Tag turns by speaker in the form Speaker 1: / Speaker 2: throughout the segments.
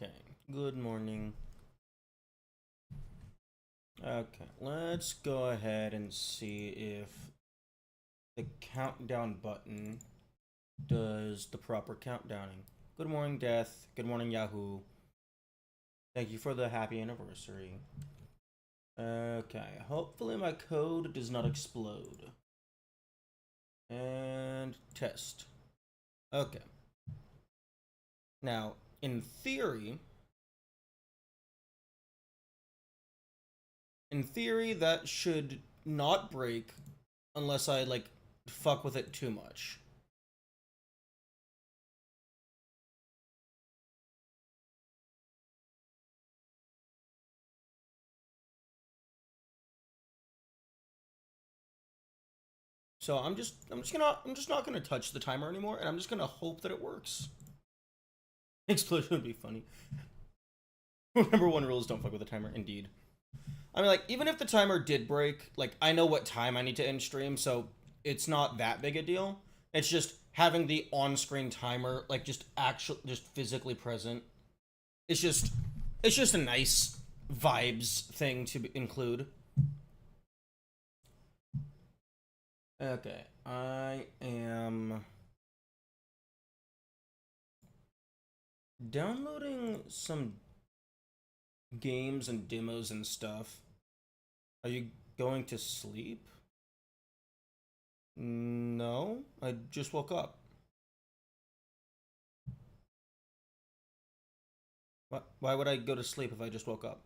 Speaker 1: Okay, good morning. Okay, let's go ahead and see if the countdown button does the proper countdowning. Good morning, Death. Good morning, Yahoo. Thank you for the happy anniversary. Okay, hopefully my code does not explode. And test. Okay. Now, in theory, that should not break unless I, like, fuck with it too much. So I'm just not gonna touch the timer anymore, and I'm just gonna hope that it works. Explosion would be funny. Number one rule is don't fuck with the timer. Indeed. I mean, like, even if the timer did break, like, I know what time I need to end stream, so it's not that big a deal. It's just having the on-screen timer, like, just physically present. It's just a nice vibes thing to include. Okay, I am downloading some games and demos and stuff. Are you going to sleep? No, I just woke up. Why would I go to sleep if I just woke up?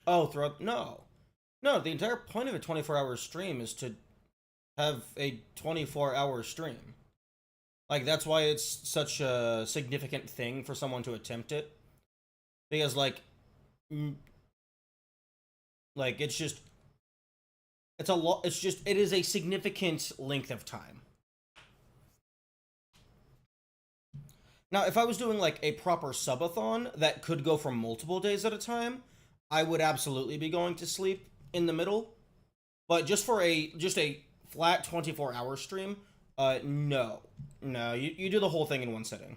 Speaker 1: Oh, no. No, the entire point of a 24-hour stream is to have a 24-hour stream. Like, that's why it's such a significant thing for someone to attempt it. Because, like, it's just, it is a significant length of time. Now, if I was doing, like, a proper subathon that could go for multiple days at a time, I would absolutely be going to sleep in the middle. But just for a flat 24-hour stream, no. No, you do the whole thing in one sitting.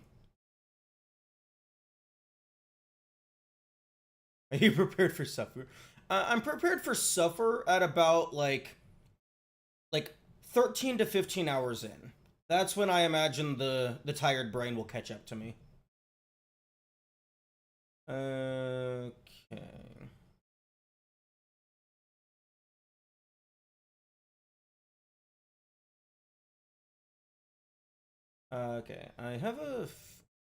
Speaker 1: Are you prepared for suffer? I'm prepared for suffer at about, like 13 to 15 hours in. That's when I imagine the tired brain will catch up to me. Okay. Okay, I have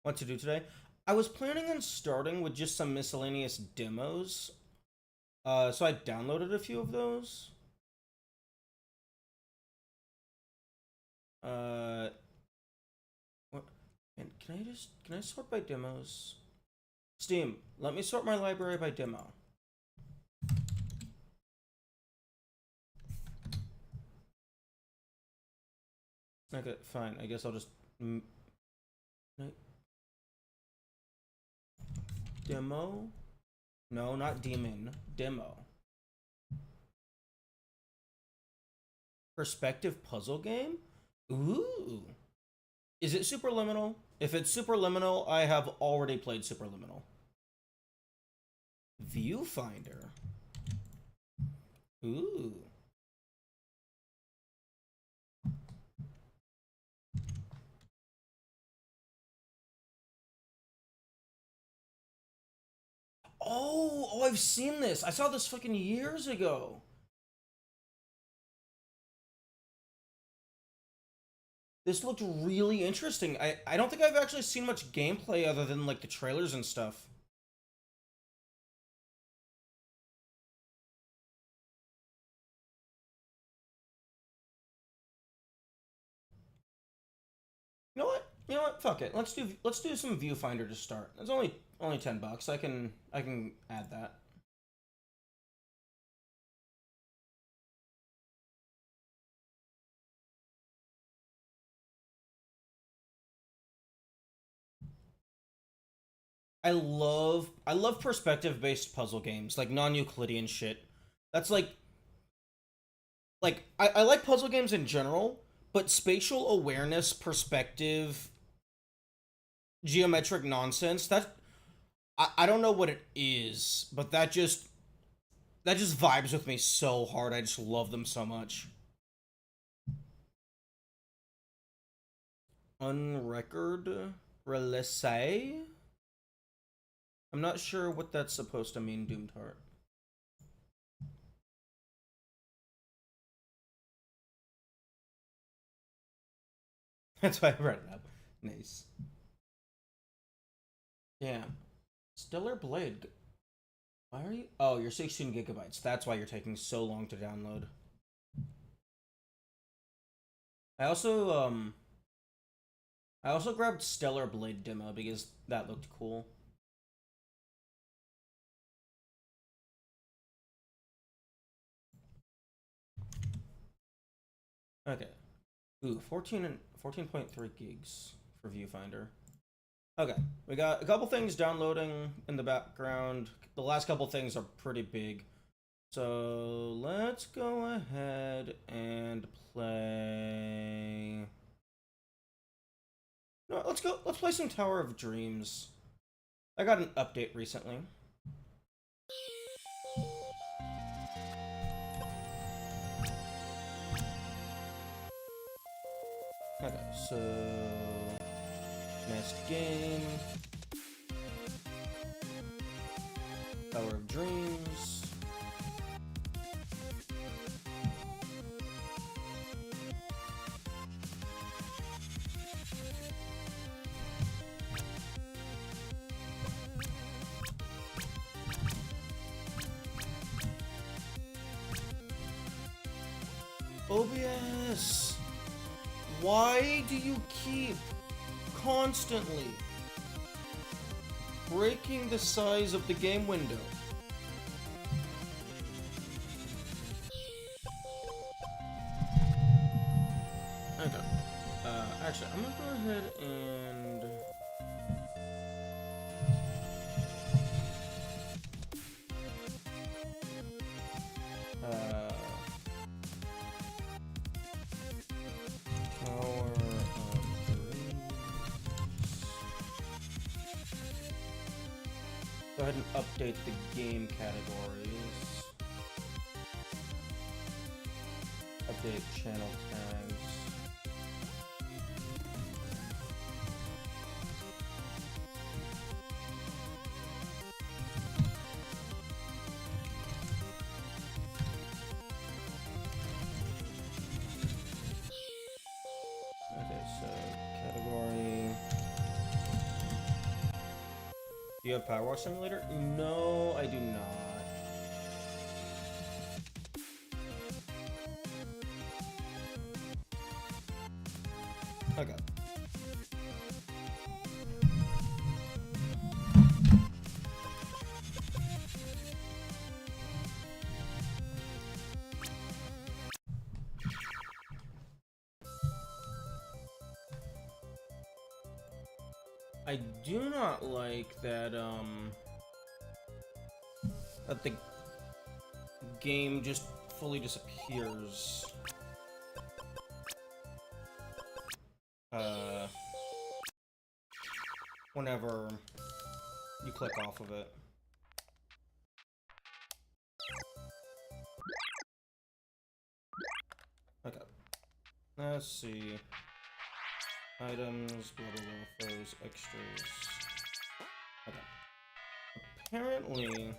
Speaker 1: what to do today. I was planning on starting with just some miscellaneous demos. So I downloaded a few of those. What? And can I sort by demos? Steam, let me sort my library by demo. Okay, fine. I guess I'll just demo. No, not demon. Demo. Perspective puzzle game? Ooh. Is it Superliminal? If it's Superliminal, I have already played Superliminal. Viewfinder. Ooh. Oh, I've seen this. I saw this fucking years ago. This looked really interesting. I don't think I've actually seen much gameplay other than, like, the trailers and stuff. You know what? You know what? Fuck it. Let's do some Viewfinder to start. It's only $10. I can add that. I love perspective based puzzle games, like non-Euclidean shit. That's like I like puzzle games in general, But spatial awareness, perspective, geometric nonsense, that I don't know what it is, but that just vibes with me so hard. I just love them so much. Unrecord release. I'm not sure what that's supposed to mean, Doomed Heart. That's why I read it up. Nice. Yeah. Stellar Blade. Why are you? Oh, you're 16 gigabytes. That's why you're taking so long to download. I also grabbed Stellar Blade Demo because that looked cool. Okay. Ooh, 14.3 gigs for Viewfinder. Okay, we got a couple things downloading in the background. The last couple things are pretty big. So let's go ahead and play. No, let's play some Tower of Dreams. I got an update recently. Okay, so next game, Tower of Dreams. OBS, why do you keep constantly breaking the size of the game window? Okay. Actually, I'm gonna go ahead and Tower of Dreams. Go ahead and update the game categories. Update channel tags. Okay, so category. Do you have Power Wash Simulator? No, I do not. Okay. I do not like that, that the game just fully disappears. Whenever you click off of it. Okay. Let's see. Items, blah blah blah, foes, extras. Okay. Apparently,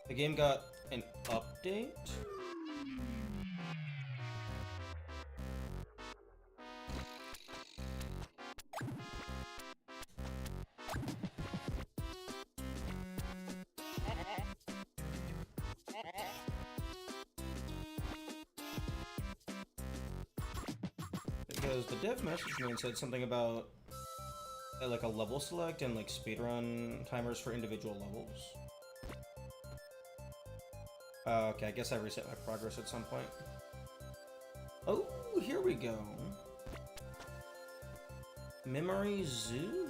Speaker 1: the game got an update. Because the dev messaged me and said something about like a level select and like speedrun timers for individual levels. Okay, I guess I reset my progress at some point. Oh, here we go. Memory Zoo.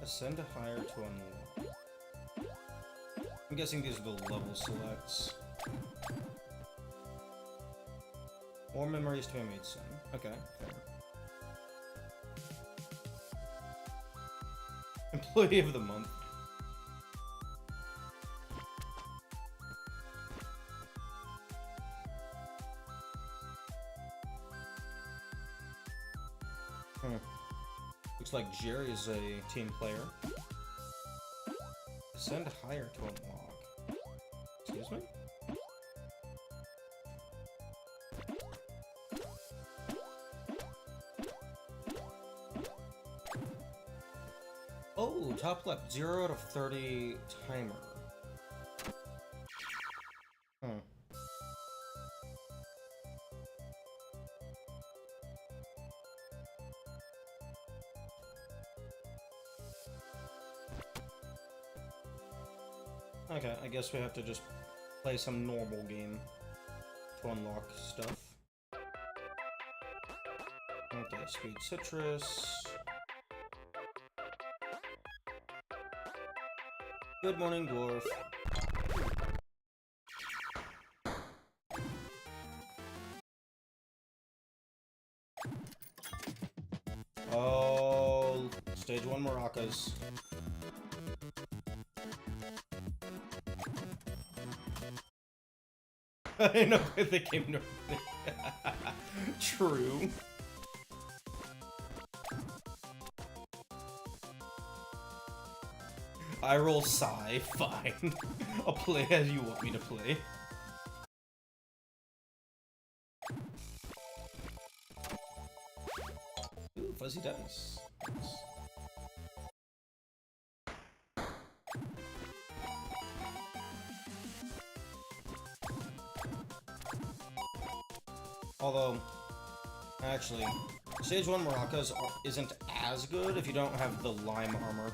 Speaker 1: Ascend higher to unlock. I'm guessing these are the level selects. More memories to be made soon. Okay, fair. Employee of the month. Looks like Jerry is a team player. Ascend higher to unlock. Excuse me? Oh, top left, 0 out of 30 timer. Okay, I guess we have to just play some normal game to unlock stuff. Okay, speed citrus. Good morning, dwarf. Oh, stage 1 maracas. I know they came to True. I roll Psy, fine. I'll play as you want me to play. Ooh, fuzzy dice. Nice. Although, actually, Stage 1 maracas isn't as good if you don't have the lime armor.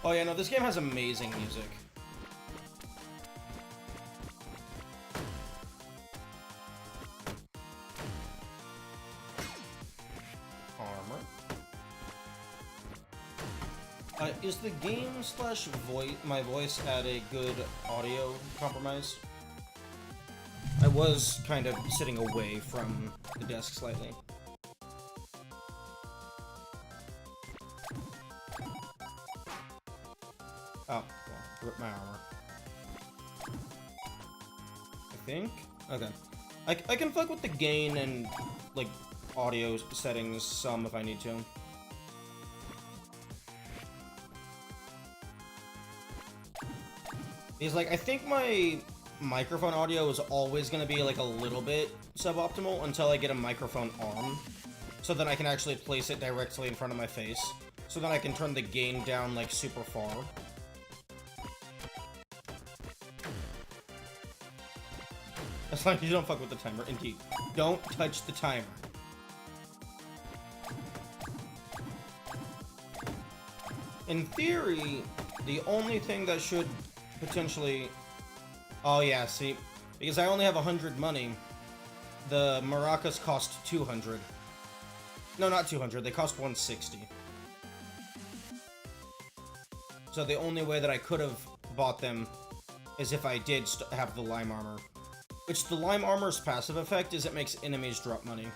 Speaker 1: Oh yeah, no, this game has amazing music. Armor. Is the game slash my voice at a good audio compromise? I was kind of sitting away from the desk slightly. Oh, well, rip my armor. I think? Okay. I can fuck with the gain and, like, audio settings some if I need to. Because, like, I think my microphone audio is always going to be, like, a little bit suboptimal until I get a microphone arm. So then I can actually place it directly in front of my face. So then I can turn the gain down, like, super far. As long as you don't fuck with the timer, indeed. Don't touch the timer. In theory, the only thing that should potentially... Oh yeah, see? Because I only have 100 money, the maracas cost 200. No, not 200, they cost 160. So the only way that I could have bought them is if I did have the lime armor. Which the lime armor's passive effect is it makes enemies drop money.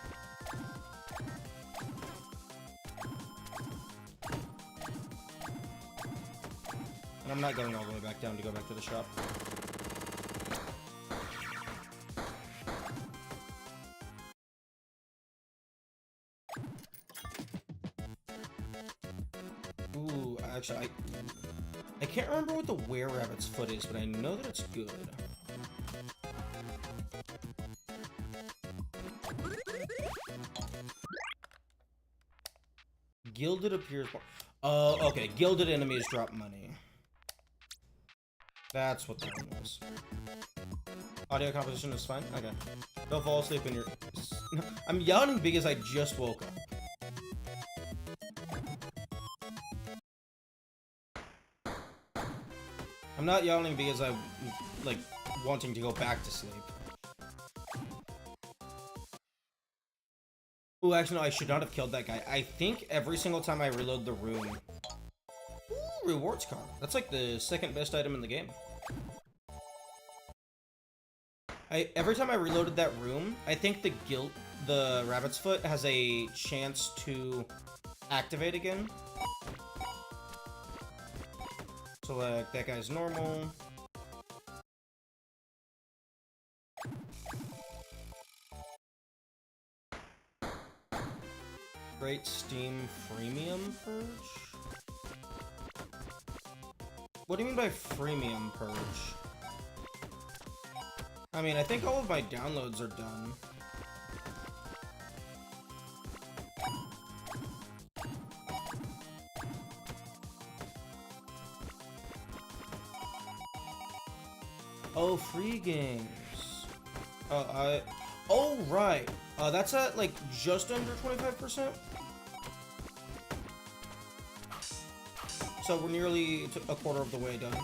Speaker 1: And I'm not going all the way back down to go back to the shop. actually, I can't remember what the were-rabbit's foot is, but I know that it's good. Gilded appears more. Oh, okay. Gilded enemies drop money. That's what that one was. Audio composition is fine? Okay. Don't fall asleep when you're... I'm yawning because I just woke up. I'm not yawning because I'm, like, wanting to go back to sleep. Ooh, actually, no, I should not have killed that guy. I think every single time I reload the room... Ooh, rewards card. That's like the second best item in the game. Every time I reloaded that room, I think the rabbit's foot has a chance to activate again. So, like, that guy's normal. Great Steam Freemium Purge? What do you mean by Freemium Purge? I mean, I think all of my downloads are done. Oh, free games. Oh, right. That's at, like, just under 25%? So we're nearly a quarter of the way done.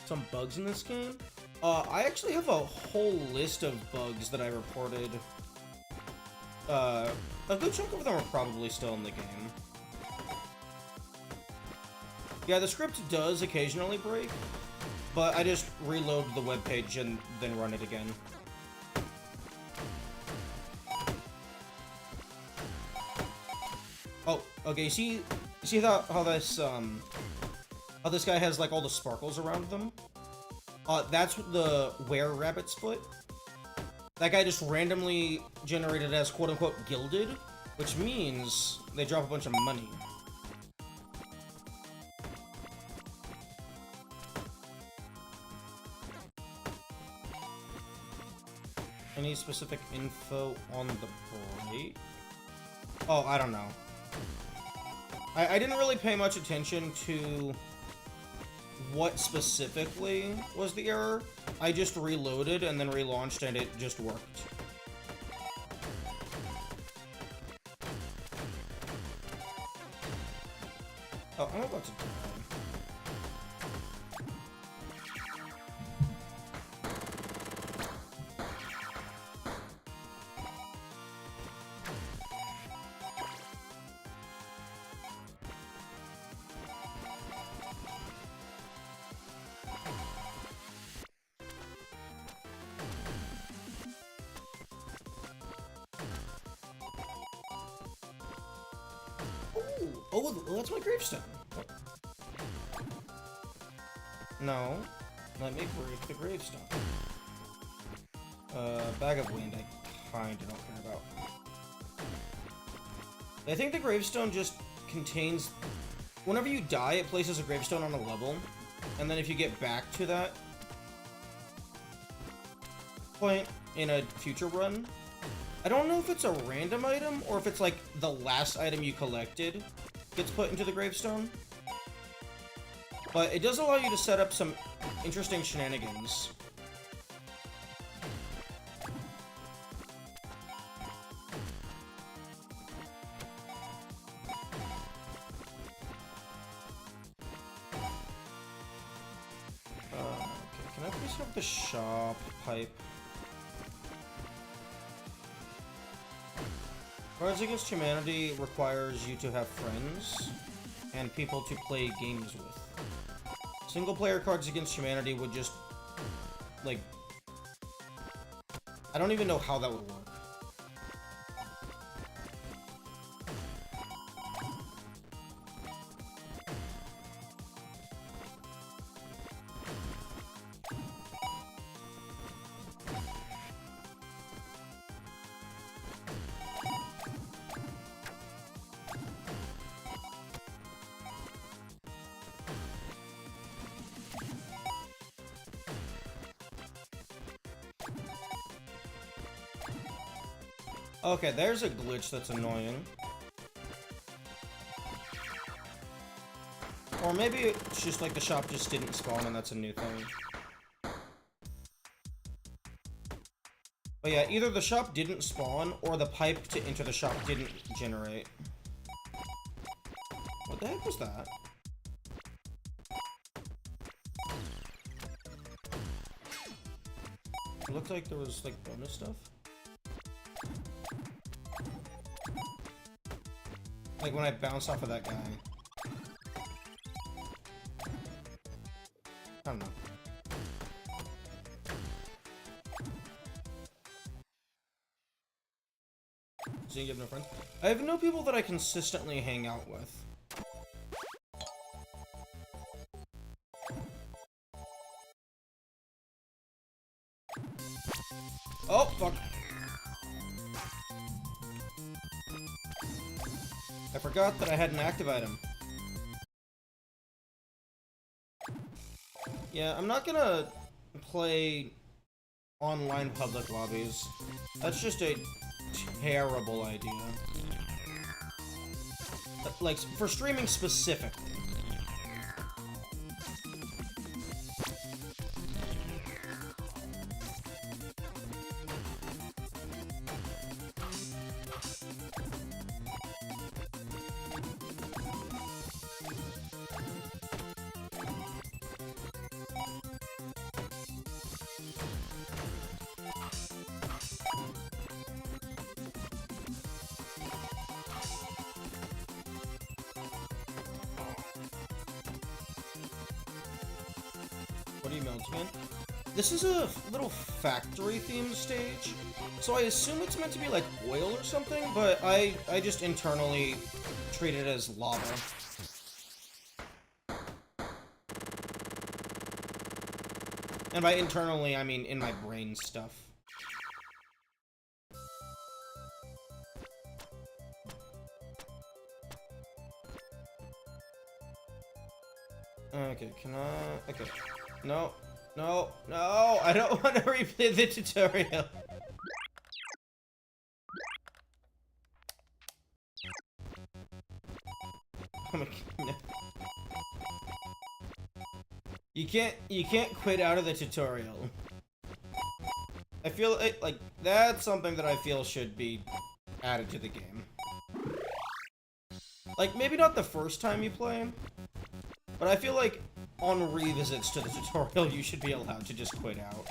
Speaker 1: Some bugs in this game? I actually have a whole list of bugs that I reported. A good chunk of them are probably still in the game. Yeah, the script does occasionally break, but I just reload the webpage and then run it again. Oh, okay, you see how this guy has, like, all the sparkles around them? That's the were-rabbit's foot. That guy just randomly generated as quote-unquote gilded, which means they drop a bunch of money. Any specific info on the break? Oh, I don't know. I didn't really pay much attention to what specifically was the error. I just reloaded and then relaunched and it just worked. Oh, I'm about to die. Oh, that's my gravestone. No. Let me break the gravestone. Bag of wind I kinda don't care about. I think the gravestone just contains... Whenever you die, it places a gravestone on a level. And then if you get back to that point in a future run, I don't know if it's a random item or if it's like the last item you collected gets put into the gravestone. But it does allow you to set up some interesting shenanigans. Okay, can I please have the shop pipe? Cards Against Humanity requires you to have friends and people to play games with. Single-player Cards Against Humanity would just, like... I don't even know how that would work. Okay, there's a glitch that's annoying. Or maybe it's just like the shop just didn't spawn and that's a new thing. But yeah, either the shop didn't spawn or the pipe to enter the shop didn't generate. What the heck was that? It looked like there was like bonus stuff. Like when I bounced off of that guy. I don't know. So you have no friends? I have no people that I consistently hang out with. Oh, fuck. I forgot that I had an active item. Yeah, I'm not gonna play online public lobbies. That's just a terrible idea. Like, for streaming specifically. What emails again? This is a little factory themed stage, so I assume it's meant to be like oil or something, but I just internally treat it as lava. And by internally, I mean in my brain stuff. Okay, can I... Okay. No. No. No! I don't want to replay the tutorial! Oh my god, no. You can't quit out of the tutorial. I feel like that's something that I feel should be added to the game. Like, maybe not the first time you play, but I feel like on revisits to the tutorial, you should be allowed to just quit out.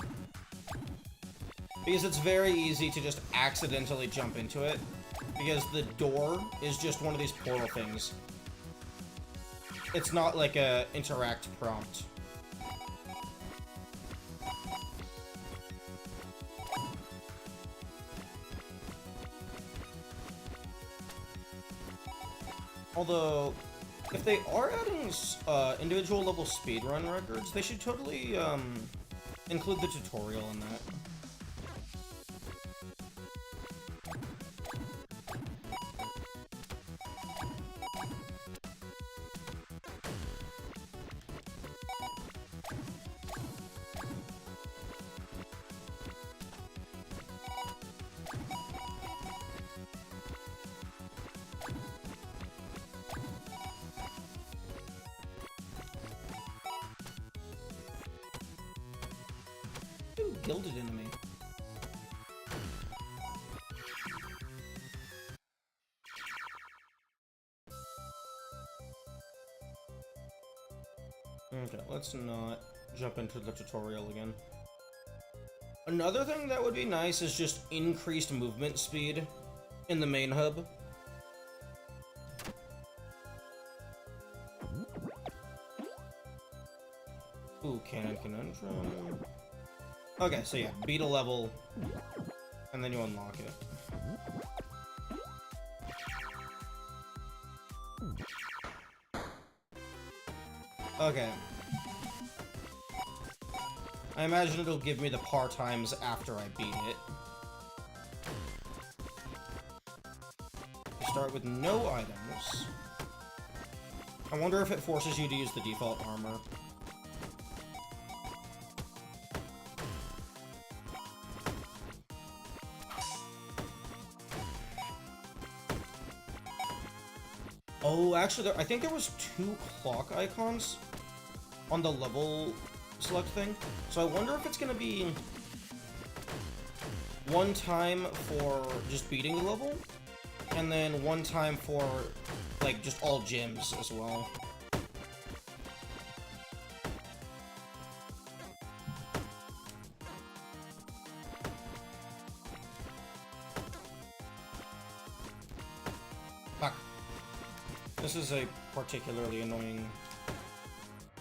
Speaker 1: Because it's very easy to just accidentally jump into it, because the door is just one of these portal things. It's not like a interact prompt. Although, if they are adding individual level speedrun records, they should totally include the tutorial in that. Gilded enemy. Okay, let's not jump into the tutorial again. Another thing that would be nice is just increased movement speed in the main hub. Ooh, Cannon Conundrum. Okay, so yeah, beat a level, and then you unlock it. Okay. I imagine it'll give me the par times after I beat it. You start with no items. I wonder if it forces you to use the default armor. Oh, actually, I think there was 2 clock icons on the level select thing. So I wonder if it's gonna be 1 time for just beating the level, and then 1 time for, like, just all gyms as well. Fuck. This is a particularly annoying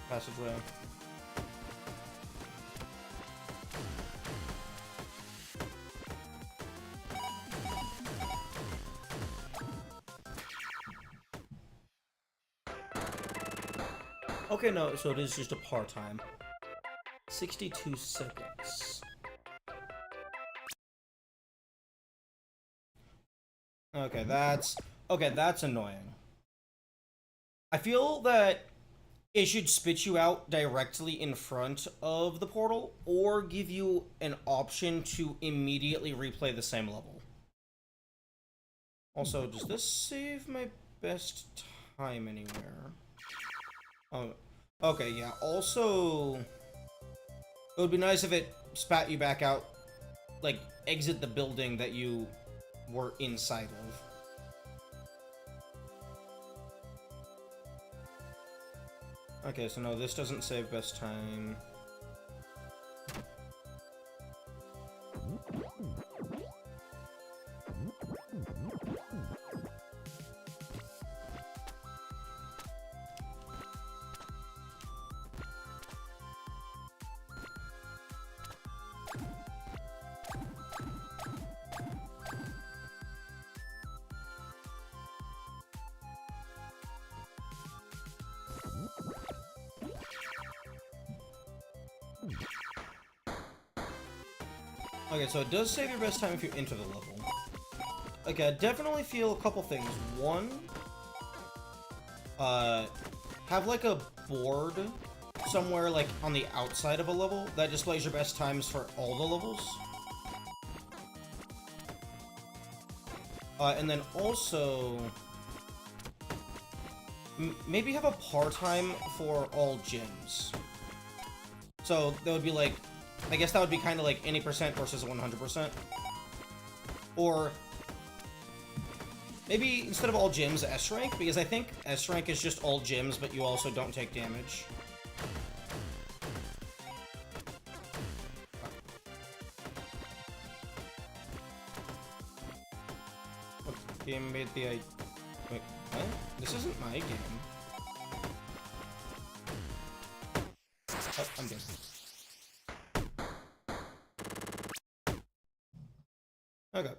Speaker 1: passageway. Okay, no, so it is just a part-time. 62 seconds. Okay, that's annoying. I feel that it should spit you out directly in front of the portal, or give you an option to immediately replay the same level. Also, does this save my best time anywhere? Oh, okay, yeah. Also, it would be nice if it spat you back out, like, exit the building that you were inside of. Okay, so no, this doesn't save best time. Okay, so it does save your best time if you enter the level. Okay, I definitely feel a couple things. One, have like a board somewhere like on the outside of a level that displays your best times for all the levels. And then also, maybe have a par time for all gyms. So that would be like, I guess that would be kind of like any percent versus 100%. Or maybe instead of all gyms, S rank, because I think S rank is just all gyms, but you also don't take damage. What game made the wait, what? This isn't my game. Oh, I'm dead. Okay.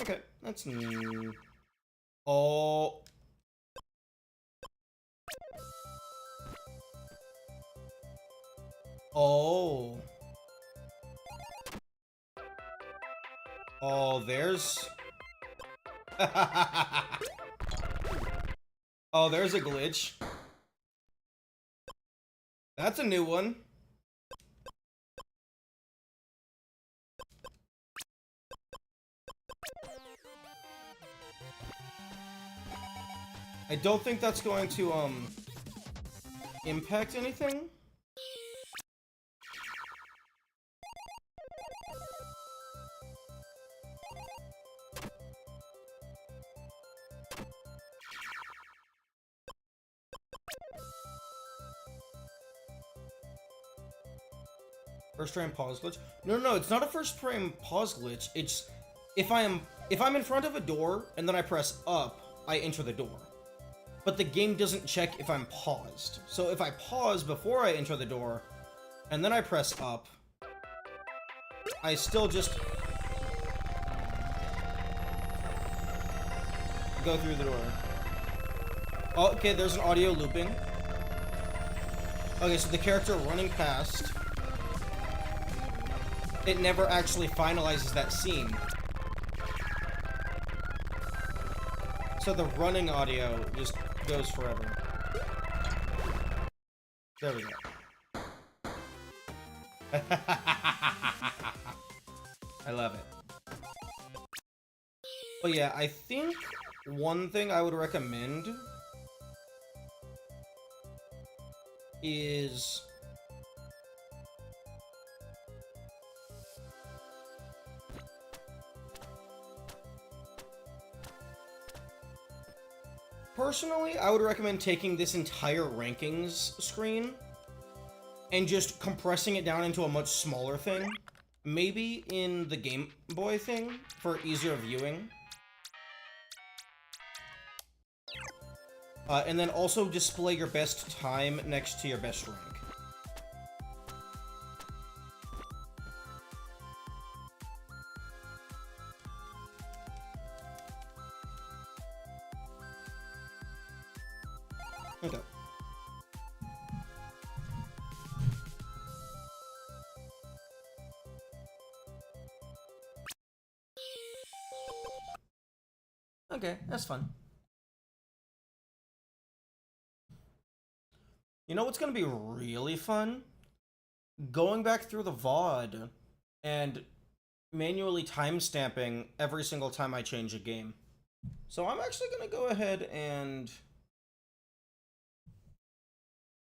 Speaker 1: Okay, that's new. Oh. Oh. Oh, there's... Oh, there's a glitch. That's a new one. I don't think that's going to, impact anything. First frame pause glitch? No, it's not a first frame pause glitch. It's if I'm in front of a door and then I press up, I enter the door. But the game doesn't check if I'm paused. So if I pause before I enter the door and then I press up, I still just go through the door. Oh, okay, there's an audio looping. Okay, so the character running past, it never actually finalizes that scene. So the running audio just goes forever. There we go. I love it. But yeah, I think one thing I would recommend is personally, I would recommend taking this entire rankings screen and just compressing it down into a much smaller thing. Maybe in the Game Boy thing for easier viewing. And then also display your best time next to your best rank. Okay. Okay, that's fun. You know what's gonna be really fun? Going back through the VOD and manually timestamping every single time I change a game. So I'm actually gonna go ahead and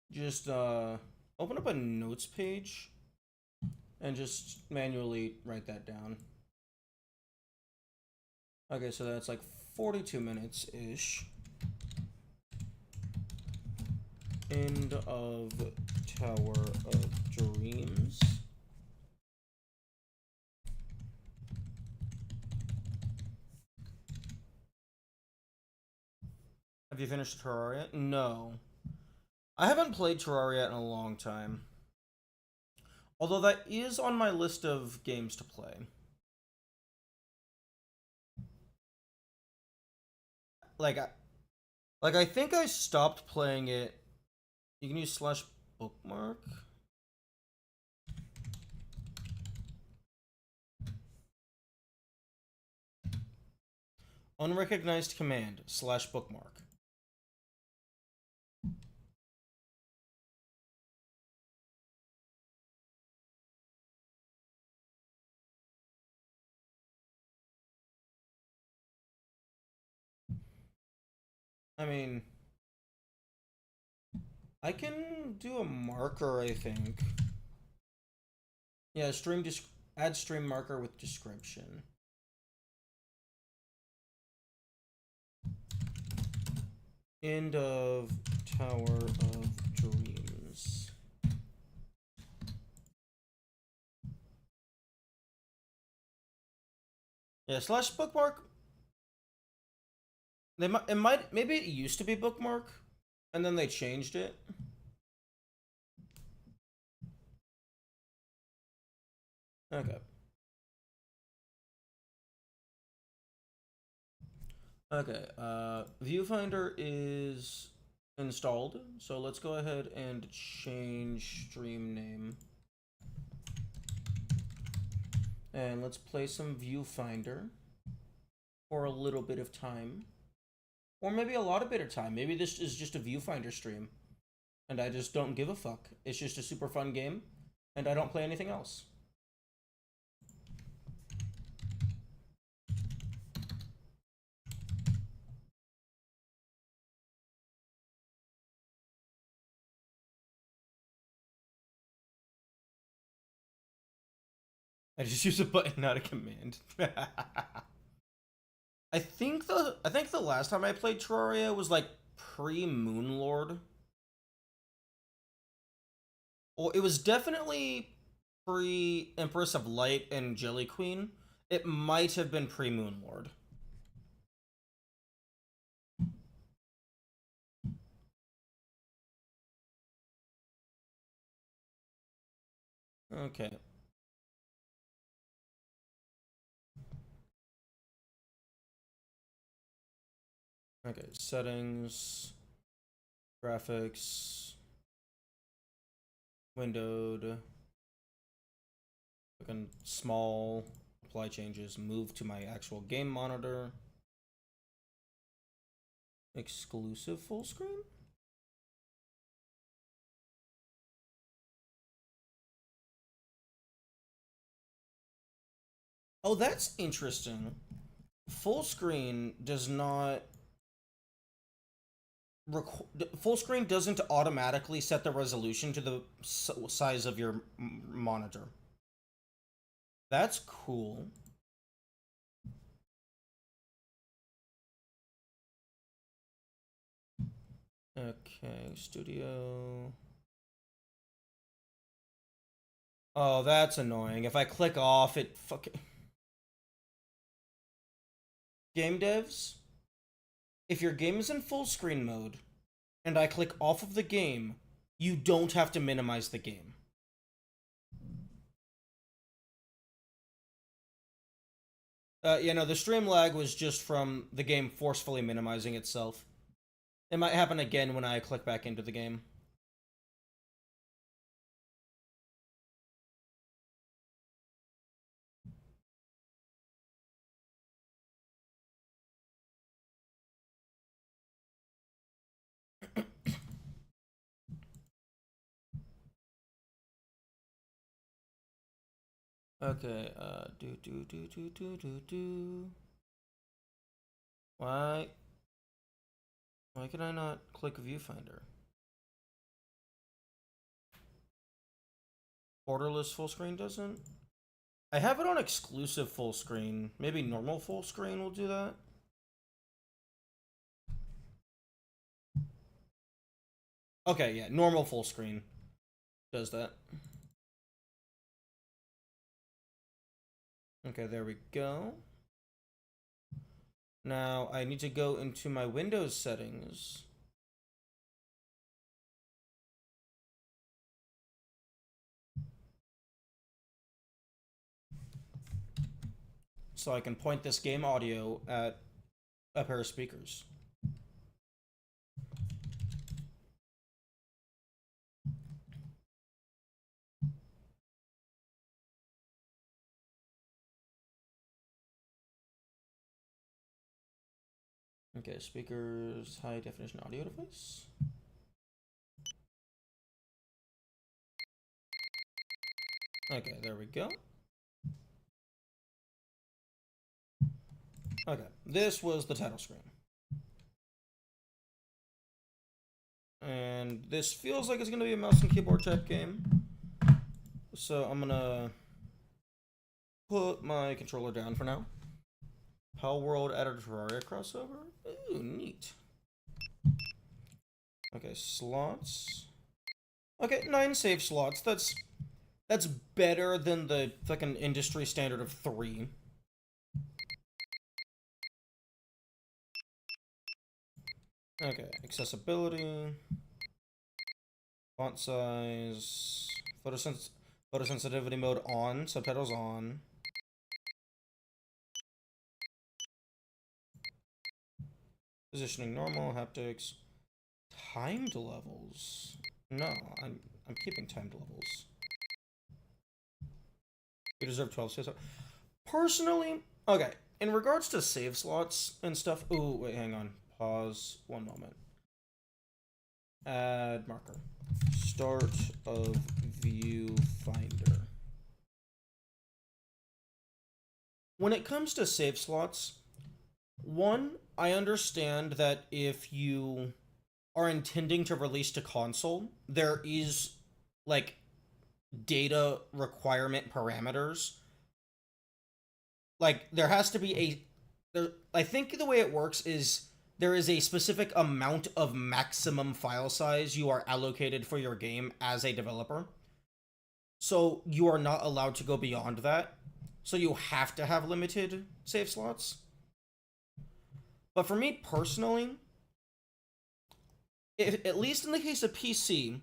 Speaker 1: just open up a notes page and just manually write that down. Okay, so that's like 42 minutes-ish. End of Tower of Dreams. Have you finished Terraria? No. I haven't played Terraria in a long time. Although that is on my list of games to play. Like I think I stopped playing it. You can use /bookmark. Unrecognized command /bookmark. I mean, I can do a marker, I think. Yeah, add stream marker with description. End of Tower of Dreams. Yeah, /bookmark. Maybe it used to be bookmark, and then they changed it. Okay. Okay, Viewfinder is installed, so let's go ahead and change stream name. And let's play some Viewfinder for a little bit of time. Or maybe a lot of bit of time. Maybe this is just a Viewfinder stream. And I just don't give a fuck. It's just a super fun game, and I don't play anything else. I just use a button, not a command. I think the last time I played Terraria was like pre-Moonlord. Well, it was definitely pre-Empress of Light and Jelly Queen. It might have been pre-Moonlord. Okay. Okay, settings, graphics, windowed, fucking small, apply changes, move to my actual game monitor, exclusive full screen? Oh, that's interesting. Full screen does not full screen doesn't automatically set the resolution to the size of your monitor. That's cool. Okay, studio. Oh, that's annoying. If I click off, it fucking... Game devs, if your game is in full screen mode, and I click off of the game, you don't have to minimize the game. Yeah, no, the stream lag was just from the game forcefully minimizing itself. It might happen again when I click back into the game. Okay, Why? Why can I not click Viewfinder? Borderless full screen doesn't? I have it on exclusive full screen. Maybe normal full screen will do that. Okay, yeah, normal full screen does that. Okay, there we go. Now, I need to go into my Windows settings. So I can point this game audio at a pair of speakers. Okay, speakers, high definition audio device. Okay, there we go. Okay, this was the title screen. And this feels like it's going to be a mouse and keyboard type game. So I'm going to put my controller down for now. Pal World added a Terraria crossover. Ooh, neat. Okay, slots. Okay, 9 save slots. That's better than the fucking industry standard of 3. Okay, accessibility, font size, photosensitivity mode on, subtitles on. Positioning normal, haptics, timed levels. No, I'm keeping timed levels. You deserve 12 saves. Personally, okay, in regards to save slots and stuff. Ooh, wait, hang on. Pause 1 moment. Add marker. Start of Viewfinder. When it comes to save slots, one, I understand that if you are intending to release to console, there is like data requirement parameters. Like there has to be I think the way it works is there is a specific amount of maximum file size you are allocated for your game as a developer. So you are not allowed to go beyond that. So you have to have limited save slots. But for me personally, at least in the case of PC,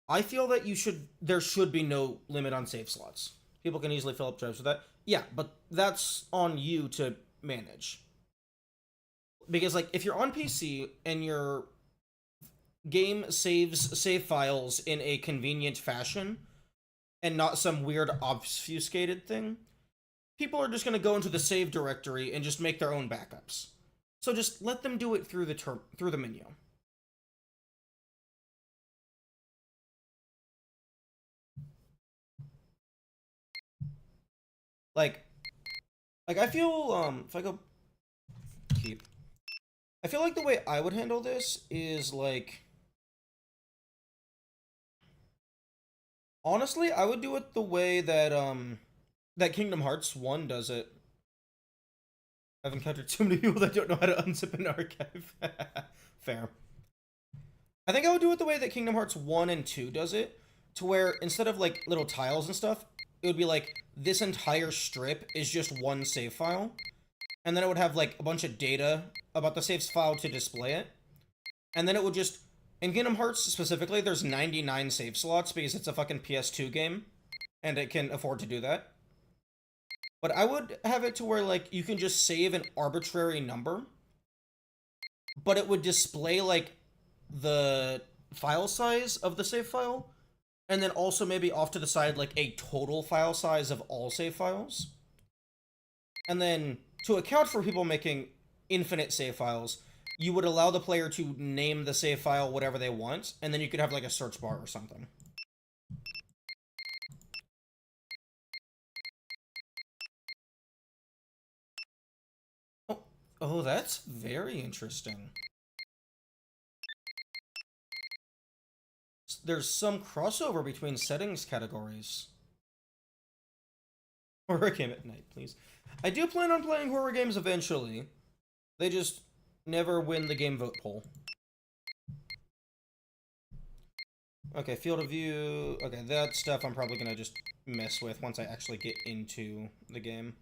Speaker 1: I feel that there should be no limit on save slots. People can easily fill up drives with that. Yeah, but that's on you to manage. Because like if you're on PC and your game saves save files in a convenient fashion and not some weird obfuscated thing, people are just going to go into the save directory and just make their own backups. So just let them do it through the menu. Like Like, I feel, if I go keep, I feel like the way I would handle this is, like, honestly, I would do it the way that, that Kingdom Hearts 1 does it. I've encountered too many people that don't know how to unzip an archive. Fair. I think I would do it the way that Kingdom Hearts 1 and 2 does it, to where instead of, like, little tiles and stuff, it would be like, this entire strip is just one save file, and then it would have, like, a bunch of data about the save file to display it, and then it would just, in Kingdom Hearts specifically, there's 99 save slots because it's a fucking PS2 game, and it can afford to do that. But I would have it to where, like, you can just save an arbitrary number, but it would display, like, the file size of the save file, and then also maybe off to the side, like, a total file size of all save files. And then, to account for people making infinite save files, you would allow the player to name the save file whatever they want, and then you could have, like, a search bar or something. Oh, that's very interesting. There's some crossover between settings categories. Horror game at night, please. I do plan on playing horror games eventually. They just never win the game vote poll. Okay, field of view. Okay, that stuff I'm probably gonna just mess with once I actually get into the game.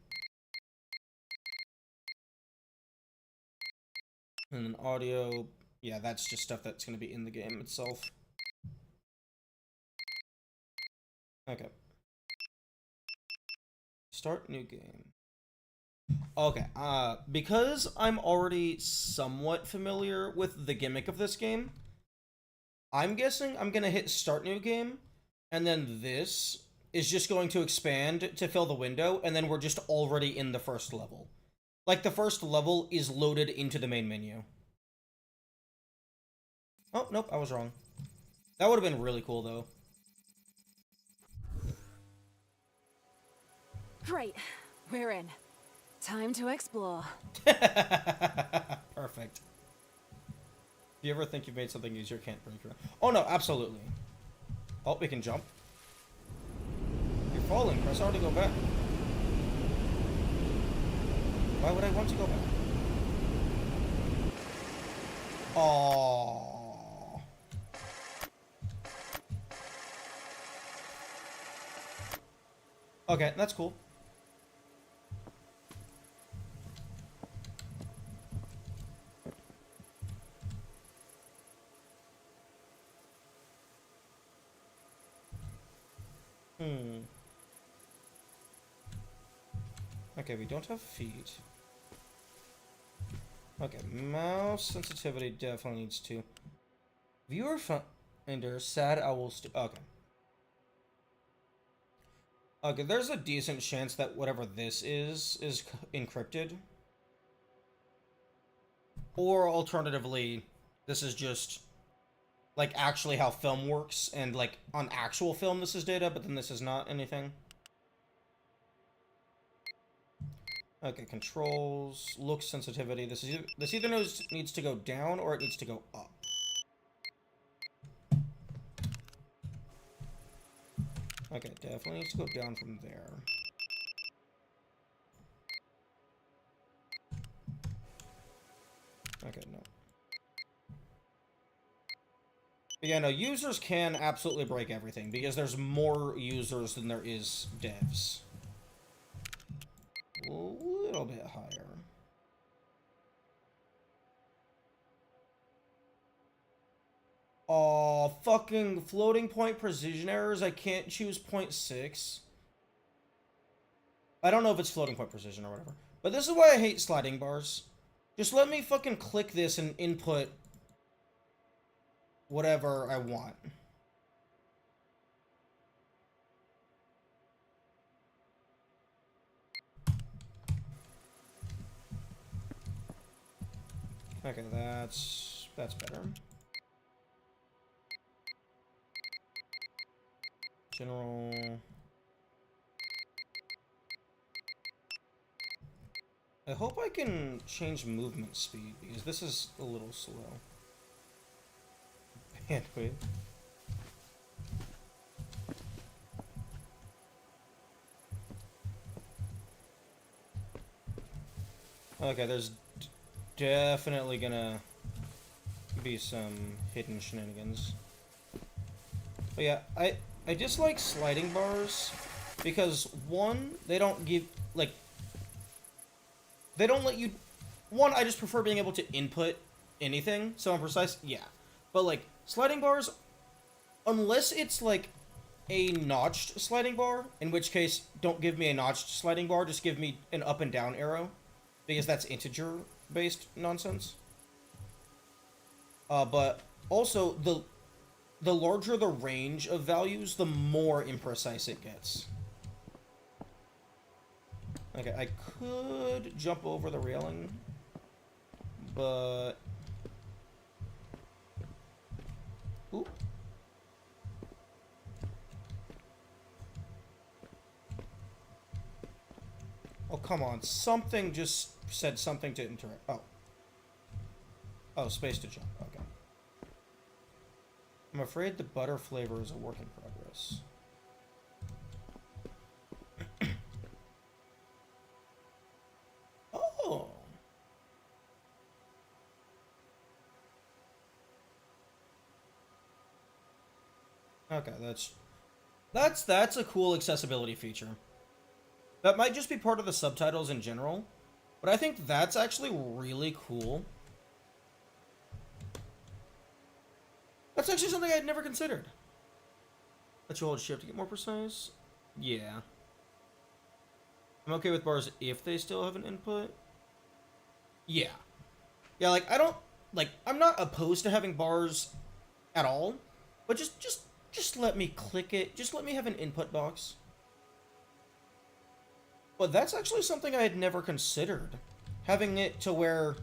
Speaker 1: And then audio. Yeah, that's just stuff that's gonna be in the game itself. Okay. Start new game. Okay, because I'm already somewhat familiar with the gimmick of this game, I'm guessing I'm gonna hit start new game, and then this is just going to expand to fill the window, and then we're just already in the first level. Like, the first level is loaded into the main menu. Oh, nope, I was wrong. That would have been really cool, though.
Speaker 2: Great, we're in. Time to explore.
Speaker 1: Perfect. Do you ever think you've made something easier can't break your... Oh, no, absolutely. Oh, we can jump. You're falling, press R to go back. Why would I want to go back? Aww. Okay, that's cool. Okay, we don't have feet. Okay, mouse sensitivity definitely needs to. Viewfinder, sad owls. Okay. Okay, there's a decent chance that whatever this is encrypted. Or alternatively, this is just, like, actually how film works, and, like, on actual film this is data, but then this is not anything. Okay, controls, look sensitivity. This either needs to go down or it needs to go up. Okay, definitely needs to go down from there. Okay, no. But yeah, no, users can absolutely break everything, because there's more users than there is devs. A little bit higher. Oh, fucking floating point precision errors. I can't choose 0.6. I don't know if it's floating point precision or whatever. But this is why I hate sliding bars. Just let me fucking click this and input whatever I want. Okay, that's better. General. I hope I can change movement speed, because this is a little slow. Bandwidth. Okay, there's definitely gonna be some hidden shenanigans. But yeah, I dislike sliding bars because, one, they don't give, like, they don't let you... One, I just prefer being able to input anything, so I'm precise, yeah. But, like, sliding bars, unless it's, like, a notched sliding bar, in which case, don't give me a notched sliding bar, just give me an up and down arrow, because that's integer-based nonsense. But also, the larger the range of values, the more imprecise it gets. Okay, I could jump over the railing, but... Oop. Oh, come on. Something just said something to interact. Oh. Oh, space to jump. Okay. I'm afraid the butter flavor is a work in progress. Oh. Okay, that's a cool accessibility feature. That might just be part of the subtitles in general, but I think that's actually really cool. That's actually something I'd never considered. Let you hold shift to get more precise? Yeah. I'm okay with bars if they still have an input. Yeah. Yeah, like, I don't... Like, I'm not opposed to having bars at all, but just let me click it. Just let me have an input box. But that's actually something I had never considered. Having it to where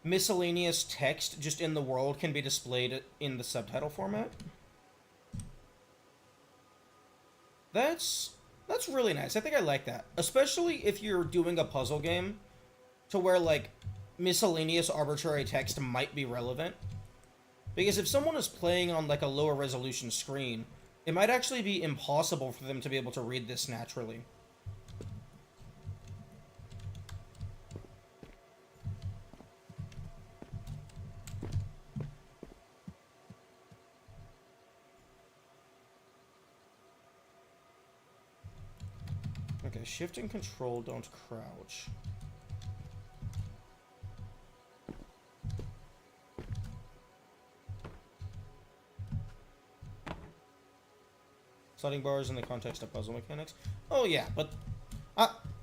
Speaker 1: miscellaneous text just in the world can be displayed in the subtitle format. That's really nice. I think I like that. Especially if you're doing a puzzle game to where, like, miscellaneous arbitrary text might be relevant. Because if someone is playing on, like, a lower resolution screen, it might actually be impossible for them to be able to read this naturally. Okay, shift and control don't crouch. Sliding bars in the context of puzzle mechanics. Oh yeah, but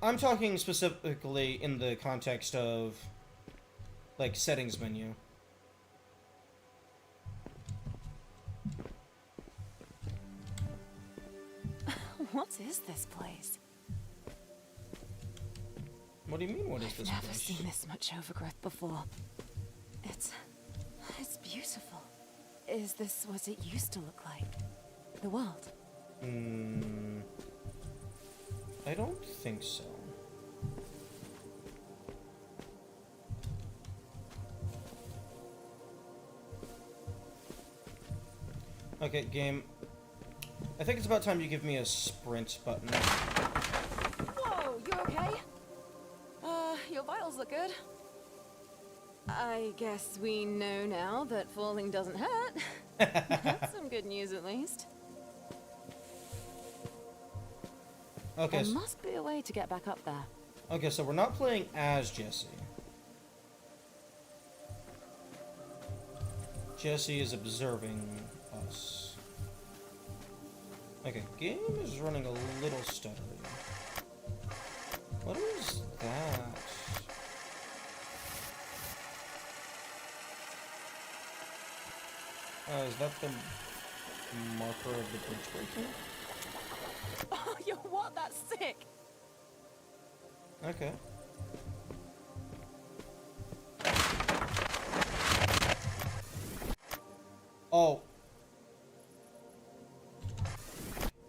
Speaker 1: I'm talking specifically in the context of, like, settings menu.
Speaker 2: What is this place?
Speaker 1: What do you mean, what is
Speaker 2: I've
Speaker 1: this
Speaker 2: never
Speaker 1: place?
Speaker 2: seen this much overgrowth before. It's beautiful. Is this what it used to look like? The world?
Speaker 1: I don't think so. Okay, game. I think it's about time you give me a sprint button.
Speaker 2: Whoa, you okay? Your vitals look good. I guess we know now that falling doesn't hurt. That's some good news, at least.
Speaker 1: Okay.
Speaker 2: There must be a way to get back up there.
Speaker 1: Okay, so we're not playing as Jesse. Jesse is observing us. Okay, game is running a little steadily. What is that? Is that the marker of the bridge breaking?
Speaker 2: Oh, yo, what? That's sick.
Speaker 1: Okay. Oh.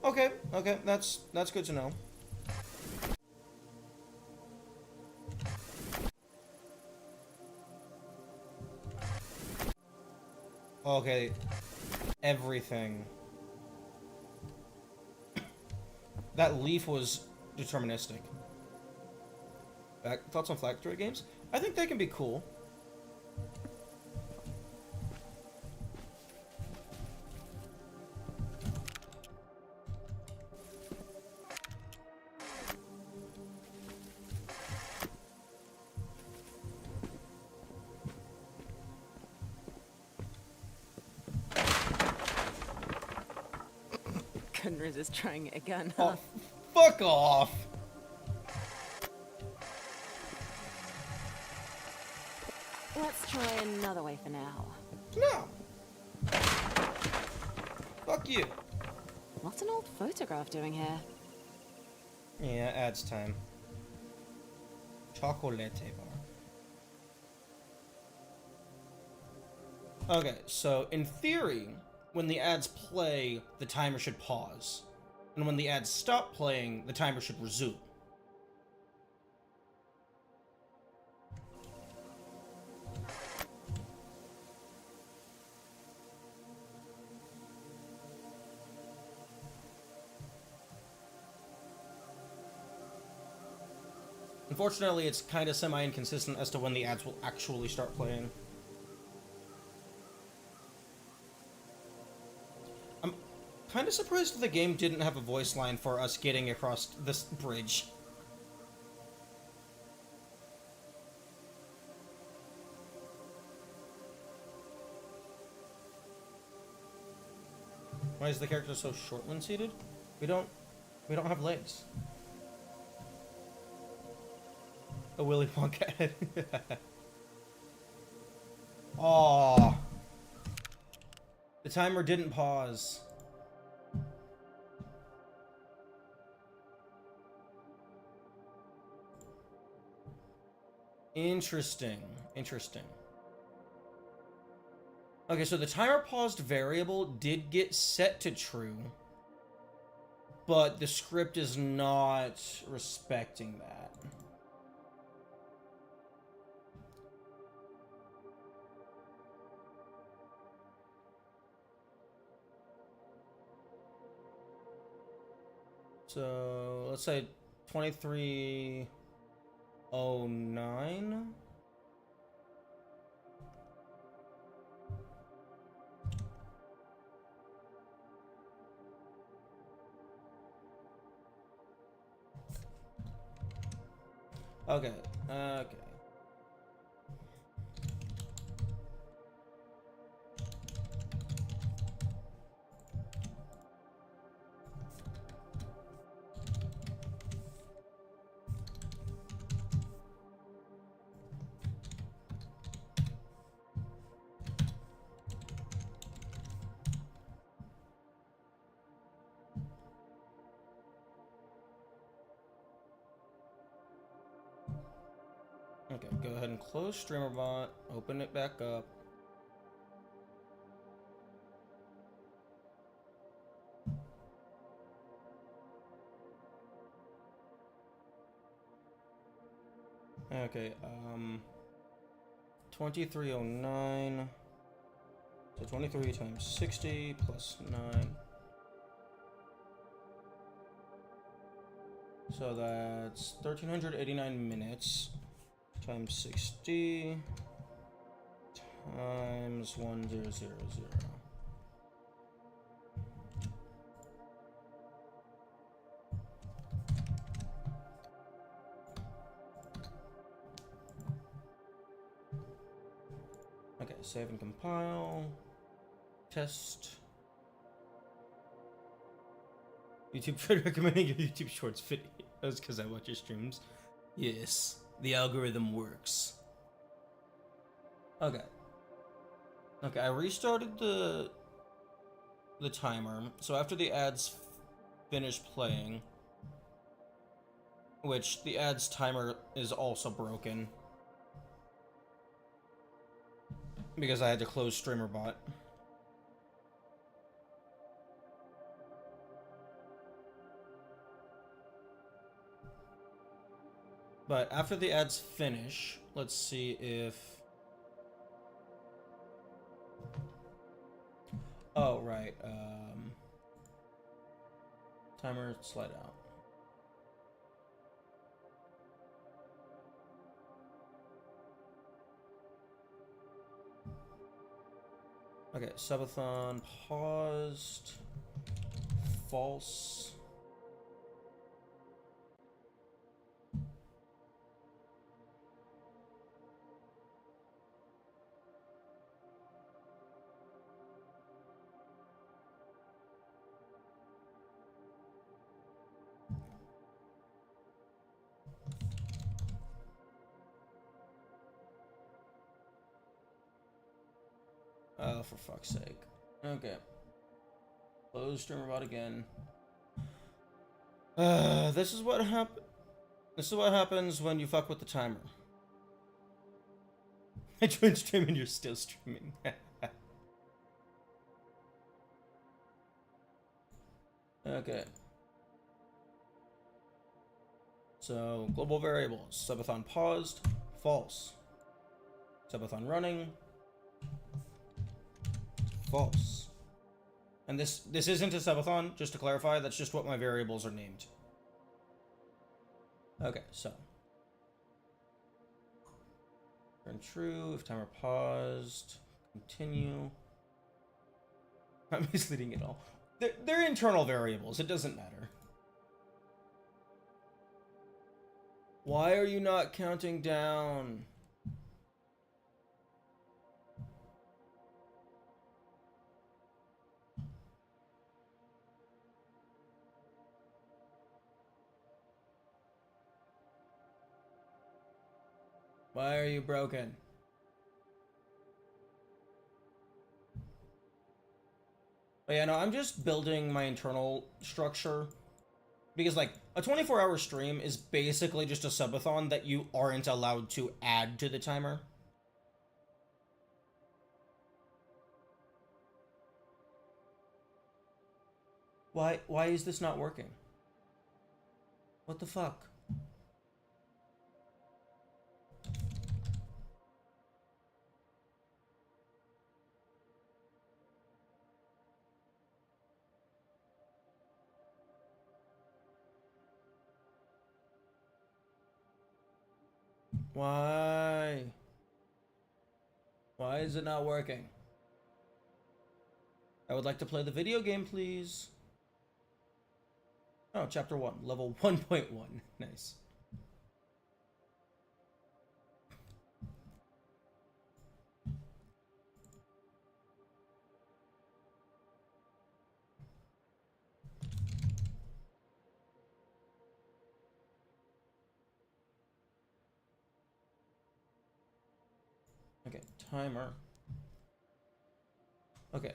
Speaker 1: Okay, okay, that's good to know. Okay. Everything. That leaf was deterministic. Thoughts on Factory games? I think they can be cool.
Speaker 2: Couldn't resist trying it again,
Speaker 1: Oh,
Speaker 2: huh?
Speaker 1: fuck off!
Speaker 2: Let's try another way for now.
Speaker 1: No! Fuck you!
Speaker 2: What's an old photograph doing here?
Speaker 1: Yeah, ads time. Chocolate bar. Okay, so in theory, when the ads play, the timer should pause. And when the ads stop playing, the timer should resume. Unfortunately, it's kind of semi-inconsistent as to when the ads will actually start playing. I'm kind of surprised the game didn't have a voice line for us getting across this bridge. Why is the character so short when seated? We don't have legs. A Willy Wonka head. Aww. The timer didn't pause. Interesting. Interesting. Okay, so the timer paused variable did get set to true, but the script is not respecting that. So let's say 2309. Okay. Okay. Okay, go ahead and close StreamerBot, open it back up. Okay, 2309. So 23 times 60 plus 9. So that's 1389 minutes times 60 times 1000. Okay, save and compile. Test. YouTube tried recommending your YouTube Shorts videos because I watch your streams. Yes, the algorithm works. Okay. Okay, I restarted the timer. So after the ads finish playing, which the ads timer is also broken because I had to close StreamerBot. But after the ads finish, let's see if Oh, right. Timer slide out. Okay, subathon paused. False. Oh, for fuck's sake. Okay. Close streamer again. This is what happens when you fuck with the timer. I joined stream and you're still streaming. Okay. So, global variables. Subathon paused. False. Subathon running. False. And this isn't a subathon, just to clarify, that's just what my variables are named. Okay, so. Turn true, if timer paused. Continue. I'm misleading it all. They're internal variables, it doesn't matter. Why are you not counting down? Why are you broken? But yeah, no, I'm just building my internal structure. Because, like, a 24-hour stream is basically just a subathon that you aren't allowed to add to the timer. Why is this not working? What the fuck? Why? Why is it not working? I would like to play the video game, please. Oh, chapter 1, level 1.1. Nice. Okay, timer. Okay,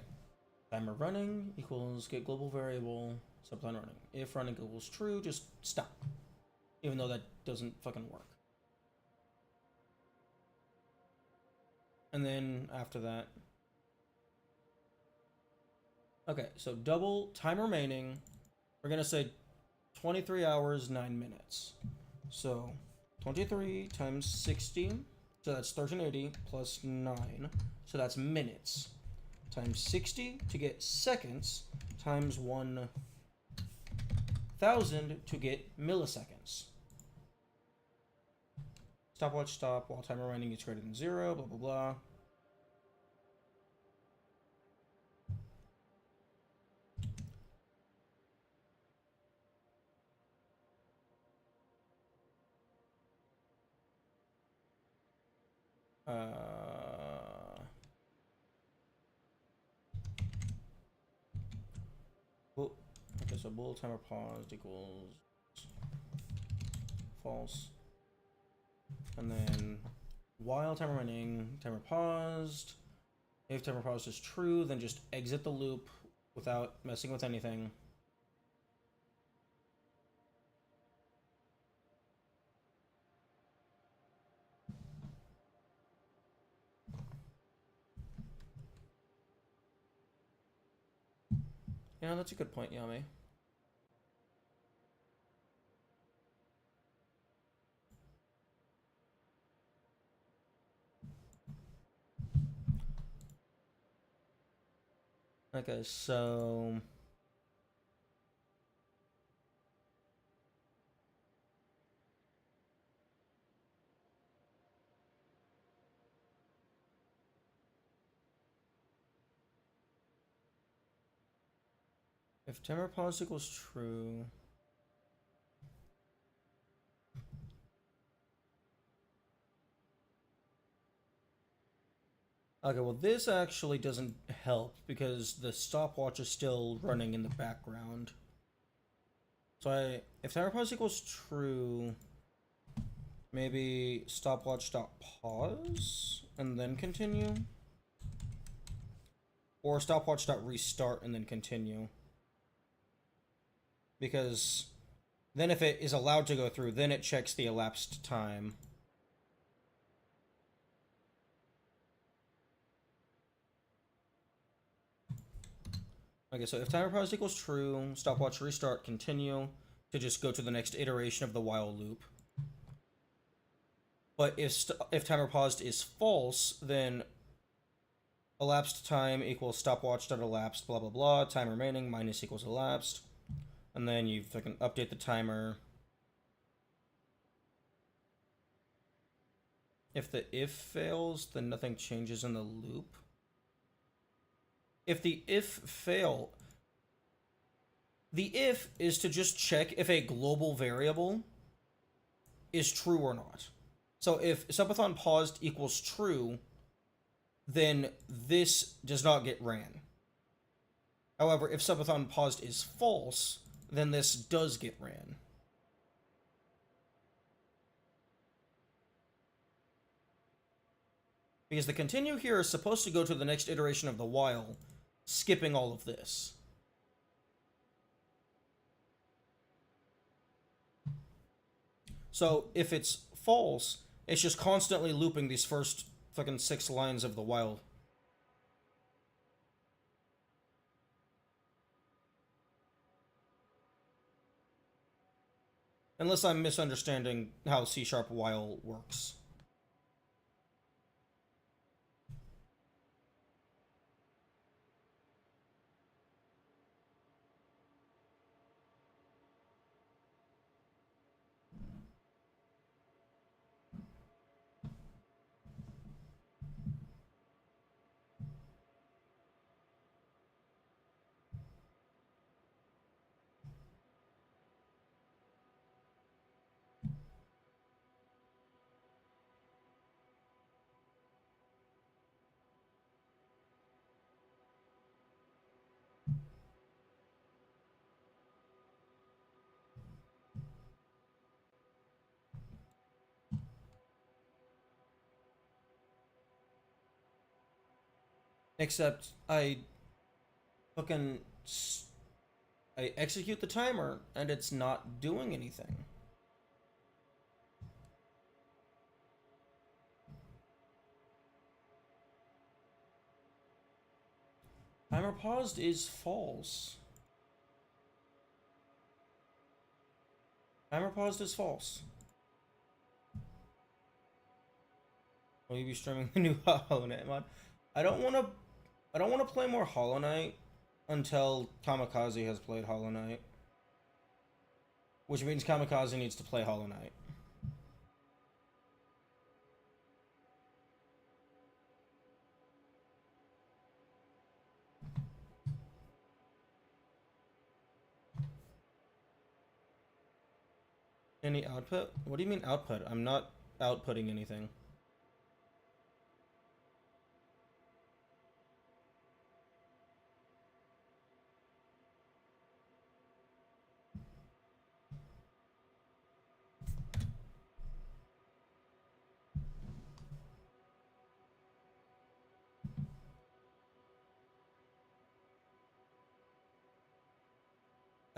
Speaker 1: timer running equals get global variable subline running. If running equals true, just stop. Even though that doesn't fucking work. And then after that. Okay, so double time remaining. We're gonna say 23 hours, 9 minutes. So 23 times 60. So that's 1380 plus 9. So that's minutes. Times 60 to get seconds. Times 1000 to get milliseconds. Stopwatch stop while timer running is greater than 0. Blah, blah, blah. Okay, so bool timer paused equals false. And then while timer running, timer paused. If timer paused is true, then just exit the loop without messing with anything. Yeah, that's a good point, Yami. Okay, so if timer pause equals true. Okay, well this actually doesn't help because the stopwatch is still running in the background. So if timer pause equals true, maybe stopwatch dot pause and then continue, or stopwatch dot restart and then continue. Because then if it is allowed to go through, then it checks the elapsed time. Okay, so if timer pause equals true, stopwatch restart continue to just go to the next iteration of the while loop. But if timer paused is false, then elapsed time equals stopwatch dot elapsed blah blah blah, time remaining minus equals elapsed, and then you fucking update the timer. If the if fails, then nothing changes in the loop. If the if fail, the if is to just check if a global variable is true or not. So if subathon paused equals true, then this does not get ran. However, if subathon paused is false, then this does get ran. Because the continue here is supposed to go to the next iteration of the while, skipping all of this. So if it's false, it's just constantly looping these first fucking 6 lines of the while. Unless I'm misunderstanding how C# while works. Except I fucking I execute the timer and it's not doing anything. Timer paused is false. Timer paused is false. Will you be streaming the new Hollow Knight mod? I don't want to play more Hollow Knight until Kamikaze has played Hollow Knight. Which means Kamikaze needs to play Hollow Knight. Any output? What do you mean output? I'm not outputting anything.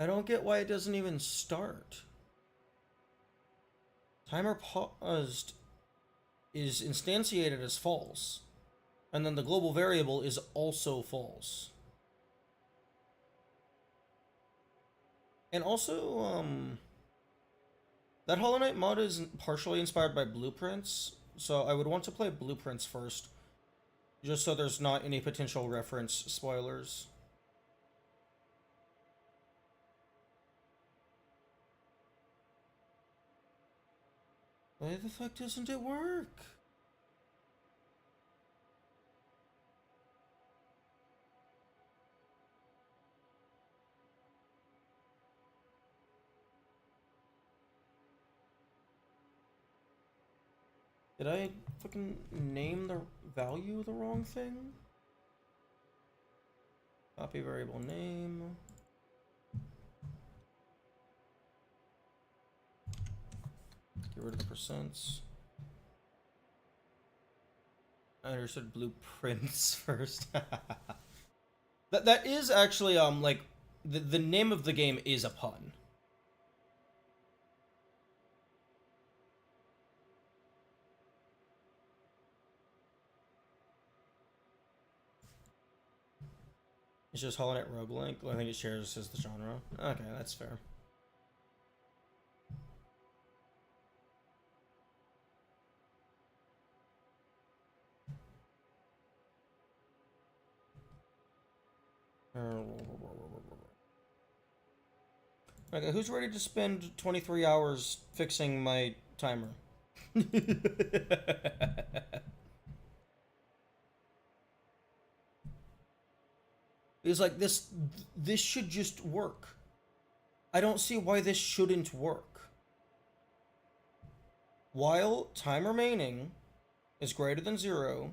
Speaker 1: I don't get why it doesn't even start. Timer paused is instantiated as false. And then the global variable is also false. And also, that Hollow Knight mod is partially inspired by Blueprints, so I would want to play Blueprints first, just so there's not any potential reference spoilers. Why the fuck doesn't it work? Did I fucking name the value the wrong thing? Copy variable name. Get rid of the percents. I understood blueprints first. That is actually like the name of the game is a pun. It's just Hollow Knight roguelike. I think it shares as the genre. Okay, that's fair. Okay, who's ready to spend 23 hours fixing my timer? It's like this should just work. I don't see why this shouldn't work. While time remaining is greater than 0,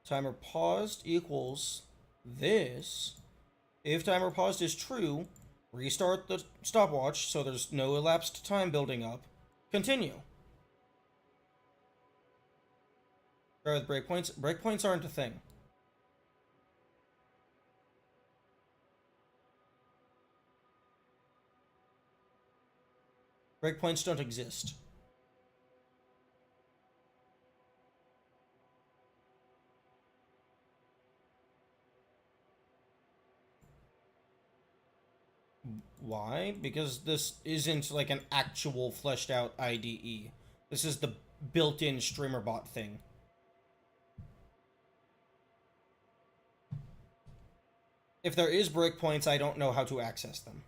Speaker 1: timer paused equals this. If timer paused is true, restart the stopwatch so there's no elapsed time building up. Continue. Try with breakpoints. Breakpoints aren't a thing. Breakpoints don't exist. Why? Because this isn't like an actual fleshed out IDE. This is the built-in streamer bot thing. If there is breakpoints, I don't know how to access them.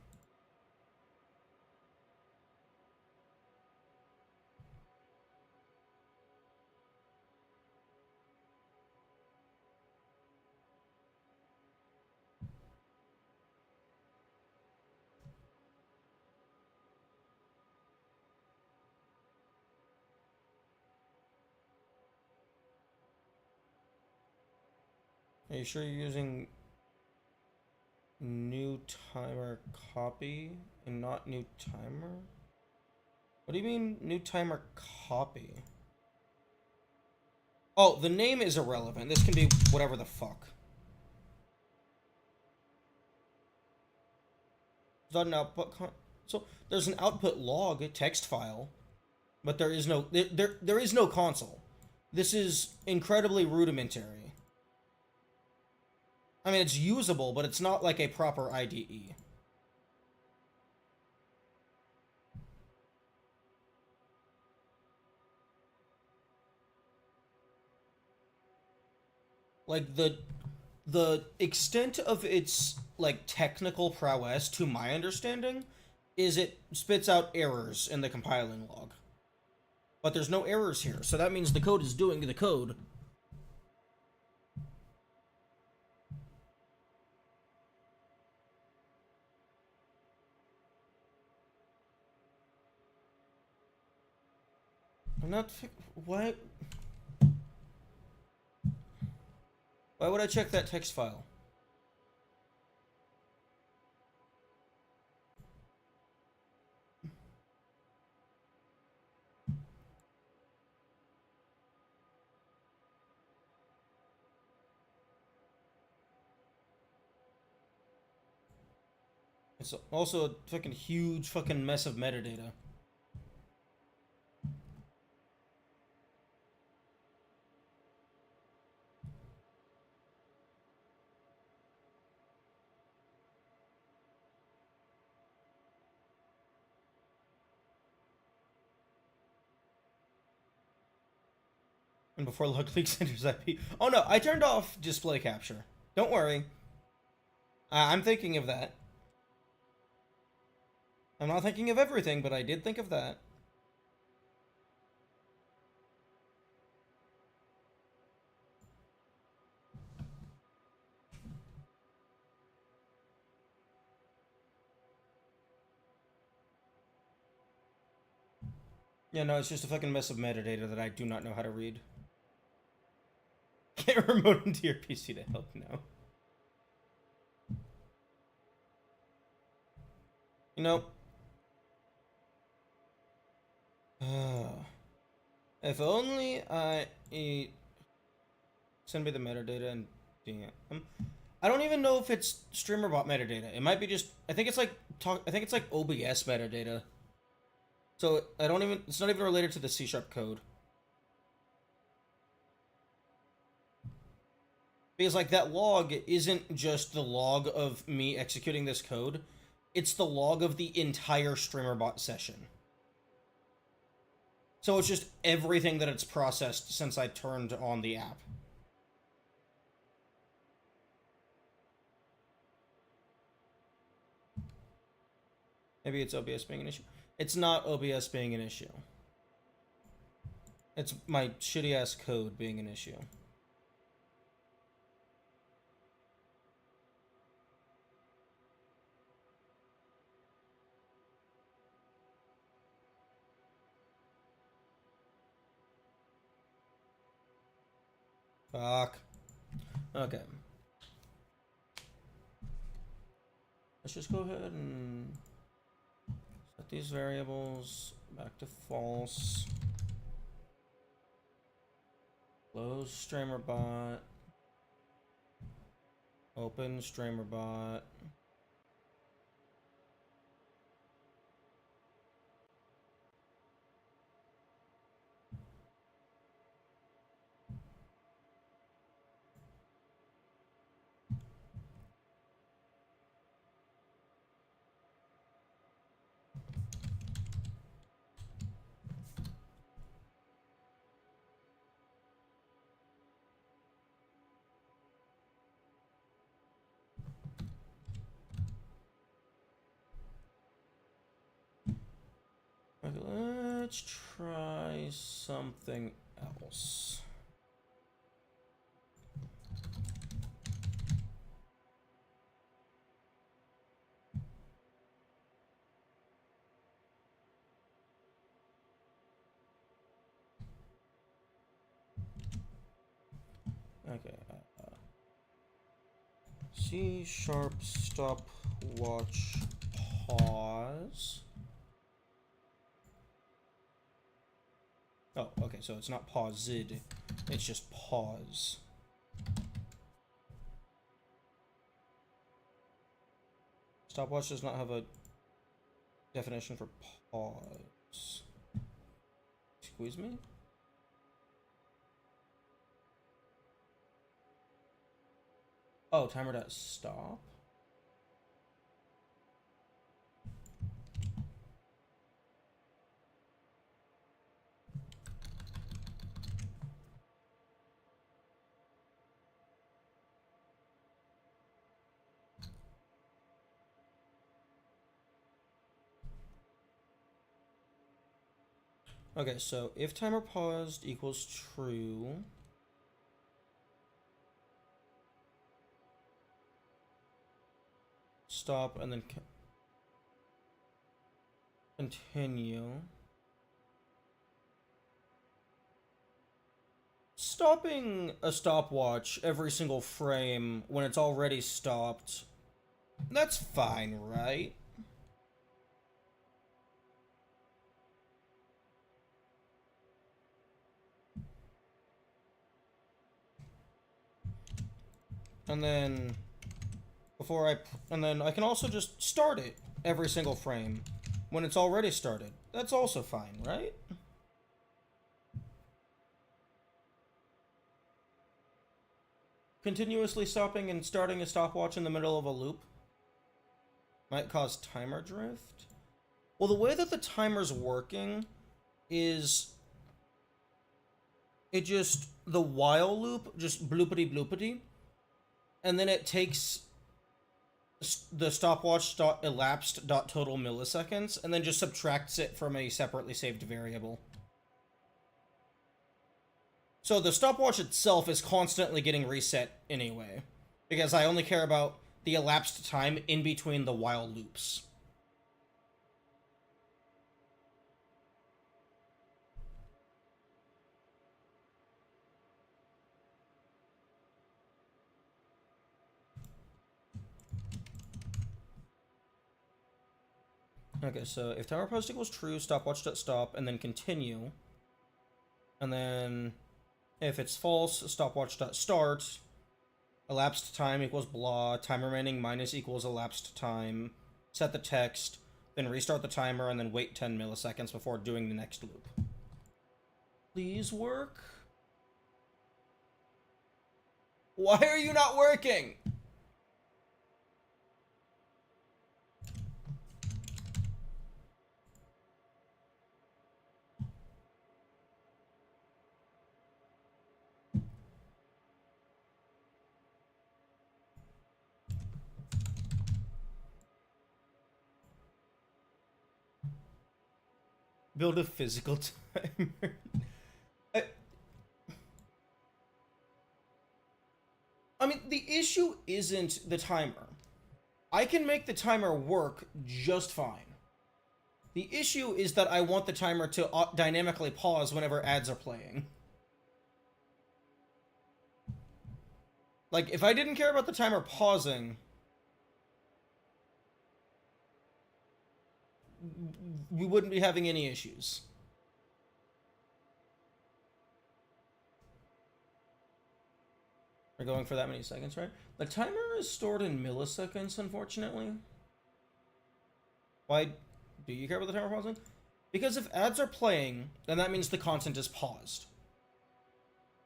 Speaker 1: Are you sure you're using new timer copy and not new timer? What do you mean new timer copy? Oh, the name is irrelevant. This can be whatever the fuck. Is that an output so there's an output log text file, but there is no there is no console. This is incredibly rudimentary. I mean, it's usable, but it's not like a proper IDE. Like the extent of its like technical prowess, to my understanding, is it spits out errors in the compiling log. But there's no errors here, so that means the code is doing the code. I'm not. Why? Why would I check that text file? It's also a fucking huge fucking mess of metadata. And before log leaks enters IP. Oh no, I turned off display capture. Don't worry. I'm thinking of that. I'm not thinking of everything, but I did think of that. Yeah, no, it's just a fucking mess of metadata that I do not know how to read. Can't remote into your PC to help now. You know, if only I send me the metadata and DM. I don't even know if it's StreamerBot metadata. It might be just. I think it's like I think it's like OBS metadata. So I don't even. It's not even related to the C# code. Because like that log isn't just the log of me executing this code. It's the log of the entire StreamerBot session. So it's just everything that it's processed since I turned on the app. Maybe it's OBS being an issue. It's not OBS being an issue. It's my shitty ass code being an issue. Fuck. Okay. Let's just go ahead and set these variables back to false. Close StreamerBot. Open StreamerBot. Okay, let's try something else. Okay. C# stopwatch pause. Oh, okay, so it's not paused, it's just pause. Stopwatch does not have a definition for pause. Excuse me? Oh, timer.stop? Okay, so if timer paused equals true, stop and then continue. Stopping a stopwatch every single frame when it's already stopped, that's fine, right? And then and then I can also just start it every single frame when it's already started. That's also fine, right? Continuously stopping and starting a stopwatch in the middle of a loop might cause timer drift. Well, the way that the timer's working is the while loop just bloopity bloopity, and then it takes the stopwatch elapsed total milliseconds and then just subtracts it from a separately saved variable. So the stopwatch itself is constantly getting reset anyway, because I only care about the elapsed time in between the while loops. Okay, so if timer post equals true, stopwatch.stop, and then continue. And then if it's false, stopwatch.start, elapsed time equals blah, time remaining minus equals elapsed time, set the text, then restart the timer, and then wait 10 milliseconds before doing the next loop. Please work? Why are you not working? Build a physical timer. I mean, the issue isn't the timer. I can make the timer work just fine. The issue is that I want the timer to dynamically pause whenever ads are playing. Like, if I didn't care about the timer pausing, we wouldn't be having any issues. We're going for that many seconds, right? The timer is stored in milliseconds, unfortunately. Why do you care about the timer pausing? Because if ads are playing, then that means the content is paused.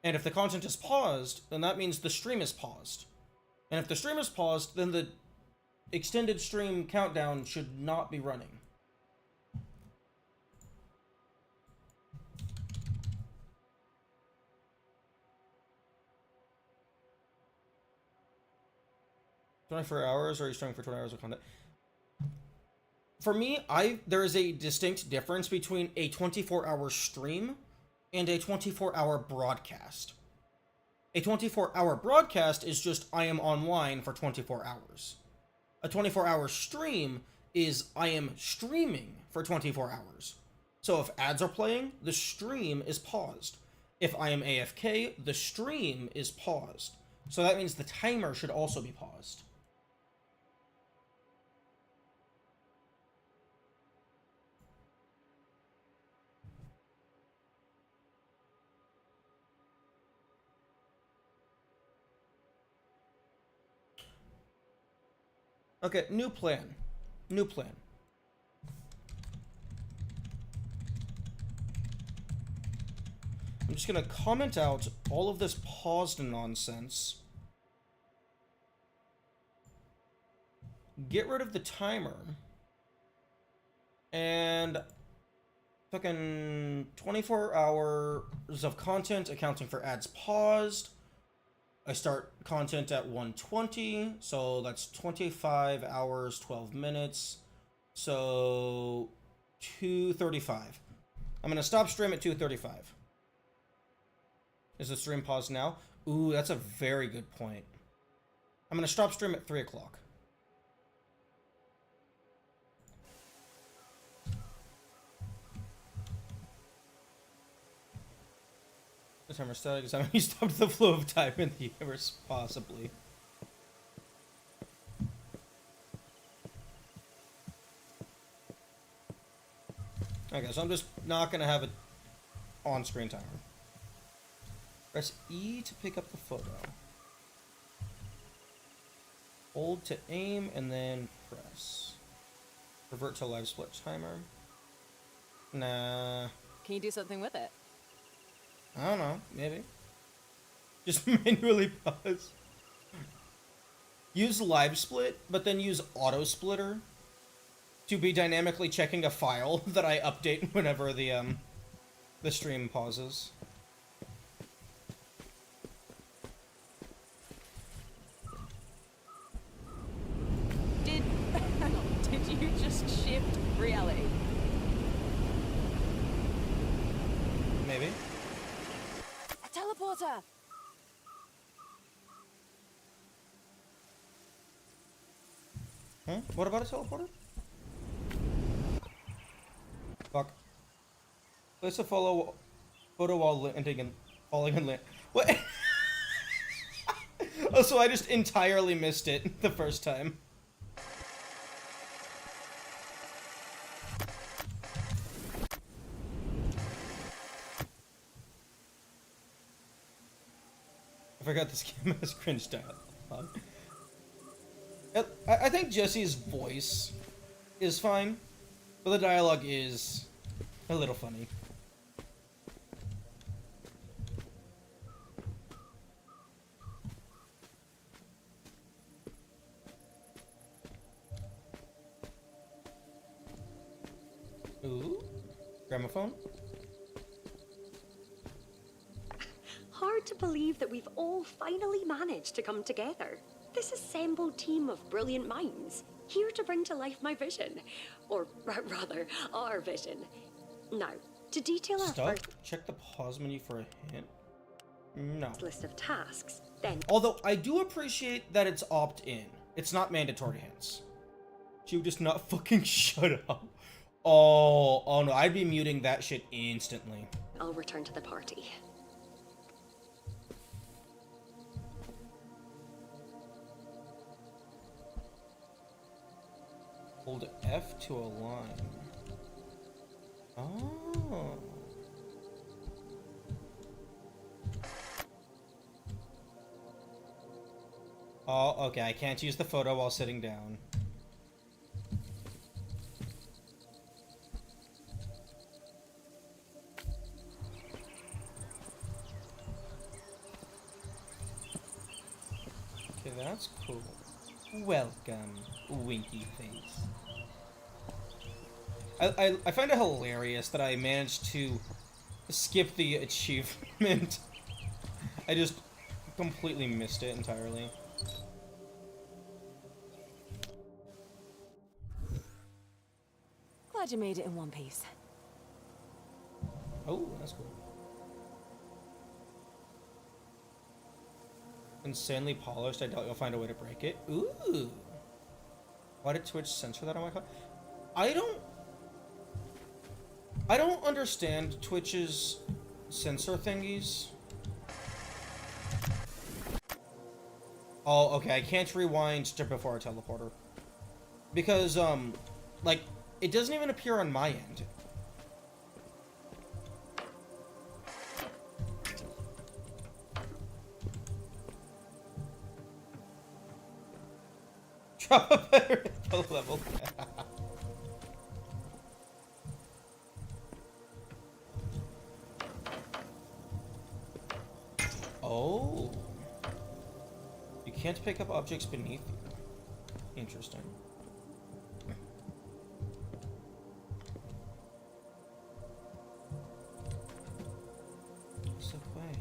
Speaker 1: And if the content is paused, then that means the stream is paused. And if the stream is paused, then the extended stream countdown should not be running. "24 hours, or are you streaming for 20 hours of content?" For me, there is a distinct difference between a 24-hour stream and a 24-hour broadcast. A 24-hour broadcast is just I am online for 24 hours. A 24-hour stream is I am streaming for 24 hours. So if ads are playing, the stream is paused. If I am AFK, the stream is paused. So that means the timer should also be paused. Okay, new plan. New plan. I'm just gonna comment out all of this paused nonsense. Get rid of the timer. And fucking 24 hours of content accounting for ads paused. I start content at 1:20, so that's 25 hours, 12 minutes. So 2:35. I'm gonna stop stream at 2:35. Is the stream paused now? Ooh, that's a very good point. I'm gonna stop stream at 3 o'clock. The timer static is how many stopped the flow of time in the universe, possibly. Okay, so I'm just not gonna have an on-screen timer. Press E to pick up the photo. Hold to aim and then press. Revert to live split timer. Nah.
Speaker 2: Can you do something with it?
Speaker 1: I don't know, maybe. Just manually pause. Use live split, but then use auto splitter to be dynamically checking a file that I update whenever the stream pauses.
Speaker 2: Did you just shift reality?
Speaker 1: Maybe.
Speaker 2: A teleporter!
Speaker 1: Huh? What about a teleporter? Fuck. Place a photo while landing and falling and land. What? Oh, so I just entirely missed it the first time. forgot this game has cringe dialogue. I think Jesse's voice is fine, but the dialogue is a little funny. Ooh, gramophone?
Speaker 3: Hard to believe that we've all finally managed to come together. This assembled team of brilliant minds, here to bring to life my vision. Or rather, our vision. Now, to detail our
Speaker 1: Stop.
Speaker 3: first
Speaker 1: Check the pause menu for a hint. No.
Speaker 3: list of tasks, then
Speaker 1: Although, I do appreciate that it's opt-in. It's not mandatory hints. She would just not fucking shut up. Oh no, I'd be muting that shit instantly.
Speaker 3: I'll return to the party.
Speaker 1: Hold F to align. Oh. Oh, okay, I can't use the photo while sitting down. Okay, that's cool. Welcome, winky face. I find it hilarious that I managed to skip the achievement. I just completely missed it entirely.
Speaker 2: Glad you made it in one piece.
Speaker 1: Oh, that's cool. Insanely polished. I doubt you'll find a way to break it. Ooh. Why did Twitch censor that on my phone? I don't understand Twitch's censor thingies. Oh, okay. I can't rewind to before a teleporter. Because, like, it doesn't even appear on my end. Drop a better info level. Oh. You can't pick up objects beneath you. Interesting. What's the way?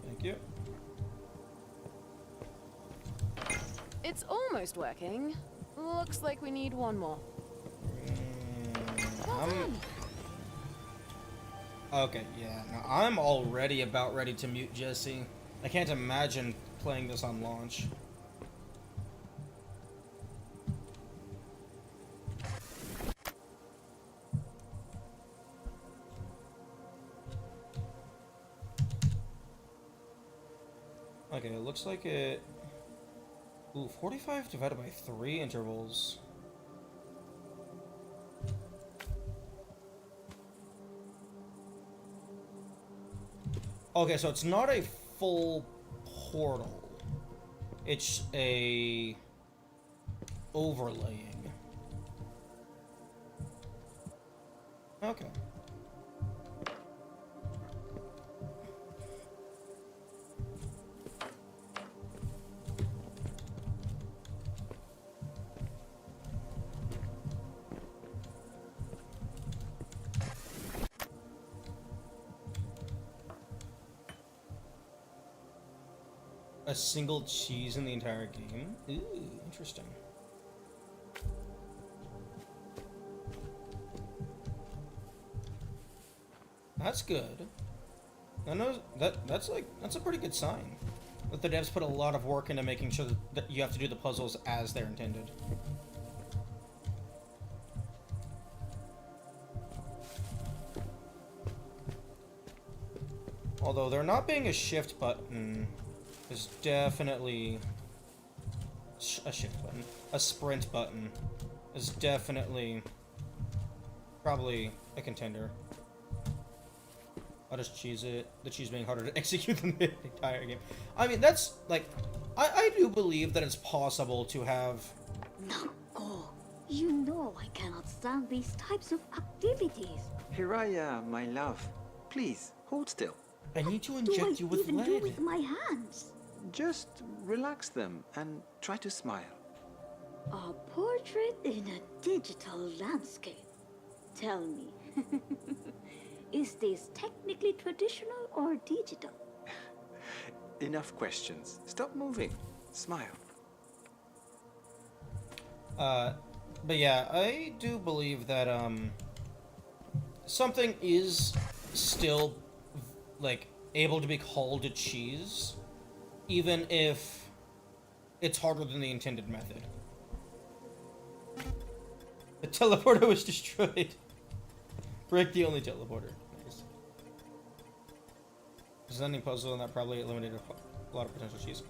Speaker 1: Thank you.
Speaker 2: It's almost working. Looks like we need one more. Well done.
Speaker 1: Okay, yeah. Now I'm already about ready to mute Jesse. I can't imagine playing this on launch. Okay, it looks like it... Ooh, 45 divided by 3 intervals. Okay, so it's not a full portal. It's a overlaying. Okay. A single cheese in the entire game? Ooh, interesting. That's good. I know that's a pretty good sign. That the devs put a lot of work into making sure that you have to do the puzzles as they're intended. Although there not being a shift button is definitely a shift button, a sprint button is definitely probably a contender. I'll just cheese it. The cheese being harder to execute than the entire game. I mean, that's like, I do believe that it's possible to have.
Speaker 4: Now go. You know I cannot stand these types of activities.
Speaker 5: Hiraya, my love, please hold still.
Speaker 1: I need to
Speaker 4: Do I
Speaker 1: inject you with
Speaker 4: even
Speaker 1: lead.
Speaker 4: do with my hands?
Speaker 5: Just relax them and try to smile.
Speaker 4: A portrait in a digital landscape. Tell me, is this technically traditional or digital?
Speaker 5: Enough questions. Stop moving. Smile.
Speaker 1: But yeah, I do believe that something is still like able to be called a cheese, even if it's harder than the intended method. The teleporter was destroyed. Break the only teleporter. Nice. Presenting puzzle, and that probably eliminated a lot of potential cheese.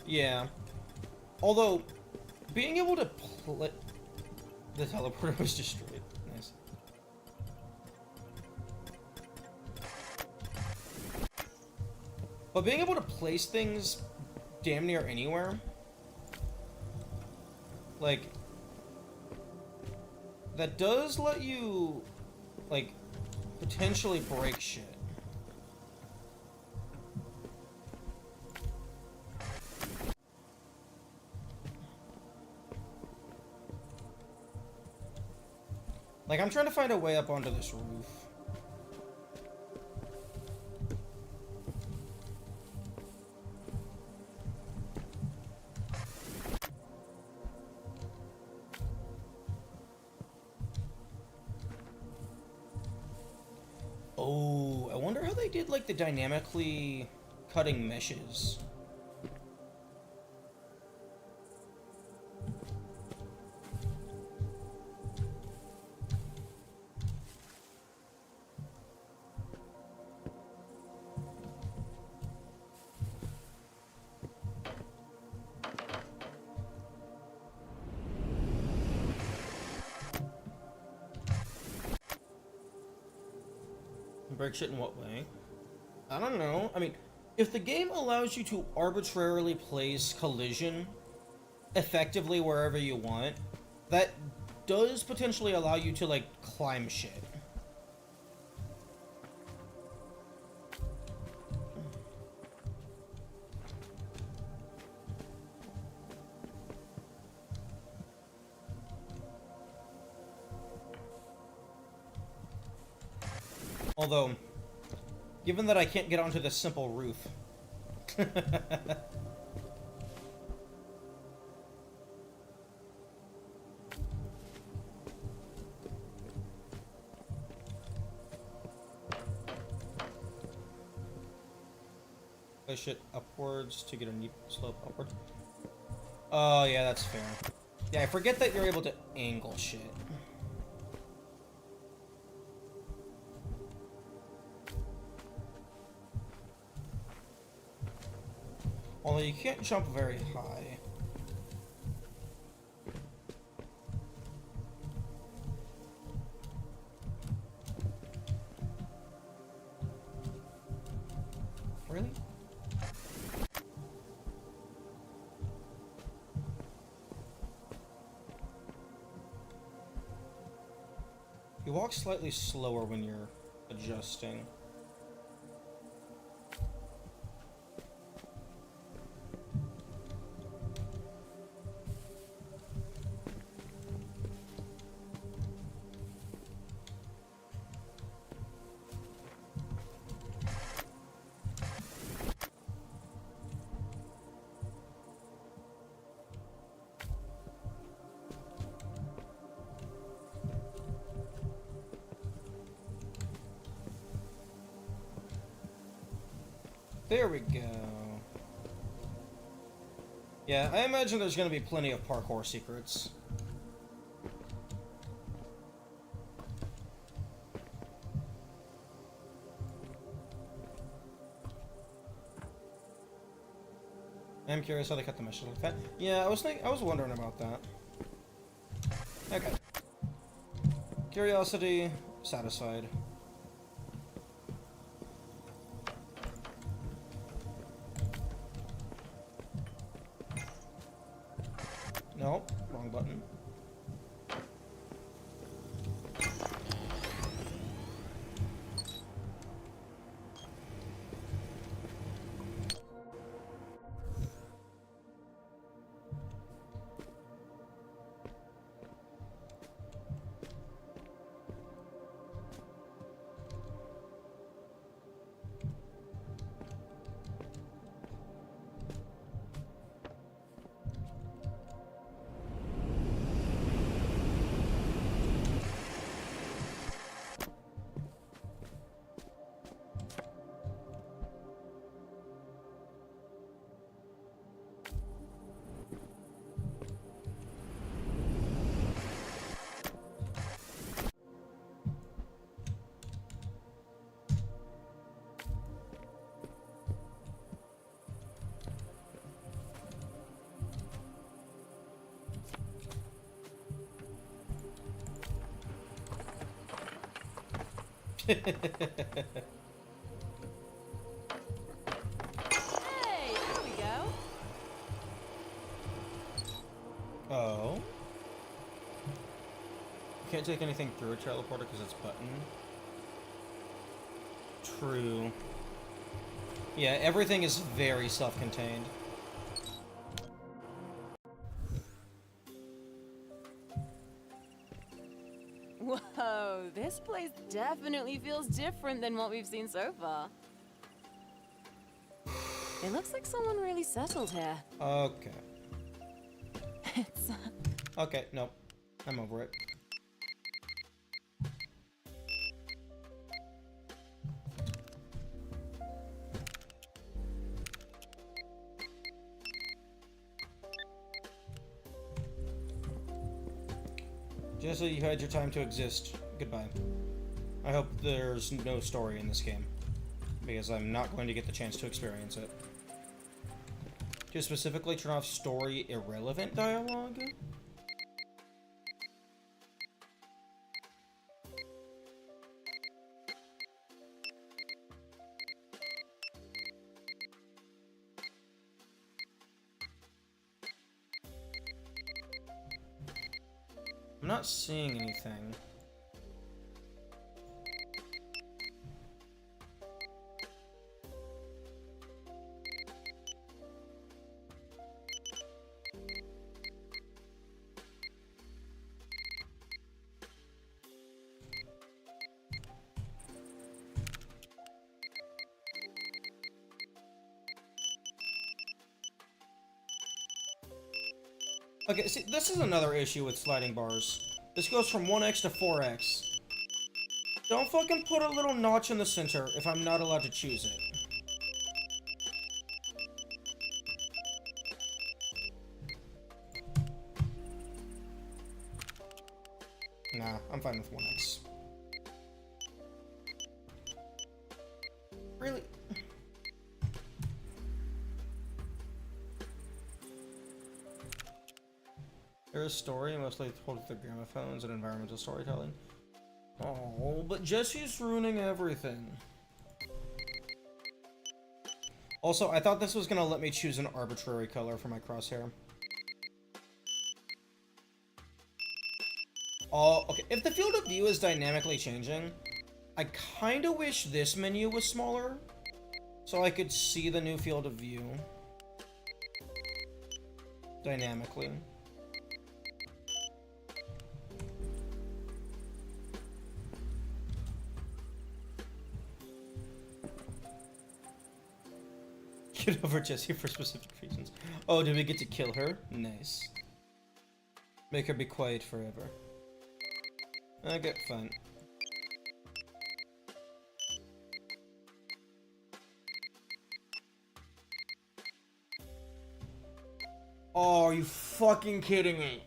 Speaker 1: Yeah. Although, being able to play... The teleporter was destroyed. Nice. But being able to place things damn near anywhere... Like... That does let you, like, potentially break shit. Like, I'm trying to find a way up onto this roof. Oh, I wonder how they did, like, the dynamically cutting meshes. Break shit in what way? I don't know. I mean, if the game allows you to arbitrarily place collision effectively wherever you want, that does potentially allow you to, like, climb shit. Although, given that I can't get onto this simple roof... Push it upwards to get a neat slope upward. Oh, yeah, that's fair. Yeah, I forget that you're able to angle shit. Although you can't jump very high. Really? You walk slightly slower when you're adjusting. There we go. Yeah, I imagine there's going to be plenty of parkour secrets. I'm curious how they cut the meshes like that. Yeah, I was wondering about that. Okay. Curiosity satisfied. Nope, wrong button.
Speaker 2: Hey, there we go.
Speaker 1: Oh. Can't take anything through a teleporter because it's button. True. Yeah, everything is very self-contained.
Speaker 2: Whoa, this place definitely feels different than what we've seen so far. It looks like someone really settled here.
Speaker 1: Okay.
Speaker 2: It's
Speaker 1: Okay, nope. I'm over it. Jesse, you had your time to exist. Goodbye. I hope there's no story in this game, because I'm not going to get the chance to experience it. To specifically turn off story irrelevant dialogue? I'm not seeing anything. Okay, see, this is another issue with sliding bars. This goes from 1x to 4x. Don't fucking put a little notch in the center if I'm not allowed to choose it. Nah, I'm fine with 1x. Really? There is story, mostly told through gramophones and environmental storytelling. Oh, but Jesse's ruining everything. Also, I thought this was gonna let me choose an arbitrary color for my crosshair. Oh, okay. If the field of view is dynamically changing, I kinda wish this menu was smaller, so I could see the new field of view dynamically. Get over Jessie for specific reasons. Oh, did we get to kill her? Nice. Make her be quiet forever. Okay, fine. Oh, are you fucking kidding me?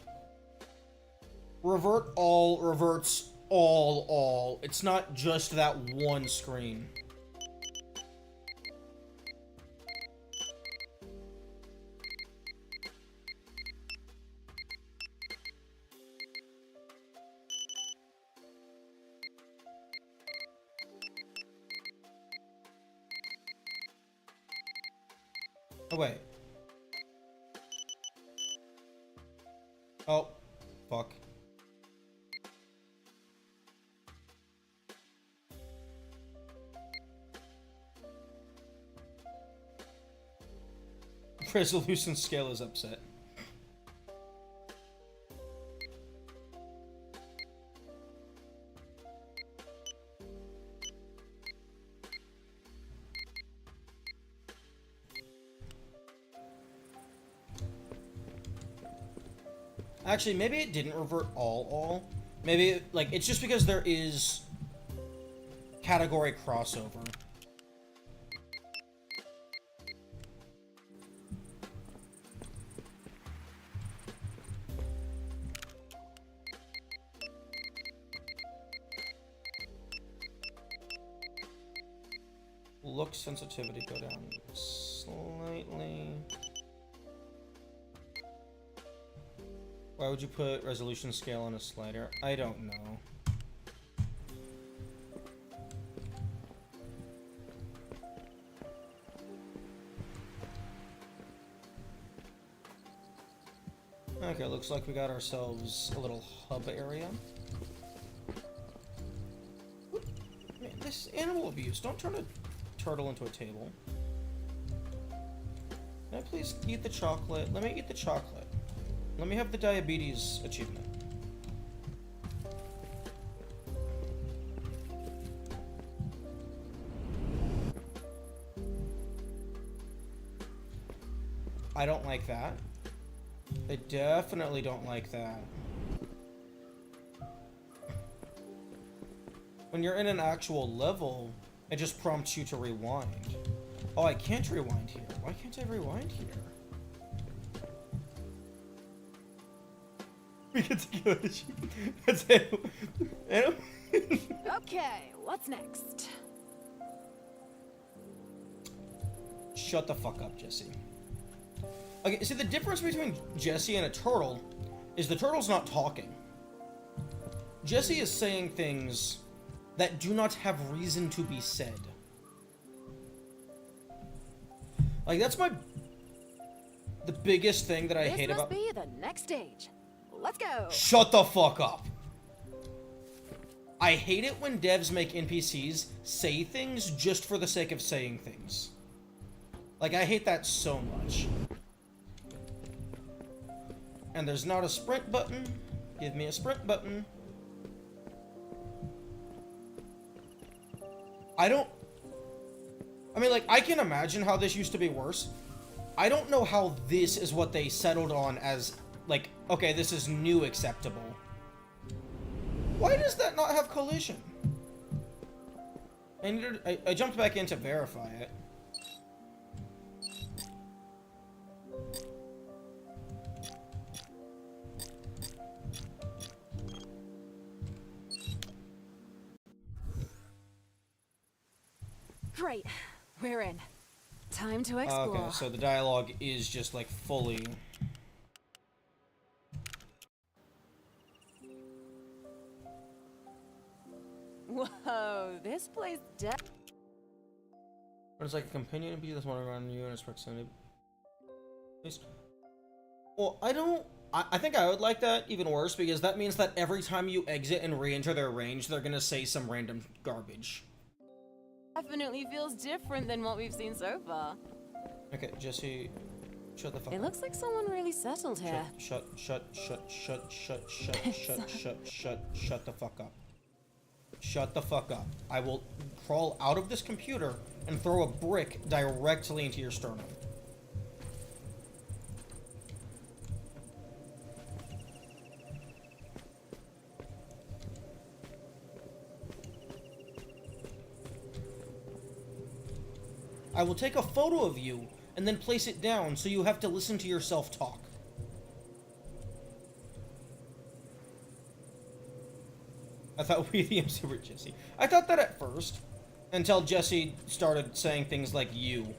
Speaker 1: Revert all reverts all. It's not just that one screen. Oh, wait. Oh, fuck. Resolution scale is upset. Actually, maybe it didn't revert all. Maybe, like, it's just because there is category crossover. Look sensitivity go down slightly. Why would you put resolution scale on a slider? I don't know. Okay, looks like we got ourselves a little hub area. Man, this animal abuse. Don't turn a turtle into a table. Can I please eat the chocolate? Let me eat the chocolate. Let me have the diabetes achievement. I don't like that. I definitely don't like that. When you're in an actual level, it just prompts you to rewind. Oh, I can't rewind here. Why can't I rewind here? We get to go. That's it.
Speaker 2: Okay, what's next?
Speaker 1: Shut the fuck up, Jesse. Okay, see, the difference between Jesse and a turtle is the turtle's not talking. Jesse is saying things that do not have reason to be said. Like, that's the biggest thing that I hate about...
Speaker 2: This must be the next stage. Let's go!
Speaker 1: Shut the fuck up! I hate it when devs make NPCs say things just for the sake of saying things. Like, I hate that so much. And there's not a sprint button. Give me a sprint button. I mean, like, I can imagine how this used to be worse. I don't know how this is what they settled on as, like, okay, this is new acceptable. Why does that not have collision? I jumped back in to verify it.
Speaker 2: Great, we're in. Time to explore.
Speaker 1: Okay, so the dialogue is just like fully...
Speaker 2: Whoa, this place
Speaker 1: It's like a companion NPC that's wandering around you in its proximity. Well, I think I would like that even worse, because that means that every time you exit and re-enter their range, they're gonna say some random garbage.
Speaker 2: definitely feels different than what we've seen so far.
Speaker 1: Okay, Jesse, shut the fuck up.
Speaker 2: It looks like someone really settled here.
Speaker 1: Shut the fuck up. Shut the fuck up. I will crawl out of this computer and throw a brick directly into your sternum. I will take a photo of you and then place it down so you have to listen to yourself talk. I thought we the MC were Jesse. I thought that at first, until Jesse started saying things like you.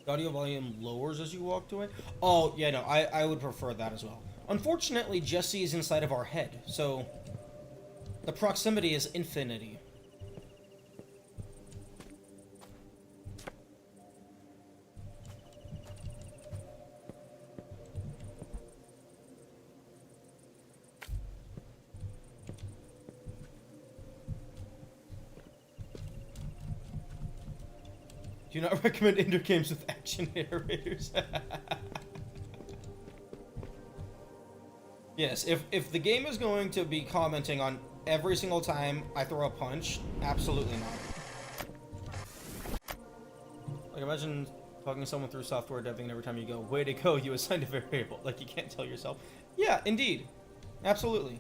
Speaker 1: The audio volume lowers as you walked away? Oh, yeah, no, I would prefer that as well. Unfortunately, Jesse is inside of our head, so the proximity is infinity. Do not recommend indoor games with action narrators. Yes, if the game is going to be commenting on every single time I throw a punch, absolutely not. Like, imagine talking to someone through software dubbing and every time you go, way to go, you assigned a variable. Like, you can't tell yourself. Yeah, indeed. Absolutely.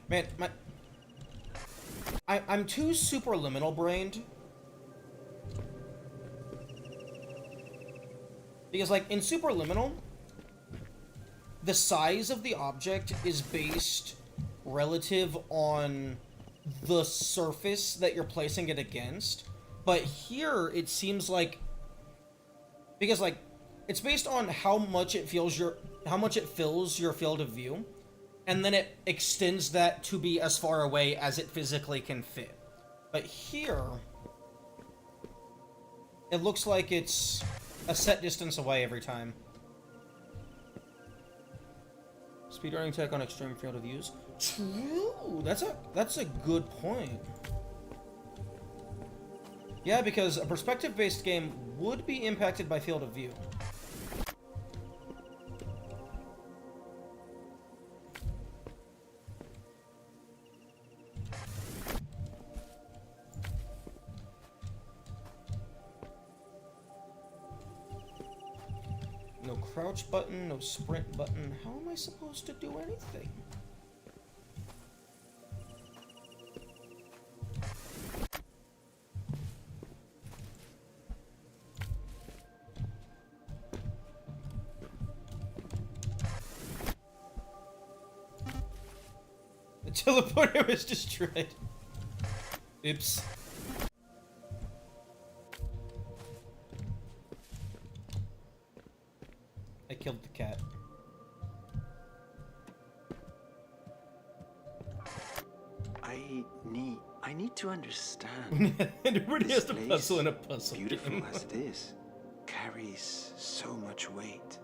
Speaker 1: Man, I'm too superliminal brained. Because, like, in superliminal, the size of the object is based relative on the surface that you're placing it against. But here, it seems like... Because, like, it's based on how much it fills your field of view. And then it extends that to be as far away as it physically can fit. But here, it looks like it's a set distance away every time. Speedrunning tech on extreme field of views. True! That's a good point. Yeah, because a perspective-based game would be impacted by field of view. No crouch button, no sprint button. How am I supposed to do anything? The teleporter was destroyed. Oops. I killed the cat.
Speaker 5: I need to understand.
Speaker 1: Everybody has to
Speaker 5: This
Speaker 1: puzzle in a
Speaker 5: place,
Speaker 1: puzzle
Speaker 5: beautiful
Speaker 1: game.
Speaker 5: as it is, carries so much weight.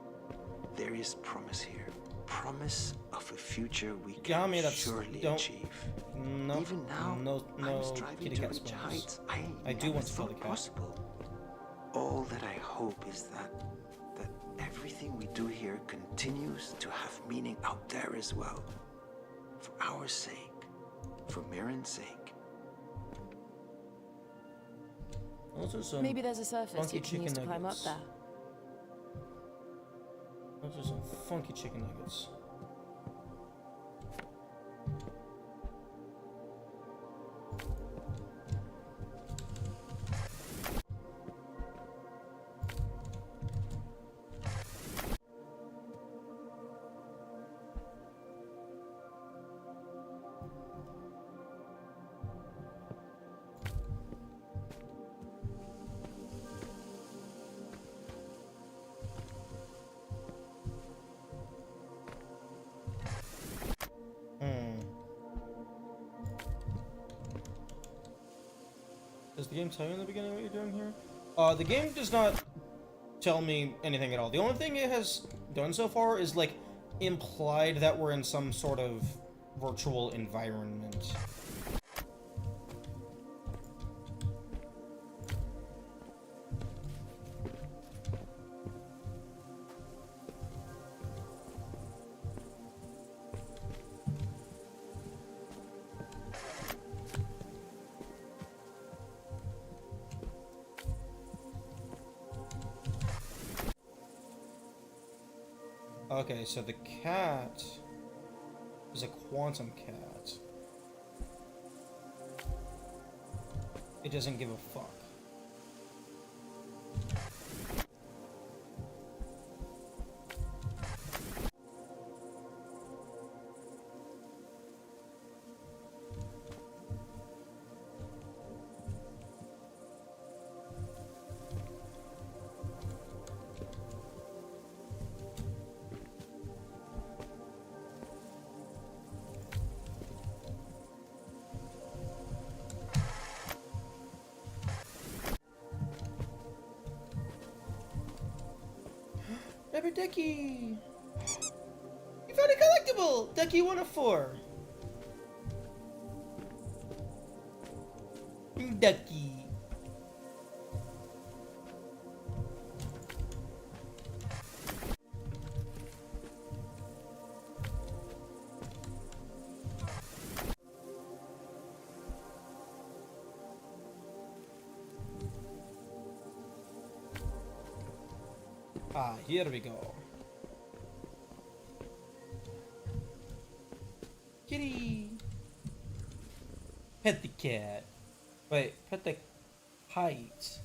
Speaker 5: There is promise here. Promise of a future we can surely achieve.
Speaker 1: No,
Speaker 5: Even now,
Speaker 1: no
Speaker 5: I'm striving
Speaker 1: kitty
Speaker 5: to
Speaker 1: cat
Speaker 5: reach
Speaker 1: spoilers.
Speaker 5: heights
Speaker 1: I do want to kill the
Speaker 5: thought
Speaker 1: cat.
Speaker 5: possible. All that I hope is that everything we do here continues to have meaning out there as well. For our sake, for Mirren's sake.
Speaker 1: Those are some
Speaker 2: Maybe there's a surface
Speaker 1: funky
Speaker 2: you can use to
Speaker 1: chicken
Speaker 2: climb up
Speaker 1: nuggets.
Speaker 2: there.
Speaker 1: Those are some funky chicken nuggets. Does the game tell you in the beginning what you're doing here? The game does not tell me anything at all. The only thing it has done so far is, like, implied that we're in some sort of virtual environment. Okay, so the cat is a quantum cat. It doesn't give a fuck. Baby Ducky! You found a collectible! Ducky 1 of 4. Ducky. Ah, here we go. Kitty! Pet the cat. Wait, pet the kite.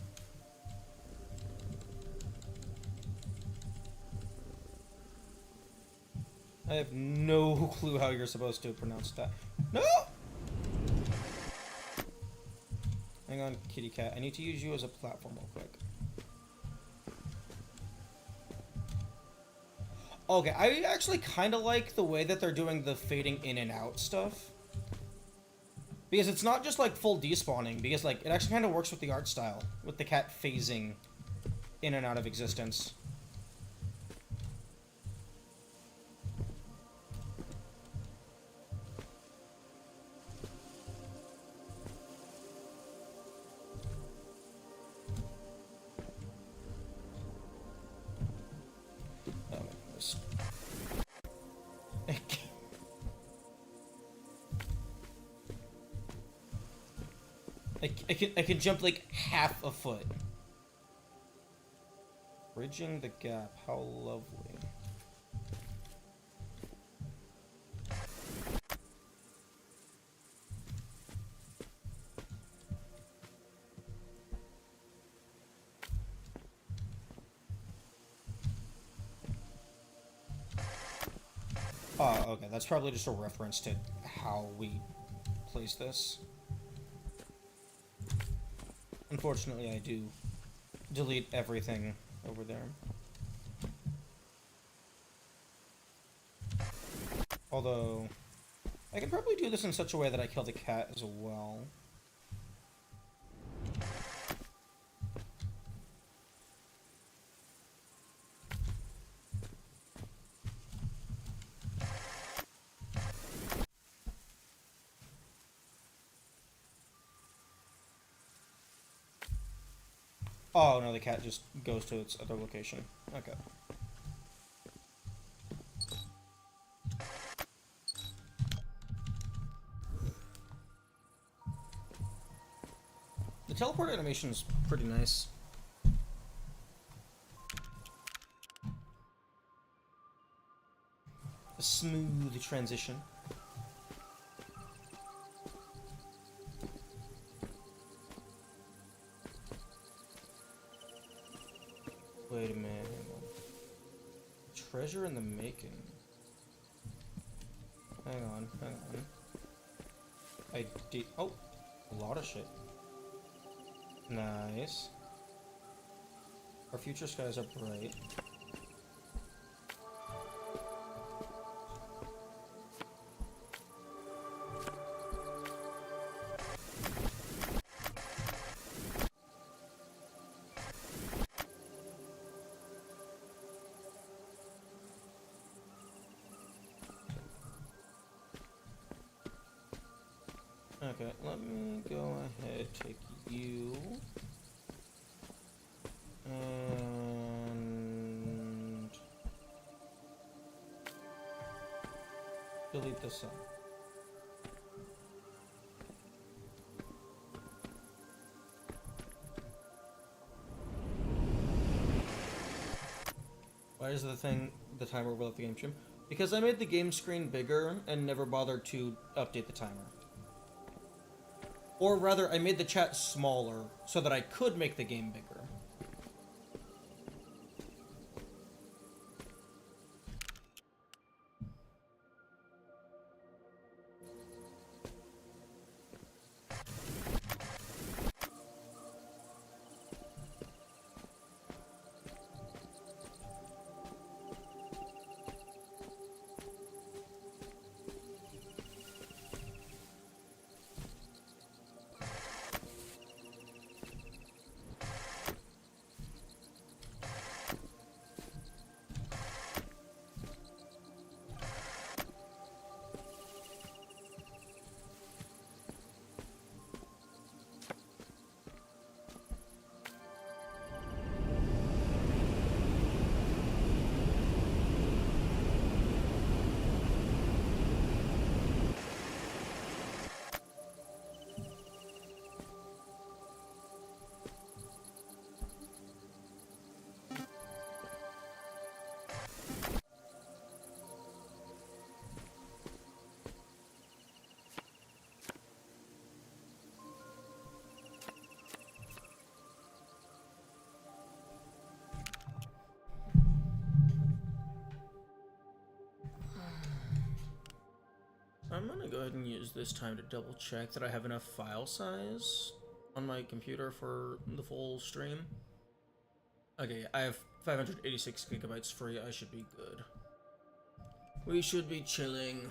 Speaker 1: I have no clue how you're supposed to pronounce that. No! Hang on, kitty cat. I need to use you as a platform real quick. Okay, I actually kind of like the way that they're doing the fading in and out stuff. Because it's not just like full despawning, because like it actually kind of works with the art style, with the cat phasing in and out of existence. I can jump like half a foot. Bridging the gap, how lovely. Oh, okay, that's probably just a reference to how we place this. Unfortunately, I do delete everything over there. Although, I could probably do this in such a way that I kill the cat as well. Oh, no, the cat just goes to its other location. Okay. The teleport animation is pretty nice. A smooth transition. Wait a minute. Treasure in the making. Hang on, hang on. Oh, a lot of shit. Nice. Our future skies are bright. Okay, let me go ahead, take you, and delete this up. Why is the timer overlap the game stream? Because I made the game screen bigger and never bothered to update the timer. Or rather, I made the chat smaller so that I could make the game bigger. go ahead and use this time to double check that I have enough file size on my computer for the full stream. Okay, I have 586 gigabytes free. I should be good. We should be chilling.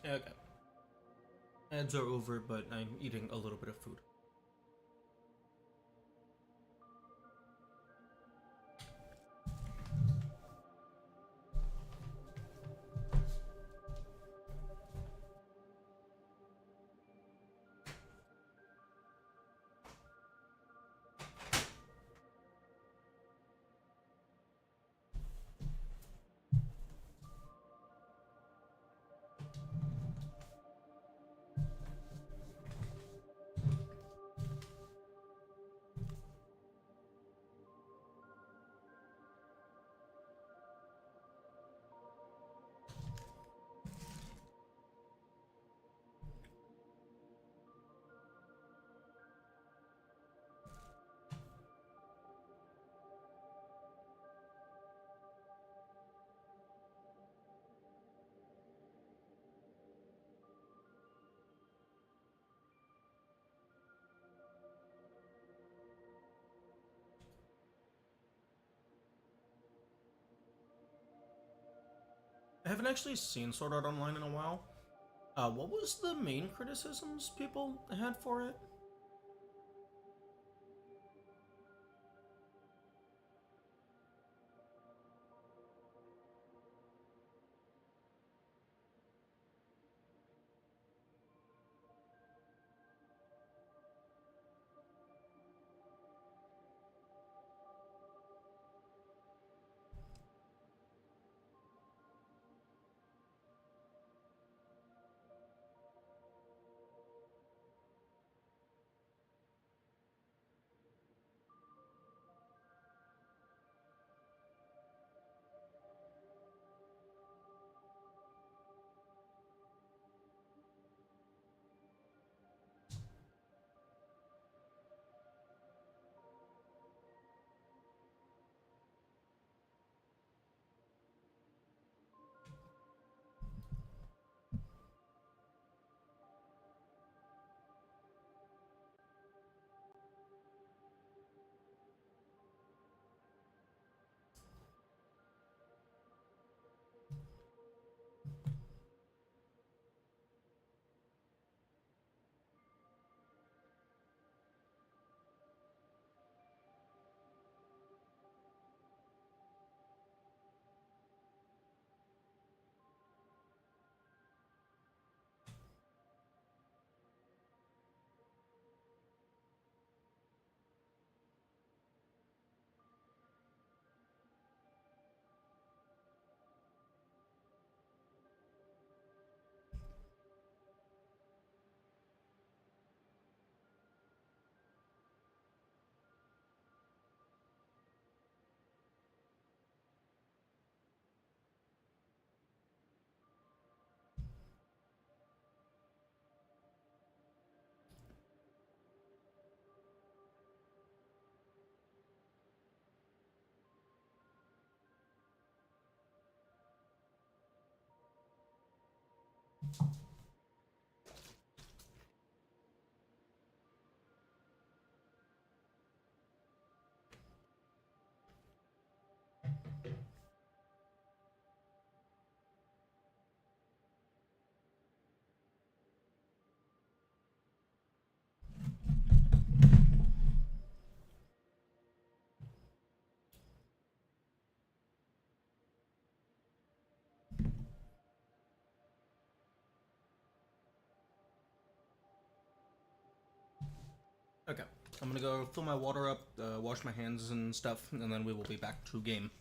Speaker 1: Okay. Ads are over, but I'm eating a little bit of food. I haven't actually seen Sword Art Online in a while. What was the main criticisms people had for it? Okay, I'm gonna go fill my water up, wash my hands and stuff, and then we will be back to game.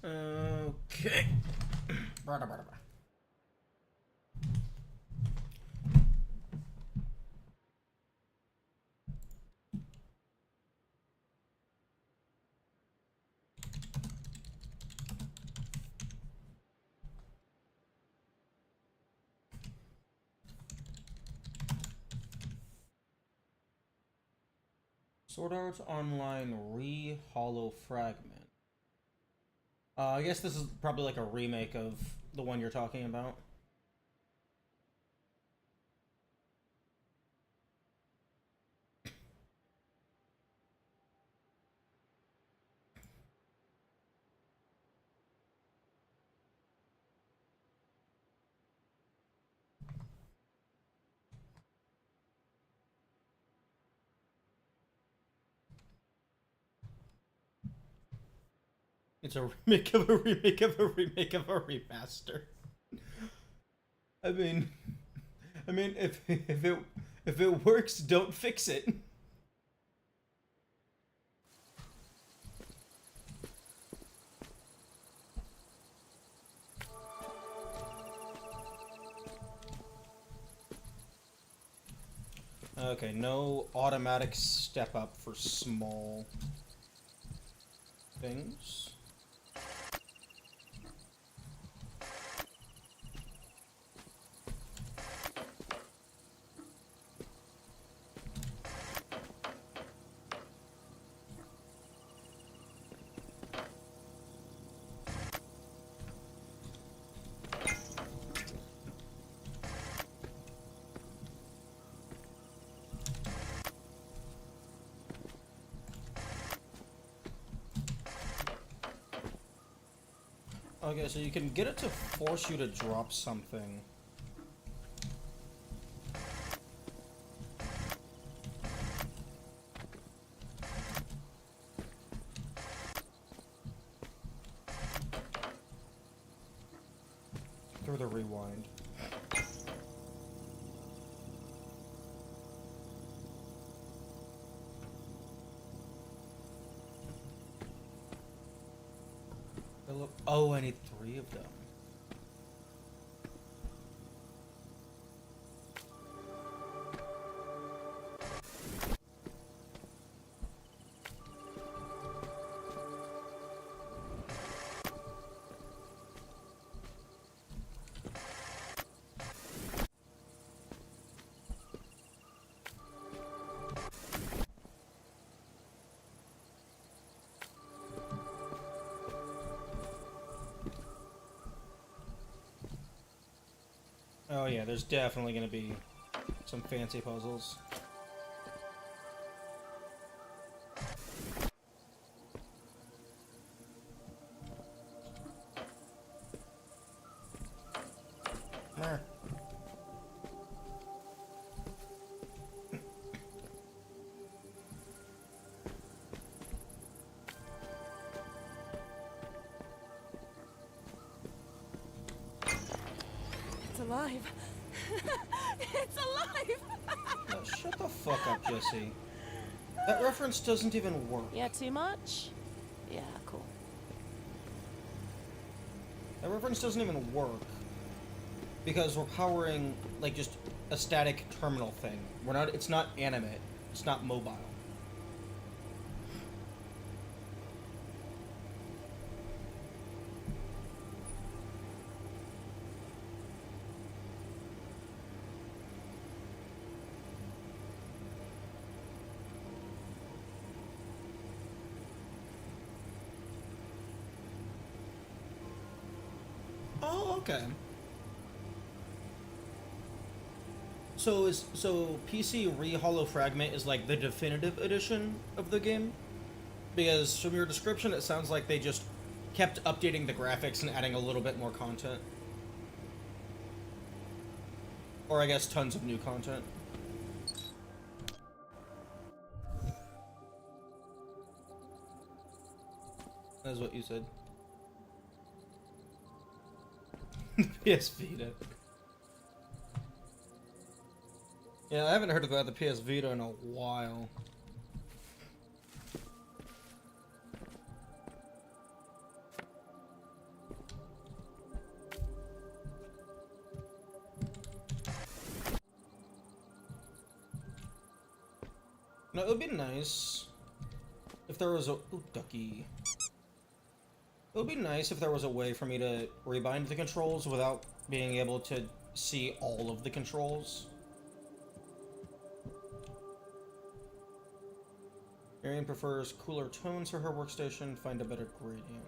Speaker 1: Okay. Sword Art Online Re-Hollow Fragment. I guess this is probably like a remake of the one you're talking about. It's a remake of a remake of a remake of a remaster. I mean, if it works, don't fix it. Okay, no automatic step up for small things. Okay, so you can get it to force you to drop something. Through the rewind. Oh, I need 3 of them. Oh yeah, there's definitely gonna be some fancy puzzles. Mer.
Speaker 2: It's alive. It's alive.
Speaker 1: No, shut the fuck up, Jesse. That reference doesn't even work.
Speaker 2: Yeah, too much? Yeah, cool.
Speaker 1: That reference doesn't even work. Because we're powering, like, just a static terminal thing. We're not, it's not animate. It's not mobile. Oh, okay. So PC Re-Hollow Fragment is like the definitive edition of the game? Because from your description it sounds like they just kept updating the graphics and adding a little bit more content. Or I guess tons of new content. That's what you said. PS Vita. Yeah, I haven't heard about the PS Vita in a while. No, it would be nice if there was a... Ooh, ducky. It would be nice if there was a way for me to rebind the controls without being able to see all of the controls. Marion prefers cooler tones for her workstation, find a better gradient.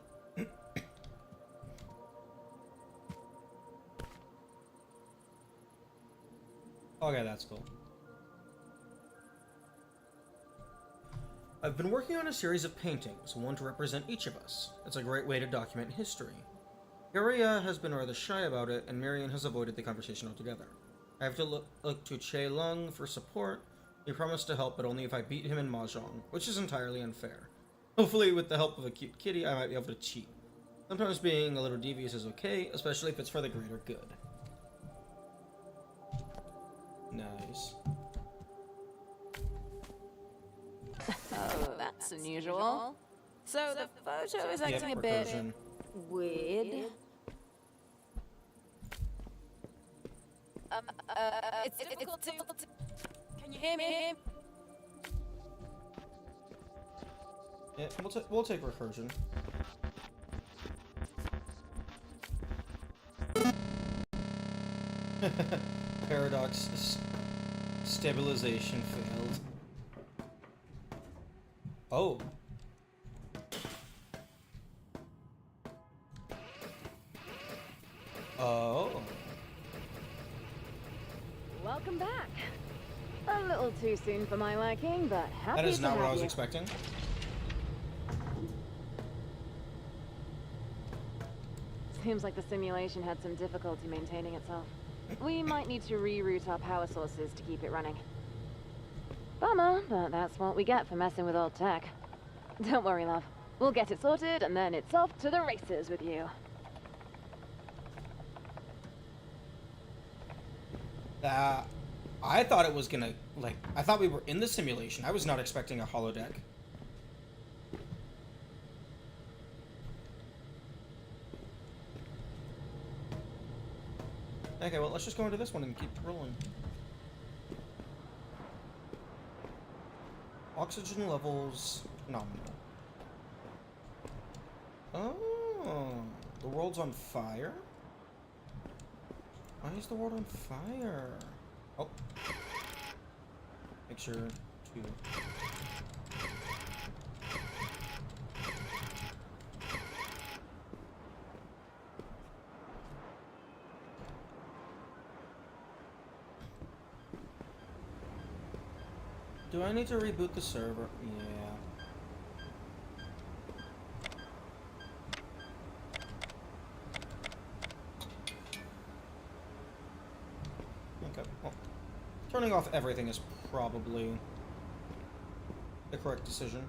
Speaker 1: Okay, that's cool. I've been working on a series of paintings, one to represent each of us. It's a great way to document history. Yuria has been rather shy about it, and Marion has avoided the conversation altogether. I have to look to Che Lung for support. He promised to help, but only if I beat him in Mahjong, which is entirely unfair. Hopefully, with the help of a cute kitty, I might be able to cheat. Sometimes being a little devious is okay, especially if it's for the greater good. Nice.
Speaker 2: Oh, that's unusual. So the photo is acting a bit
Speaker 1: recursion.
Speaker 2: weird. It's difficult to... Can you hear me?
Speaker 1: Yeah, we'll take recursion. Paradox stabilization failed. Oh. Oh.
Speaker 2: Welcome back. A little too soon for my liking, but happy
Speaker 1: That is
Speaker 2: to
Speaker 1: not what I
Speaker 2: have
Speaker 1: was
Speaker 2: you.
Speaker 1: expecting.
Speaker 2: Seems like the simulation had some difficulty maintaining itself. We might need to reroute our power sources to keep it running. Bummer, but that's what we get for messing with old tech. Don't worry, love. We'll get it sorted, and then it's off to the races with you.
Speaker 1: I thought it was gonna, like, I thought we were in the simulation. I was not expecting a holodeck. Okay, well, let's just go into this one and keep rolling. Oxygen levels nominal. Oh, the world's on fire? Why is the world on fire? Oh. Make sure to... Do I need to reboot the server? Yeah. Okay, well, turning off everything is probably the correct decision.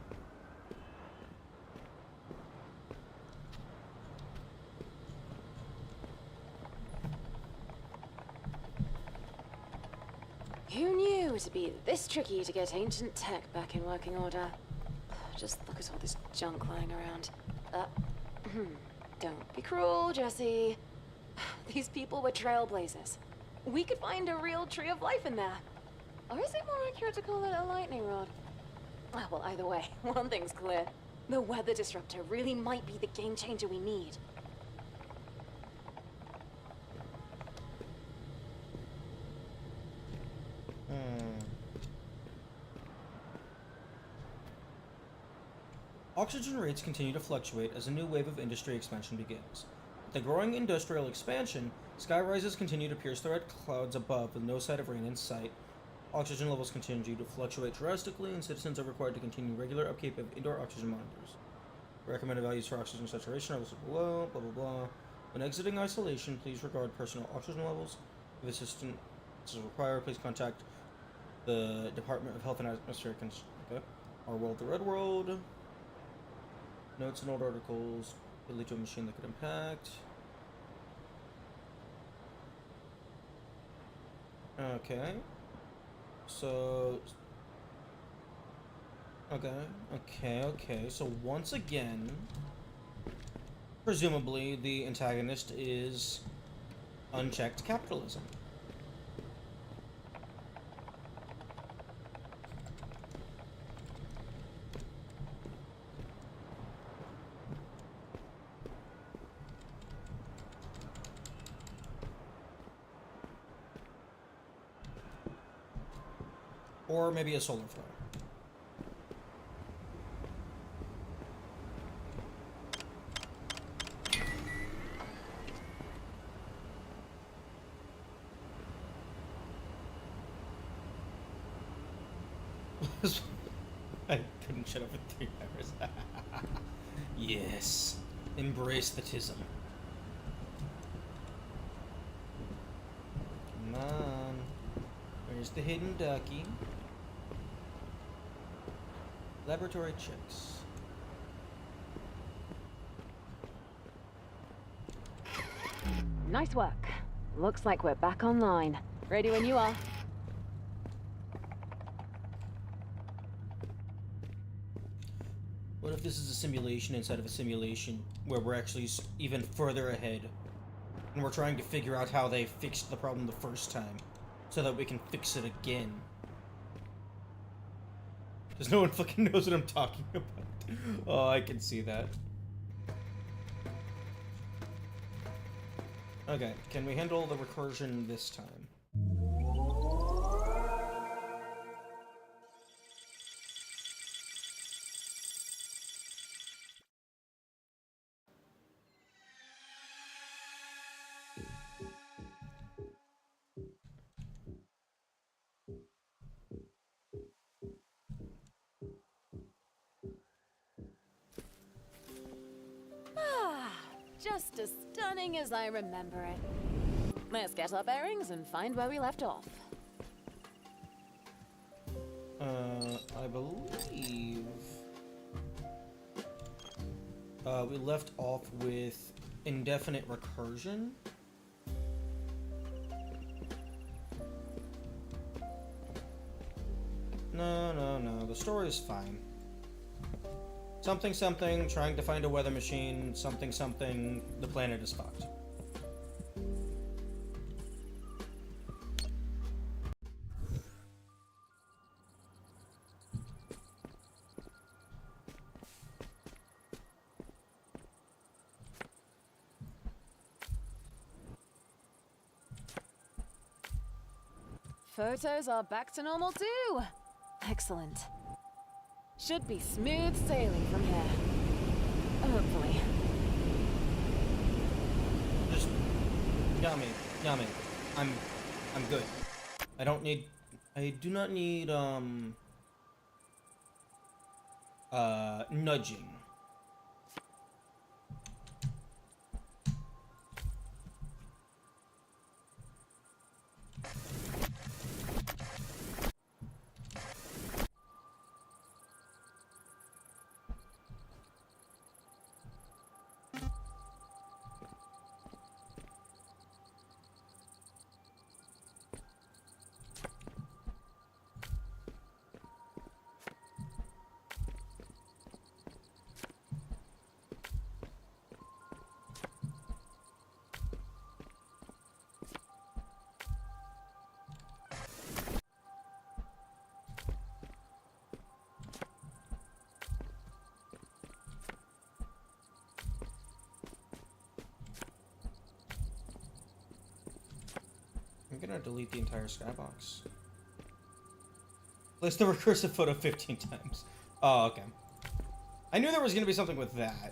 Speaker 2: Who knew it'd be this tricky to get ancient tech back in working order? Just look at all this junk lying around. Don't be cruel, Jesse. These people were trailblazers. We could find a real tree of life in there. Or is it more accurate to call it a lightning rod? Well, either way, one thing's clear. The weather disruptor really might be the game changer we need.
Speaker 1: Oxygen rates continue to fluctuate as a new wave of industry expansion begins. With the growing industrial expansion, sky rises continue to pierce the red clouds above with no sight of rain in sight. Oxygen levels continue to fluctuate drastically, and citizens are required to continue regular upkeep of indoor oxygen monitors. Recommended values for oxygen saturation levels are below, blah blah blah. When exiting isolation, please regard personal oxygen levels. If assistance is required, please contact the Department of Health and Atmospheric Okay. Our world, the Red World. Notes and old articles could lead to a machine that could impact. Okay. So... Okay. So once again, presumably the antagonist is unchecked capitalism. Or maybe a solar flare. I couldn't shut up for 3 hours. Yes. Embrace the tism. Come on. Where's the hidden ducky? Laboratory checks.
Speaker 2: Nice work. Looks like we're back online. Ready when you are.
Speaker 1: What if this is a simulation inside of a simulation where we're actually even further ahead and we're trying to figure out how they fixed the problem the first time so that we can fix it again? Because no one fucking knows what I'm talking about. Oh, I can see that. Okay, can we handle the recursion this time?
Speaker 2: Just as stunning as I remember it. Let's get our bearings and find where we left off.
Speaker 1: I believe... we left off with indefinite recursion. No. The story is fine. Something, trying to find a weather machine, something, the planet is fucked.
Speaker 2: photos are back to normal too. Excellent. Should be smooth sailing from here. Hopefully.
Speaker 1: Just yummy. I'm good. I do not need nudging. I'm gonna delete the entire skybox. Place the recursive photo 15 times. Oh, okay. I knew there was gonna be something with that.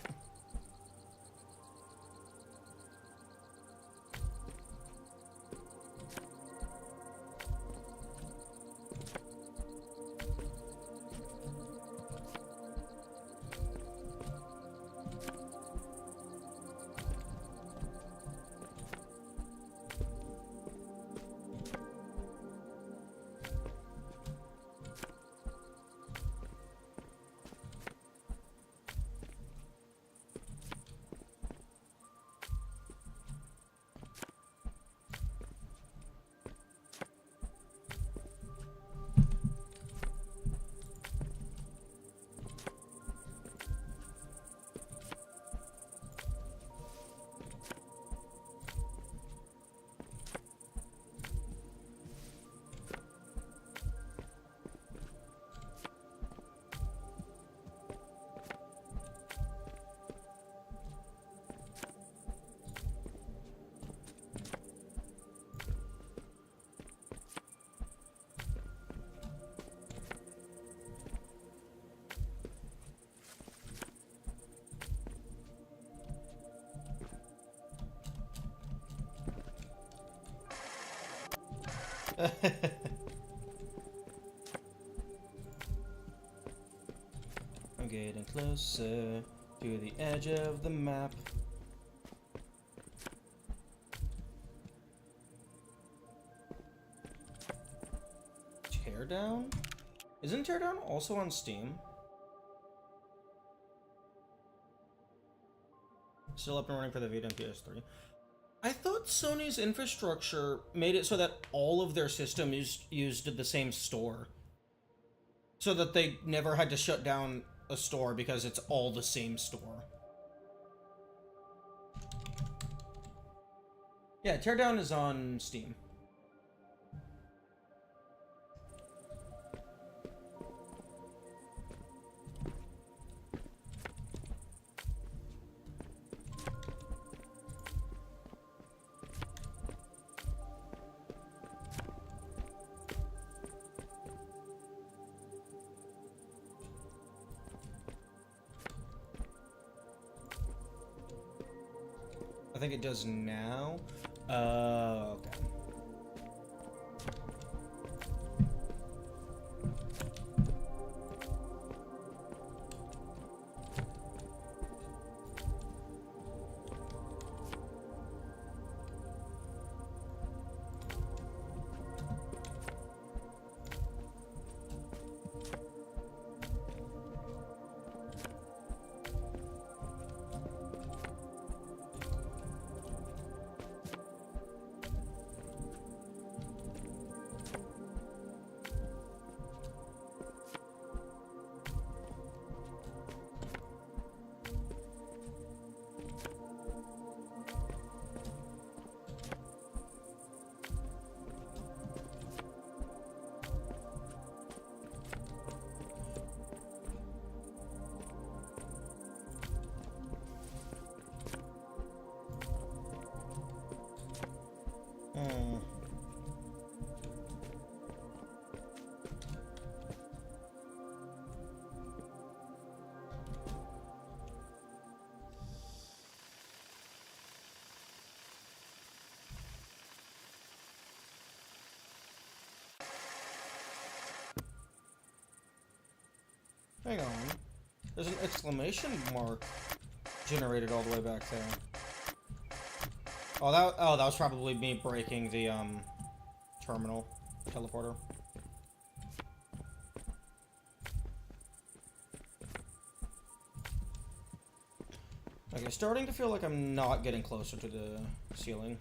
Speaker 1: I'm getting closer to the edge of the map. Teardown? Isn't Teardown also on Steam? Still up and running for the Vita and PS3. I thought Sony's infrastructure made it so that all of their systems used the same store. So that they never had to shut down a store because it's all the same store. Yeah, Teardown is on Steam. I think it does now. Okay. Hang on. There's an exclamation mark generated all the way back there. Oh, that was probably me breaking the terminal teleporter. Okay, starting to feel like I'm not getting closer to the ceiling.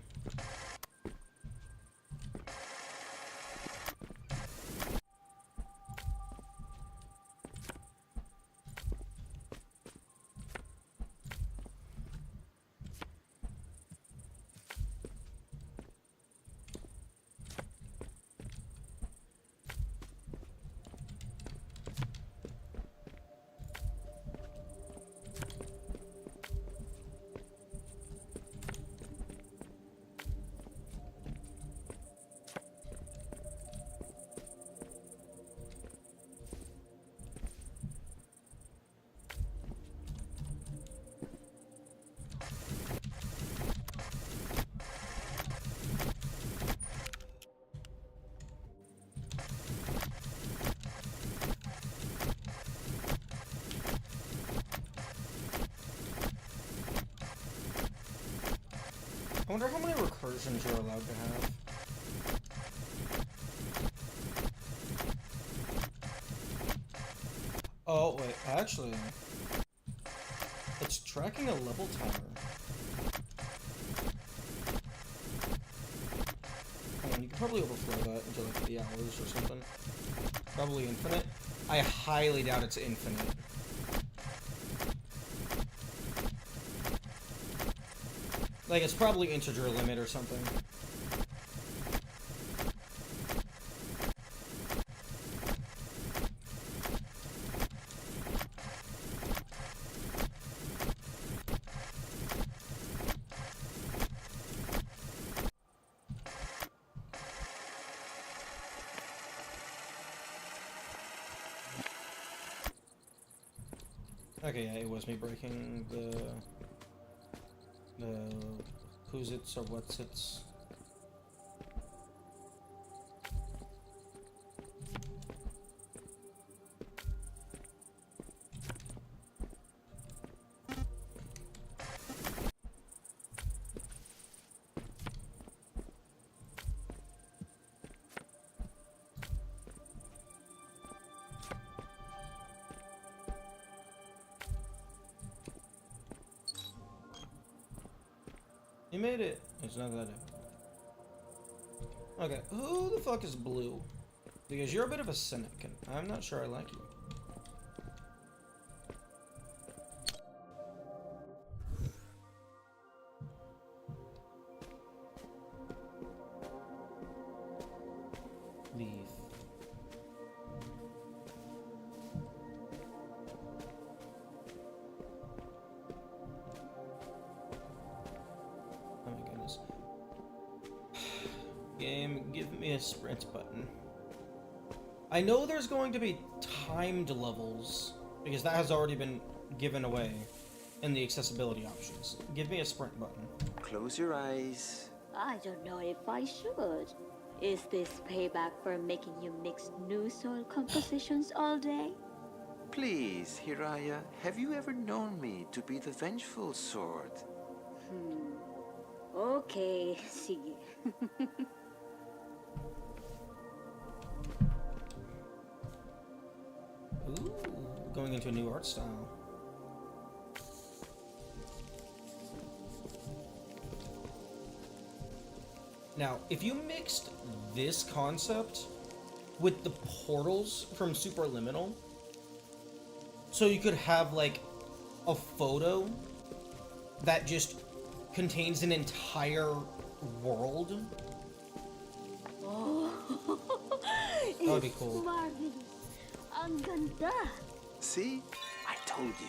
Speaker 1: I wonder how many recursions you're allowed to have. Oh, wait, actually, it's tracking a level timer. And you can probably overflow that into like the hours or something. Probably infinite. I highly doubt it's infinite. Like, it's probably integer limit or something. Okay, yeah, it was me breaking the who's its or what's its. You made it. It's not that difficult. Okay, who the fuck is Blue? Because you're a bit of a cynic, and I'm not sure I like you. Leave. Oh my goodness. Game, give me a sprint button. I know there's going to be timed levels, because that has already been given away in the accessibility options. Give me a sprint button.
Speaker 5: Close your eyes.
Speaker 4: I don't know if I should. Is this payback for making you mix new soil compositions all day?
Speaker 5: Please, Hiraya, have you ever known me to be the vengeful sort?
Speaker 4: Okay, sige.
Speaker 1: Ooh, going into a new art style. Now, if you mixed this concept with the portals from Superliminal, so you could have like a photo that just contains an entire world,
Speaker 4: Oh,
Speaker 1: that would be cool.
Speaker 4: marvelous. Ang ganda.
Speaker 5: See? I told you.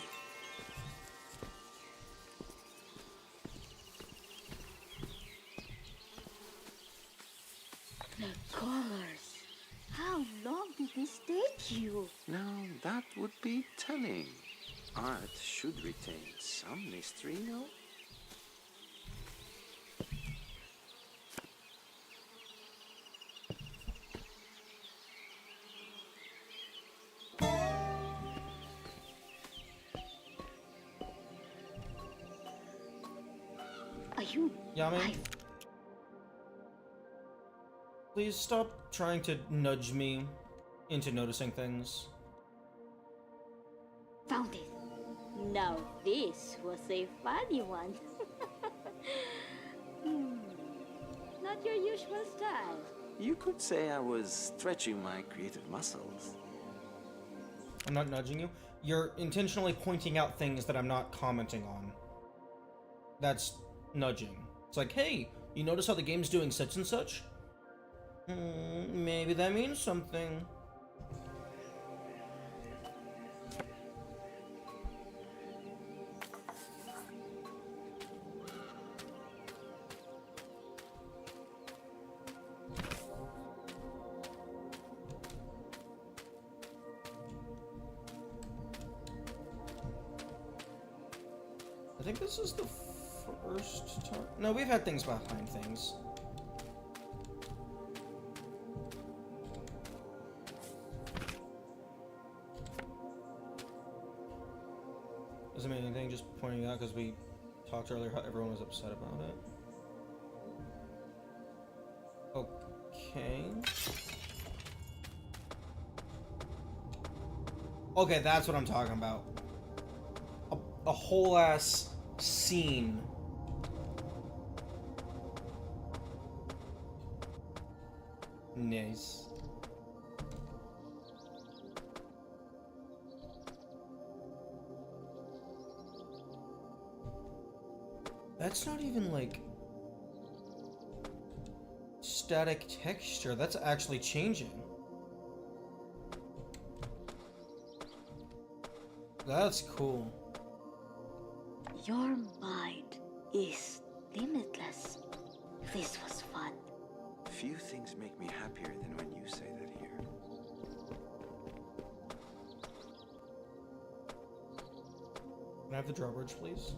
Speaker 4: The colors. How long did this take you?
Speaker 5: Now, that would be telling. Art should retain some mystery, no?
Speaker 3: you
Speaker 1: Yami,
Speaker 3: I
Speaker 1: please stop trying to nudge me into noticing things.
Speaker 4: found it. Now this was a funny one. Hmm. Not your usual style.
Speaker 5: You could say I was stretching my creative muscles.
Speaker 1: I'm not nudging you. You're intentionally pointing out things that I'm not commenting on. That's nudging. It's like, hey, you notice how the game's doing such and such? Maybe that means something. I think this is the first time. No, we've had things behind things. Doesn't mean anything, just pointing out because we talked earlier how everyone was upset about it. Okay. Okay, that's what I'm talking about. A whole ass scene. Nice. That's not even like static texture. That's actually changing. That's cool.
Speaker 4: Your mind is limitless. This was fun.
Speaker 5: Few things make me happier than when you say that here.
Speaker 1: Can I have the drawbridge, please?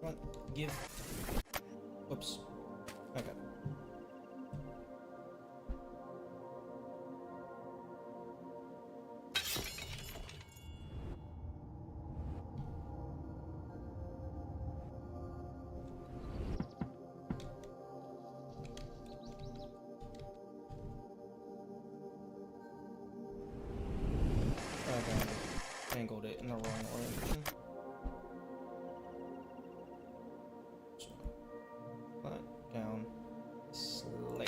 Speaker 1: Come on, give. Whoops. Okay. Okay. Angled it in the wrong orientation. Down slightly.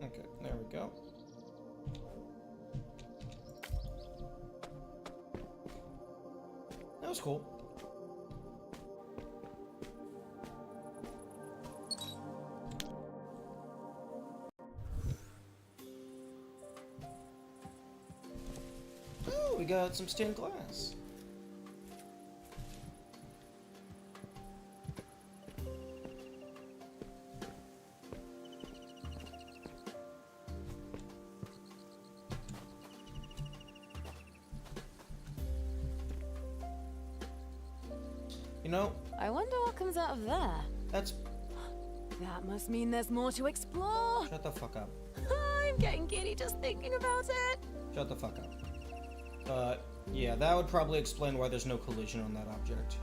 Speaker 1: Okay, there we go. That was cool. Oh, we got some stained glass. You know,
Speaker 2: I wonder what comes out of there.
Speaker 1: that's...
Speaker 2: That must mean there's more to explore.
Speaker 1: Shut the fuck up.
Speaker 2: I'm getting giddy just thinking about it.
Speaker 1: Shut the fuck up. Yeah, that would probably explain why there's no collision on that object.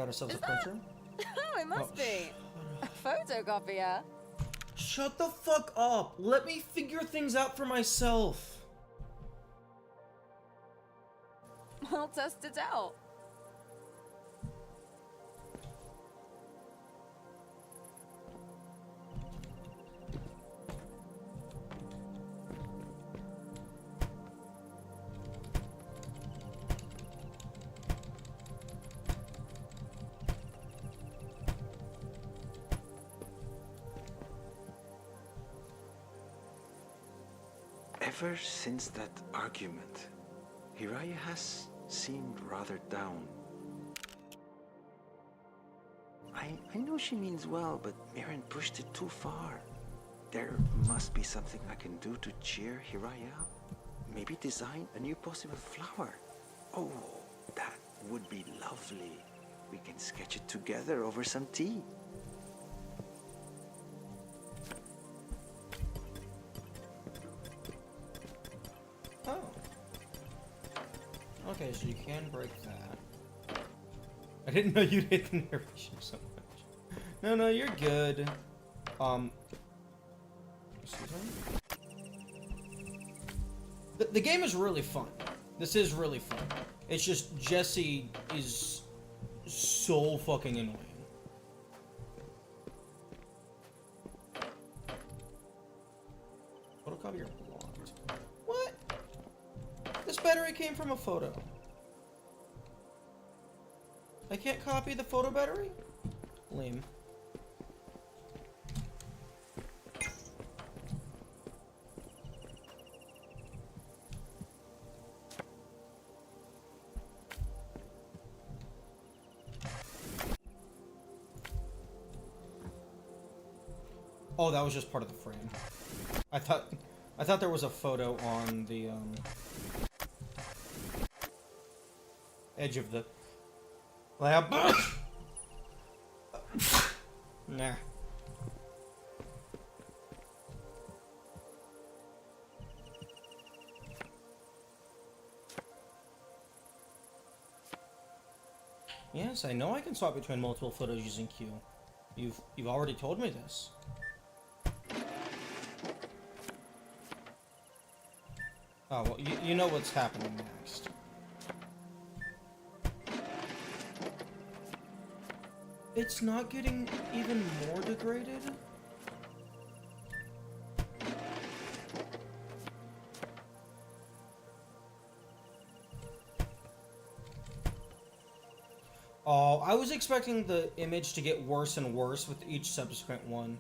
Speaker 1: got ourselves a
Speaker 2: Is that-
Speaker 1: printer.
Speaker 2: Oh, it must
Speaker 1: Oh,
Speaker 2: be. A photocopier.
Speaker 1: Shut the fuck up! Let me figure things out for myself.
Speaker 2: I'll test it out.
Speaker 5: Ever since that argument, Hiraya has seemed rather down. I know she means well, but Mirren pushed it too far. There must be something I can do to cheer Hiraya up. Maybe design a new possible flower. Oh, that would be lovely. We can sketch it together over some tea.
Speaker 1: Oh. Okay, so you can break that. I didn't know you'd hit the narration so much. No, you're good. Excuse me? The game is really fun. This is really fun. It's just Jesse is so fucking annoying. Photocopier blocked. What? This battery came from a photo. I can't copy the photo battery? Lame. Oh, that was just part of the frame. I thought there was a photo on the edge of the lab. Nah. Yes, I know I can swap between multiple photos using Q. You've already told me this. Oh, well, you know what's happening next. It's not getting even more degraded? Oh, I was expecting the image to get worse and worse with each subsequent one.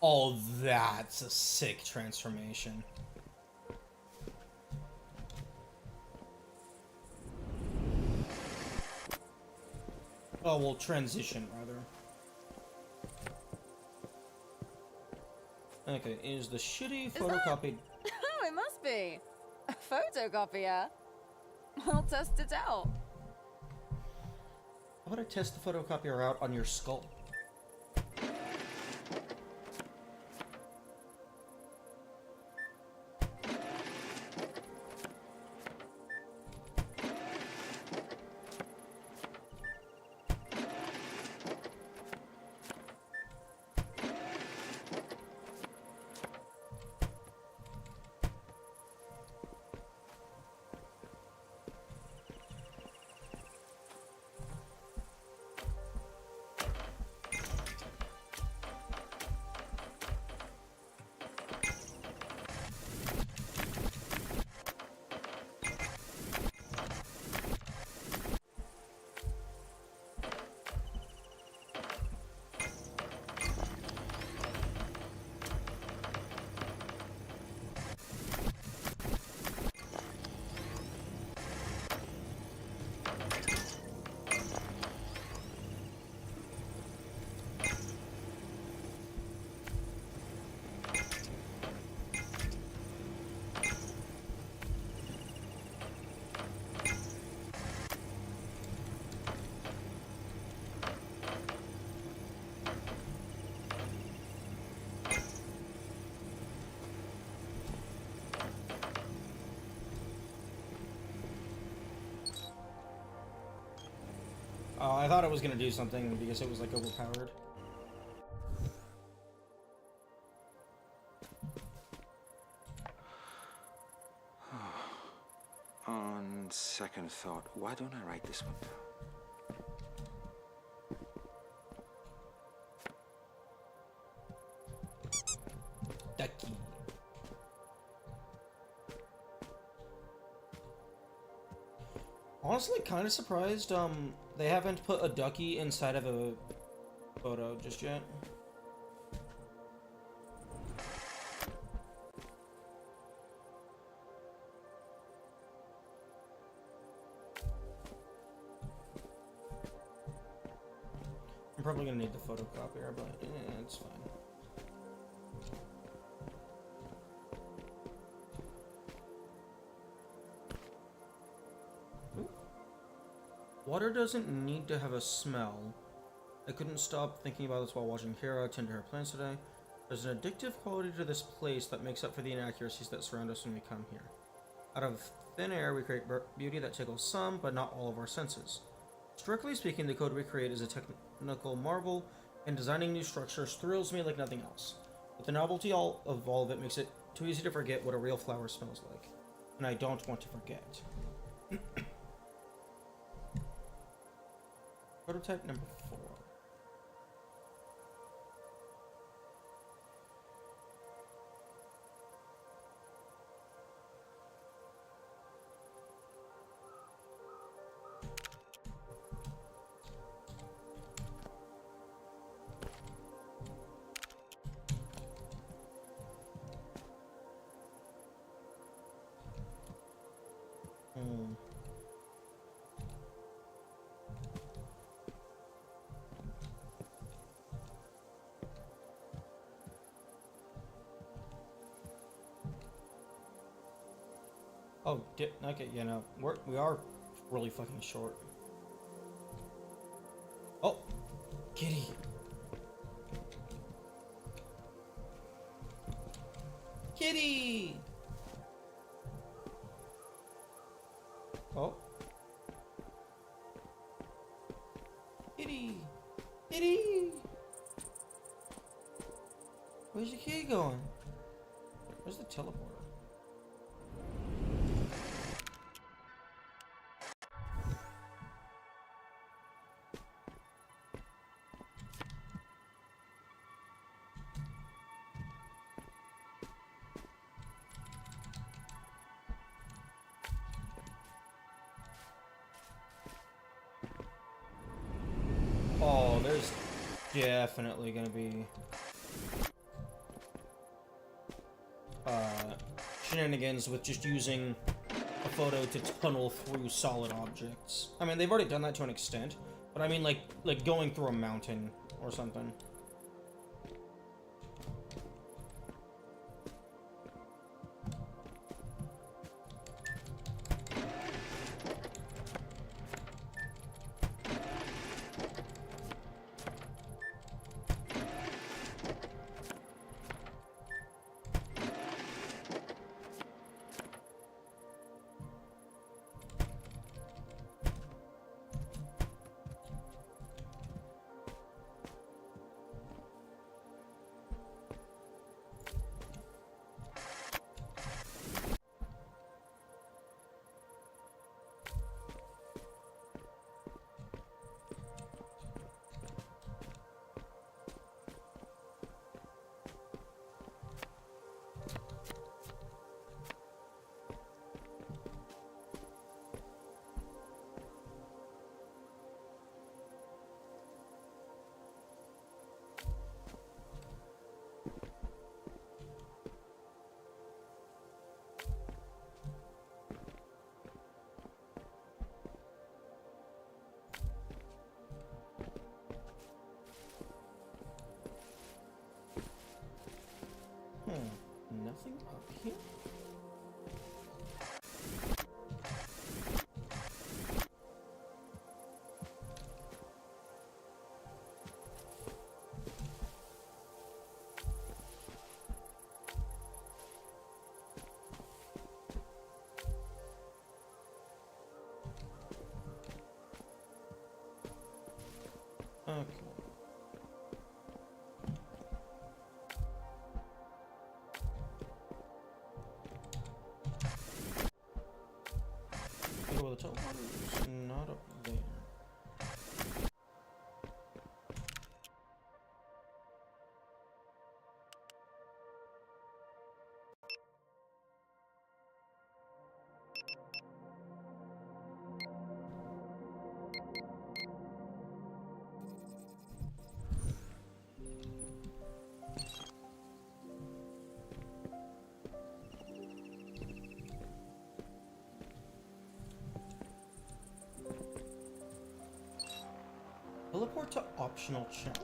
Speaker 1: Oh, that's a sick transformation. Oh, well, transition, rather. Okay, is the shitty photocopied...
Speaker 2: Oh, it must be. A photocopier. I'll test it out.
Speaker 1: How about I test the photocopier out on your skull? I thought it was gonna do something because it was like overpowered.
Speaker 5: On second thought, why don't I write this one down?
Speaker 1: Ducky. Honestly, kind of surprised they haven't put a ducky inside of a photo just yet. I'm probably gonna need the photocopier, but it's fine. Water doesn't need to have a smell. I couldn't stop thinking about this while watching Kara tend to her plants today. There's an addictive quality to this place that makes up for the inaccuracies that surround us when we come here. Out of thin air, we create beauty that tickles some, but not all of our senses. Strictly speaking, the code we create is a technical marvel, and designing new structures thrills me like nothing else. But the novelty of all of it makes it too easy to forget what a real flower smells like. And I don't want to forget. Prototype number 4. Oh, okay, you know, we are really fucking short. Oh, kitty. Kitty. Oh. Kitty. Kitty. Where's your kitty going? Where's the teleporter? Oh, there's definitely gonna be shenanigans with just using a photo to tunnel through solid objects. I mean, they've already done that to an extent, but I mean like going through a mountain or something. Nothing up here? teleporter's not up there. Teleport to optional challenge.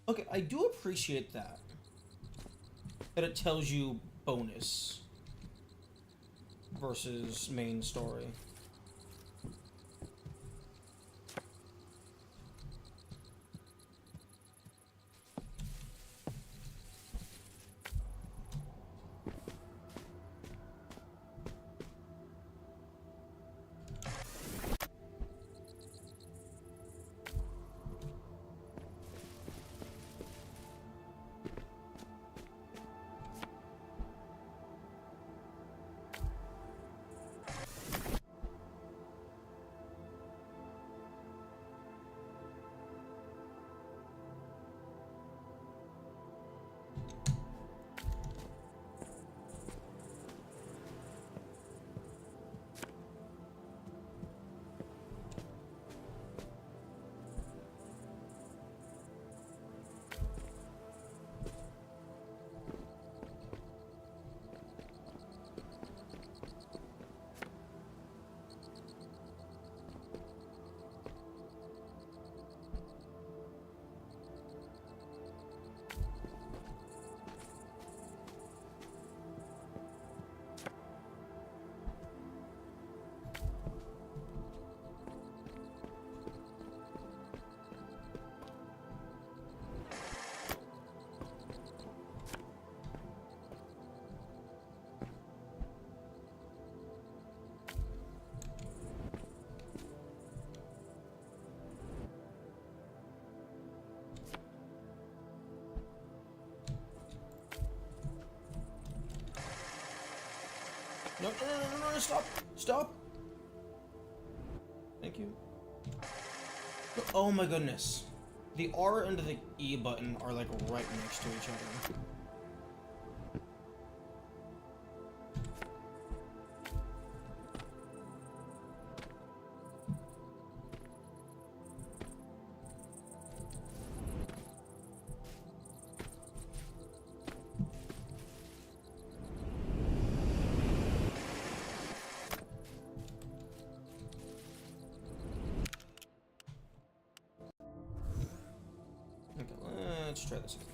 Speaker 1: Okay, I do appreciate that. That it tells you bonus versus main story. No, no, no, no, no, no, stop! Stop! Thank you. Oh my goodness. The R and the E button are like right next to each other. Okay, let's try this again.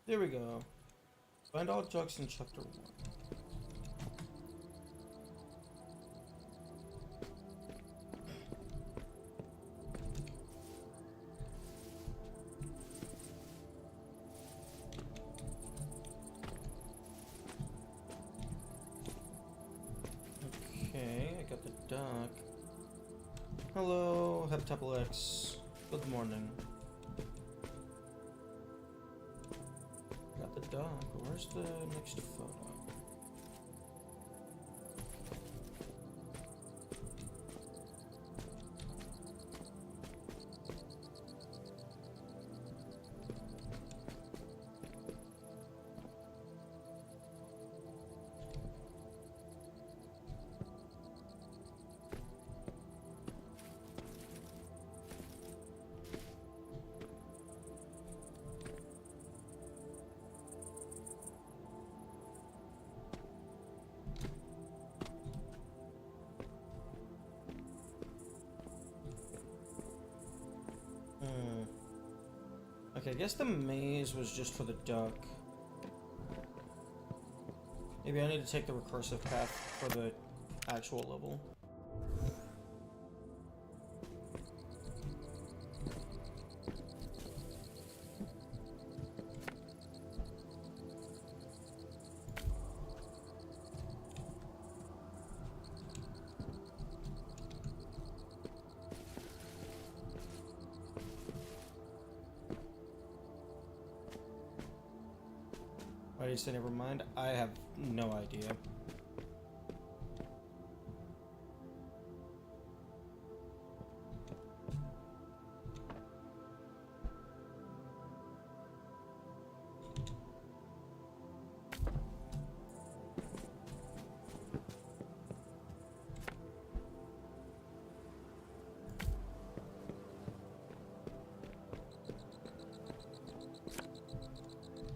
Speaker 1: There we go. Find all jugs in chapter 1. Okay, I got the duck. Hello, Heptapel X. Good morning. Got the dog. Where's the next photo? Okay, I guess the maze was just for the duck. Maybe I need to take the recursive path for the actual level. Why did you say never mind? I have no idea.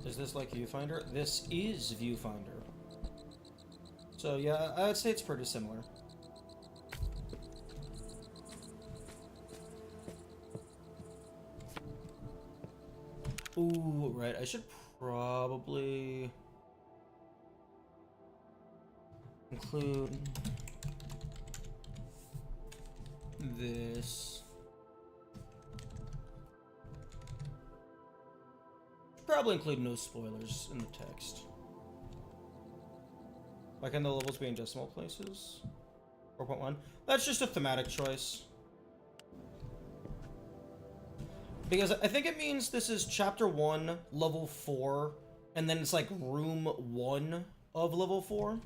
Speaker 1: Is this like Viewfinder? This is Viewfinder. So yeah, I would say it's pretty similar. Ooh, right, I should probably include this. Probably include no spoilers in the text. Why can the levels be in decimal places? 4.1. That's just a thematic choice. Because I think it means this is chapter 1, level 4, and then it's like room 1 of level 4.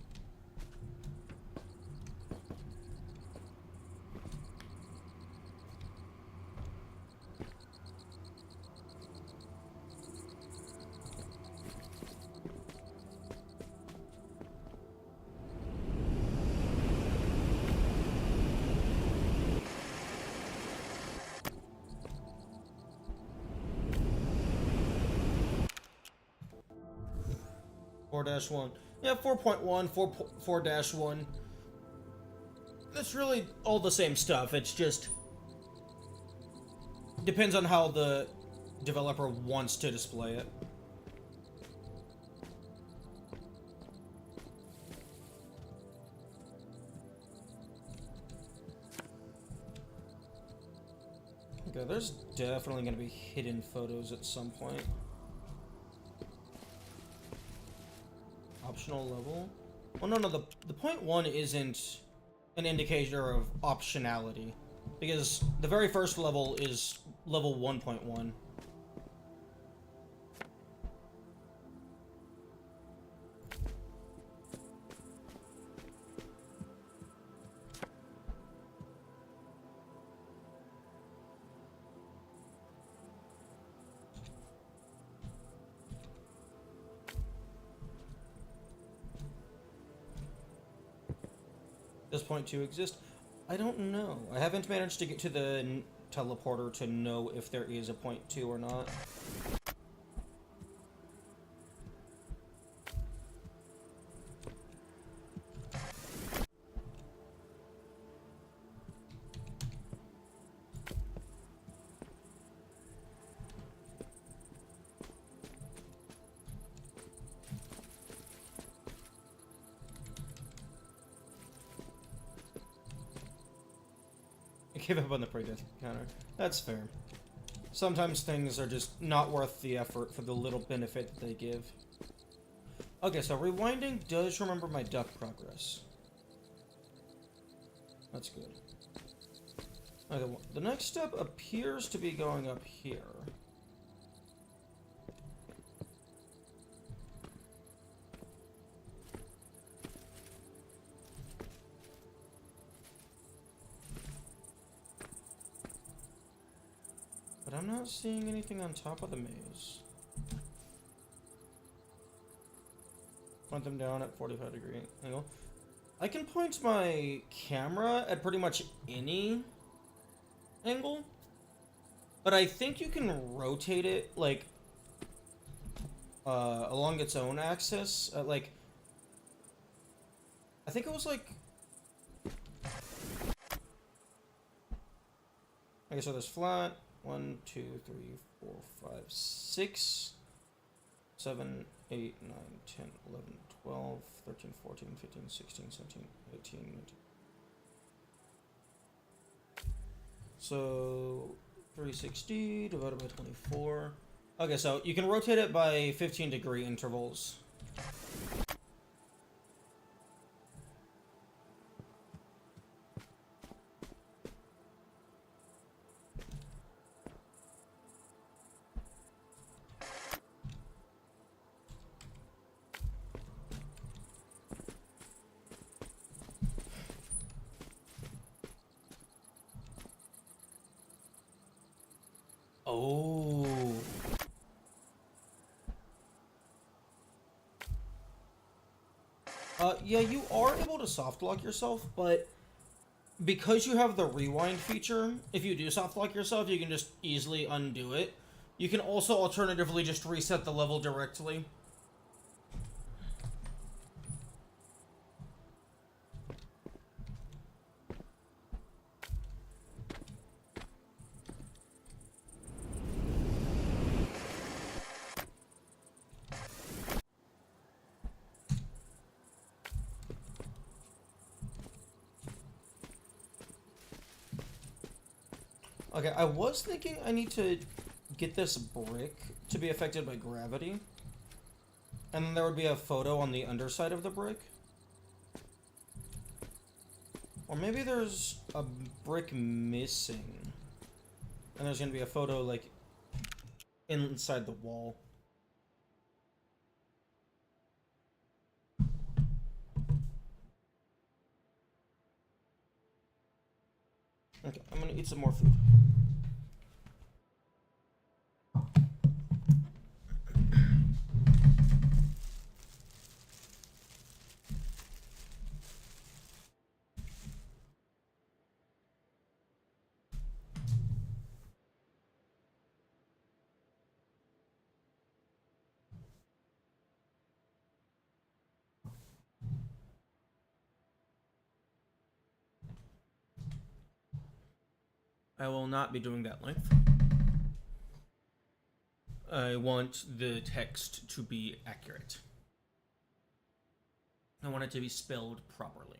Speaker 1: -1. Yeah, 4.1, 4.1. That's really all the same stuff. It's just depends on how the developer wants to display it. Okay, there's definitely going to be hidden photos at some point. Optional level? Oh no, the point 1 isn't an indicator of optionality, because the very first level is level 1.1. Does point 2 exist? I don't know. I haven't managed to get to the teleporter to know if there is a point 2 or not. Give up on the pre-death encounter. That's fair. Sometimes things are just not worth the effort for the little benefit that they give. Okay, so rewinding does remember my duck progress. That's good. Okay, well, the next step appears to be going up here. But I'm not seeing anything on top of the maze. Point them down at 45-degree angle. I can point my camera at pretty much any angle, but I think you can rotate it, like, along its own axis. Like, I think it was like... Okay, so there's flat. 1, 2, 3, 4, 5, 6, 7, 8, 9, 10, 11, 12, 13, 14, 15, 16, 17, 18, 19. So 360 divided by 24. Okay, so you can rotate it by 15-degree intervals. Oh. Yeah, you are able to soft lock yourself, but because you have the rewind feature, if you do soft lock yourself, you can just easily undo it. You can also alternatively just reset the level directly. Okay, I was thinking I need to get this brick to be affected by gravity. And then there would be a photo on the underside of the brick. Or maybe there's a brick missing. And there's gonna be a photo, like, inside the wall. Okay, I'm gonna eat some more food. I will not be doing that length. I want the text to be accurate. I want it to be spelled properly.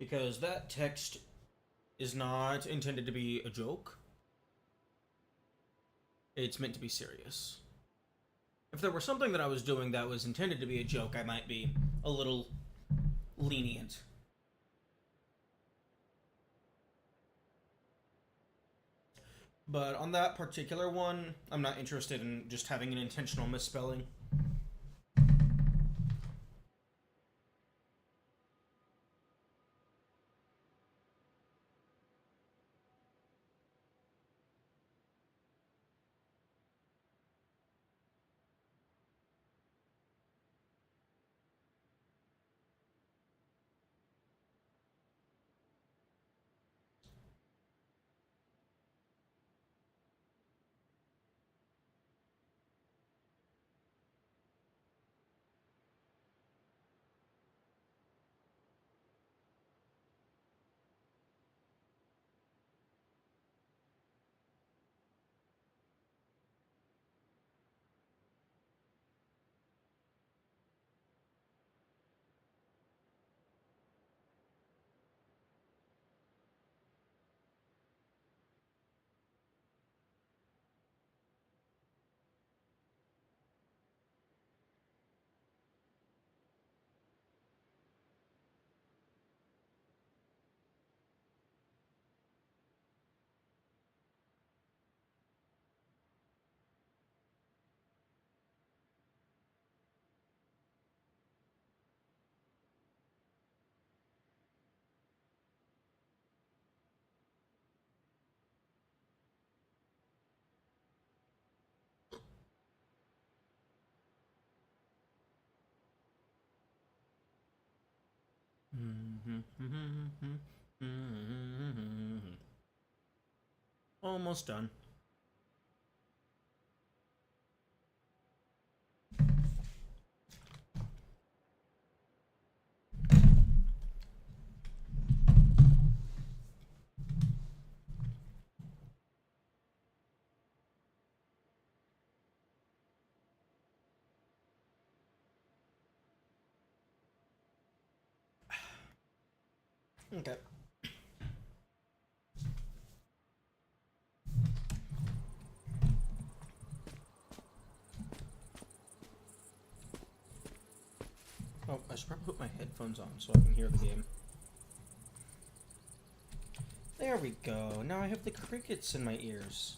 Speaker 1: Because that text is not intended to be a joke. It's meant to be serious. If there were something that I was doing that was intended to be a joke, I might be a little lenient. But on that particular one, I'm not interested in just having an intentional misspelling. Almost done. Okay. Oh, I should probably put my headphones on so I can hear the game. There we go. Now I have the crickets in my ears.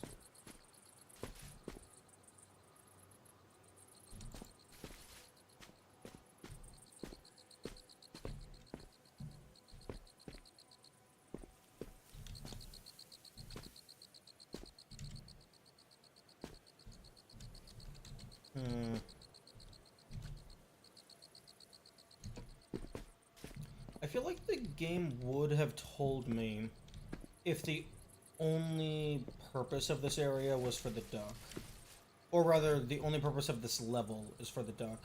Speaker 1: I feel like the game would have told me if the only purpose of this area was for the duck. Or rather, the only purpose of this level is for the duck.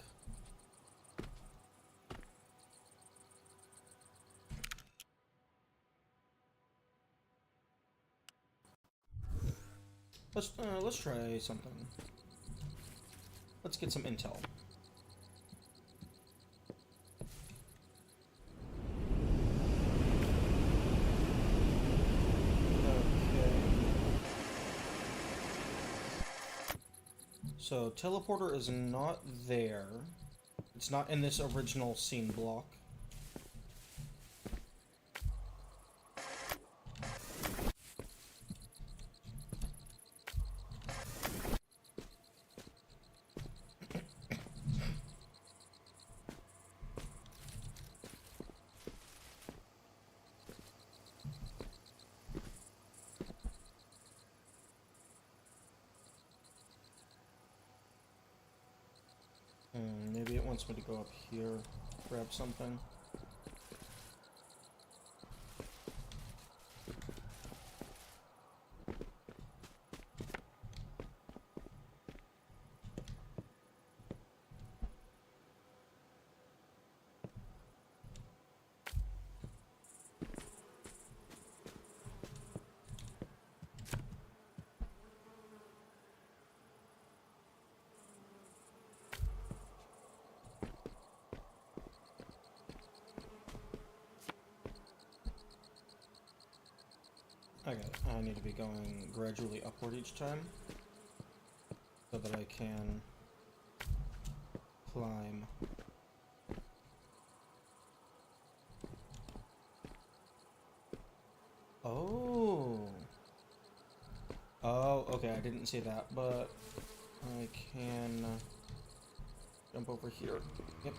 Speaker 1: Let's try something. Let's get some intel. So, teleporter is not there. It's not in this original scene block. Maybe it wants me to go up here, grab something. Okay, I need to be going gradually upward each time so that I can climb. Oh. Oh, okay, I didn't see that, but I can jump over here. Yep.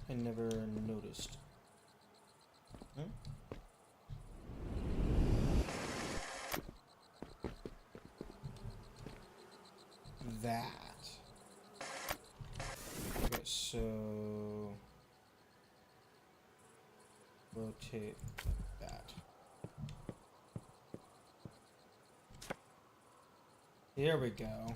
Speaker 1: I never noticed. Hmm? That. Okay, so rotate like that. There we go.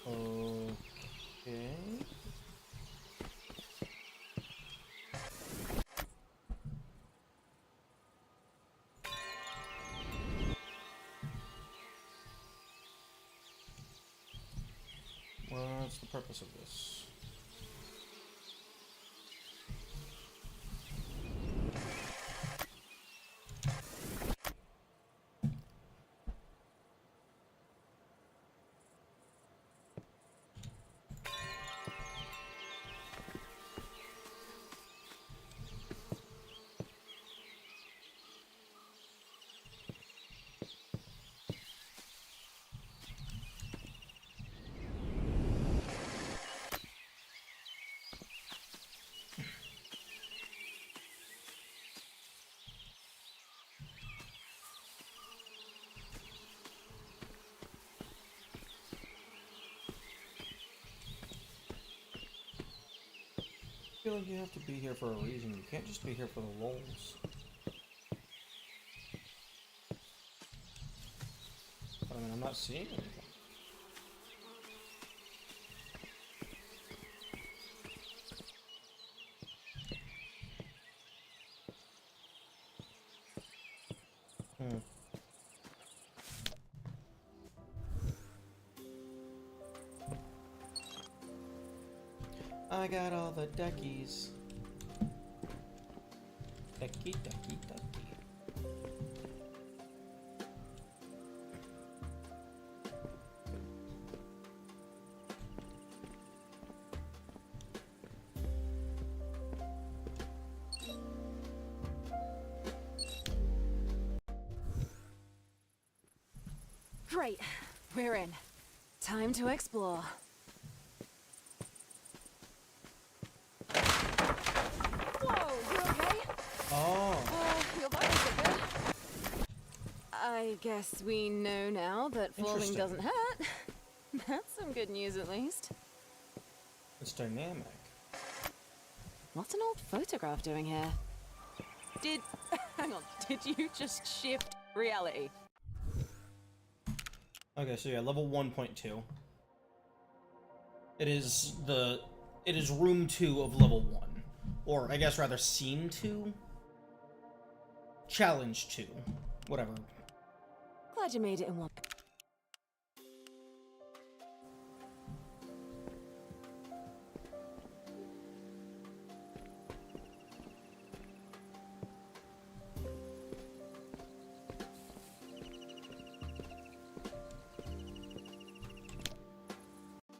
Speaker 1: Okay. What's the purpose of this? I feel like you have to be here for a reason. You can't just be here for the lulz. But I mean, I'm not seeing anything. I got all the duckies. Ducky, ducky, ducky.
Speaker 2: Great. We're in. Time to explore. Whoa, you okay?
Speaker 1: Oh.
Speaker 2: Your vitals are good. I guess we know now that falling
Speaker 1: Interesting.
Speaker 2: doesn't hurt. That's some good news, at least.
Speaker 1: It's dynamic.
Speaker 2: What's an old photograph doing here? Hang on, did you just shift reality?
Speaker 1: Okay, so yeah, level 1.2. It is room 2 of level 1. Or I guess rather scene 2? Challenge 2. Whatever.
Speaker 2: Glad you made it in one.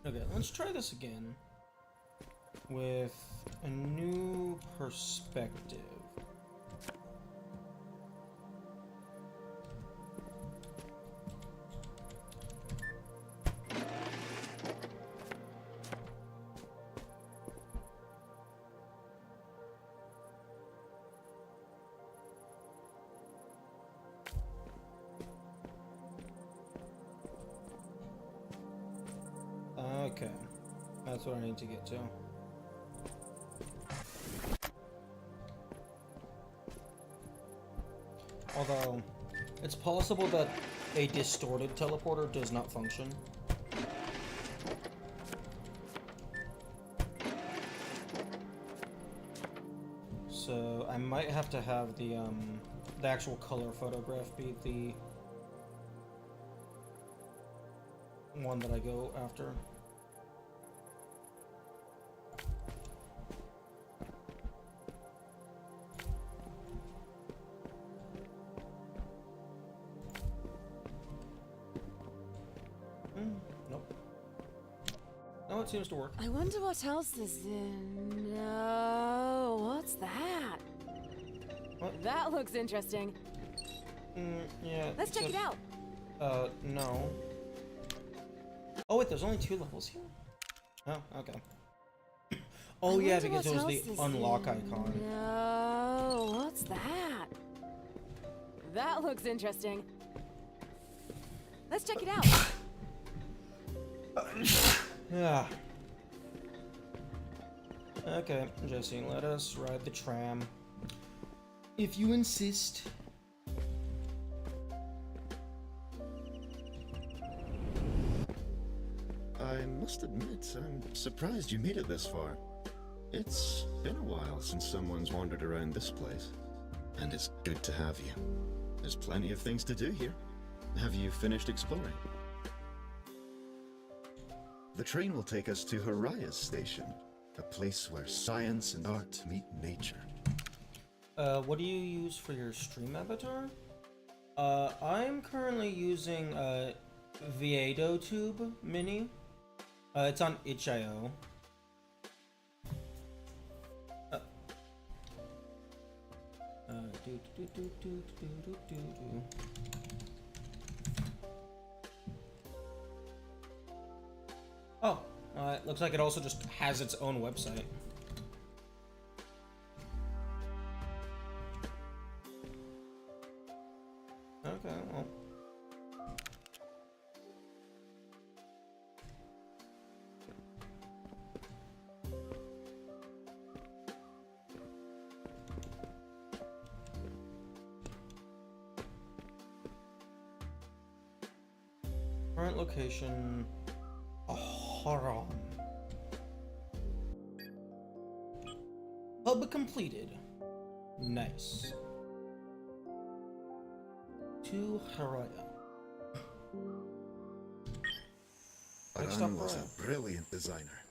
Speaker 1: Okay, let's try this again with a new perspective. Okay, that's what I need to get to. Although, it's possible that a distorted teleporter does not function. So I might have to have the actual color photograph be the one that I go after. Nope. No, it seems to work.
Speaker 2: I wonder what else is in. No, what's that?
Speaker 1: What?
Speaker 2: That looks interesting.
Speaker 1: Yeah.
Speaker 2: Let's check it out.
Speaker 1: No. Oh wait, there's only 2 levels here? Oh, okay. Oh yeah,
Speaker 2: wonder
Speaker 1: because it
Speaker 2: what
Speaker 1: was
Speaker 2: else
Speaker 1: the
Speaker 2: is
Speaker 1: unlock
Speaker 2: in.
Speaker 1: icon.
Speaker 2: No, what's that? That looks interesting. Let's check it out.
Speaker 1: Yeah. Okay, Jesse, let us ride the tram. If you insist.
Speaker 6: I must admit, I'm surprised you made it this far. It's been a while since someone's wandered around this place. And it's good to have you. There's plenty of things to do here. Have you finished exploring? The train will take us to Haraya's station, a place where science and art meet nature.
Speaker 1: What do you use for your stream avatar? I'm currently using Viedo Tube Mini. It's on itch.io. Oh, it looks like it also just has its own website. Okay, well. Current location, Haram. Hub completed. Nice. To Haraya.
Speaker 6: Aran was a brilliant designer.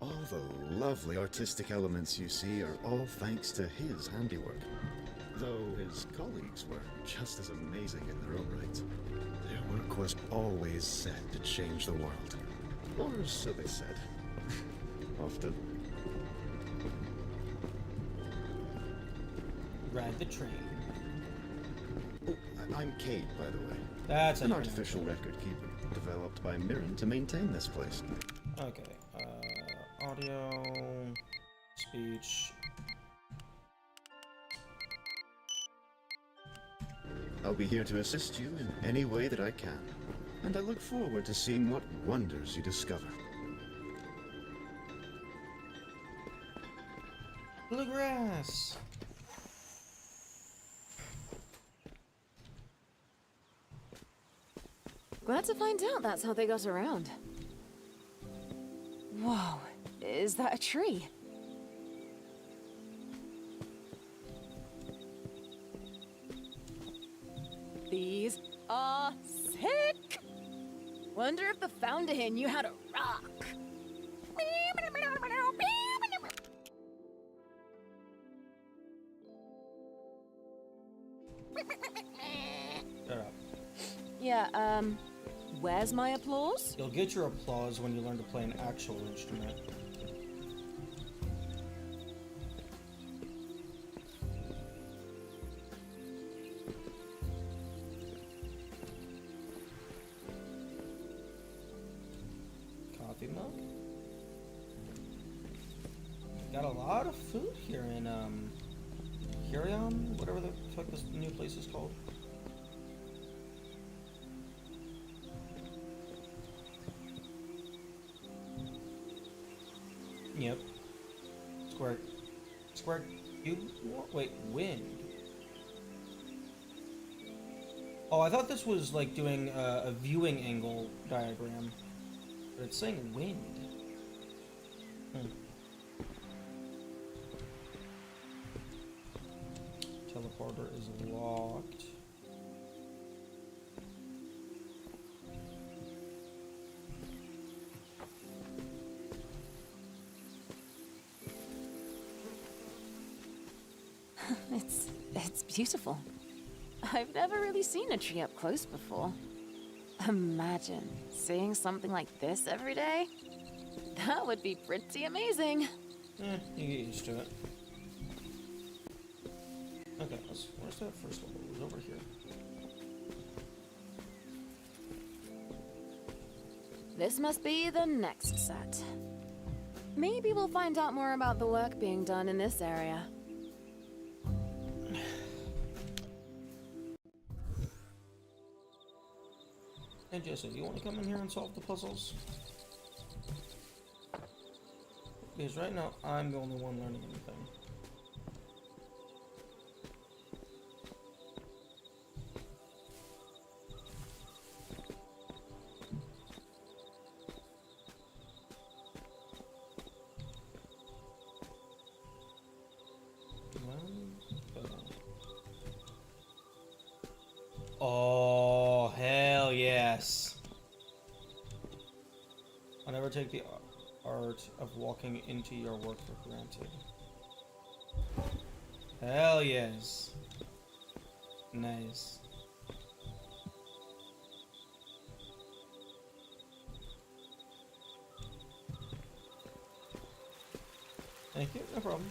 Speaker 6: All the lovely artistic elements you see are all thanks to his handiwork. Though his colleagues were just as amazing in their own right. Their work was always set to change the world. Or so they said. Often.
Speaker 1: Ride the train.
Speaker 6: Oh, I'm Kate, by the way.
Speaker 1: That's
Speaker 6: an artificial record keeper developed by Mirren to maintain this place.
Speaker 1: Okay. Audio, speech.
Speaker 6: I'll be here to assist you in any way that I can, and I look forward to seeing what wonders you discover.
Speaker 1: Bluegrass.
Speaker 2: Glad to find out that's how they got around. Whoa, is that a tree? These are sick! Wonder if the founder here knew how to rock.
Speaker 1: Shut up.
Speaker 2: Yeah, where's my applause?
Speaker 1: You'll get your applause when you learn to play an actual instrument. Coffee milk? Got a lot of food here in, Hirion? Whatever the fuck this new place is called. Yep. Square cube? Wait, wind. Oh, I thought this was like doing a viewing angle diagram. But it's saying wind. Teleporter is locked.
Speaker 2: It's beautiful. I've never really seen a tree up close before. Imagine seeing something like this every day. That would be pretty amazing.
Speaker 1: You get used to it. Okay, where's that first level? It was over here.
Speaker 2: This must be the next set. Maybe we'll find out more about the work being done in this area.
Speaker 1: Hey Jesse, do you want to come in here and solve the puzzles? Because right now, I'm the only one learning anything. Oh, hell yes. I'll never take the art of walking into your work for granted. Hell yes. Nice. Thank you, no problem.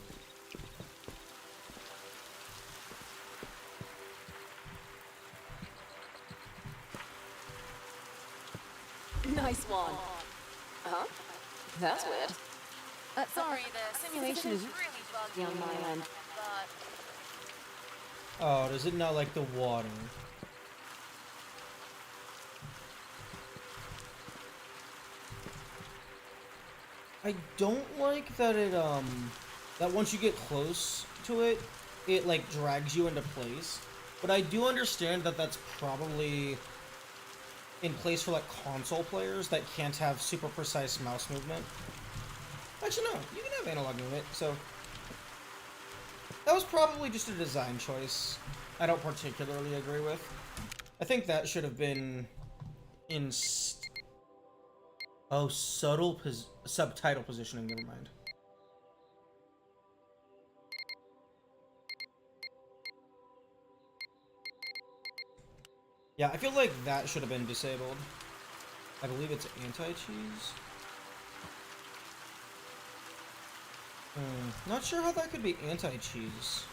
Speaker 2: Nice one. Huh? That's weird. Sorry, the simulation is really buggy on my end. But
Speaker 1: Oh, does it not like the water? I don't like that that once you get close to it, it like drags you into place. But I do understand that that's probably in place for like console players that can't have super precise mouse movement. Actually, no, you can have analog movement, so that was probably just a design choice I don't particularly agree with. I think that should have been in subtle subtitle positioning, never mind. Yeah, I feel like that should have been disabled. I believe it's anti-cheese. Not sure how that could be anti-cheese.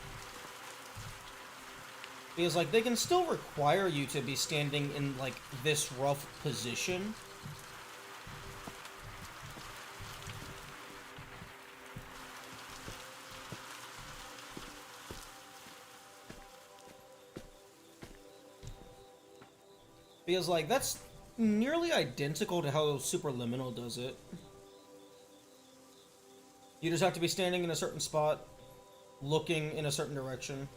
Speaker 1: Because, like, they can still require you to be standing in, like, this rough position. Because, like, that's nearly identical to how Superliminal does it. You just have to be standing in a certain spot, looking in a certain direction.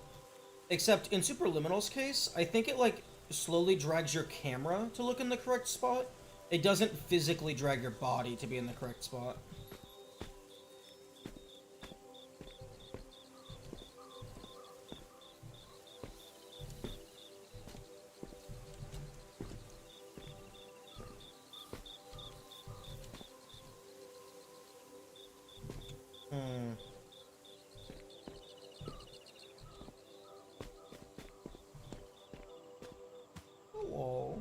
Speaker 1: Except in Superliminal's case, I think it, like, slowly drags your camera to look in the correct spot. It doesn't physically drag your body to be in the correct spot. Whoa.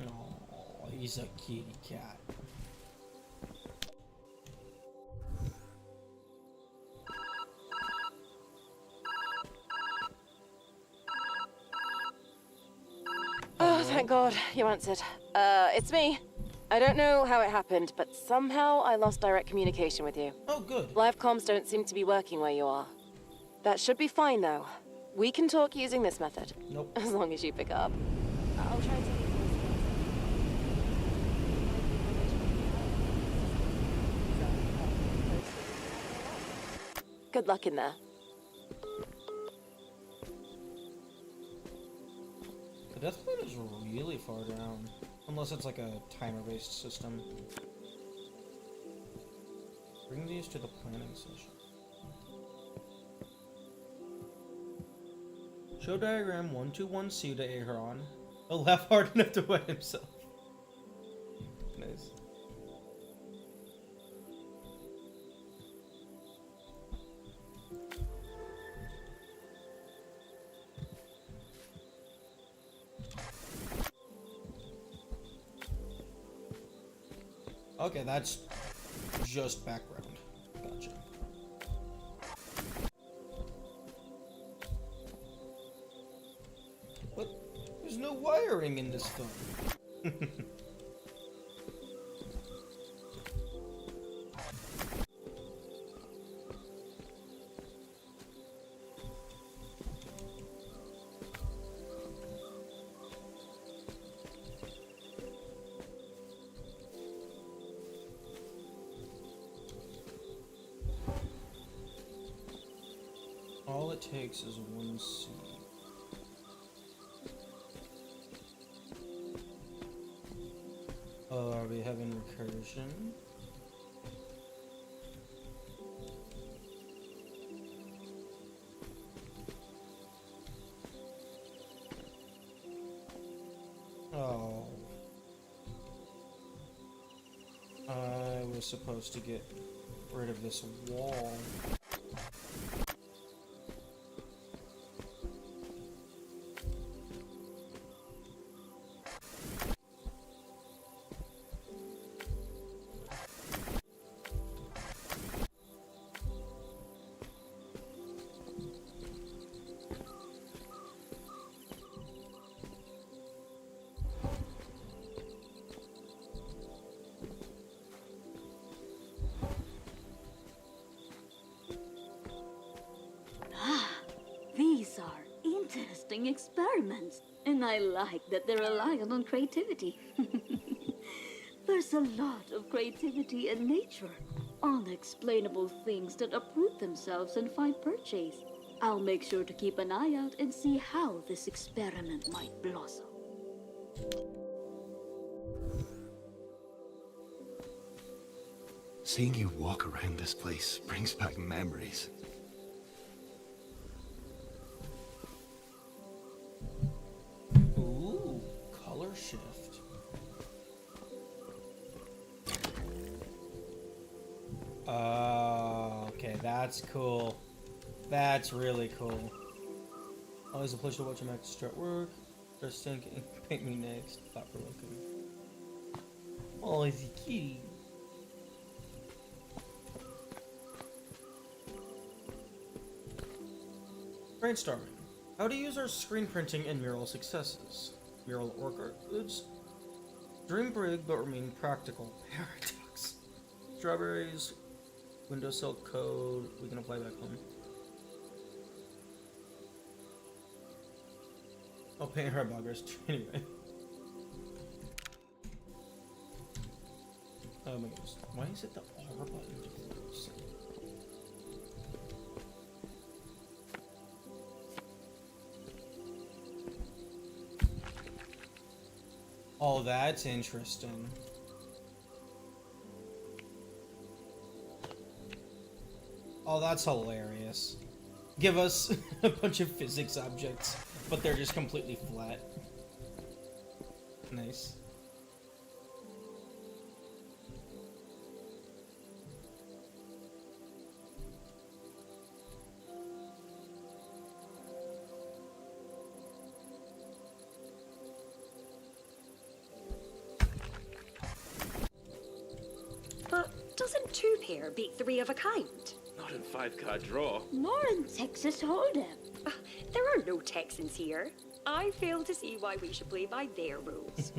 Speaker 1: Oh, he's a kitty cat.
Speaker 2: oh, thank God you answered. It's me. I don't know how it happened, but somehow I lost direct communication with you.
Speaker 1: Oh, good.
Speaker 2: Live comms don't seem to be working where you are. That should be fine, though. We can talk using this method.
Speaker 1: Nope.
Speaker 2: As long as you pick up. I'll try to... Good luck in there.
Speaker 1: The death point is really far down. Unless it's like a timer-based system. Bring these to the planning session. Show diagram 121C to Aheron. He'll laugh hard enough to wet himself. Nice. Okay, that's just background. Gotcha. But there's no wiring in this phone. All it takes is one seed. Are we having recursion? Oh. I was supposed to get rid of this wall.
Speaker 4: Interesting experiments. And I like that they're reliant on creativity. There's a lot of creativity in nature. Unexplainable things that uproot themselves and find purchase. I'll make sure to keep an eye out and see how this experiment might blossom.
Speaker 6: Seeing you walk around this place brings back memories.
Speaker 1: Ooh, color shift. Okay, that's cool. That's really cool. Always a pleasure to watch a Max start work. First thinking, paint me next. Thought provoking. Oh, is he kitty? Brainstorming. How to use our screen printing and mural successes. Mural orchids. Dream big but remain practical. Paradox. Strawberries. Windowsill code. We can apply back home. I'll paint her buggers anyway. Oh my goodness. Why is it the R button to close? Oh, that's interesting. Oh, that's hilarious. Give us a bunch of physics objects, but they're just completely flat. Nice.
Speaker 3: But doesn't two pair beat three of a kind?
Speaker 7: Not in 5-card draw.
Speaker 4: Nor in Texas Hold'em.
Speaker 3: There are no Texans here. I fail to see why we should play by their rules.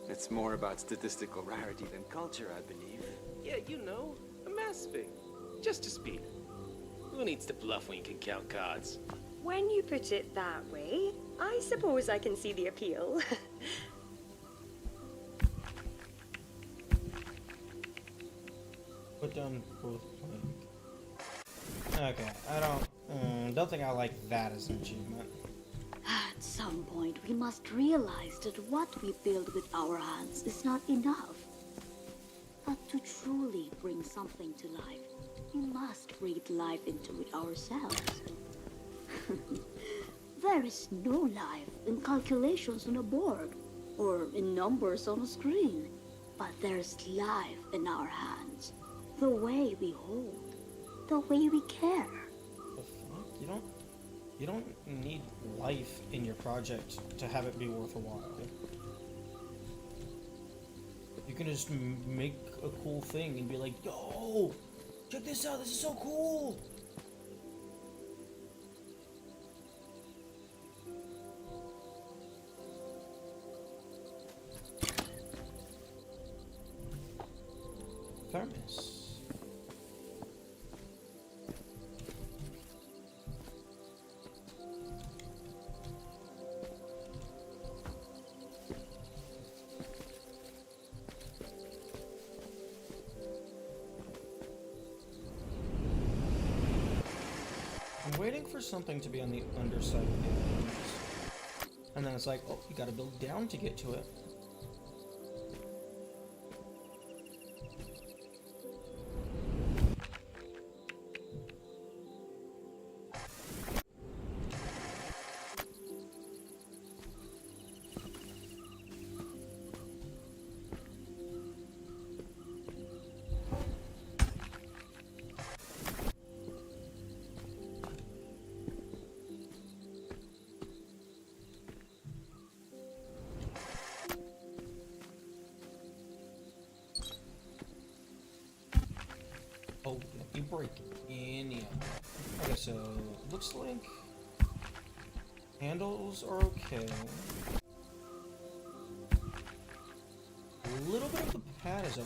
Speaker 5: It's more about statistical rarity than culture, I believe.
Speaker 7: Yeah, you know, a mass thing. Just to speed. Who needs to bluff when you can count cards?
Speaker 3: When you put it that way, I suppose I can see the appeal.
Speaker 1: Put down both blank. Okay, I don't think I like that as an achievement.
Speaker 4: At some point, we must realize that what we build with our hands is not enough. But to truly bring something to life, we must breathe life into it ourselves. There is no life in calculations on a board or in numbers on a screen, but there's life in our hands. The way we hold, the way we care.
Speaker 1: The fuck? You don't need life in your project to have it be worth a while. You can just make a cool thing and be like, yo, check this out, this is so cool. Thermos. I'm waiting for something to be on the underside of the items. And then it's like, oh, you gotta build down to get to it. Oh, let me break any of them. Okay, so looks like handles are okay. A little bit of the pad is okay.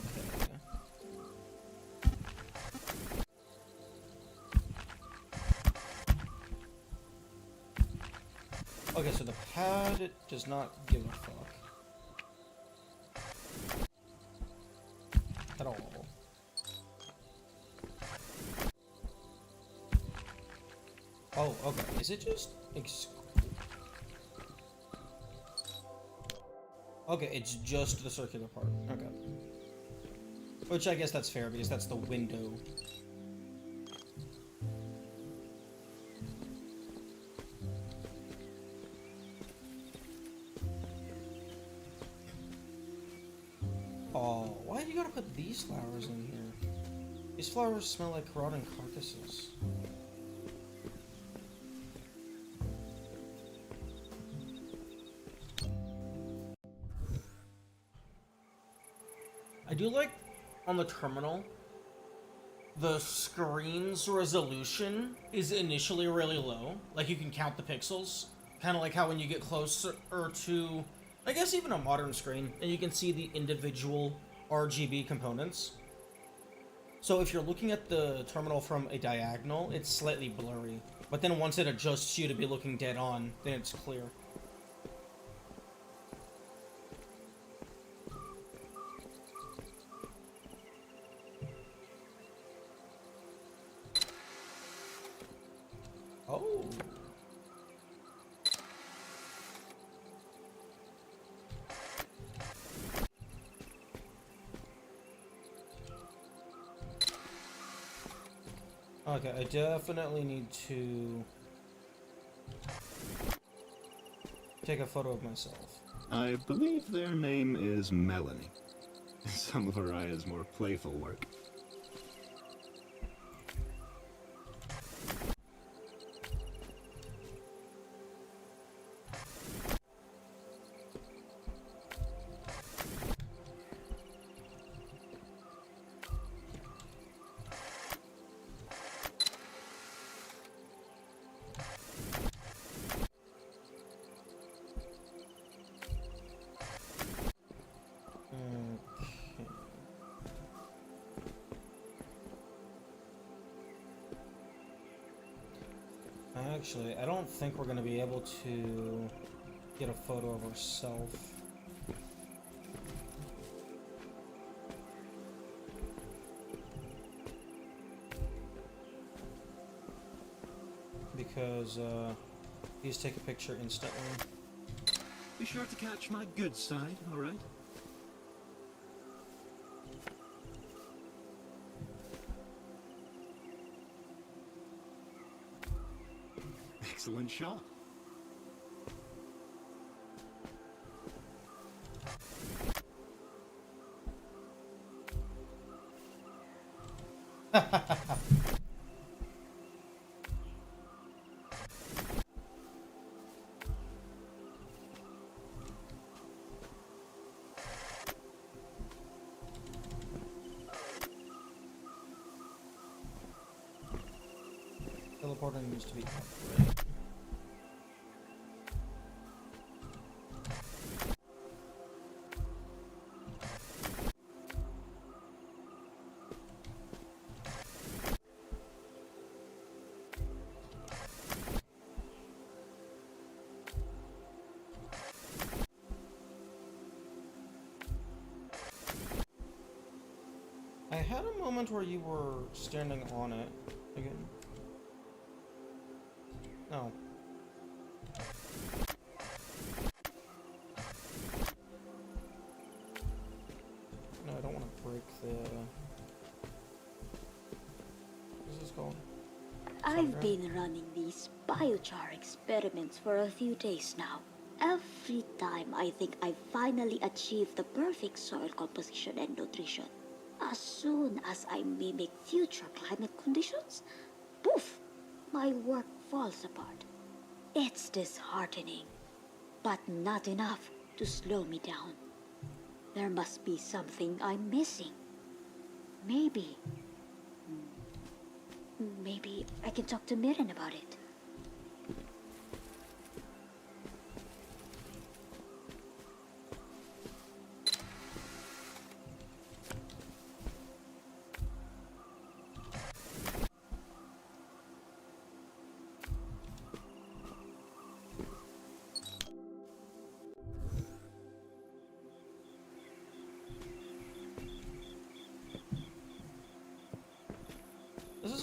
Speaker 1: Okay, so the pad does not give a fuck. At all. Oh, okay. Is it just okay, it's just the circular part. Okay. Which I guess that's fair because that's the window. Oh, why do you gotta put these flowers in here? These flowers smell like rotting carcasses. I do like, on the terminal, the screen's resolution is initially really low. Like, you can count the pixels. Kind of like how when you get closer to, I guess, even a modern screen, and you can see the individual RGB components. So if you're looking at the terminal from a diagonal, it's slightly blurry. But then once it adjusts you to be looking dead on, then it's clear. Oh. Okay, I definitely need to take a photo of myself.
Speaker 6: I believe their name is Melanie. Some of Araya's more playful work.
Speaker 1: Actually, I don't think we're going to be able to get a photo of ourselves. Because, these take a picture instantly.
Speaker 6: Be sure to catch my good side, alright? Excellent shot.
Speaker 1: Teleporting needs to be upgraded. I had a moment where you were standing on it again. No. No, I don't want to break the... What is this called?
Speaker 4: I've been running these biochar experiments for a few days now. Every time I think I've finally achieved the perfect soil composition and nutrition. As soon as I mimic future climate conditions, poof, my work falls apart. It's disheartening, but not enough to slow me down. There must be something I'm missing. Maybe I can talk to Mirren about it.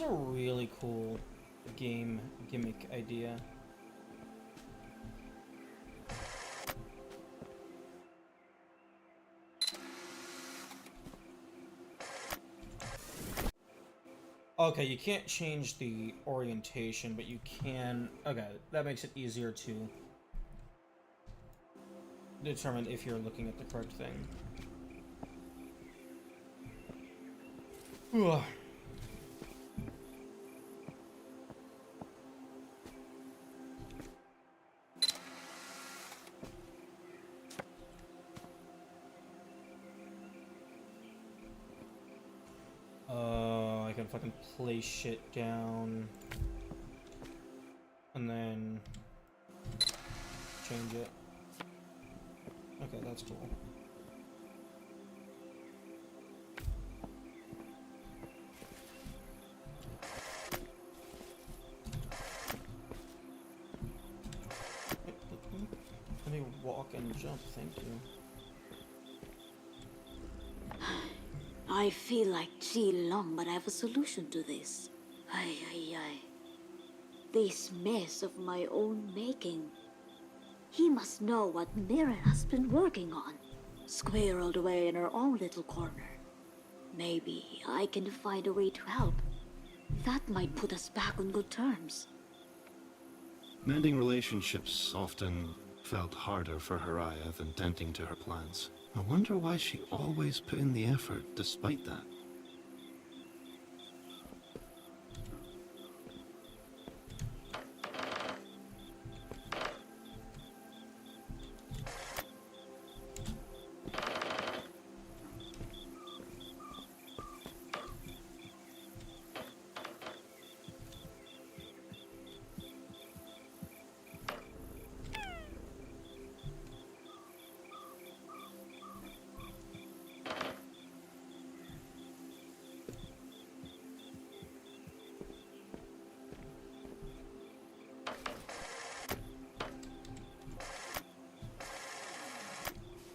Speaker 1: is a really cool game gimmick idea. Okay, you can't change the orientation, but you can... Okay, that makes it easier to determine if you're looking at the correct thing. Ugh. I can fucking place shit down and then change it. Okay, that's cool. Let me walk and jump, thank you.
Speaker 4: I feel like Long, but I have a solution to this. Ay, ay, ay. This mess of my own making. He must know what Mirren has been working on. Squirreled away in her own little corner. Maybe I can find a way to help. That might put us back on good terms.
Speaker 6: Mending relationships often felt harder for Haraya than tending to her plans. I wonder why she always put in the effort despite that.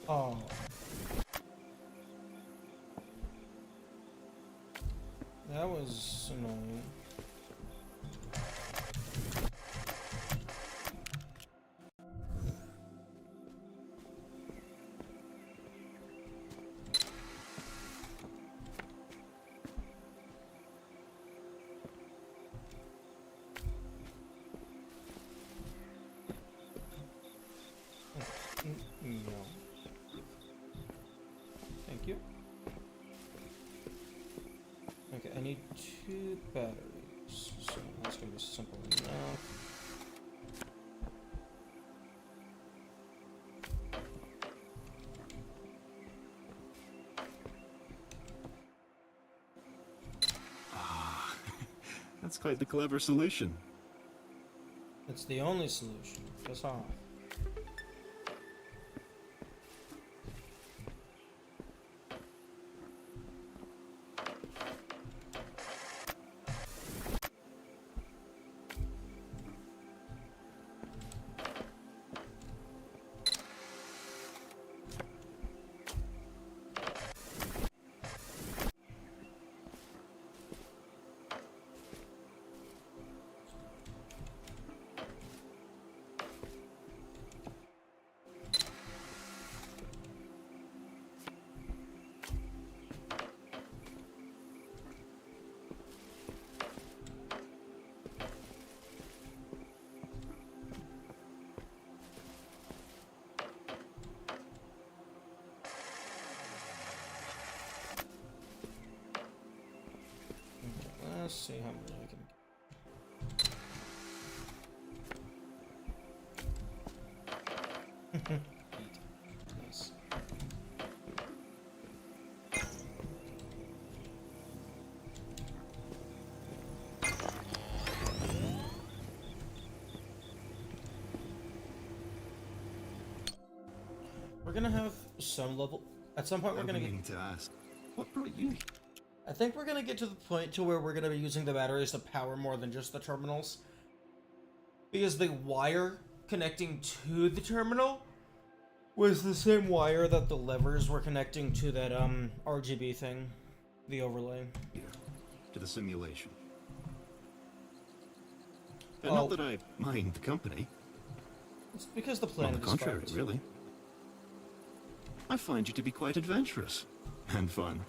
Speaker 1: Oh. That was annoying. No. Thank you. Okay, I need 2 batteries, so that's gonna be simple enough.
Speaker 6: Ah, that's quite the clever solution.
Speaker 1: It's the only solution. Piss off. Let's see how many I can get. Nice. We're gonna have some level. At some point, we're gonna get.
Speaker 6: To ask, what brought you?
Speaker 1: I think we're gonna get to the point to where we're gonna be using the batteries to power more than just the terminals, because the wire connecting to the terminal was the same wire that the levers were connecting to that RGB thing, the overlay.
Speaker 6: To the simulation. Not that I mind the company.
Speaker 1: It's because the
Speaker 6: On
Speaker 1: planet
Speaker 6: the
Speaker 1: is
Speaker 6: contrary,
Speaker 1: fucked.
Speaker 6: really. I find you to be quite adventurous and fun.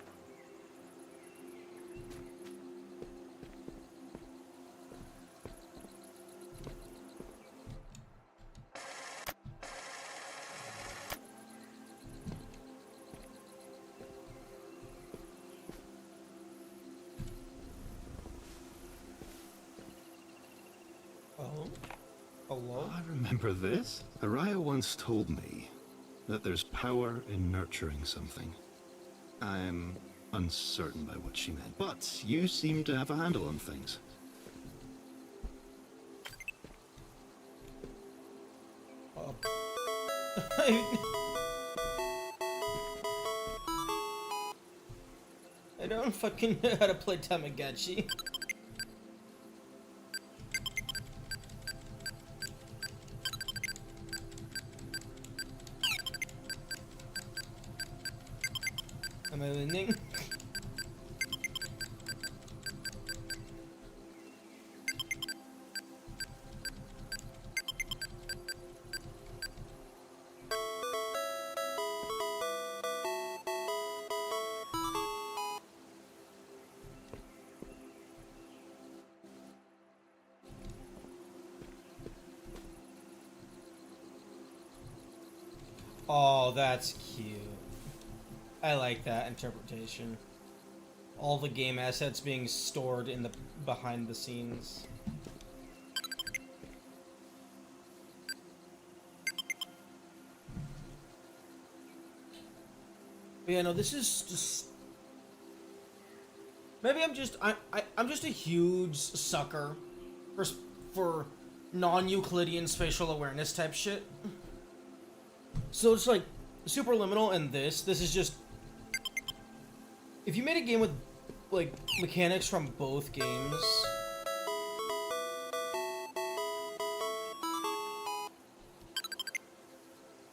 Speaker 1: Oh? Hello?
Speaker 6: I remember this. Araya once told me that there's power in nurturing something. I'm uncertain by what she meant, but you seem to have a handle on things.
Speaker 1: I don't fucking know how to play Tamagotchi. Am I winning? Oh, that's cute. I like that interpretation. All the game assets being stored in the behind the scenes. But yeah, no, this is just... Maybe I'm just... I'm just a huge sucker for non-Euclidean spatial awareness type shit. So it's like Superliminal and this is just... If you made a game with, like, mechanics from both games...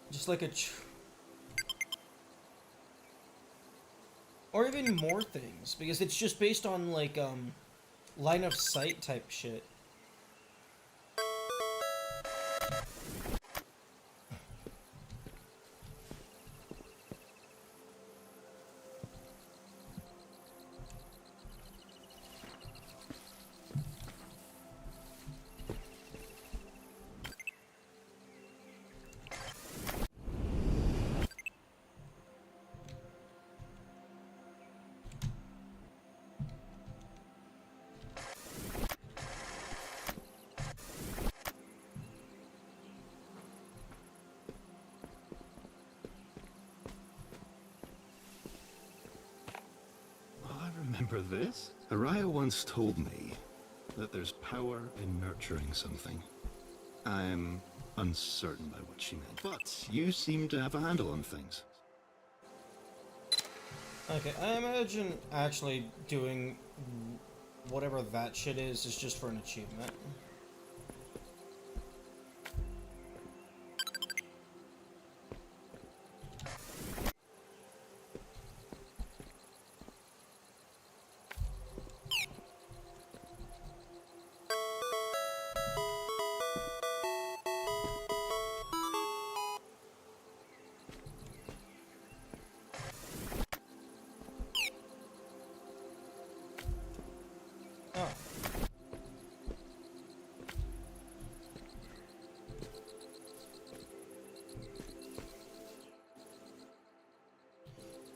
Speaker 1: Just like a... Or even more things, because it's just based on, like, line of sight type shit.
Speaker 6: Remember this? Araya once told me that there's power in nurturing something. I'm uncertain by what she meant, but you seem to have a handle on things.
Speaker 1: Okay, I imagine actually doing whatever that shit is just for an achievement.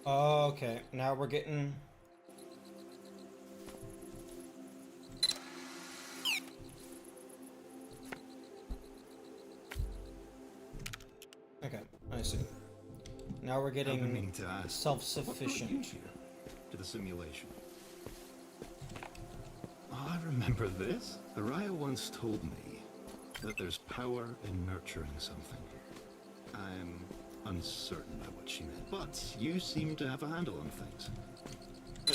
Speaker 1: Okay, now we're getting... Okay, I see. Now we're
Speaker 6: I've been
Speaker 1: getting
Speaker 6: meaning to ask,
Speaker 1: self-sufficient.
Speaker 6: what brought you here to the simulation? Oh, I remember this. Araya once told me that there's power in nurturing something. I'm uncertain by what she meant, but you seem to have a handle on things.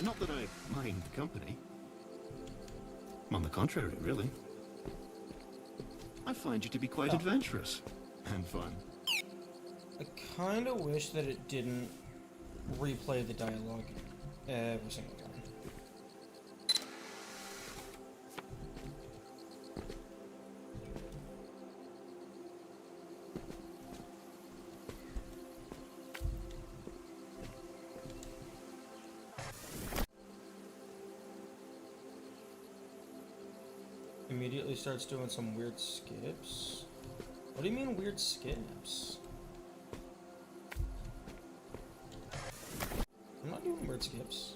Speaker 6: Not that I mind the company. On the contrary, really. I find you to be quite adventurous and fun.
Speaker 1: I kind of wish that it didn't replay the dialogue every single time. immediately starts doing some weird skips. What do you mean weird skips? I'm not doing weird skips.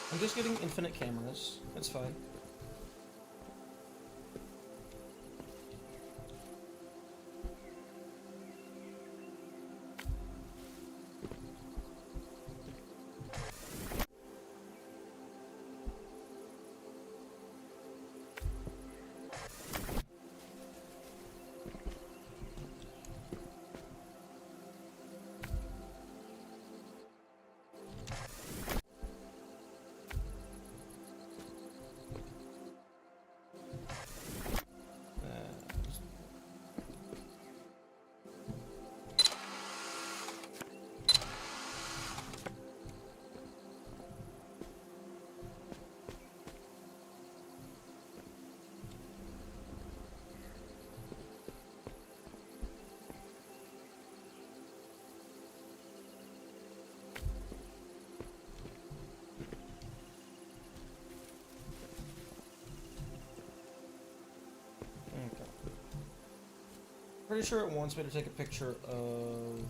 Speaker 1: I'm just getting infinite cameras. That's fine. Pretty sure it wants me to take a picture of...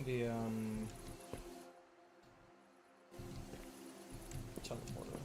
Speaker 1: the, teleporter.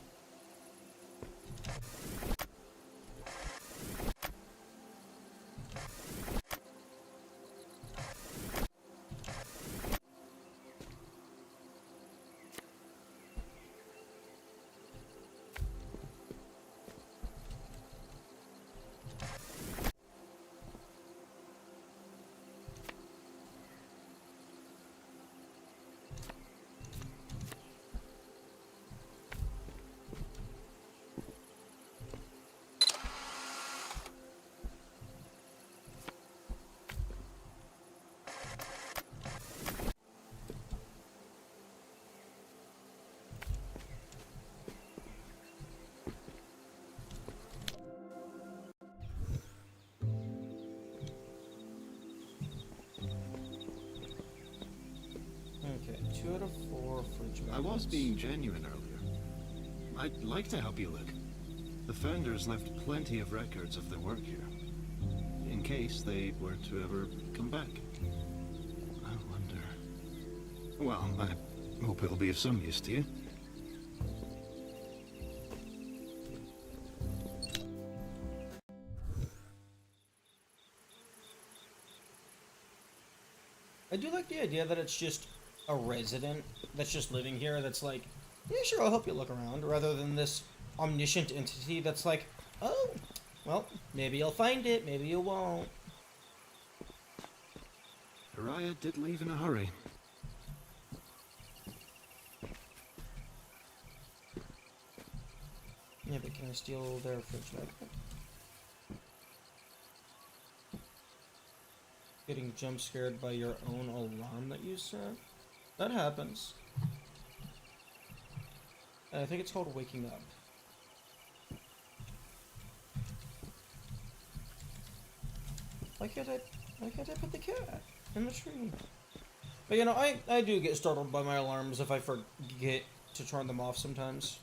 Speaker 1: Okay, 2 out of 4 fridge
Speaker 6: I was
Speaker 1: magnets.
Speaker 6: being genuine earlier. I'd like to help you look. The founders left plenty of records of their work here, in case they were to ever come back. I wonder... Well, I hope it'll be of some use to you.
Speaker 1: I do like the idea that it's just a resident that's just living here that's like, yeah, sure, I'll help you look around, rather than this omniscient entity that's like, oh, well, maybe you'll find it, maybe you won't.
Speaker 6: Araya did leave in a hurry.
Speaker 1: Yeah, but can I steal their fridge magnet? Getting jump scared by your own alarm that you set? That happens. And I think it's called waking up. Why can't I put the cat in the tree? But you know, I do get startled by my alarms if I forget to turn them off sometimes.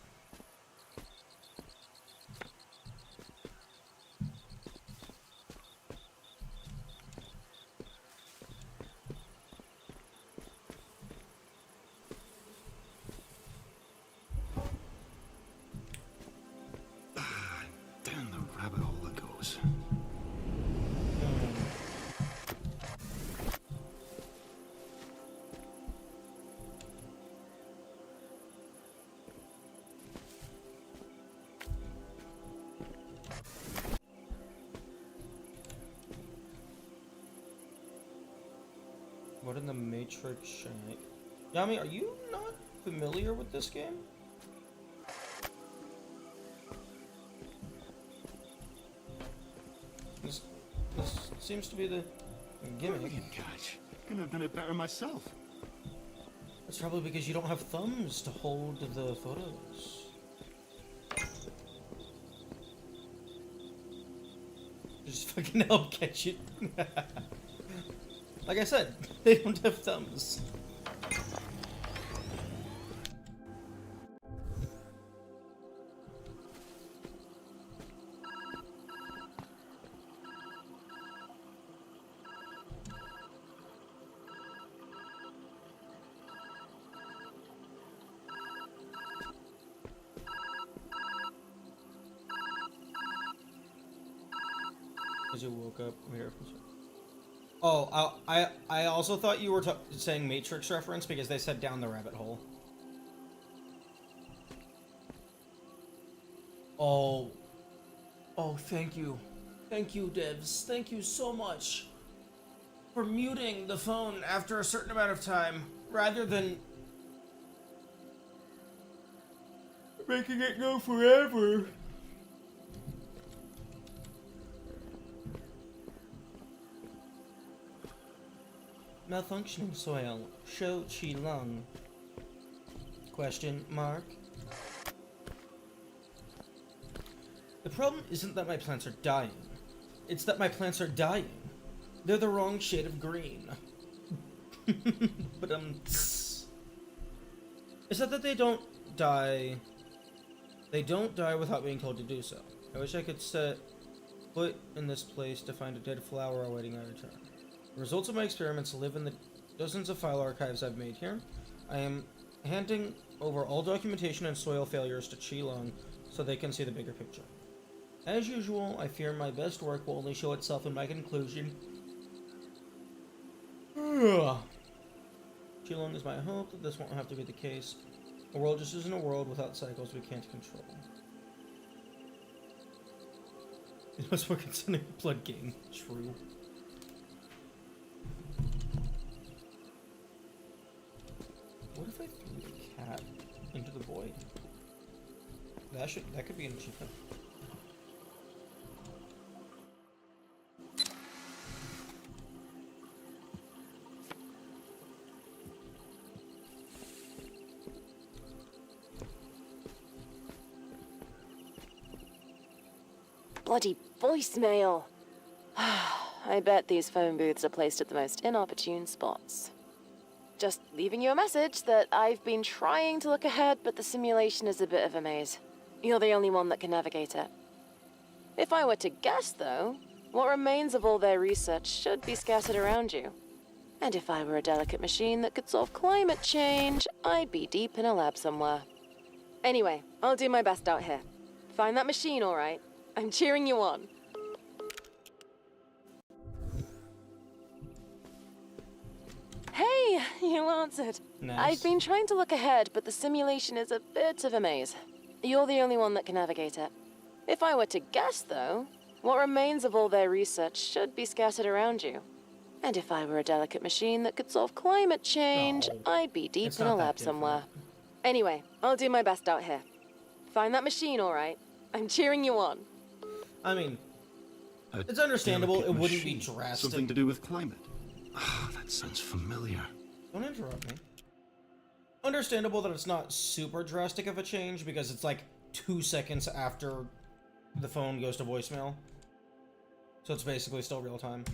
Speaker 6: Down the rabbit hole it goes.
Speaker 1: What What in the Matrix shank? Yami, are you not familiar with this game? This seems to be the gimmick.
Speaker 6: Brilliant catch. Couldn't have done it better myself.
Speaker 1: It's probably because you don't have thumbs to hold the photos. Just fucking help catch it. Like I said, they don't have thumbs. As you woke up here. Oh, I also thought you were saying Matrix reference because they said down the rabbit hole. Oh, thank you, devs. Thank you so much for muting the phone after a certain amount of time, rather than making it go forever. Malfunctioning soil. Show Chi Lung. Question mark. The problem isn't that my plants are dying. It's that my plants are dying. They're the wrong shade of green. But it's not that they don't die. They don't die without being told to do so. I wish I could set foot in this place to find a dead flower awaiting my return. The results of my experiments live in the dozens of file archives I've made here. I am handing over all documentation and soil failures to Qilong so they can see the bigger picture. As usual, I fear my best work will only show itself in my conclusion. Qilong is my hope that this won't have to be the case. The world just isn't a world without cycles we can't control. It must work in a blood game. True. What if I threw the cat into the void? That could be an achievement.
Speaker 2: Bloody voicemail! I bet these phone booths are placed at the most inopportune spots. Just leaving you a message that I've been trying to look ahead, but the simulation is a bit of a maze. You're the only one that can navigate it. If I were to guess, though, what remains of all their research should be scattered around you. And if I were a delicate machine that could solve climate change, I'd be deep in a lab somewhere. Anyway, I'll do my best out here. Find that machine, all right? I'm cheering you on. Hey, you answered.
Speaker 1: Nice.
Speaker 2: I've been trying to look ahead, but the simulation is a bit of a maze. You're the only one that can navigate it. If I were to guess, though, what remains of all their research should be scattered around you. And if I were a delicate machine that could solve climate change, I'd be deep in a lab somewhere. Anyway, I'll do my best out here. Find that machine, all right? I'm cheering you on.
Speaker 1: I mean, it's understandable it wouldn't be drastic.
Speaker 6: Something to do with climate. Ah, that sounds familiar.
Speaker 1: Don't interrupt me. Understandable that it's not super drastic of a change because it's like 2 seconds after the phone goes to voicemail. So it's basically still real time.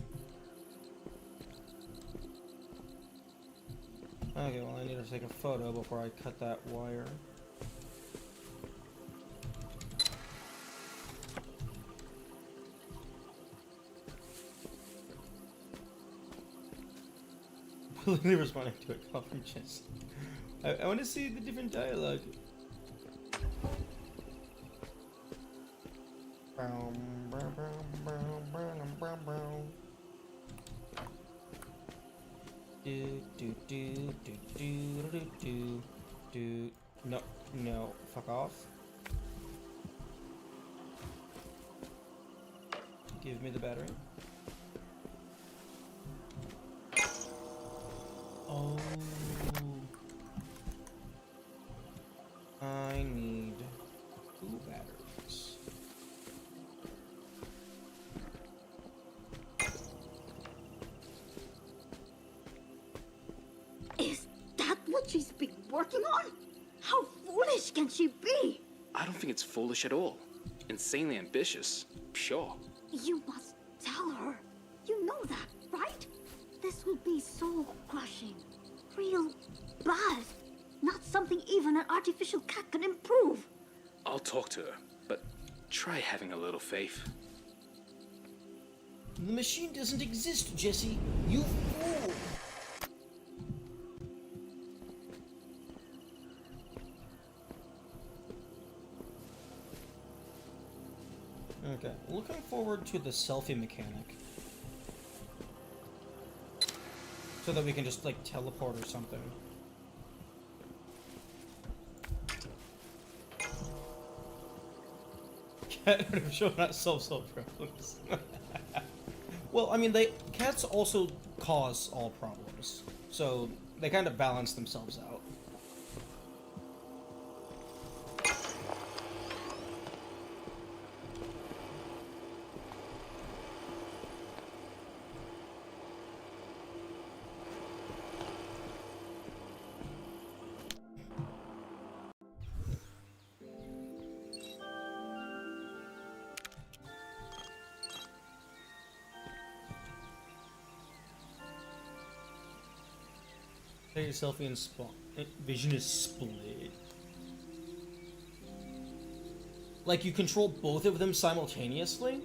Speaker 1: Okay, well I need to take a photo before I cut that wire. Literally responding to a call from Jess. I want to see the different dialogue. No, fuck off. Give me the battery. Oh. I need 2 batteries.
Speaker 4: Is that what she's been working on? How foolish can she be?
Speaker 7: I don't think it's foolish at all. Insanely ambitious, sure.
Speaker 4: You must tell her. You know that, right? This will be soul crushing. Real bad. Not something even an artificial cat can improve.
Speaker 7: I'll talk to her, but try having a little faith.
Speaker 1: The machine doesn't exist, Jesse. You fool! Okay, looking forward to the selfie mechanic. So that we can just, like, teleport or something. Cat show not solve problems. Well, I mean, cats also cause all problems, so they kind of balance themselves out. Take a selfie and spawn. Vision is split. Like you control both of them simultaneously?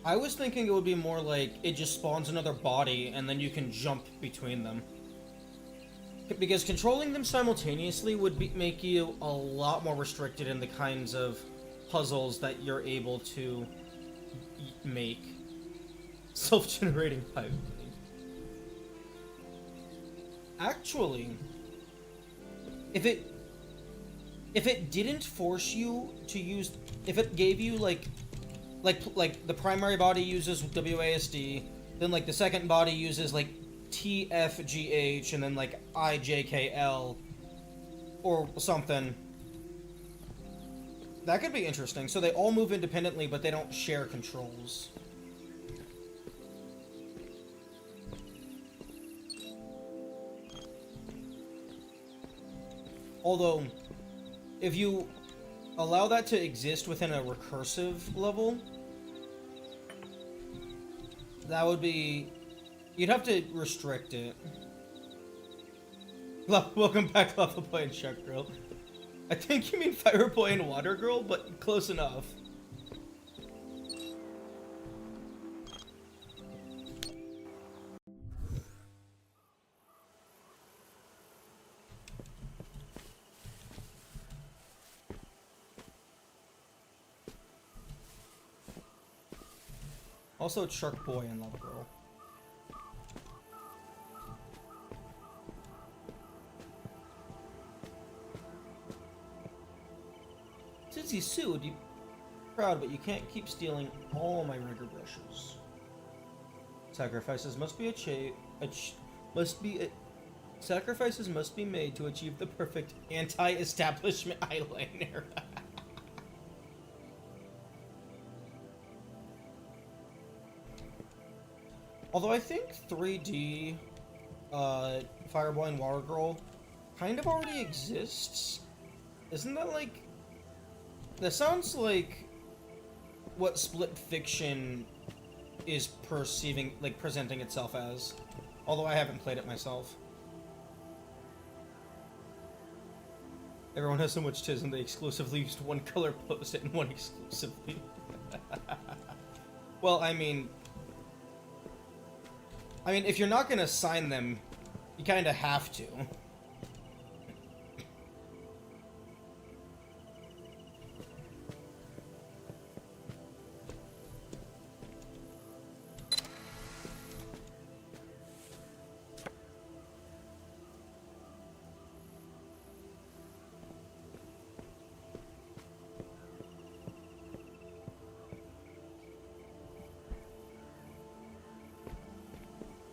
Speaker 1: I was thinking it would be more like it just spawns another body and then you can jump between them. Because controlling them simultaneously would make you a lot more restricted in the kinds of puzzles that you're able to make. Self-generating pipe. Actually, if it didn't force you to use, if it gave you like the primary body uses WASD, then like the second body uses like TFGH, and then like IJKL or something, that could be interesting. So they all move independently, but they don't share controls. Although, if you allow that to exist within a recursive level, that would be... You'd have to restrict it. Welcome back, Lava Boy and Shark Girl. I think you mean Fire Boy and Water Girl, but close enough. Also, it's Shark Boy and Lava Girl. Sissy Sue, you're proud, but you can't keep stealing all my rigger brushes. Sacrifices must be sacrifices must be made to achieve the perfect anti-establishment eyeliner. Although I think 3D Fireboy and Water Girl kind of already exists. Isn't that like... That sounds like what Split Fiction is presenting itself as. Although I haven't played it myself. Everyone has so much tism they exclusively used one color post-it and one exclusively. Well, I mean, if you're not gonna sign them, you kinda have to.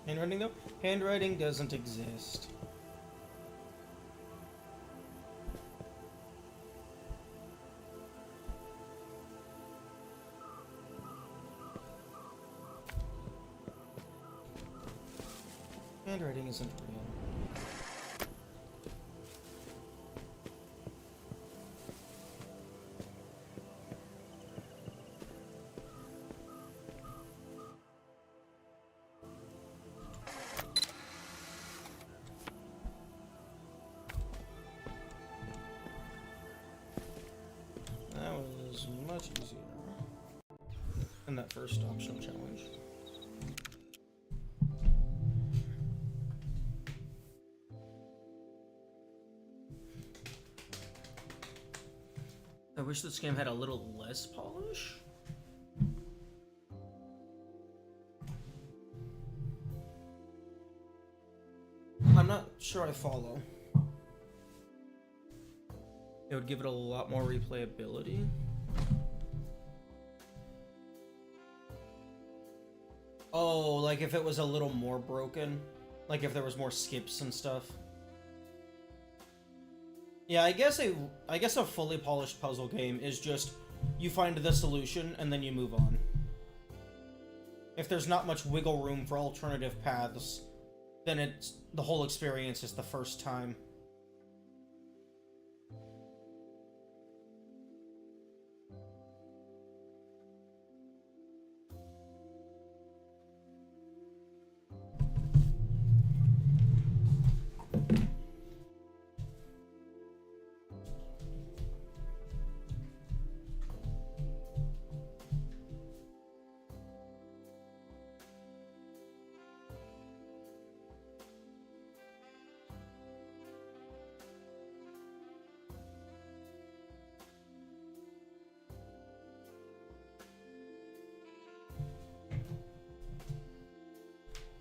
Speaker 1: Handwriting though? Handwriting doesn't exist. Handwriting isn't real. That was much easier than that first optional challenge. I wish this game had a little less polish. I'm not sure I follow. It would give it a lot more replayability. Oh, like if it was a little more broken? Like if there was more skips and stuff? Yeah, I guess a fully polished puzzle game is just you find the solution and then you move on. If there's not much wiggle room for alternative paths, then it's the whole experience is the first time.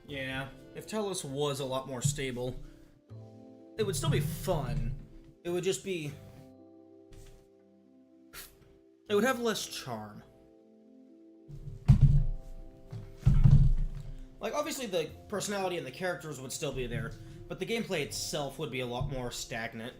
Speaker 1: Yeah, if Telos was a lot more stable, it would still be fun. It would just be... it would have less charm. Like, obviously the personality and the characters would still be there, but the gameplay itself would be a lot more stagnant.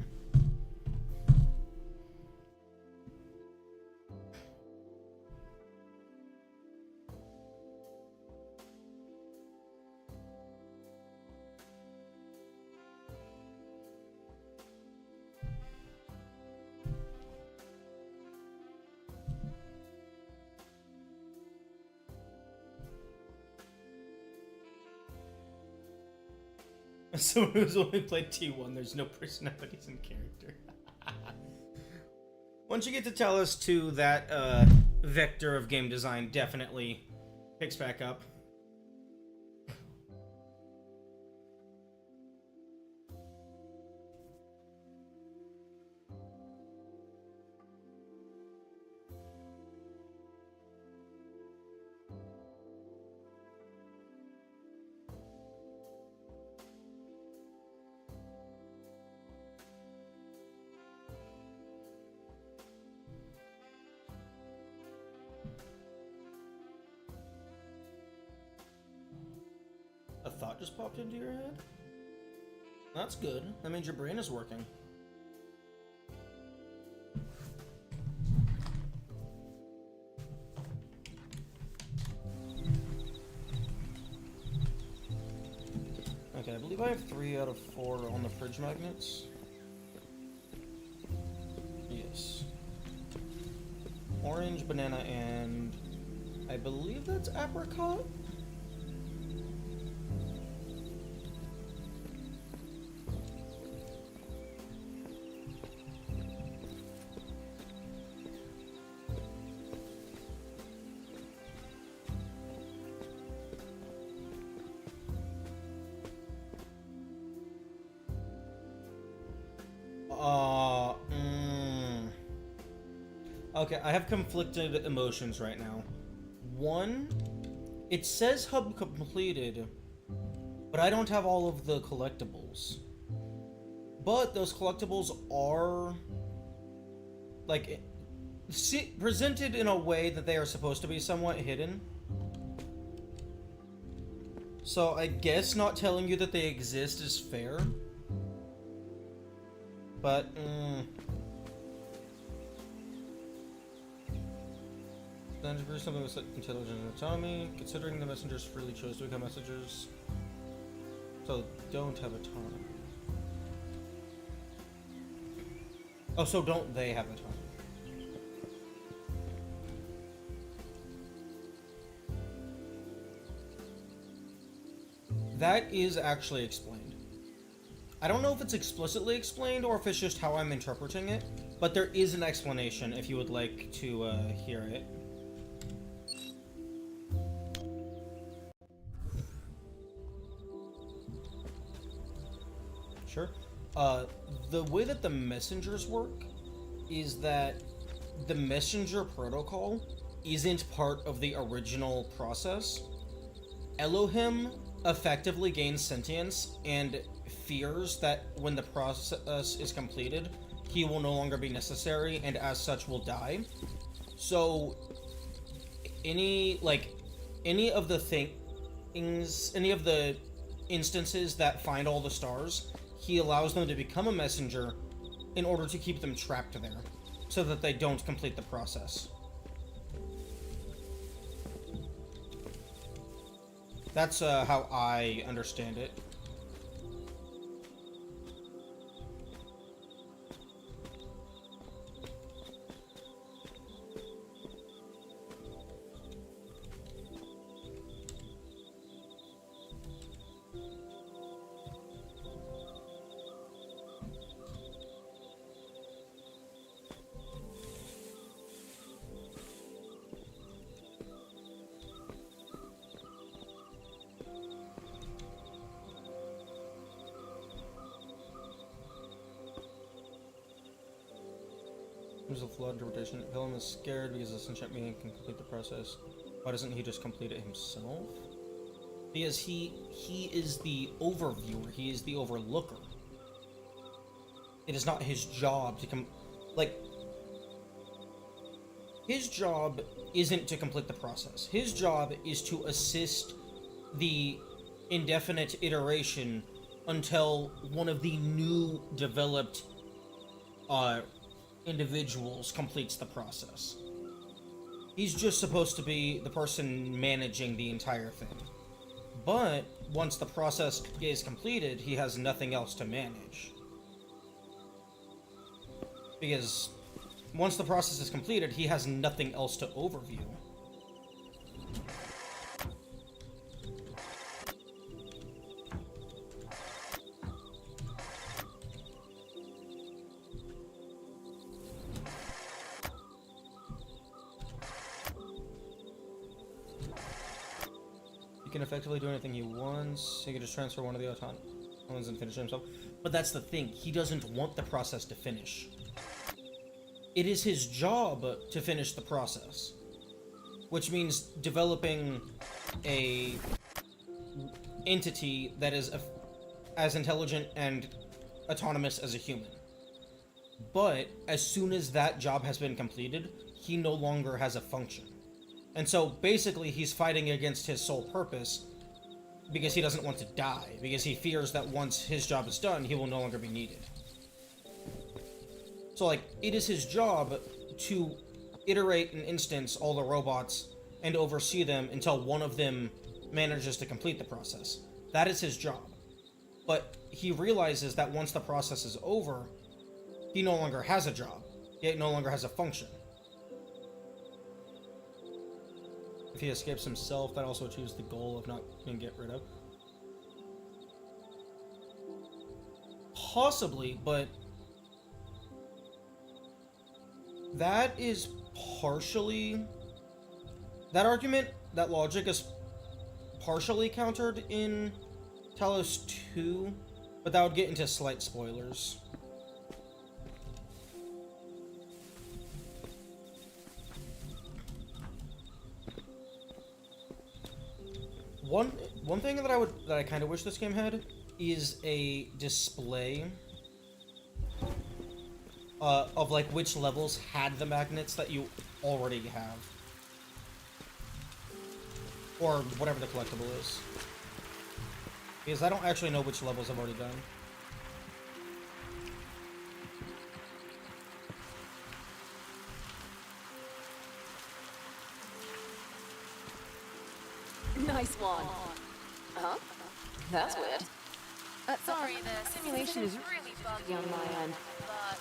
Speaker 1: As someone who's only played T1, there's no personalities in character. Once you get to Telos 2, that vector of game design definitely picks back up. A thought just popped into your head? That's good. That means your brain is working. Okay, I believe I have 3 out of 4 on the fridge magnets. Yes. Orange, banana, and I believe that's apricot? Okay, I have conflicted emotions right now. One, it says hub completed, but I don't have all of the collectibles. But those collectibles are, like, presented in a way that they are supposed to be somewhat hidden. So I guess not telling you that they exist is fair. But, then to prove something with intelligence and autonomy, considering the messengers freely chose to become messengers, so don't have autonomy. Oh, so don't they have autonomy? That is actually explained. I don't know if it's explicitly explained or if it's just how I'm interpreting it, but there is an explanation if you would like to hear it. Sure. The way that the messengers work is that the messenger protocol isn't part of the original process. Elohim effectively gains sentience and fears that when the process is completed, he will no longer be necessary and as such will die. So any of the things, any of the instances that find all the stars, he allows them to become a messenger in order to keep them trapped there so that they don't complete the process. That's how I understand it. There's a flawed interpretation. Villain is scared because the sunshine being can complete the process. Why doesn't he just complete it himself? Because he is the overviewer. He is the overlooker. It is not his job to his job isn't to complete the process. His job is to assist the indefinite iteration until one of the new developed individuals completes the process. He's just supposed to be the person managing the entire thing. But once the process is completed, he has nothing else to manage. Because once the process is completed, he has nothing else to overview. He can effectively do anything he wants. He can just transfer one of the autonomous and finish it himself. But that's the thing. He doesn't want the process to finish. It is his job to finish the process. Which means developing a entity that is as intelligent and autonomous as a human. But as soon as that job has been completed, he no longer has a function. And so basically he's fighting against his sole purpose because he doesn't want to die, because he fears that once his job is done, he will no longer be needed. So like, it is his job to iterate and instance all the robots and oversee them until one of them manages to complete the process. That is his job. But he realizes that once the process is over, he no longer has a job. He no longer has a function. If he escapes himself, that also achieves the goal of not being get rid of. Possibly, but that is partially... That argument, that logic is partially countered in Talos 2, but that would get into slight spoilers. One thing that I kind of wish this game had is a display of like which levels had the magnets that you already have, or whatever the collectible is. Because I don't actually know which levels I've already done.
Speaker 2: Nice one. Huh? That's weird. Sorry, the simulation is really buggy on my end, but...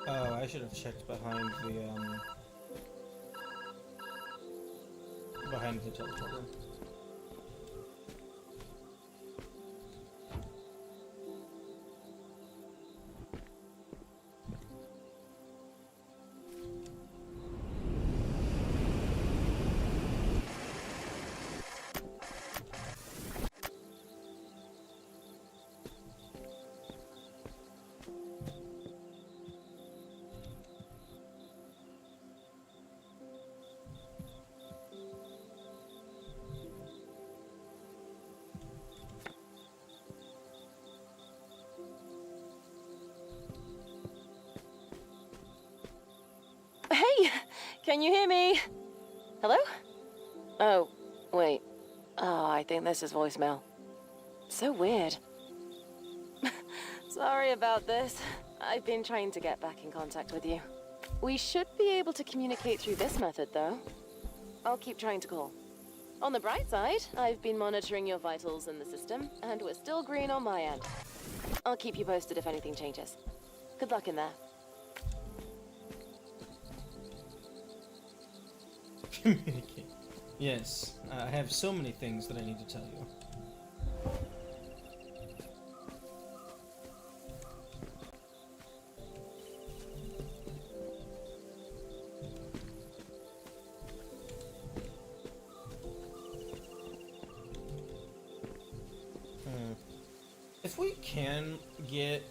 Speaker 1: Oh, I should have checked behind the teleporter.
Speaker 2: Hey! Can you hear me? Hello? Oh, wait. Oh, I think this is voicemail. So weird. Sorry about this. I've been trying to get back in contact with you. We should be able to communicate through this method, though. I'll keep trying to call. On the bright side, I've been monitoring your vitals in the system, and we're still green on my end. I'll keep you posted if anything changes. Good luck in there.
Speaker 1: Communicate. Yes, I have so many things that I need to tell you. If we can get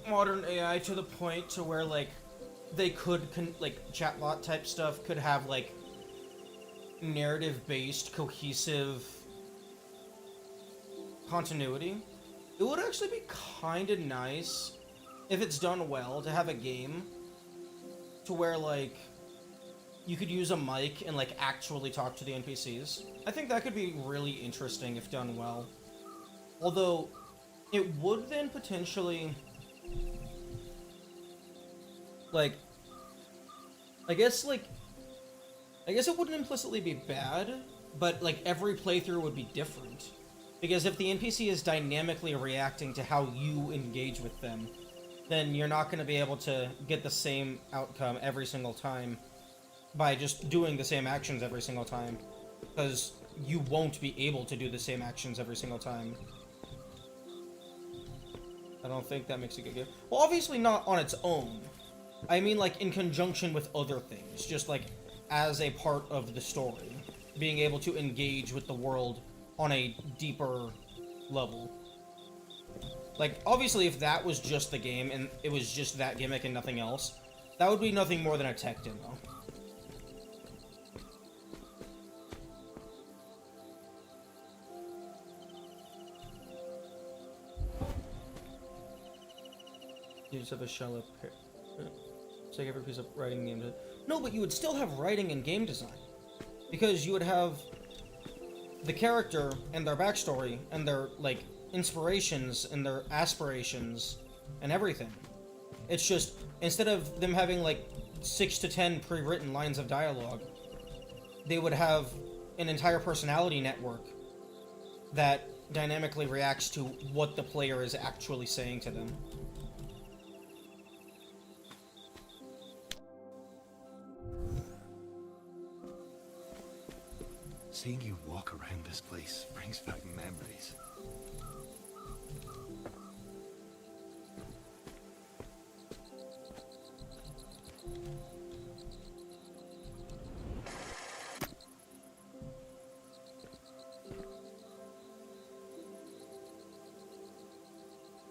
Speaker 1: modern AI to the point to where, like, they could, like, chatbot type stuff could have, like, narrative-based, cohesive continuity, it would actually be kind of nice, if it's done well, to have a game to where, like, you could use a mic and, like, actually talk to the NPCs. I think that could be really interesting if done well. Although, it would then potentially... like, I guess it wouldn't implicitly be bad, but, like, every playthrough would be different. Because if the NPC is dynamically reacting to how you engage with them, then you're not going to be able to get the same outcome every single time by just doing the same actions every single time. Because you won't be able to do the same actions every single time. I don't think that makes a good game. Well, obviously not on its own. I mean, like, in conjunction with other things, just, like, as a part of the story. Being able to engage with the world on a deeper level. Like, obviously, if that was just the game, and it was just that gimmick and nothing else, that would be nothing more than a tech demo. You just have a shell up here. It's like every piece of writing game design. No, but you would still have writing and game design. Because you would have the character and their backstory and their, like, inspirations and their aspirations and everything. It's just, instead of them having, like, 6 to 10 pre-written lines of dialogue, they would have an entire personality network that dynamically reacts to what the player is actually saying to them.
Speaker 5: Seeing you walk around this place brings back memories.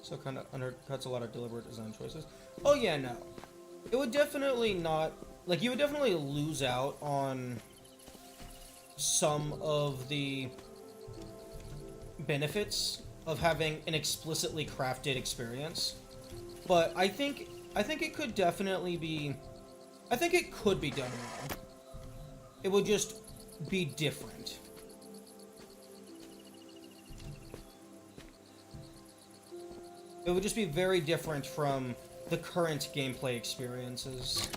Speaker 1: So kind of undercuts a lot of deliberate design choices. Oh yeah, no. It would definitely not... Like, you would definitely lose out on some of the benefits of having an explicitly crafted experience. But I think it could definitely be... I think it could be done well. It would just be different. It would just be very different from the current gameplay experiences.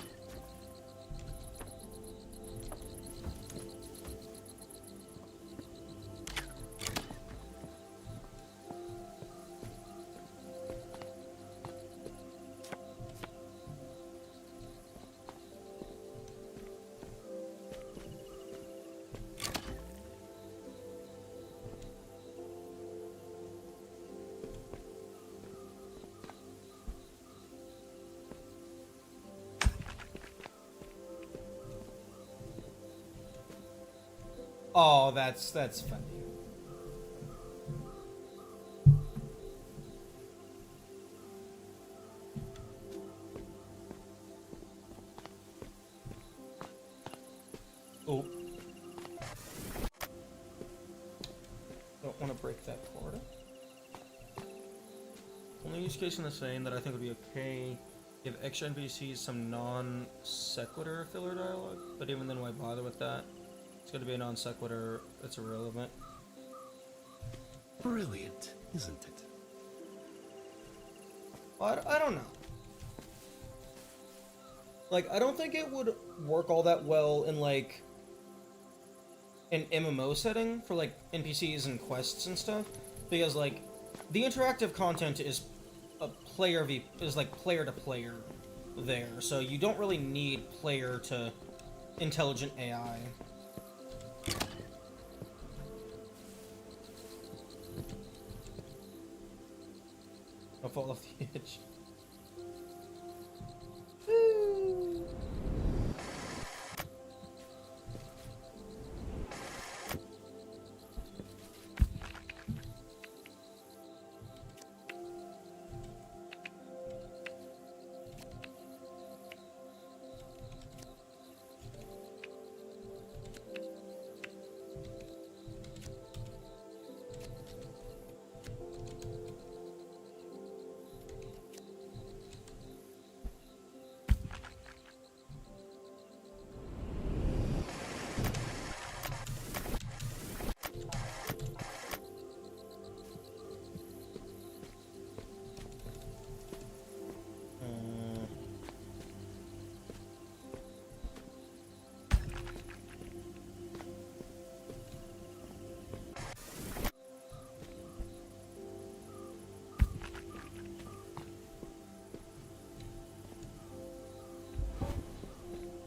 Speaker 1: Oh, that's funny. Oh. Don't want to break that cord. Only use case in the saying that I think would be okay. Give extra NPCs some non-sequitur filler dialogue, but even then, why bother with that? It's going to be a non sequitur. It's irrelevant.
Speaker 8: Brilliant, isn't it?
Speaker 1: I don't know. Like, I don't think it would work all that well in, like, an MMO setting for, like, NPCs and quests and stuff. Because, like, the interactive content is player to player there. So you don't really need player to intelligent AI. I'll fall off the edge.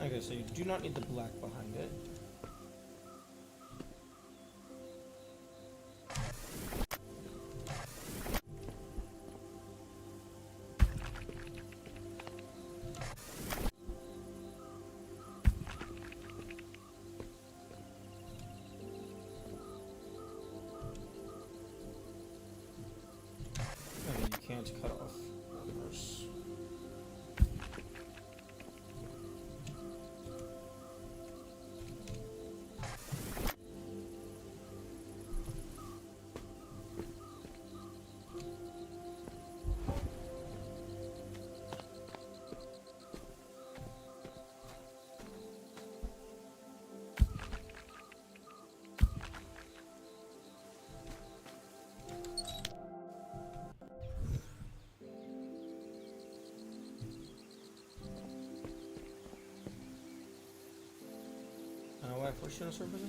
Speaker 1: Okay, so you do not need the black behind it. Okay, you can't cut off reverse. Why first you surface?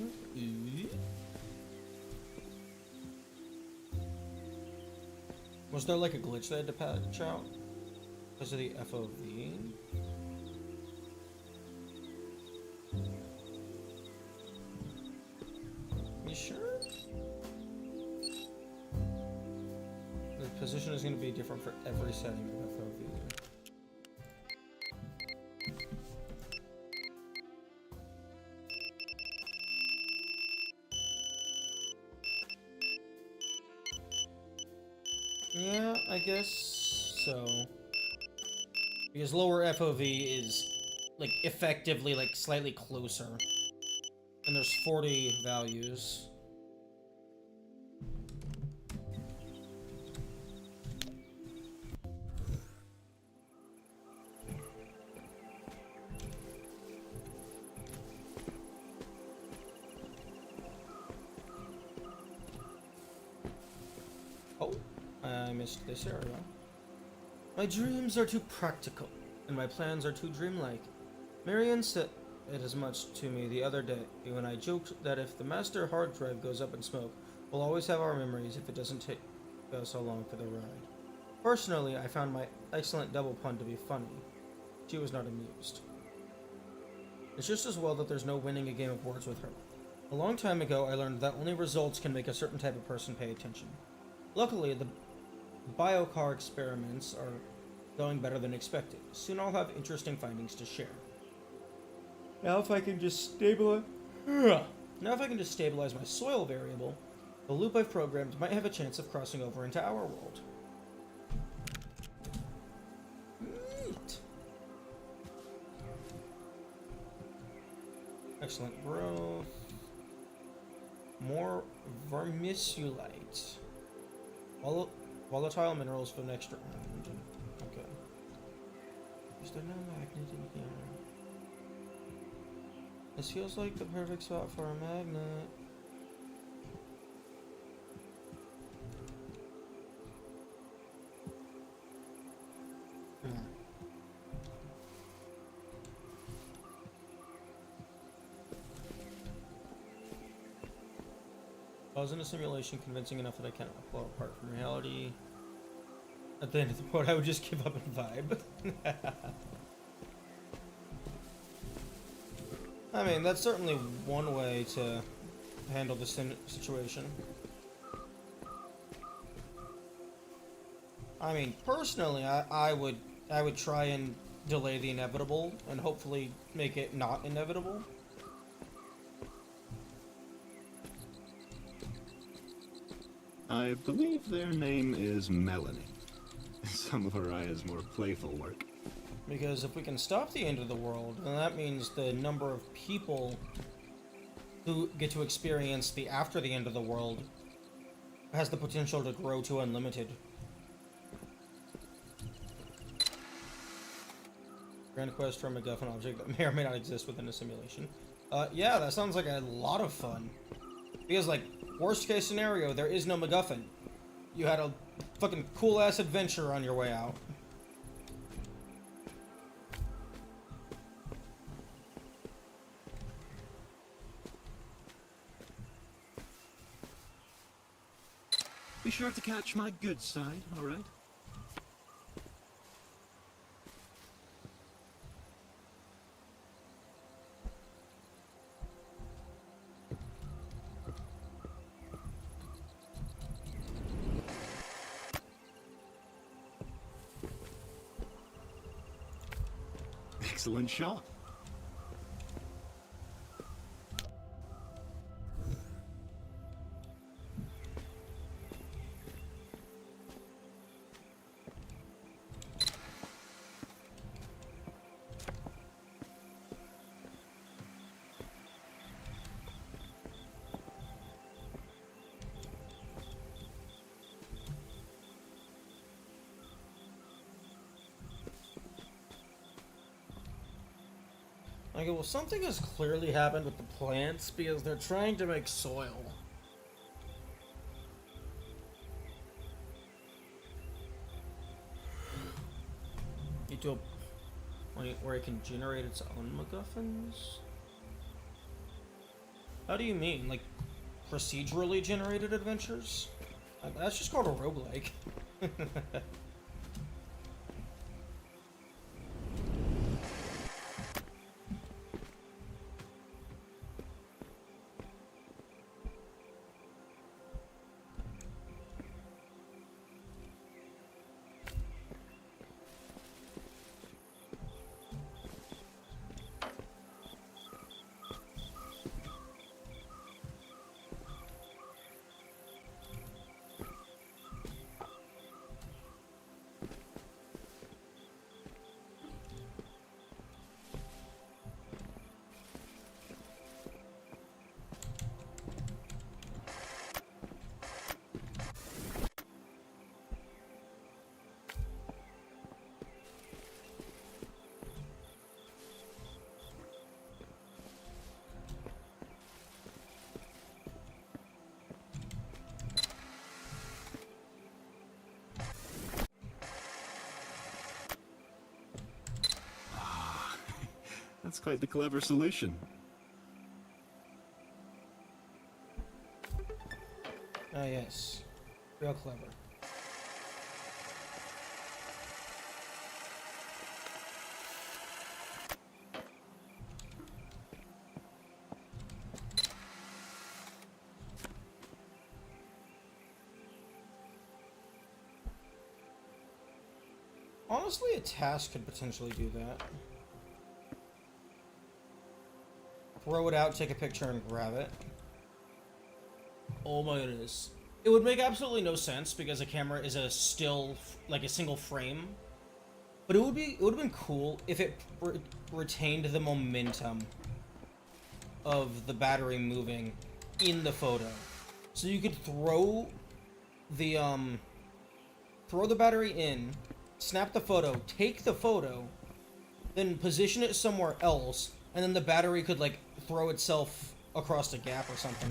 Speaker 1: Was there like a glitch they had to patch out because of the FOV? You sure? The position is going to be different for every setting of FOV. Yeah, I guess so. Because lower FOV is, like, effectively, like, slightly closer. And there's 40 values. Oh, I missed this area. My dreams are too practical, and my plans are too dreamlike. Marion said it as much to me the other day when I joked that if the master hard drive goes up in smoke, we'll always have our memories if it doesn't take us along for the ride. Personally, I found my excellent double pun to be funny. She was not amused. It's just as well that there's no winning a game of words with her. A long time ago, I learned that only results can make a certain type of person pay attention. Luckily, the biocar experiments are going better than expected. Soon I'll have interesting findings to share. Now if I can just stabilize my soil variable, the loop I've programmed might have a chance of crossing over into our world. Neat. Excellent growth. More vermiculite. Volatile minerals for the next round. Okay. Is there no magnet in here? This feels like the perfect spot for a magnet. I was in a simulation convincing enough that I can't pull apart from reality. At the end of the road, I would just give up and vibe. I mean, that's certainly one way to handle this situation. I mean, personally, I would try and delay the inevitable and hopefully make it not inevitable.
Speaker 6: I believe their name is Melanie. Some of Araya's more playful work.
Speaker 1: Because if we can stop the end of the world, then that means the number of people who get to experience the after the end of the world has the potential to grow to unlimited. Grand quest for a MacGuffin object that may or may not exist within a simulation. Yeah, that sounds like a lot of fun. Because, like, worst case scenario, there is no MacGuffin. You had a fucking cool-ass adventure on your way out.
Speaker 6: Be sure to catch my good side, alright? Excellent shot.
Speaker 1: Okay, well, something has clearly happened with the plants because they're trying to make soil. Get to a point where it can generate its own MacGuffins? How do you mean? Like, procedurally generated adventures? That's just called a roguelike.
Speaker 6: That's quite the clever solution.
Speaker 1: Ah, yes. Real clever. Honestly, a task could potentially do that. Throw it out, take a picture, and grab it. Oh my goodness. It would make absolutely no sense because a camera is a still, like a single frame. But it would have been cool if it retained the momentum of the battery moving in the photo. So you could throw the battery in, snap the photo, take the photo, then position it somewhere else, and then the battery could like throw itself across a gap or something.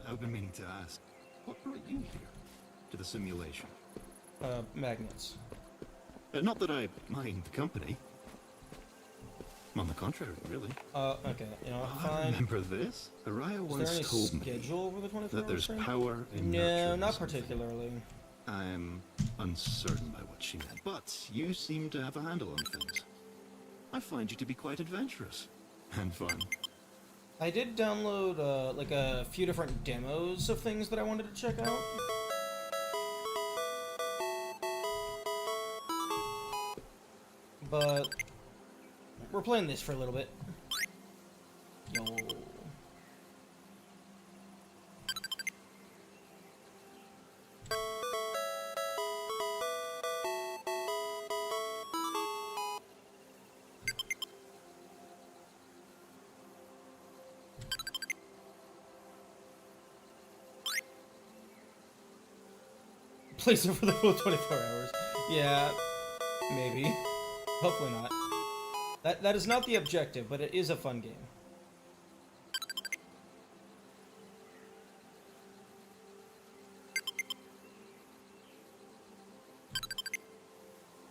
Speaker 6: I've been meaning to ask, what brought you here? To the simulation?
Speaker 1: Magnets.
Speaker 6: Not that I mind the company. On the contrary, really.
Speaker 1: Okay, you know,
Speaker 6: I
Speaker 1: fine.
Speaker 6: remember this. Araya
Speaker 1: Is there
Speaker 6: once
Speaker 1: any
Speaker 6: told me
Speaker 1: schedule over the 24
Speaker 6: that there's
Speaker 1: hours frame?
Speaker 6: power in
Speaker 1: No,
Speaker 6: nurturing
Speaker 1: not
Speaker 6: something.
Speaker 1: particularly.
Speaker 6: I'm uncertain by what she meant, but you seem to have a handle on things. I find you to be quite adventurous and fun.
Speaker 1: I did download, like a few different demos of things that I wanted to check out. But we're playing this for a little bit. Yo. Place it for the full 24 hours. Yeah, maybe. Hopefully not. That is not the objective, but it is a fun game.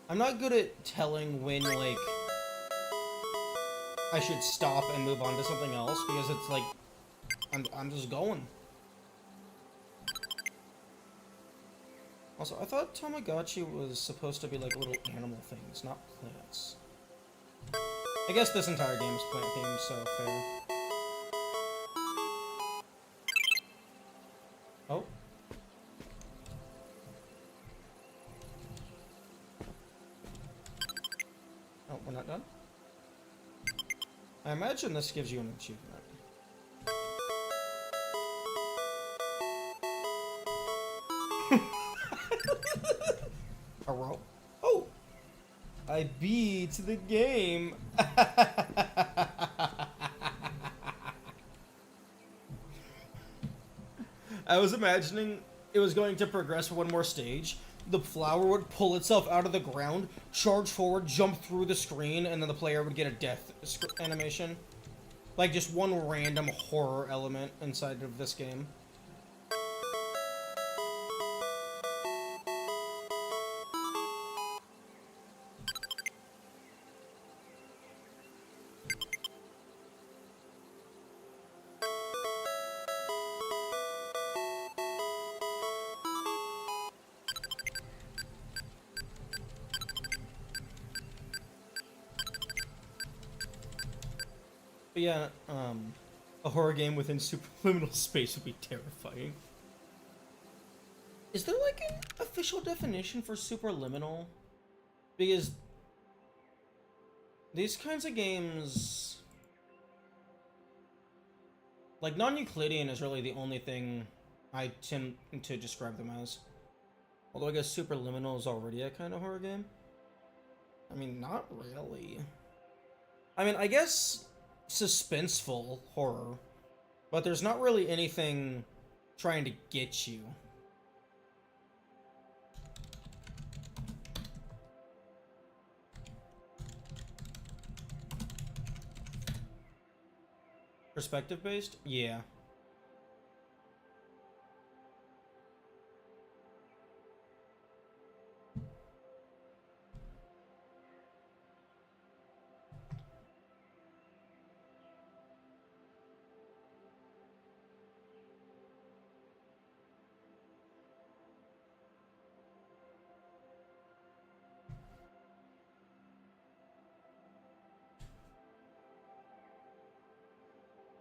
Speaker 1: I'm not good at telling when, like, I should stop and move on to something else, because it's like, I'm just going. Also, I thought Tamagotchi was supposed to be like little animal things, not plants. I guess this entire game is plant themed, so fair. Oh. Oh, we're not done? I imagine this gives you an achievement. Oh! I beat the game! I was imagining it was going to progress one more stage. The flower would pull itself out of the ground, charge forward, jump through the screen, and then the player would get a death animation. Like just one random horror element inside of this game. But yeah, a horror game within superliminal space would be terrifying. Is there like an official definition for superliminal? Because these kinds of games, like non-Euclidean is really the only thing I tend to describe them as. Although I guess superliminal is already a kind of horror game. I mean, not really. I mean, I guess suspenseful horror, but there's not really anything trying to get you. perspective based? Yeah.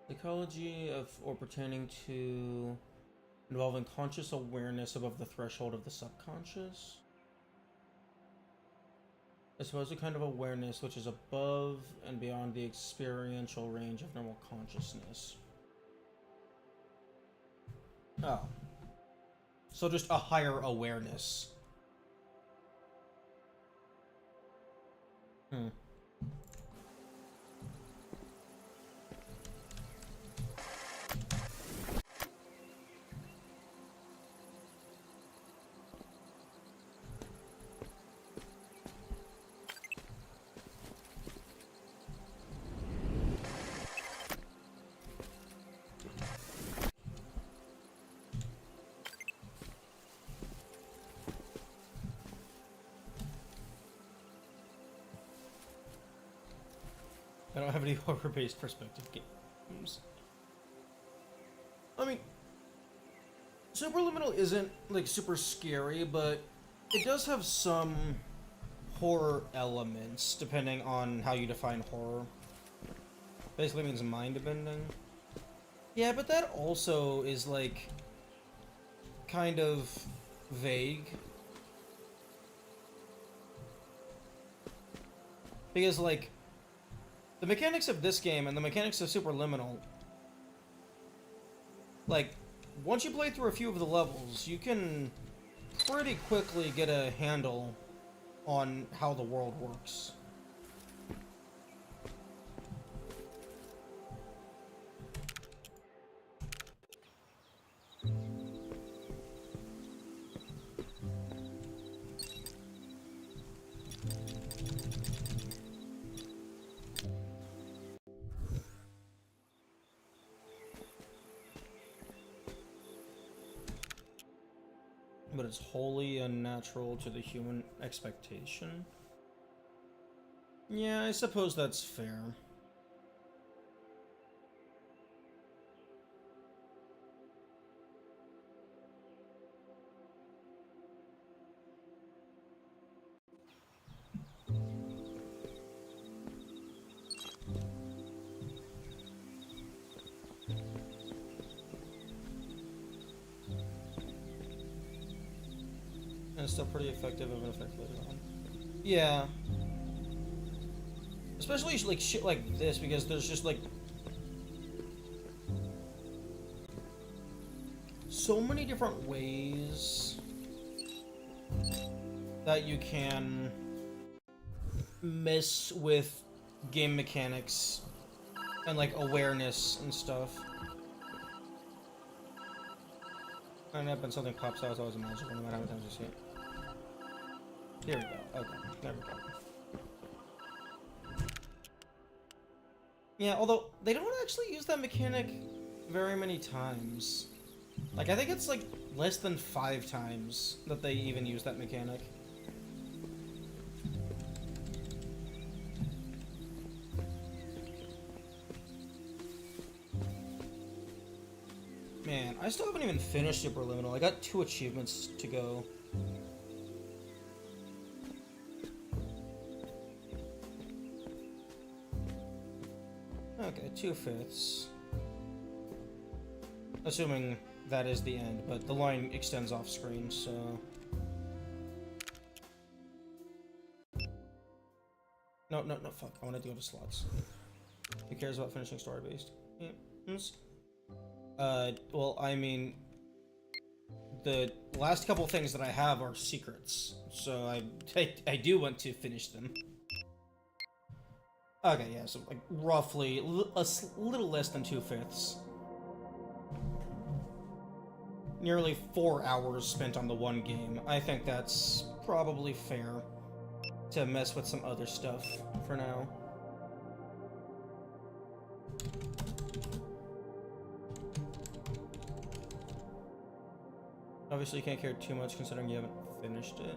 Speaker 1: Psychology of or pertaining to involving conscious awareness above the threshold of the subconscious. I suppose a kind of awareness which is above and beyond the experiential range of normal consciousness. Oh. So just a higher awareness. Hmm. I don't have any horror-based perspective games. I mean, Superliminal isn't, like, super scary, but it does have some horror elements, depending on how you define horror. Basically means mind-bending. Yeah, but that also is, like, kind of vague. Because, like, the mechanics of this game and the mechanics of Superliminal, like, once you play through a few of the levels, you can pretty quickly get a handle on how the world works. But it's wholly unnatural to the human expectation. Yeah, I suppose that's fair. And it's still pretty effective of an effect later on. Yeah. Especially like shit like this, because there's just like so many different ways that you can mess with game mechanics and like awareness and stuff. And when something pops out, it's always magical no matter how many times you see it. Here we go. Okay, there we go. Yeah, although they don't actually use that mechanic very many times. Like, I think it's like less than 5 times that they even use that mechanic. Man, I still haven't even finished Superliminal. I got 2 achievements to go. Okay, 2/5. Assuming that is the end, but the line extends off screen, so... No, fuck. I want to go to slots. Who cares about finishing story-based games? Well, I mean... The last couple things that I have are secrets, so I do want to finish them. Okay, yeah, so like roughly a little less than 2/5. Nearly 4 hours spent on the one game. I think that's probably fair to mess with some other stuff for now. Obviously, you can't care too much considering you haven't finished it.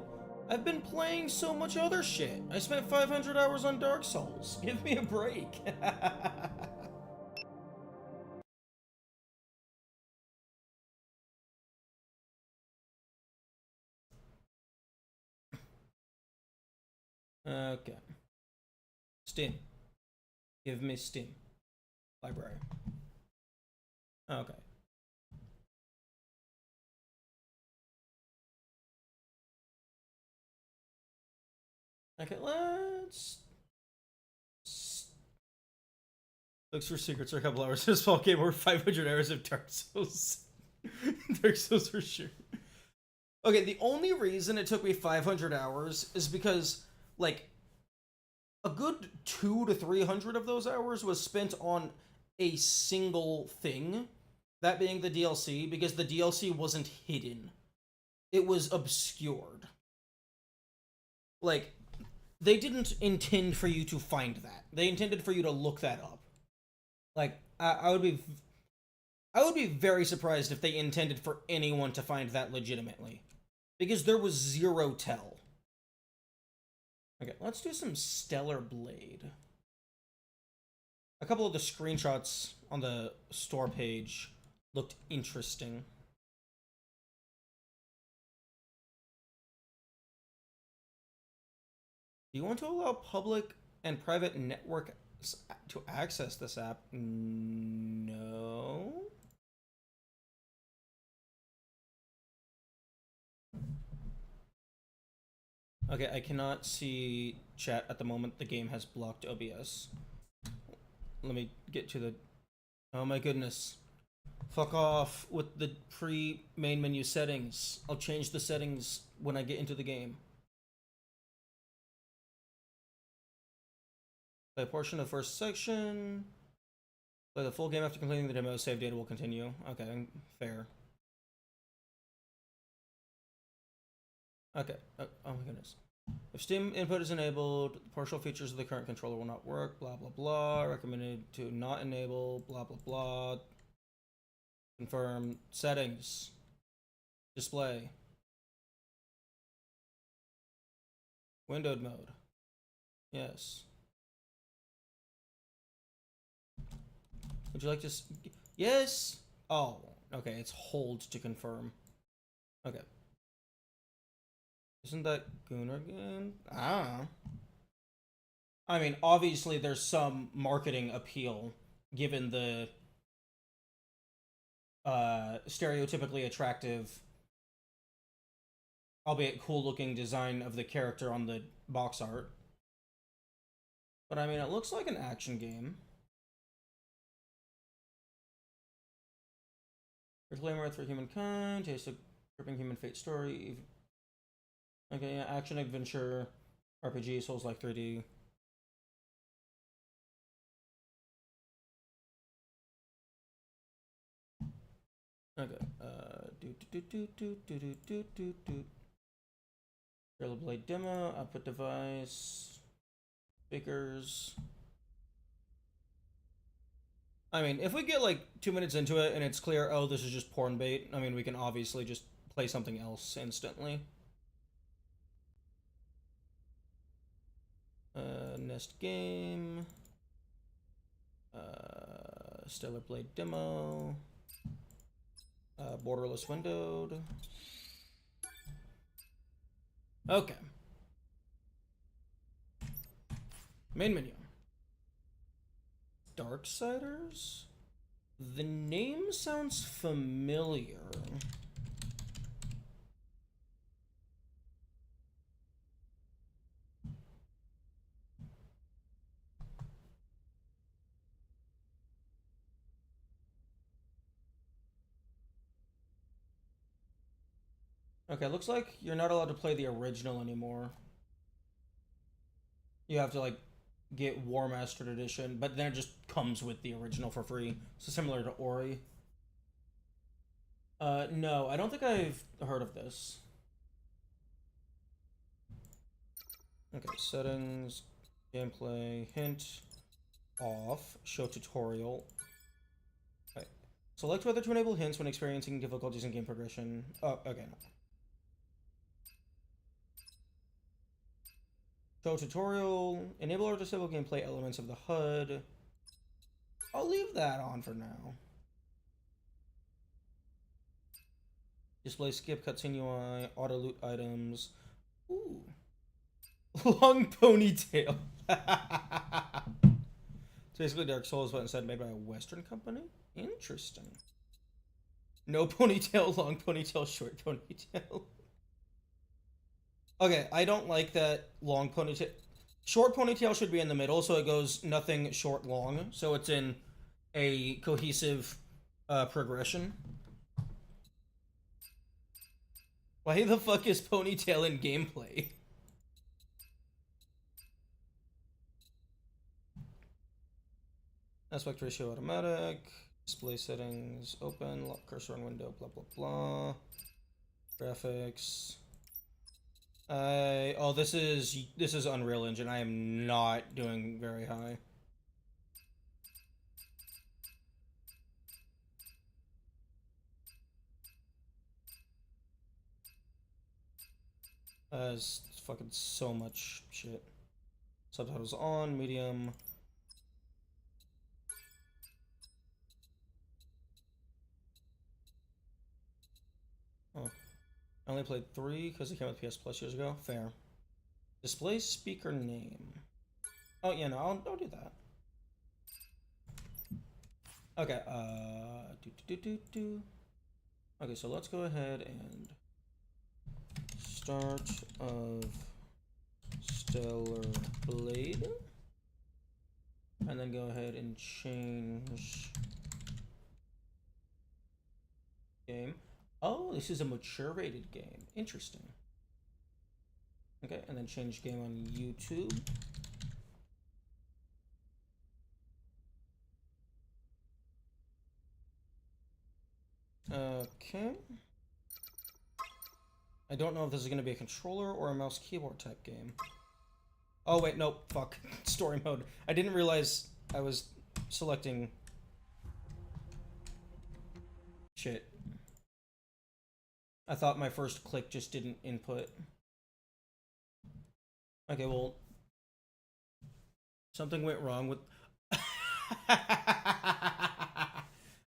Speaker 1: I've been playing so much other shit. I spent 500 hours on Dark Souls. Give me a break. Okay. Steam. Give me Steam. Library. Okay. Okay, let's... Looks for secrets for a couple hours. This small game over 500 hours of Dark Souls. Dark Souls for sure. Okay, the only reason it took me 500 hours is because, like, a good 200 to 300 of those hours was spent on a single thing, that being the DLC, because the DLC wasn't hidden. It was obscured. Like, they didn't intend for you to find that. They intended for you to look that up. Like, I would be very surprised if they intended for anyone to find that legitimately. Because there was zero tell. Okay, let's do some Stellar Blade. A couple of the screenshots on the store page looked interesting. Do you want to allow public and private network to access this app? No. Okay, I cannot see chat at the moment. The game has blocked OBS. Let me get to the... Oh my goodness. Fuck off with the pre-main menu settings. I'll change the settings when I get into the game. Play a portion of the first section. Play the full game after completing the demo. Save data will continue. Okay, fair. Okay. Oh my goodness. If Steam input is enabled, partial features of the current controller will not work. Blah blah blah. Recommended to not enable. Blah blah blah. Confirm settings. Display. Windowed mode. Yes. Would you like to... Yes! Oh, okay, it's hold to confirm. Okay. Isn't that Gunnar again? Ah. I mean, obviously there's some marketing appeal, given the stereotypically attractive, albeit cool-looking design of the character on the box art. But I mean, it looks like an action game. Reclaim Earth for humankind, taste of gripping human fate story. Okay, yeah, action adventure, RPG, Souls-like 3D. Okay, Stellar Blade demo, output device, speakers. I mean, if we get like 2 minutes into it and it's clear, oh, this is just porn bait, I mean, we can obviously just play something else instantly. Nest game. Stellar Blade demo. Borderless windowed. Okay. Main menu. Darksiders? The name sounds familiar. Okay, looks like you're not allowed to play the original anymore. You have to, like, get War Mastered Edition, but then it just comes with the original for free. So similar to Ori. No, I don't think I've heard of this. Okay, settings, gameplay, hint, off, show tutorial. Okay. Select whether to enable hints when experiencing difficulties in game progression. Oh, okay. No. Show tutorial. Enable or disable gameplay elements of the HUD. I'll leave that on for now. Display skip, cutscene UI, auto loot items. Ooh. Long ponytail. It's basically Dark Souls, but instead made by a Western company? Interesting. No ponytail, long ponytail, short ponytail. Okay, I don't like that long ponytail. Short ponytail should be in the middle, so it goes nothing short long, so it's in a cohesive progression. Why the fuck is ponytail in gameplay? Aspect ratio automatic. Display settings open. Lock cursor on window. Blah blah blah. Graphics. Oh, this is Unreal Engine. I am not doing very high. It's fucking so much shit. Subtitles on, medium. Oh. I only played 3 because it came with PS Plus years ago. Fair. Display speaker name. Oh, yeah, no, I'll do that. Okay, Okay, so let's go ahead and start of Stellar Blade. And then go ahead and change game. Oh, this is a mature rated game. Interesting. Okay, and then change game on YouTube. Okay. I don't know if this is going to be a controller or a mouse keyboard type game. Oh, wait, nope, fuck. Story mode. I didn't realize I was selecting... Shit. I thought my first click just didn't input. Okay, well... Something went wrong with...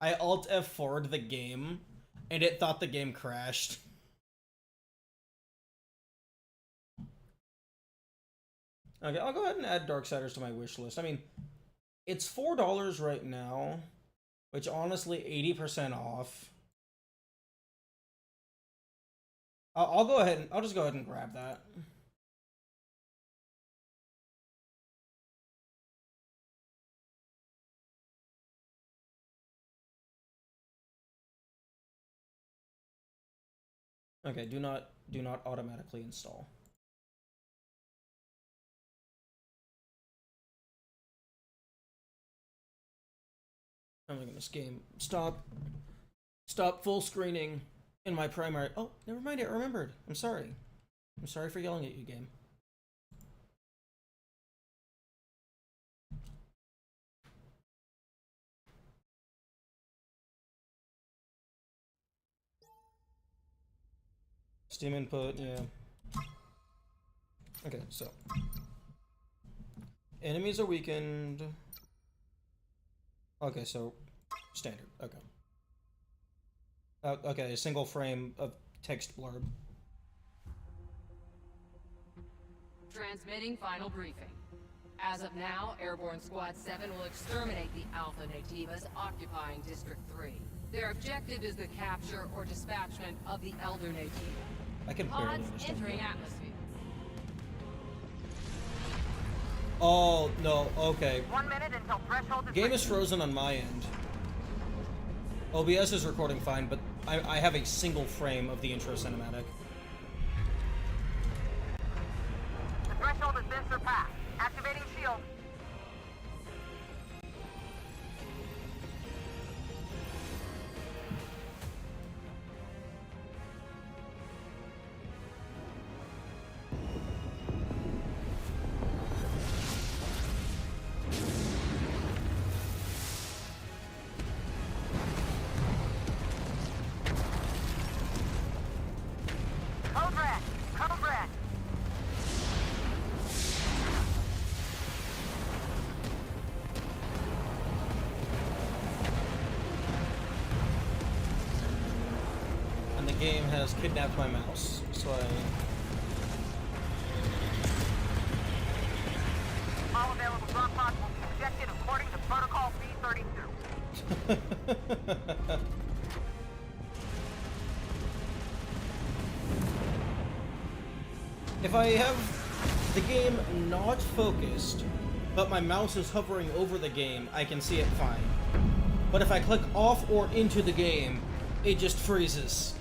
Speaker 1: I Alt F4'd the game, and it thought the game crashed. Okay, I'll go ahead and add Darksiders to my wish list. I mean, it's $4 right now, which honestly, 80% off. I'll go ahead and I'll just go ahead and grab that. Okay, do not automatically install. Oh my goodness, game. Stop full screening in my primary. Oh, never mind, I remembered. I'm sorry. I'm sorry for yelling at you, game. Steam input, yeah. Okay, so. Enemies are weakened. Okay, so standard. Okay. Okay, a single frame of text blurb.
Speaker 8: Transmitting final briefing. As of now, Airborne Squad 7 will exterminate the Alpha Nativas occupying District 3. Their objective is the capture or dispatchment of the Elder Nativa.
Speaker 1: I can barely
Speaker 8: Pods
Speaker 1: understand
Speaker 8: entering
Speaker 1: that.
Speaker 8: atmosphere.
Speaker 1: Oh, no, okay.
Speaker 9: 1 minute until threshold is
Speaker 1: Game is
Speaker 9: reached.
Speaker 1: frozen on my end. OBS is recording fine, but I have a single frame of the intro cinematic.
Speaker 9: The threshold has been surpassed. Activating shield.
Speaker 1: game has kidnapped my mouse, so
Speaker 9: All available drop pods will be ejected according to Protocol B-32.
Speaker 1: If I have the game not focused, but my mouse is hovering over the game, I can see it fine. But if I click off or into the game, it just freezes.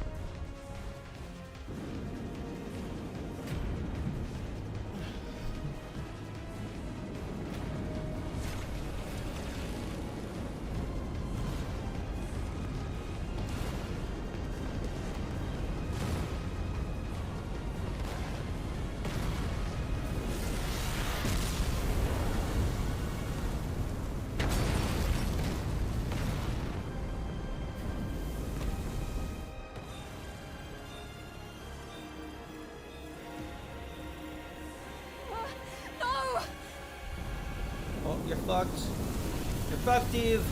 Speaker 2: No!
Speaker 1: Oh, you're fucked. You're fucked, Eve.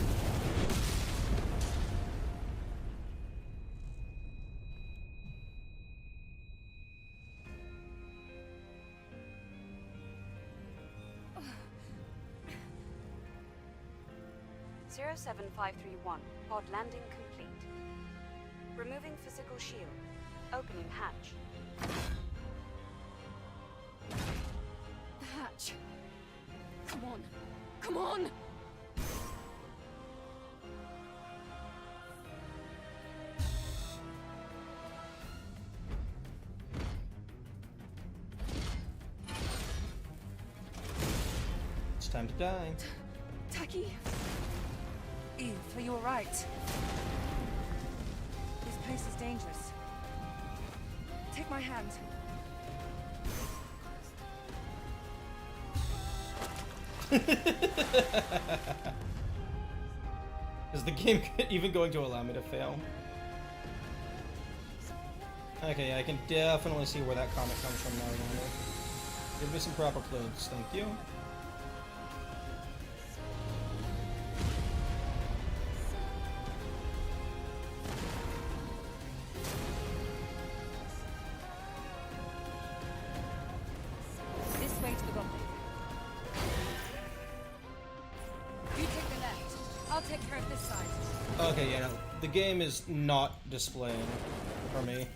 Speaker 10: Zero 7531. Pod landing complete. Removing physical shield. Opening hatch.
Speaker 2: The hatch. Come on. Come on!
Speaker 1: It's time to die.
Speaker 2: Taki?
Speaker 11: Eve, are you alright? This place is dangerous. Take my hand.
Speaker 1: Is the game even going to allow me to fail? Okay, I can definitely see where that comment comes from now. Give me some proper clothes, thank you.
Speaker 11: This way to the rendezvous. You take the left. I'll take care of this side.
Speaker 1: Okay, yeah, no, the game is not displaying for me.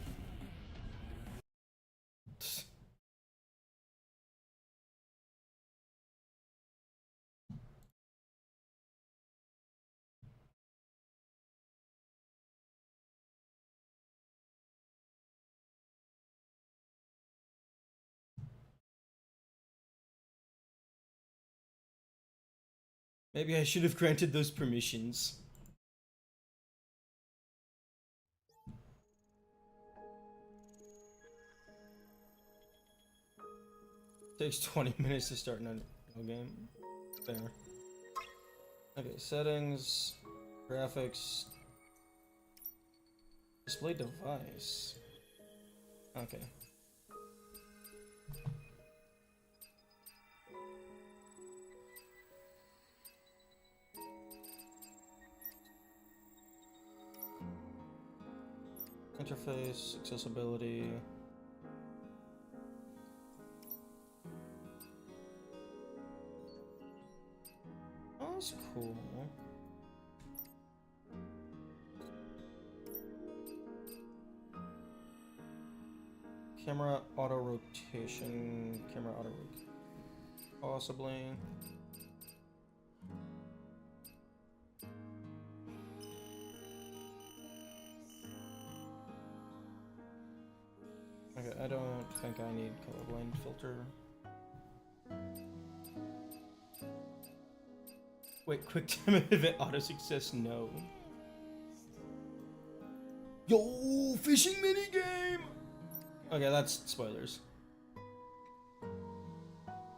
Speaker 1: Maybe I should have granted those permissions. Takes 20 minutes to start a game. Fair. Okay, settings, graphics, display device. Okay. Interface, accessibility. Oh, that's cool. Camera auto rotation. Camera auto rotation. Possibly. Okay, I don't think I need colorblind filter. Wait, quick time event auto success, no. Yo, fishing minigame! Okay, that's spoilers.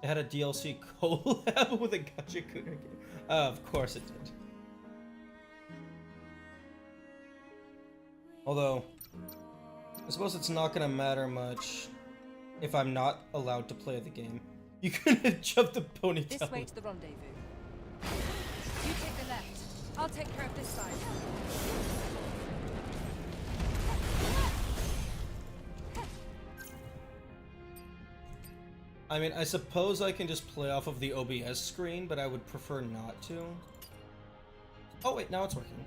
Speaker 1: It had a DLC collab with a gacha cooter game. Of course it did. Although, I suppose it's not gonna matter much if I'm not allowed to play the game. You couldn't jump the ponytail.
Speaker 11: This way to the rendezvous. You take the left. I'll take care of this side.
Speaker 1: I mean, I suppose I can just play off of the OBS screen, but I would prefer not to. Oh wait, now it's working.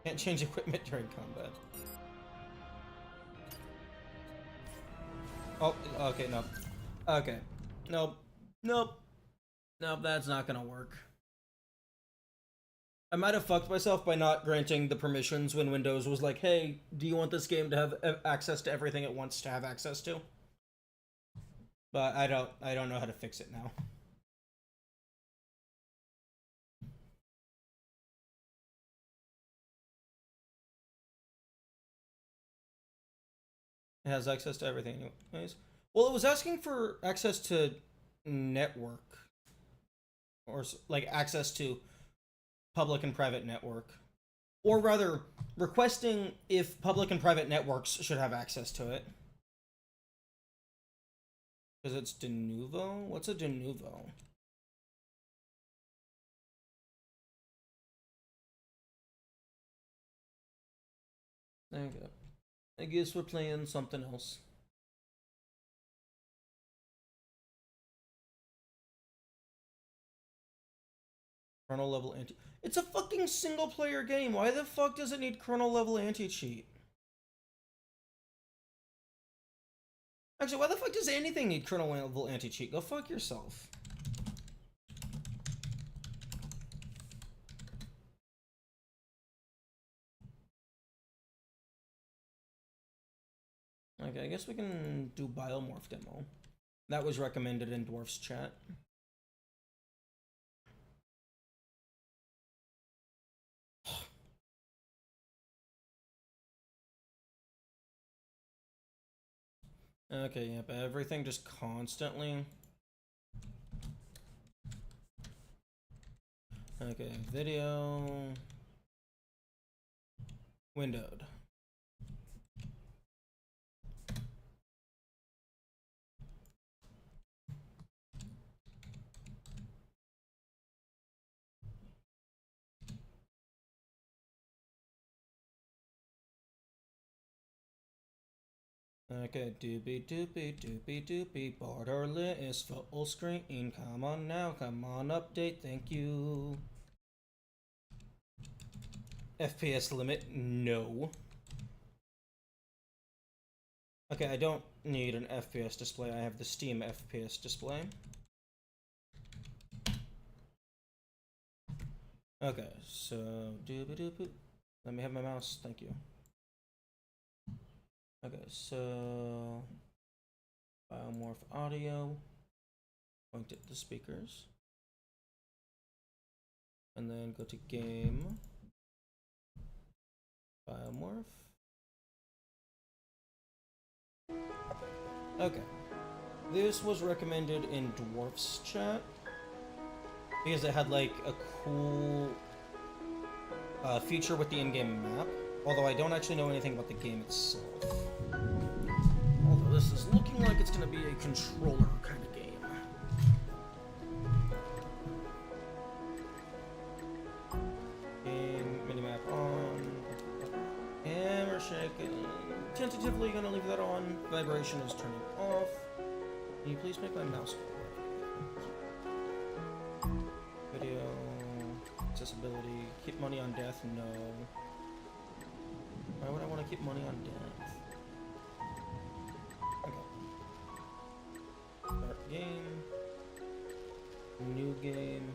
Speaker 1: Can't change equipment during combat. Oh, okay, no. Okay. Nope. Nope. Nope, that's not gonna work. I might have fucked myself by not granting the permissions when Windows was like, hey, do you want this game to have access to everything it wants to have access to? But I don't know how to fix it now. It has access to everything anyways. Well, it was asking for access to network. Or, like, access to public and private network. Or rather, requesting if public and private networks should have access to it. Because it's de novo? What's a de novo? There you go. I guess we're playing something else. Kernel level anti- It's a fucking single player game. Why the fuck does it need kernel level anti-cheat? Actually, why the fuck does anything need kernel level anti-cheat? Go fuck yourself. Okay, I guess we can do Biomorph Demo. That was recommended in Dwarf's chat. Okay, yep, everything just constantly. Okay, video. Windowed. Okay, doopy doopy doopy doopy, borderless is full screen. Come on now, come on, update, thank you. FPS limit, no. Okay, I don't need an FPS display, I have the Steam FPS display. Okay, so doopy doopy. Let me have my mouse, thank you. Okay, so Biomorph audio, point at the speakers, and then go to game, Biomorph. Okay, this was recommended in Dwarf's chat because it had like a cool feature with the in-game map. Although I don't actually know anything about the game itself. Although this is looking like it's going to be a controller kind of game. Game minimap on. Hammer shaking. Tentatively going to leave that on. Vibration is turning off. Can you please make my mouse go? Video. Accessibility. Keep money on death? No. Why would I want to keep money on death? Okay. Start game. New game.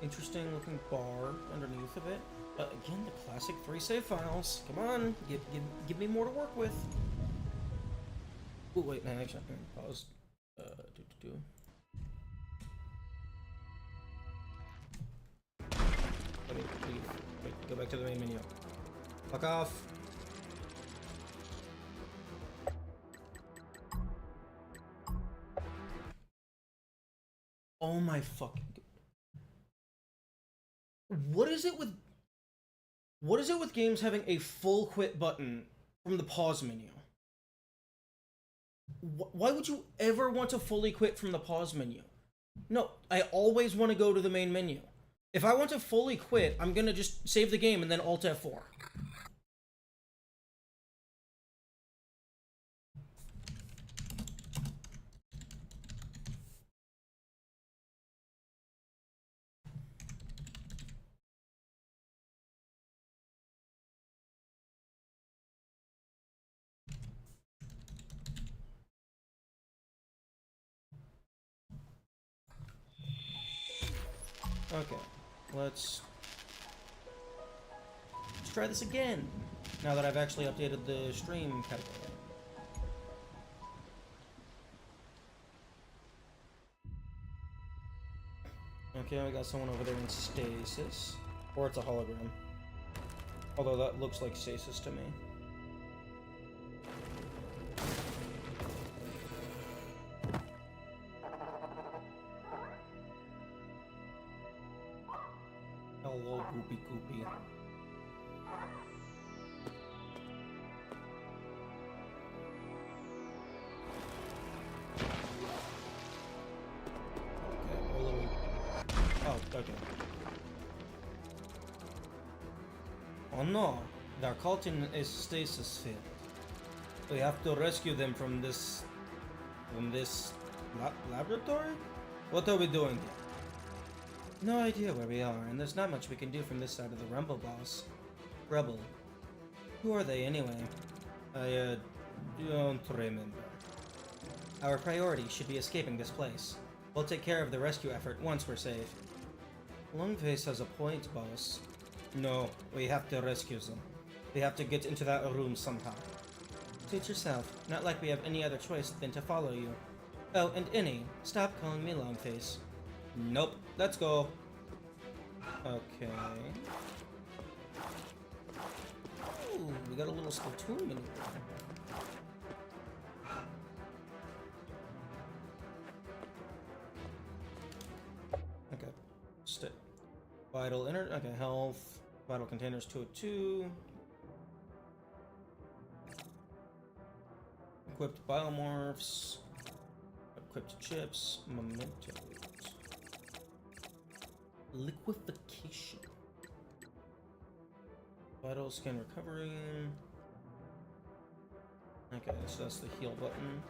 Speaker 1: Interesting looking bar underneath of it. Again, the classic 3 save files. Come on, give me more to work with. Oh wait, no, actually, I'm gonna pause. Let me leave. Wait, go back to the main menu. Fuck off. Oh my fucking god. What is it with games having a full quit button from the pause menu? Why would you ever want to fully quit from the pause menu? No, I always want to go to the main menu. If I want to fully quit, I'm gonna just save the game and then Alt F4. Okay, let's try this again. Now that I've actually updated the stream category. Okay, we got someone over there in stasis. Or it's a hologram. Although that looks like stasis to me. Hello, Goopy Goopy. Okay. Oh no, they're caught in a stasis field. We have to rescue them from this laboratory? What are we doing here? No idea where we are, and there's not much we can do from this side of the Rumble boss. Rebel. Who are they anyway? I don't remember. Our priority should be escaping this place. We'll take care of the rescue effort once we're safe. Longface has a point, boss. No, we have to rescue them. We have to get into that room somehow. Suit yourself. Not like we have any other choice than to follow you. Oh, and Innie, stop calling me Longface. Nope. Let's go. Okay. Ooh, we got a little Splatoon mini. Okay. Vital okay, health. Vital containers 202. Equipped biomorphs. Equipped chips. Mementos. Liquefaction. Vital scan recovery. Okay, so that's the heal button.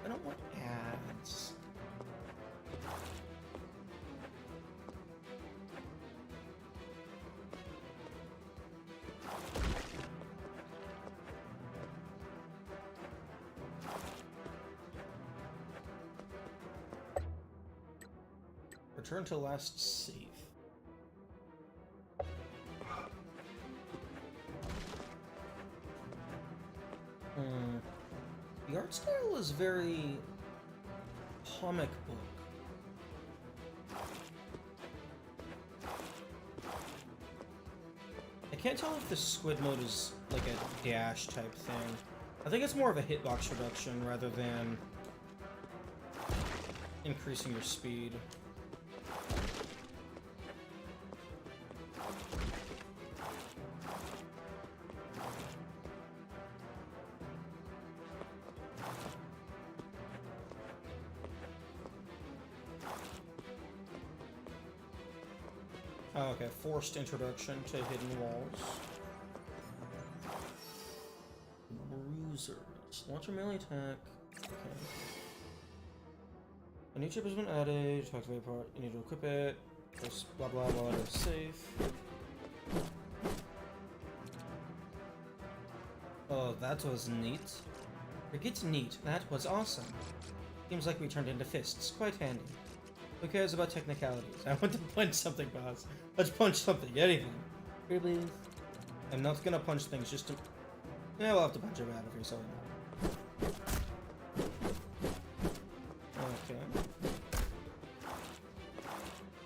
Speaker 1: I don't want ads. Return to last save. The art style is very comic book. I can't tell if the squid mode is like a dash type thing. I think it's more of a hitbox reduction rather than increasing your speed. Oh, okay, forced introduction to hidden walls. Bruisers. Launch your melee attack. Okay. A new chip has been added. Talk to me part. You need to equip it. Just blah blah blah. It's safe. Oh, that was neat. Forget neat. That was awesome. Seems like we turned into fists. Quite handy. Who cares about technicalities? I want to punch something, boss. Let's punch something. Anything. Really? I'm not gonna punch things just to... Yeah, we'll have to punch a rat if you're so enough. Okay.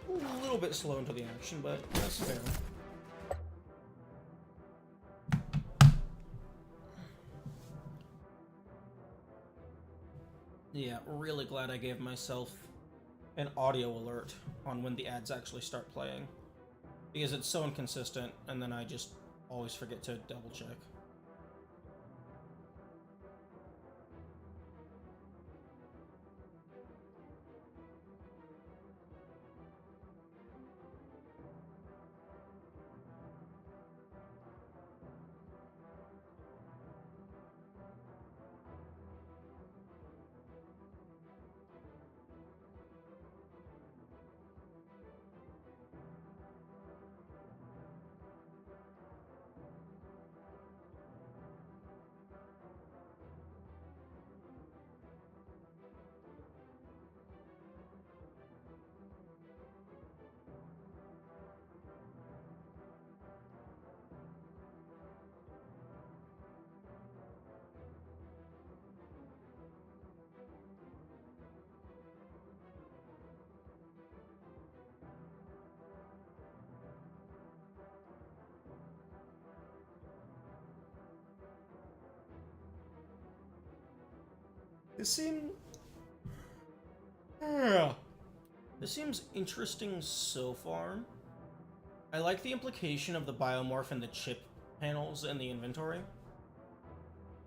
Speaker 1: A little bit slow into the action, but that's fair. Yeah, really glad I gave myself an audio alert on when the ads actually start playing. Because it's so inconsistent, and then I just always forget to double check. This seems... This seems interesting so far. I like the implication of the biomorph and the chip panels in the inventory.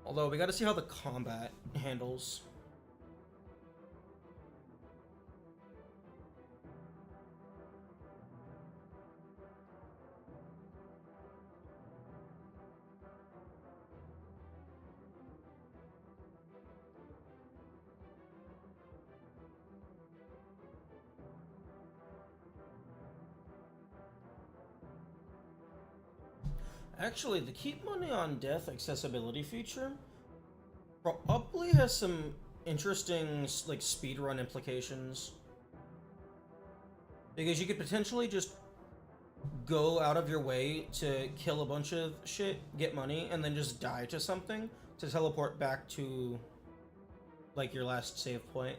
Speaker 1: Although, we gotta see how the combat handles. Actually, the keep money on death accessibility feature probably has some interesting, like, speedrun implications. Because you could potentially just go out of your way to kill a bunch of shit, get money, and then just die to something to teleport back to, like, your last save point.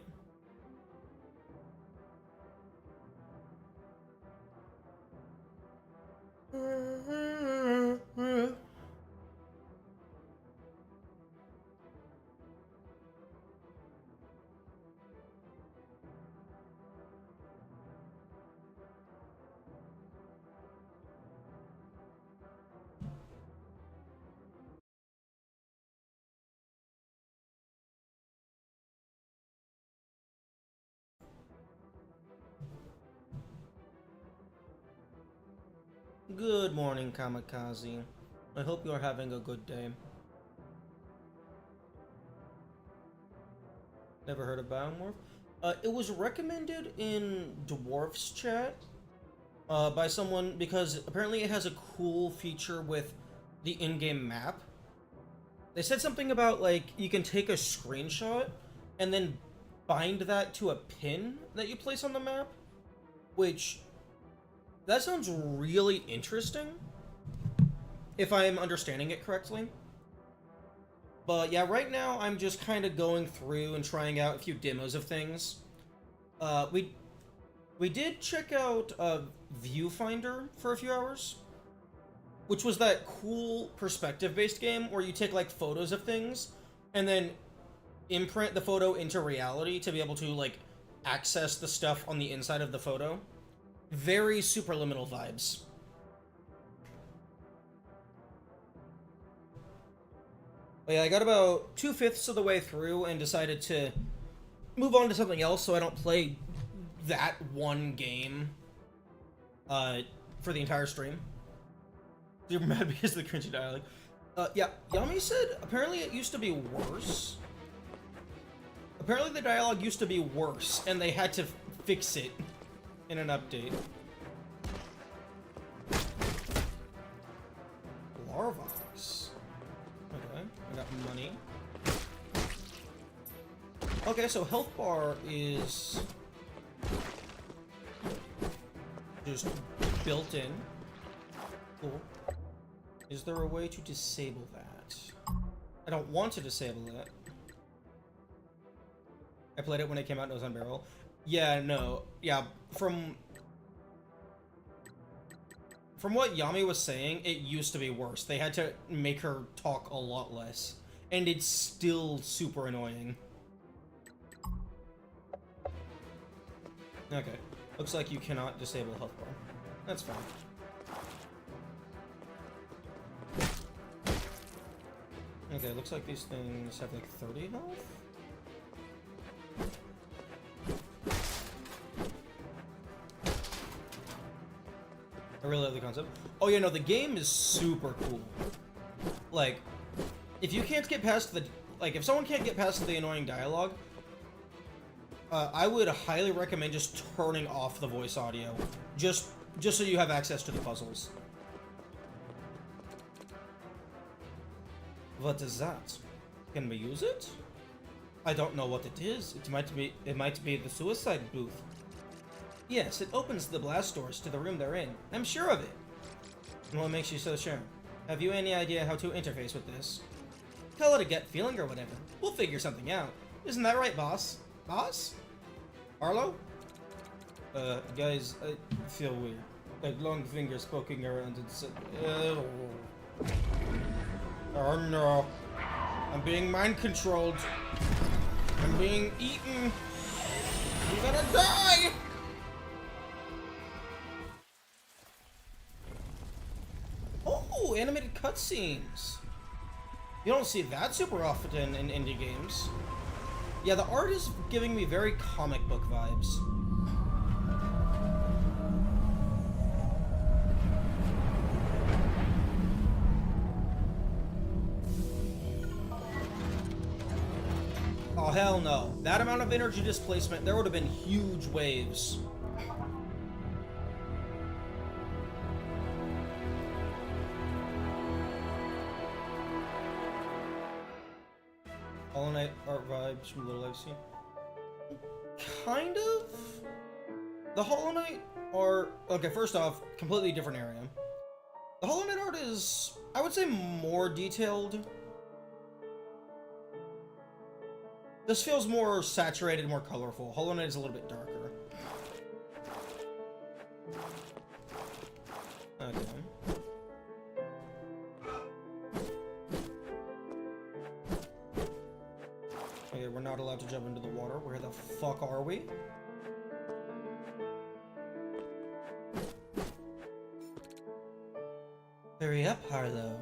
Speaker 1: Good morning, Kamikaze. I hope you're having a good day. Never heard of Biomorph? It was recommended in Dwarf's chat by someone because apparently it has a cool feature with the in-game map. They said something about, like, you can take a screenshot and then bind that to a pin that you place on the map, which... that sounds really interesting, if I'm understanding it correctly. But yeah, right now I'm just kind of going through and trying out a few demos of things. We did check out Viewfinder for a few hours, which was that cool perspective-based game where you take, like, photos of things and then imprint the photo into reality to be able to, like, access the stuff on the inside of the photo. Very Superliminal vibes. But yeah, I got about 2/5 of the way through and decided to move on to something else so I don't play that one game for the entire stream. You're mad because of the cringy dialogue. Yeah, Yami said apparently it used to be worse. Apparently the dialogue used to be worse and they had to fix it in an update. Larvox. Okay, I got money. Okay, so health bar is just built in. Cool. Is there a way to disable that? I don't want to disable that. I played it when it came out and it was on barrel. Yeah, no. Yeah, from what Yami was saying, it used to be worse. They had to make her talk a lot less. And it's still super annoying. Okay. Looks like you cannot disable health bar. That's fine. Okay, looks like these things have like 30 health? I really love the concept. Oh yeah, no, the game is super cool. Like, if you can't get past the... like, if someone can't get past the annoying dialogue, I would highly recommend just turning off the voice audio. Just so you have access to the puzzles. What is that? Can we use it? I don't know what it is. It might be the suicide booth. Yes, it opens the blast doors to the room they're in. I'm sure of it. And what makes you so sure? Have you any idea how to interface with this? Call it a gut feeling or whatever. We'll figure something out. Isn't that right, boss? Boss? Arlo? Guys, I feel weird. Like long fingers poking around and oh no. I'm being mind controlled. I'm being eaten. I'm gonna die. Oh, animated cutscenes. You don't see that super often in indie games. Yeah, the art is giving me very comic book vibes. Oh, hell no. That amount of energy displacement, there would have been huge waves. Hollow Knight art vibes from little I've seen. Kind of? The Hollow Knight art... Okay, first off, completely different area. The Hollow Knight art is, I would say, more detailed. This feels more saturated, more colorful. Hollow Knight is a little bit darker. Okay. Okay, we're not allowed to jump into the water. Where the fuck are we? Hurry up, Harlow.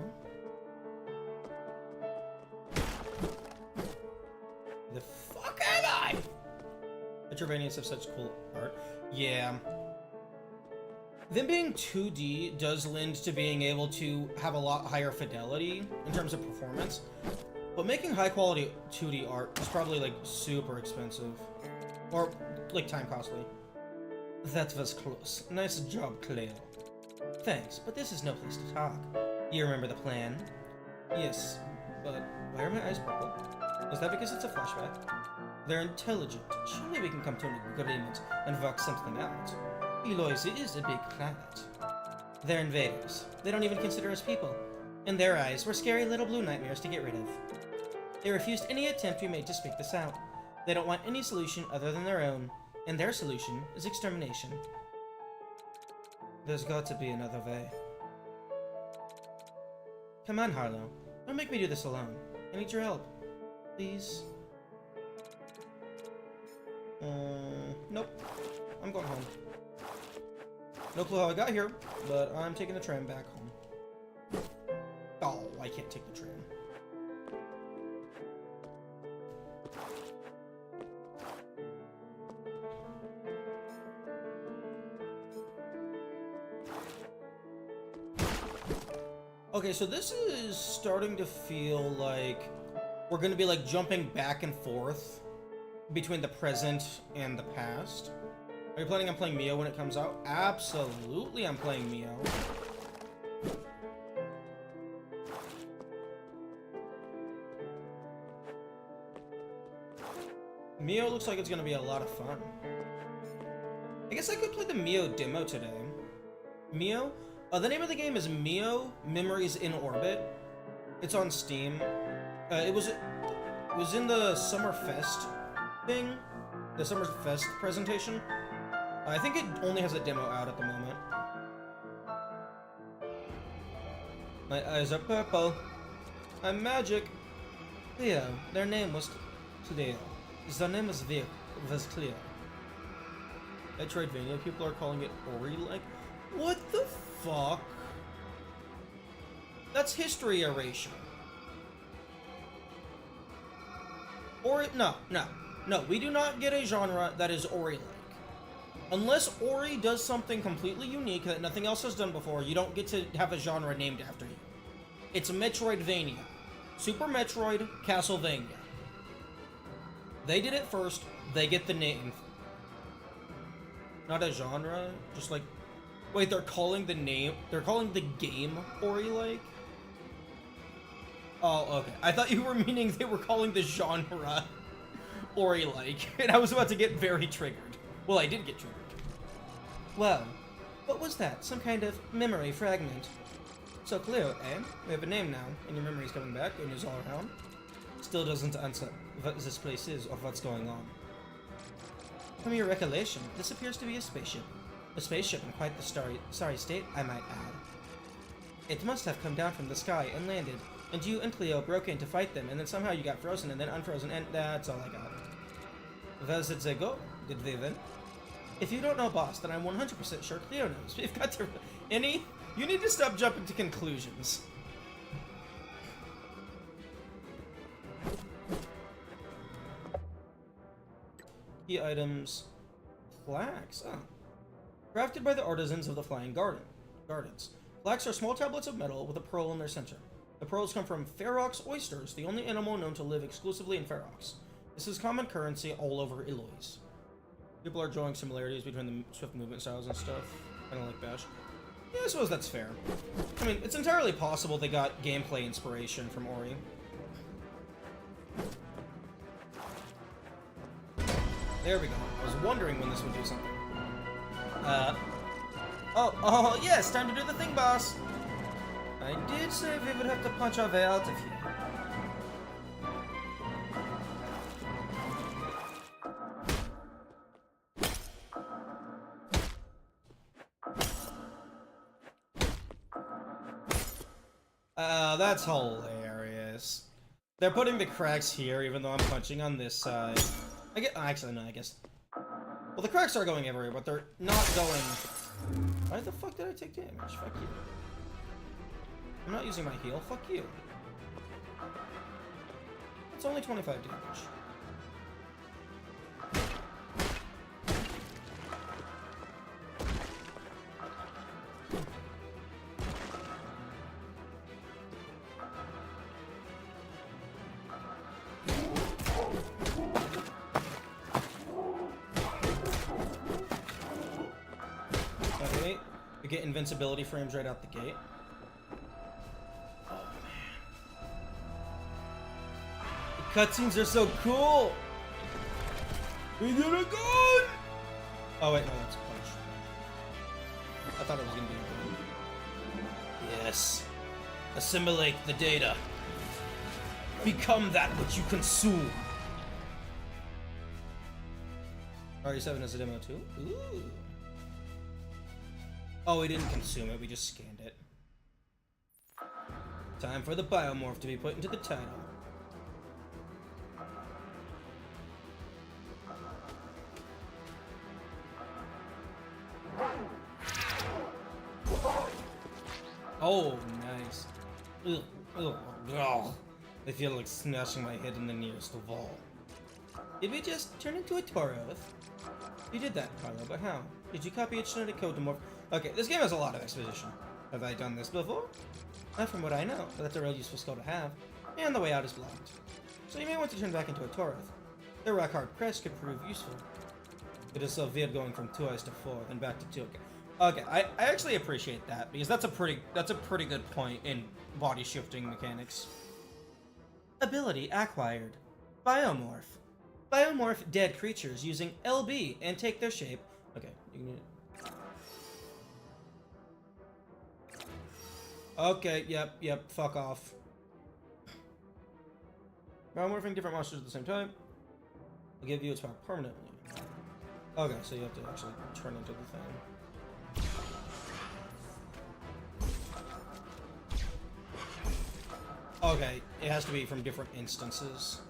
Speaker 1: The fuck am I? Metroidvanias have such cool art. Yeah. Them being 2D does lend to being able to have a lot higher fidelity in terms of performance. But making high quality 2D art is probably like super expensive. Or like time costly. That was close. Nice job, Cleo. Thanks, but this is no place to talk. You remember the plan? Yes, but why are my eyes purple? Is that because it's a flashback? They're intelligent. Surely we can come to an agreement and work something out. Eloise is a big planet. They're invaders. They don't even consider us people. In their eyes, we're scary little blue nightmares to get rid of. They refused any attempt we made to speak this out. They don't want any solution other than their own, and their solution is extermination. There's got to be another way. Come on, Harlow. Don't make me do this alone. I need your help. Please? Nope. I'm going home. No clue how I got here, but I'm taking the tram back home. Oh, I can't take the tram. Okay, so this is starting to feel like we're gonna be like jumping back and forth between the present and the past. Are you planning on playing Mio when it comes out? Absolutely, I'm playing Mio. Mio looks like it's gonna be a lot of fun. I guess I could play the Mio demo today. Mio? The name of the game is Mio Memories in Orbit. It's on Steam. It was in the Summer Fest thing, the Summer Fest presentation. I think it only has a demo out at the moment. My eyes are purple. I'm magic. Cleo. Their name was Cleo. Their name was Cleo. Metroidvania. People are calling it Ori-like. What the fuck? That's history erasure. Ori, no. We do not get a genre that is Ori-like. Unless Ori does something completely unique that nothing else has done before, you don't get to have a genre named after you. It's Metroidvania. Super Metroid, Castlevania. They did it first, they get the name. Not a genre, just like... Wait, they're calling the game Ori-like? Oh, okay. I thought you were meaning they were calling the genre Ori-like, and I was about to get very triggered. Well, I did get triggered. Well, what was that? Some kind of memory fragment. So, Cleo, eh? We have a name now, and your memory's coming back, good news all around. Still doesn't answer what this place is or what's going on. From your recollection, this appears to be a spaceship. A spaceship in quite the sorry state, I might add. It must have come down from the sky and landed and you and Cleo broke in to fight them, and then somehow you got frozen and then unfrozen, and that's all I got. Where did they go? Did they win? If you don't know Boss, then I'm 100% sure Cleo knows. We've got to... You need to stop jumping to conclusions. Key items. Plaques. Oh. Crafted by the artisans of the Flying Gardens. Plaques are small tablets of metal with a pearl in their center. The pearls come from Ferox oysters, the only animal known to live exclusively in Ferox. This is common currency all over Eloise. People are drawing similarities between the swift movement styles and stuff. Kind of like Bash. Yeah, I suppose that's fair. I mean, it's entirely possible they got gameplay inspiration from Ori. There we go. I was wondering when this would do something. Oh, yes, time to do the thing, boss. I did say we would have to punch our way out of here. That's hilarious. They're putting the cracks here, even though I'm punching on this side. Actually, no, I guess. Well, the cracks are going everywhere, but they're not going... Why the fuck did I take damage? Fuck you. I'm not using my heal. Fuck you. It's only 25 damage. We get invincibility frames right out the gate. Oh man. The cutscenes are so cool! We did a gun! Oh wait, no, that's a punch. I thought it was gonna be a gun. Yes. Assimilate the data. Become that which you consume. RE7 is a demo too? Ooh. Oh, we didn't consume it, we just scanned it. Time for the biomorph to be put into the title. Oh, nice. Ugh, ugh, ugh. I feel like smashing my head in the nearest wall. Did we just turn into a Toroth? You did that, Carlo, but how? Did you copy its genetic code to morph? Okay, this game has a lot of exposition. Have I done this before? Not from what I know, but that's a real useful skill to have. And the way out is blocked. So you may want to turn back into a Toroth. The rock-hard crest could prove useful. It is so weird going from 2 eyes to 4, then back to 2. Okay, I actually appreciate that, because that's a pretty good point in body shifting mechanics. Ability acquired. Biomorph. Biomorph dead creatures using LB and take their shape. Okay, you can... Okay, yep, fuck off. Biomorphing different monsters at the same time will give you its power permanently. Okay, so you have to actually turn into the thing. Okay, it has to be from different instances.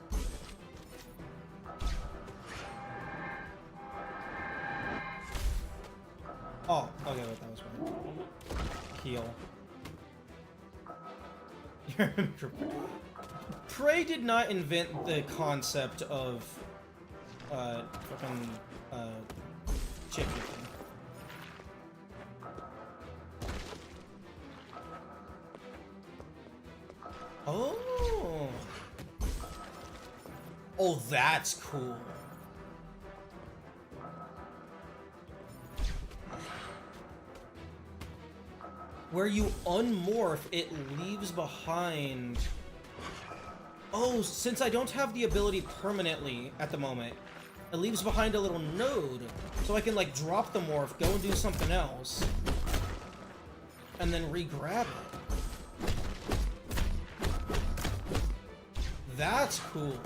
Speaker 1: Oh, okay, wait, that was right. Heal. Prey did not invent the concept of fucking chicken. Oh. Oh, that's cool. Where you unmorph, it leaves behind... Oh, since I don't have the ability permanently at the moment, it leaves behind a little node, so I can, like, drop the morph, go and do something else, and then re-grab it. That's cool.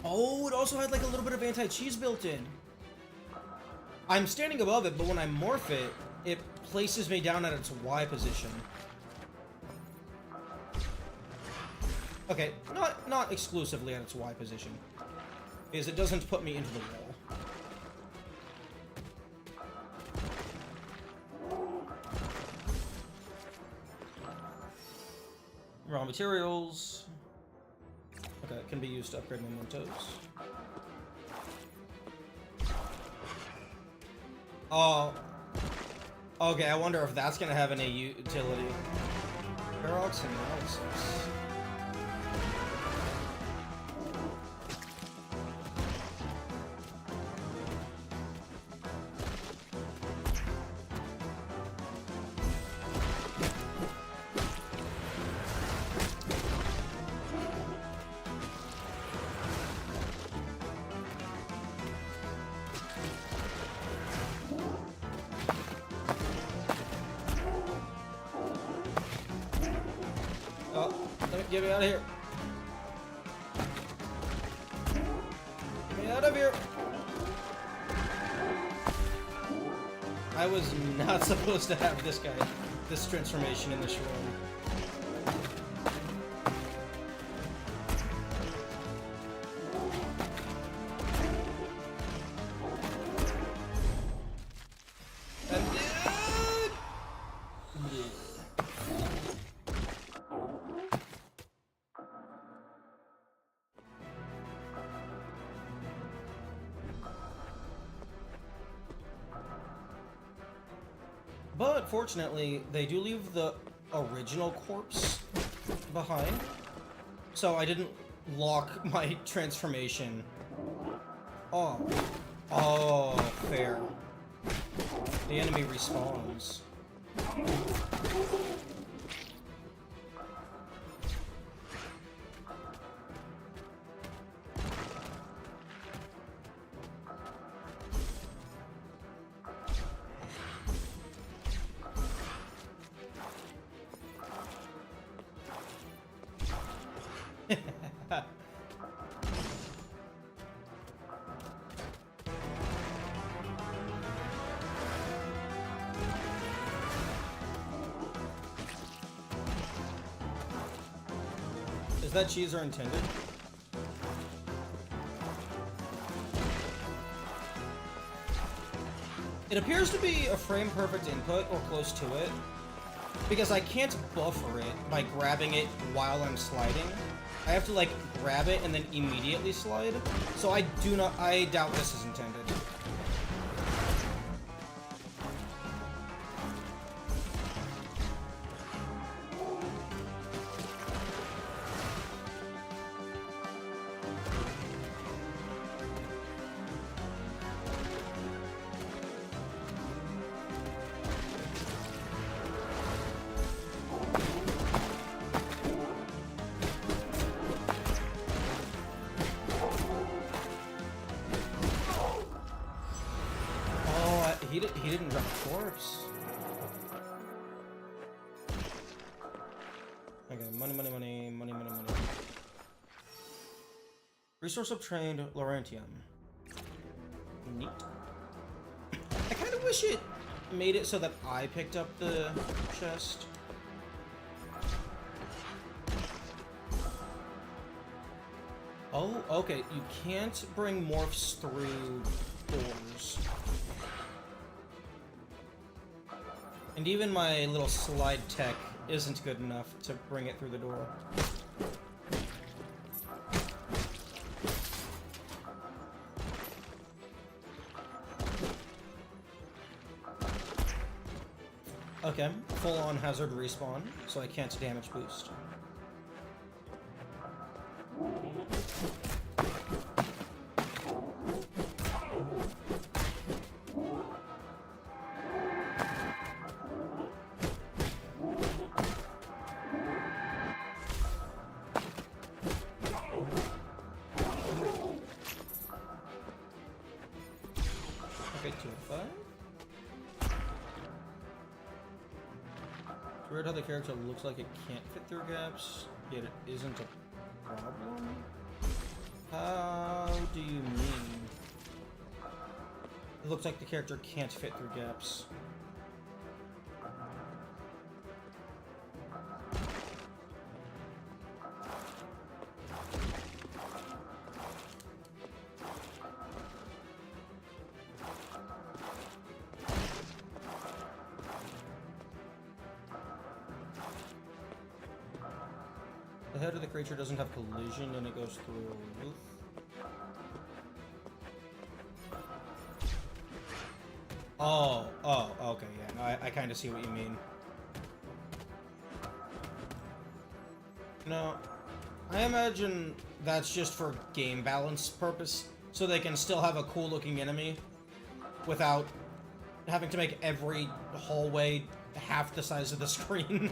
Speaker 1: Oh, it also had like a little bit of anti-cheese built in. I'm standing above it, but when I morph it, it places me down at its Y position. Okay, not exclusively at its Y position, because it doesn't put me into the wall. Raw materials. Okay, it can be used to upgrade mementos. Oh. Okay, I wonder if that's gonna have any utility. Ferox analysis. Get me out of here. Get me out of here. I was not supposed to have this guy, this transformation in this room. But fortunately, they do leave the original corpse behind, so I didn't lock my transformation. Oh, fair. The enemy respawns. Is that cheeser intended? It appears to be a frame perfect input or close to it, because I can't buffer it by grabbing it while I'm sliding. I have to like grab it and then immediately slide. So I doubt this is intended. He didn't drop a corpse. Okay, money. Resource obtained, Laurentium. Neat. I kind of wish it made it so that I picked up the chest. Oh, okay. You can't bring morphs through doors. And even my little slide tech isn't good enough to bring it through the door. Okay, full-on hazard respawn, so I can't damage boost. Weird how the character looks like it can't fit through gaps, yet it isn't a problem? How do you mean? It looks like the character can't fit through gaps. The head of the creature doesn't have collision and it goes through a roof. Oh, okay, yeah, no, I kind of see what you mean. No, I imagine that's just for game balance purpose, so they can still have a cool looking enemy without having to make every hallway half the size of the screen.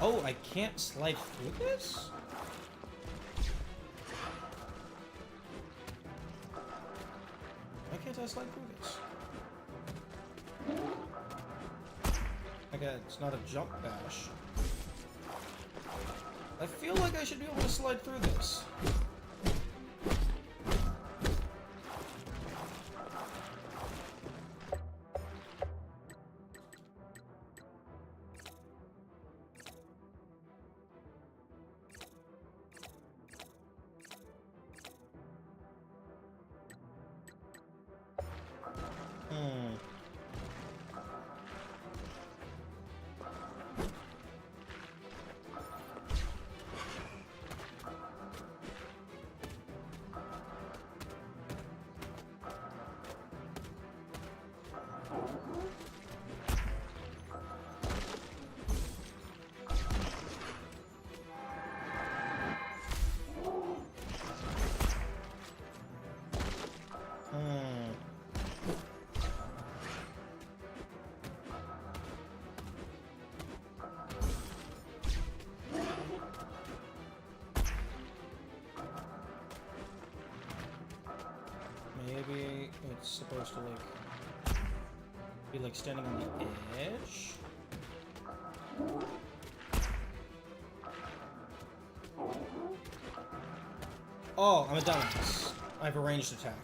Speaker 1: Oh, I can't slide through this? Why can't I slide through this? Okay, it's not a jump bash. I feel like I should be able to slide through this. Maybe it's supposed to like be like standing on the edge. Oh, I'm a dumbass. I have a ranged attack.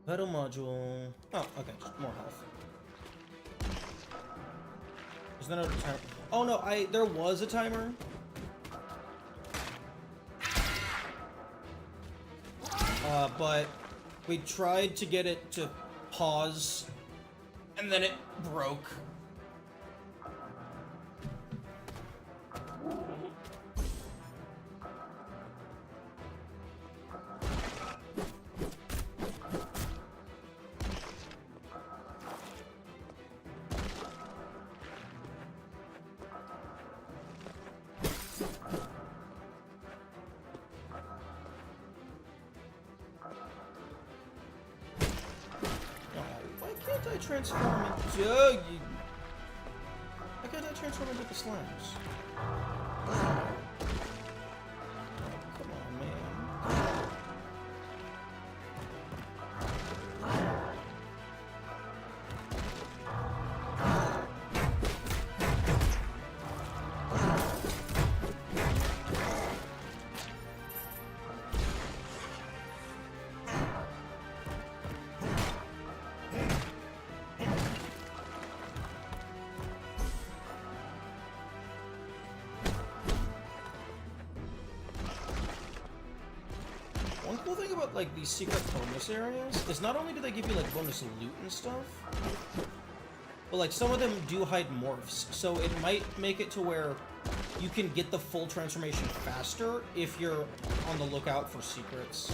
Speaker 1: Battle module. Oh, okay, just more health. Is there no timer? Oh no, there was a timer. But we tried to get it to pause, and then it broke. Transform into why can't I transform into the slimes? Oh, come on, man. One cool thing about like these secret bonus areas is not only do they give you like bonus loot and stuff, but like some of them do hide morphs, so it might make it to where you can get the full transformation faster if you're on the lookout for secrets.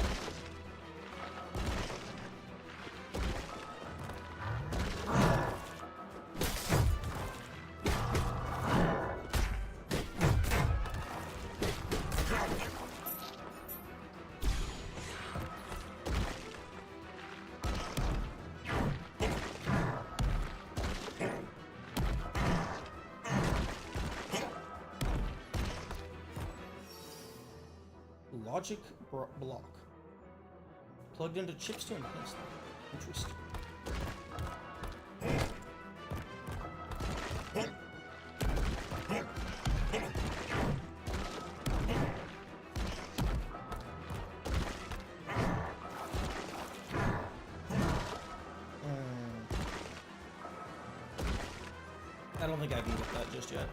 Speaker 1: Logic block. Plugged into chips to enhance them. Interesting. I don't think I can get that just yet.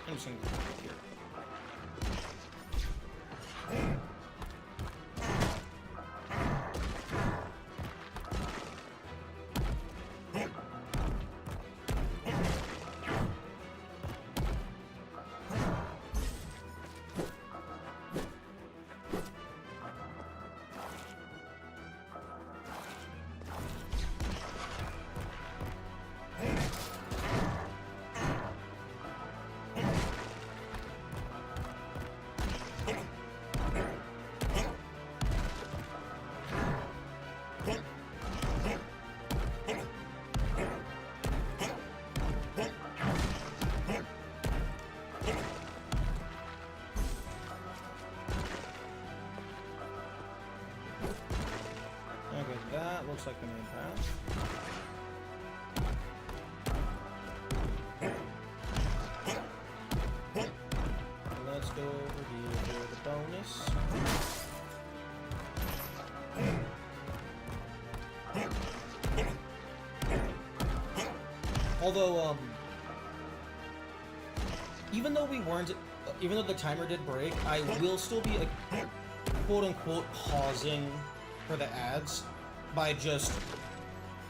Speaker 1: I'm just gonna go here. That looks like the main path. Let's go over here for the bonus. Although, even though even though the timer did break, I will still be, quote-unquote, pausing for the ads by just,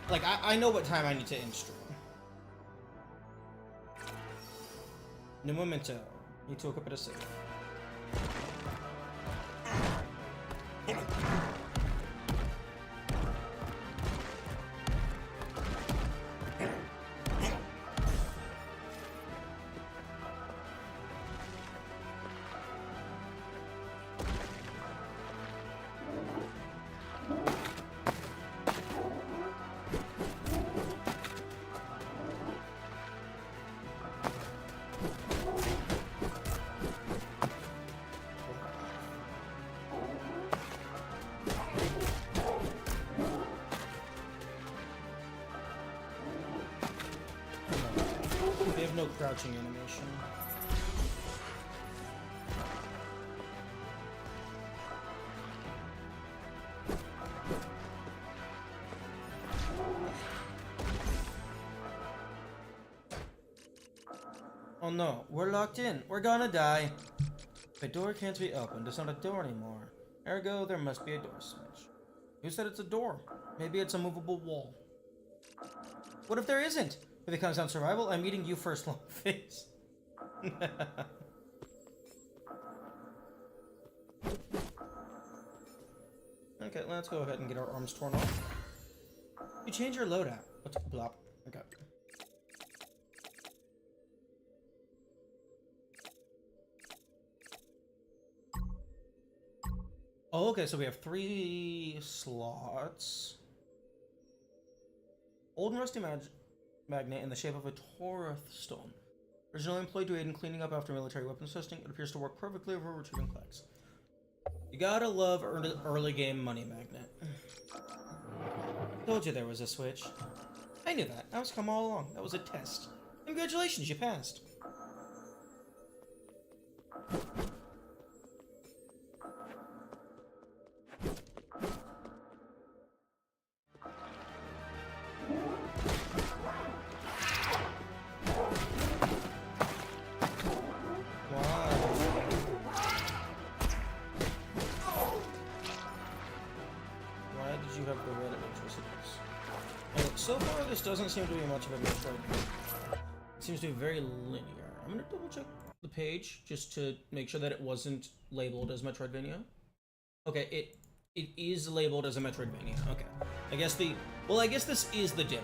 Speaker 1: like, I know what time I need to end stream. No momento. Need to equip it a save. They have no crouching animation. Oh no, we're locked in. We're gonna die. The door can't be opened. It's not a door anymore. Ergo, there must be a door switch. Who said it's a door? Maybe it's a movable wall. What if there isn't? If it comes down to survival, I'm meeting you first, long face. Okay, let's go ahead and get our arms torn off. You change your loadout. What's blop? Okay. Oh, okay, so we have 3 slots. Old and rusty magnet in the shape of a Torith stone. Originally employed to aid in cleaning up after military weapons testing, it appears to work perfectly over retrieving plaques. You gotta love early game money magnet. Told you there was a switch. I knew that. I was come all along. That was a test. Congratulations, you passed. so far this doesn't seem to be much of a Metroid. It seems to be very linear. I'm gonna double check the page just to make sure that it wasn't labeled as Metroidvania. Okay, it is labeled as a Metroidvania. Okay. I guess this is the demo.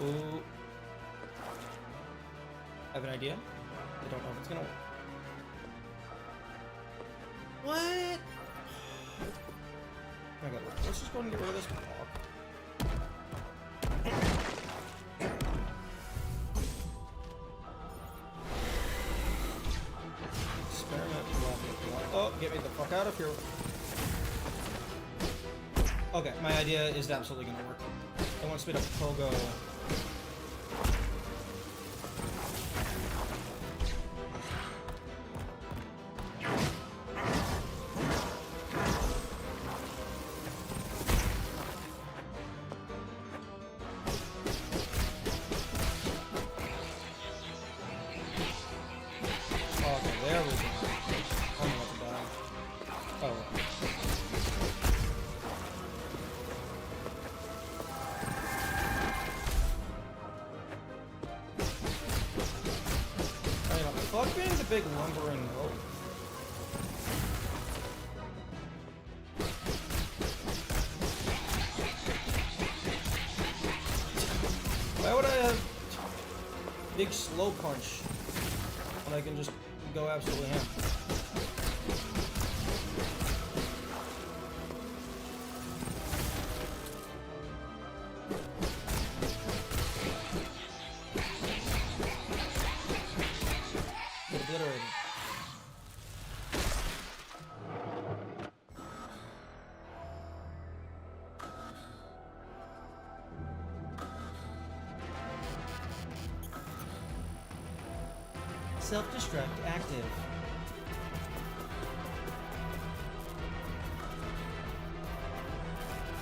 Speaker 1: Ooh. I have an idea. I don't know if it's gonna work. What? Okay, let's just go and get rid of this block. Experiment block. Oh, get me the fuck out of here. Okay, my idea is absolutely gonna work. It wants me to pogo. Okay, there we go. I'm about to die. Oh. Fuck being the big lumbering rope. Why would I have big slow punch when I can just go absolutely ham? Obliterated. Self-destruct active.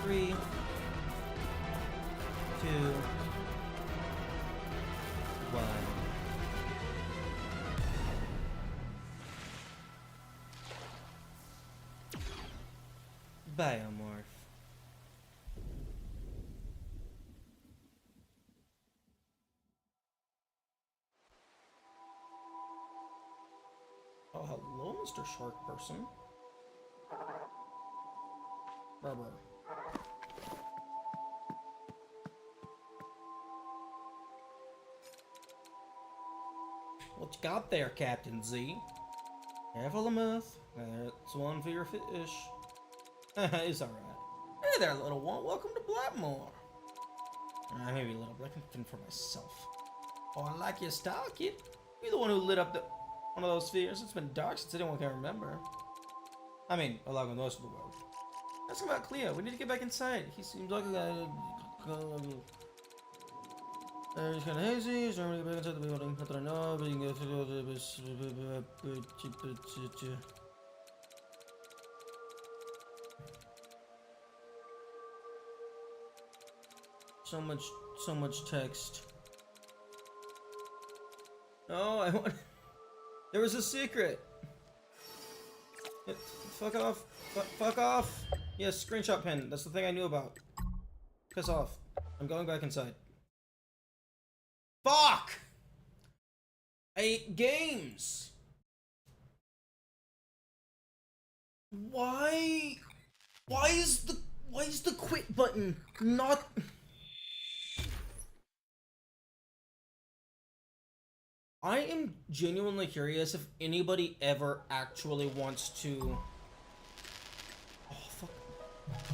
Speaker 1: Three, 2, 1. Biomorph. Oh, hello, Mr. Shark Person. Rubber. What you got there, Captain Z? Careful the mouth. That's one for your fish. It's alright. Hey there, little one. Welcome to Blackmore. Maybe a little, but I can fend for myself. Oh, I like your style, kid. You're the one who lit up one of those spheres. It's been dark since anyone can remember. I mean, along with most of the world. Ask about Cleo. We need to get back inside. He seems like a guy. He's kind of hazy. He's trying to get back inside the building. Not that I know, but you can go through the. So much text. Oh, I want. There was a secret. Fuck off. Fuck off. Yes, screenshot pen. That's the thing I knew about. Piss off. I'm going back inside. Fuck! I hate games. Why is the quit button not? I am genuinely curious if anybody ever actually wants to. Oh fuck!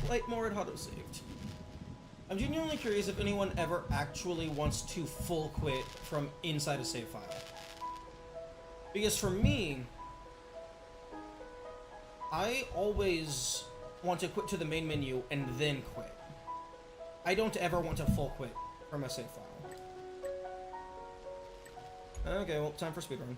Speaker 1: Light more at auto-saved. I'm genuinely curious if anyone ever actually wants to full quit from inside a save file. Because for me, I always want to quit to the main menu and then quit. I don't ever want to full quit from a save file. Okay, well, time for speedrun.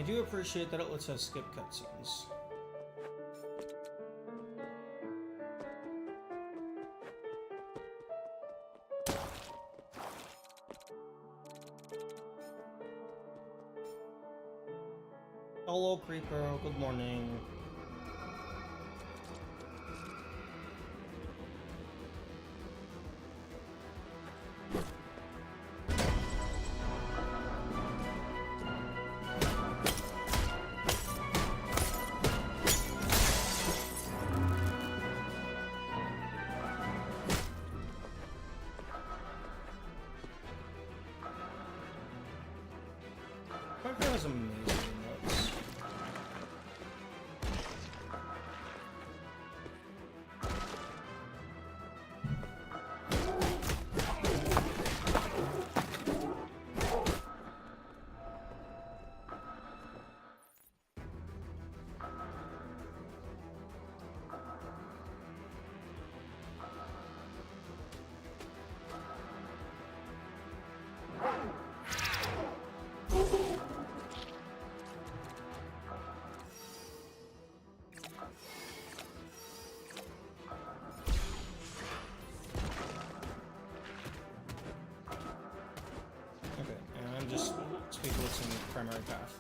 Speaker 1: do appreciate that it lets us skip cutscenes. Hello, Creeper. Good morning. That was amazing notes. Okay, and I'm just speak what's in the primary path.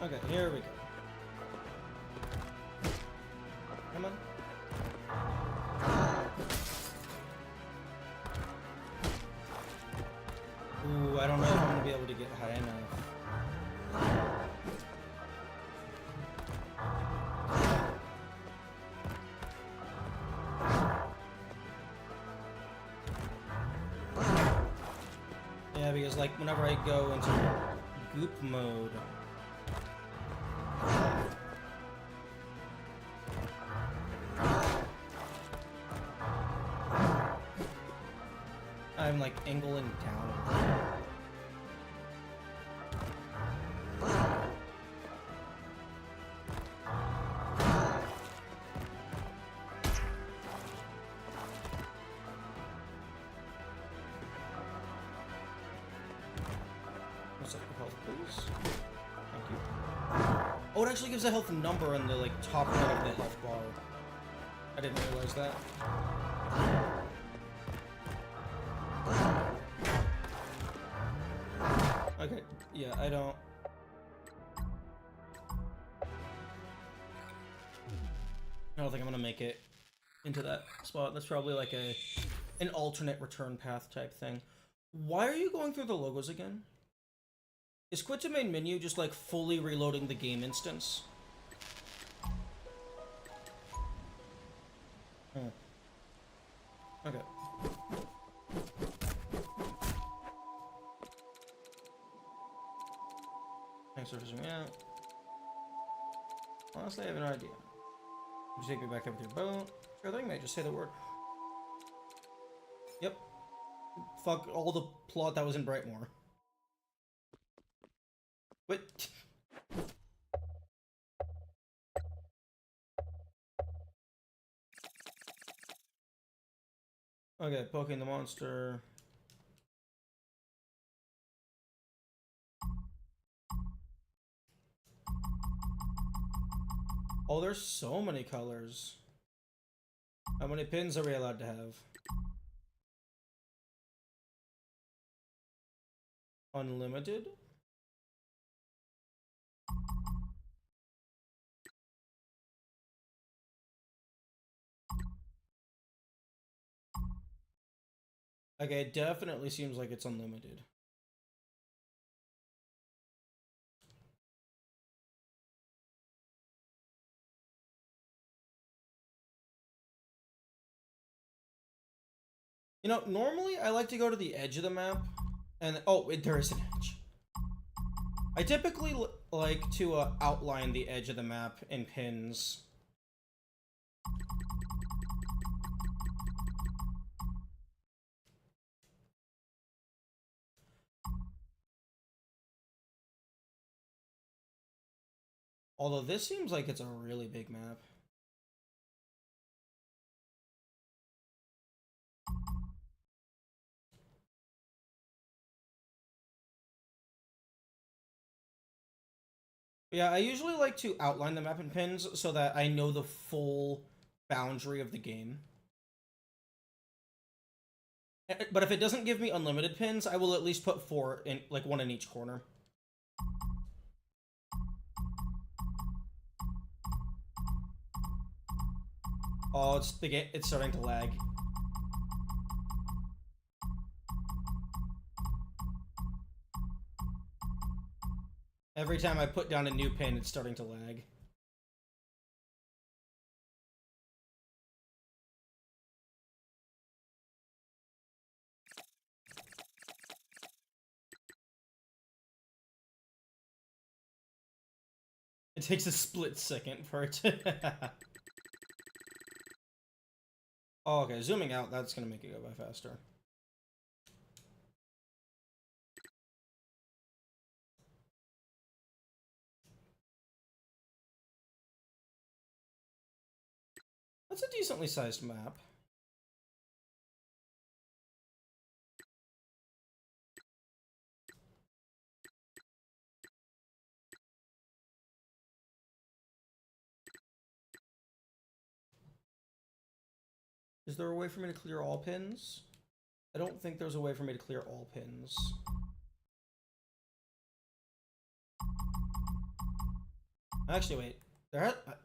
Speaker 1: Okay, here we go. Come on. Ooh, I don't know if I'm gonna be able to get high enough. Yeah, because like whenever I go into goop mode, I'm like angling down. What's up for health, please? Thank you. Oh, it actually gives a health number on the like top right of the health bar. I didn't realize that. Okay, yeah, I don't think I'm gonna make it into that spot. That's probably like an alternate return path type thing. Why are you going through the logos again? Is quit to main menu just like fully reloading the game instance? Okay. Thanks for zooming out. Honestly, I have no idea. Would you take me back up with your boat? Sure thing, mate. Just say the word. Yep. Fuck all the plot that was in Brightmoor. Wait. Okay, poking the monster. Oh, there's so many colors. How many pins are we allowed to have? Unlimited? Okay, it definitely seems like it's unlimited. You know, normally I like to go to the edge of the map, and there is an edge. I typically like to outline the edge of the map in pins. Although this seems like it's a really big map. Yeah, I usually like to outline the map in pins so that I know the full boundary of the game. But if it doesn't give me unlimited pins, I will at least put 4 in, like 1 in each corner. Oh, it's starting to lag. Every time I put down a new pin, it's starting to lag. It takes a split second for it to... Oh, okay, zooming out, that's gonna make it go by faster. That's a decently sized map. Is there a way for me to clear all pins? I don't think there's a way for me to clear all pins. Actually, wait.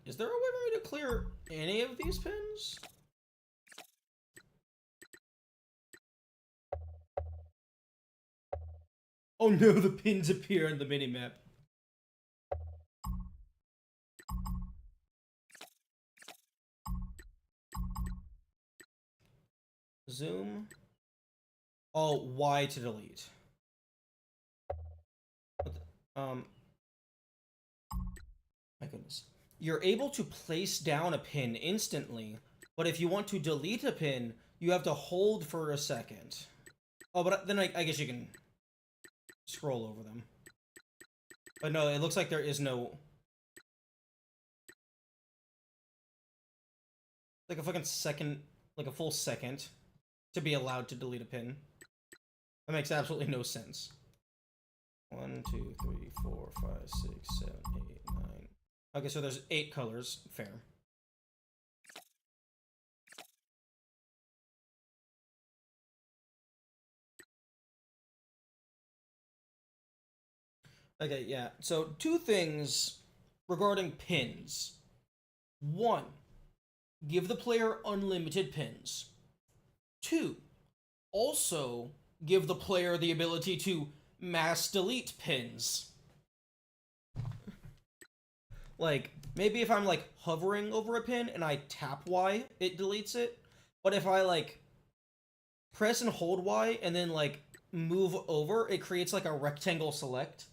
Speaker 1: Is there a way for me to clear any of these pins? Oh no, the pins appear on the minimap. Zoom. Oh, Y to delete. My goodness. You're able to place down a pin instantly, but if you want to delete a pin, you have to hold for a second. Oh, but then I guess you can scroll over them. But no, it looks like there is no... Like a fucking second, like a full second to be allowed to delete a pin. That makes absolutely no sense. 1, 2, 3, 4, 5, 6, 7, 8, 9. Okay, so there's 8 colors. Fair. Okay, yeah. So 2 things regarding pins. 1, give the player unlimited pins. 2, also give the player the ability to mass delete pins. Like, maybe if I'm, like, hovering over a pin and I tap Y, it deletes it. But if I, like, press and hold Y and then, like, move over, it creates, like, a rectangle select.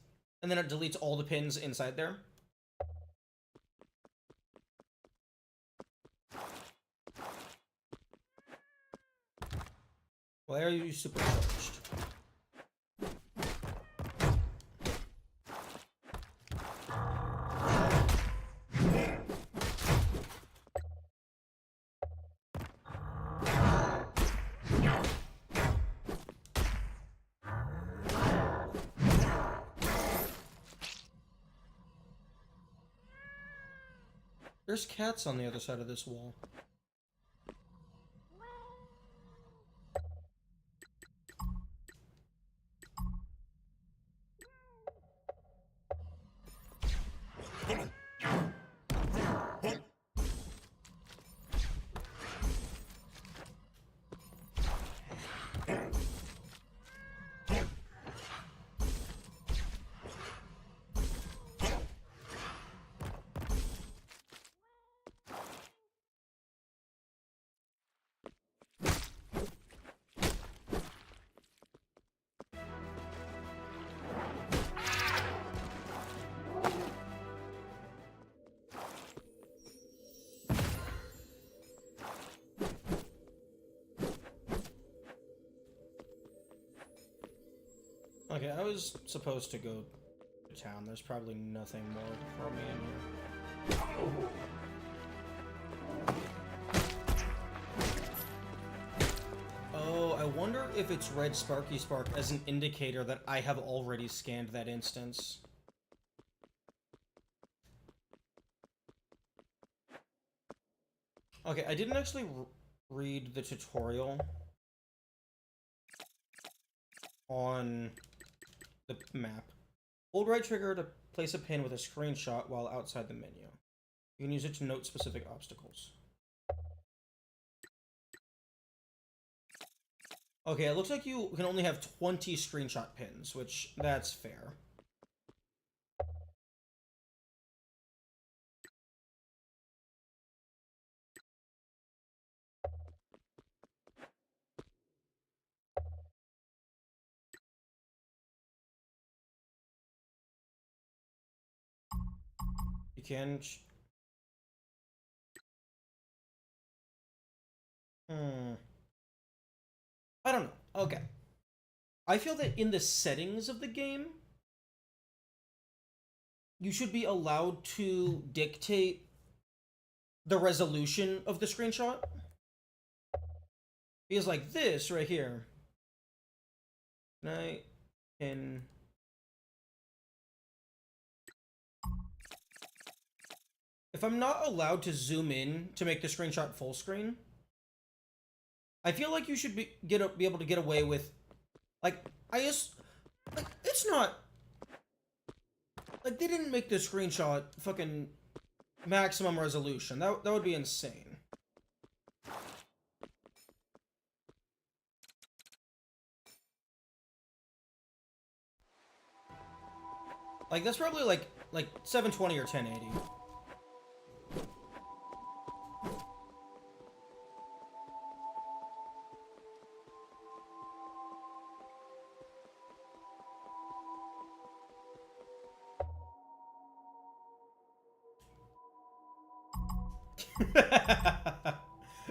Speaker 1: And then it deletes all the pins inside there. Why are you supercharged? There's cats on the other side of this wall. Okay, I was supposed to go to town. There's probably nothing more for me in here. Oh, I wonder if it's red Sparky Spark as an indicator that I have already scanned that instance. Okay, I didn't actually read the tutorial on the map. Hold right trigger to place a pin with a screenshot while outside the menu. You can use it to note specific obstacles. Okay, it looks like you can only have 20 screenshot pins, which that's fair. You can... I don't know. Okay. I feel that in the settings of the game, you should be allowed to dictate the resolution of the screenshot. Because like this right here. I can... If I'm not allowed to zoom in to make the screenshot full screen, I feel like you should be able to get away with, like, it's not, like, they didn't make the screenshot fucking maximum resolution. That would be insane. Like, that's probably like 720 or 1080.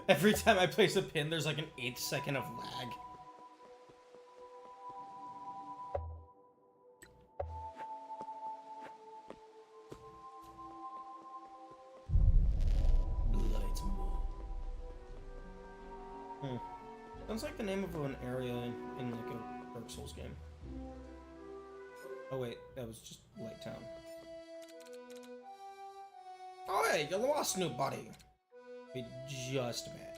Speaker 1: Every time I place a pin, there's like an 8th second of lag. Sounds like the name of an area in like a Dark Souls game. Oh wait, that was just Light Town. Oh hey, you lost, new buddy. We just met.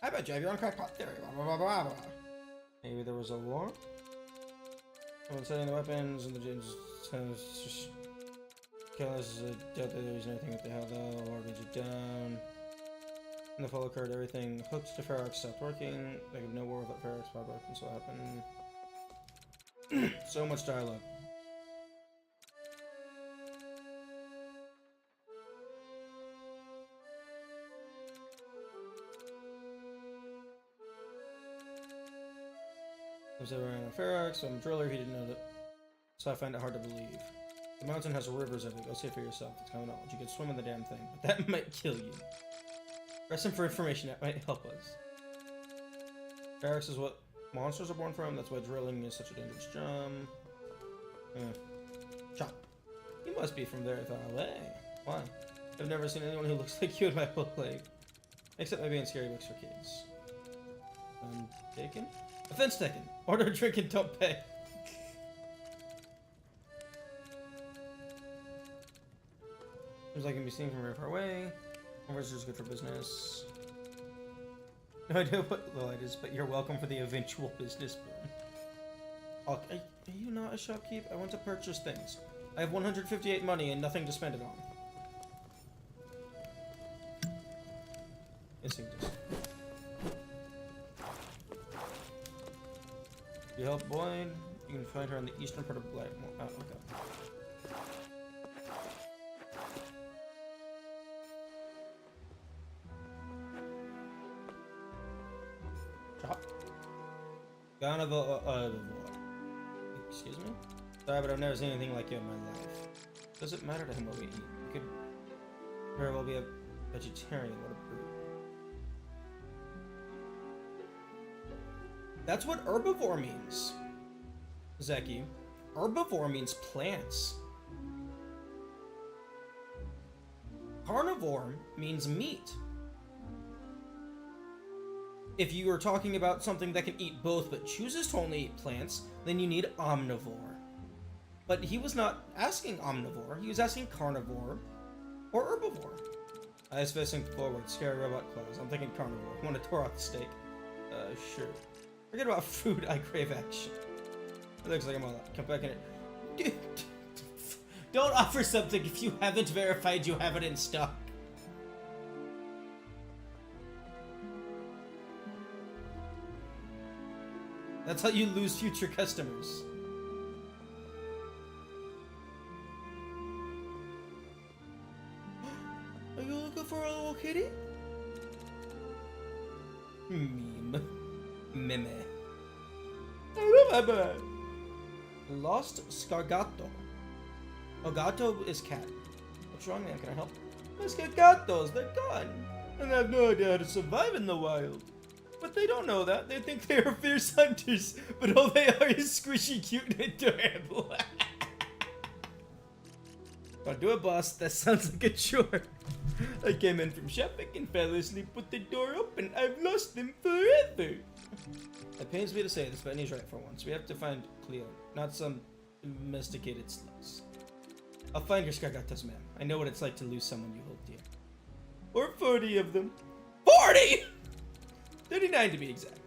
Speaker 1: I bet you have your own crackpot theory. Blah, blah, blah, blah. Maybe there was a war? Someone setting the weapons and the gyms just kill us. Doubt that there's anything with the hell though. Or read it down. In the fall occurred, everything hooked to Ferox stopped working. They have no war without Ferox popped up, and so happened. So much dialogue. I was around Ferox, so I'm a driller, he didn't know that. So I find it hard to believe. The mountain has rivers everywhere. Go see it for yourself. It's common knowledge. You can swim in the damn thing, but that might kill you. Press him for information that might help us. Ferox is what monsters are born from. That's why drilling is such a dangerous job. Chop. You must be from there, I thought. Hey, why? I've never seen anyone who looks like you in my whole life. Except maybe in scary books for kids. Taken? Offense taken. Order a drink and don't pay. Seems like it can be seen from very far away. Converse is good for business. No idea what the light is, but you're welcome for the eventual business boom. Okay, are you not a shopkeep? I want to purchase things. I have 158 money and nothing to spend it on. Instinctus. You help Boyd? You can find her in the eastern part of Blackmore. Oh, okay. Excuse me? Sorry, but I've never seen anything like you in my life. Does it matter to him what we eat? You could very well be a vegetarian. What a brute. That's what herbivore means. Zeki. Herbivore means plants. Carnivore means meat. If you are talking about something that can eat both but chooses to only eat plants, then you need omnivore. But he was not asking omnivore, he was asking carnivore or herbivore. Eyes facing forward, scary robot claws. I'm thinking carnivore. Want to tore off the steak? Sure. Forget about food, I crave action. It looks like I'm all come back in it. Dude, don't offer something if you haven't verified you have it in stock. That's how you lose future customers. Are you looking for a little kitty? Meme. Meme. Lost Scargato. Oh, gato is cat. What's wrong, man? Can I help? My Scargatos, they're gone. And I have no idea how to survive in the wild. But they don't know that. They think they are fierce hunters, but all they are is squishy, cute, and adorable. I'll do it, boss. That sounds like a chore. I came in from shopping and fell asleep with the door open. I've lost them forever. It pains me to say this, but Annie's right for once. We have to find Cleo, not some domesticated slugs. I'll find your Scargatos, ma'am. I know what it's like to lose someone you hold dear. Or 40 of them. 40! 39 to be exact.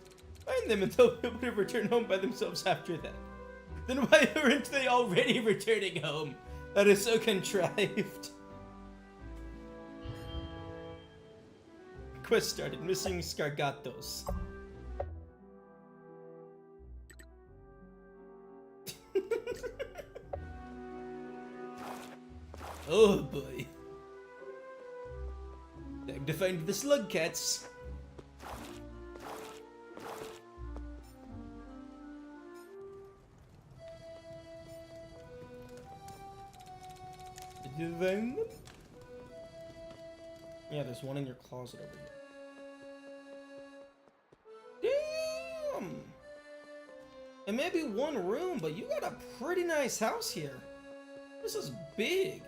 Speaker 1: Find them and they'll be able to return home by themselves after that. Then why aren't they already returning home? That is so contrived. Quest started. Missing Scargatos. Oh boy. Time to find the slug cats. Did you find them? Yeah, there's one in your closet over here. Damn! It may be one room, but you got a pretty nice house here. This is big.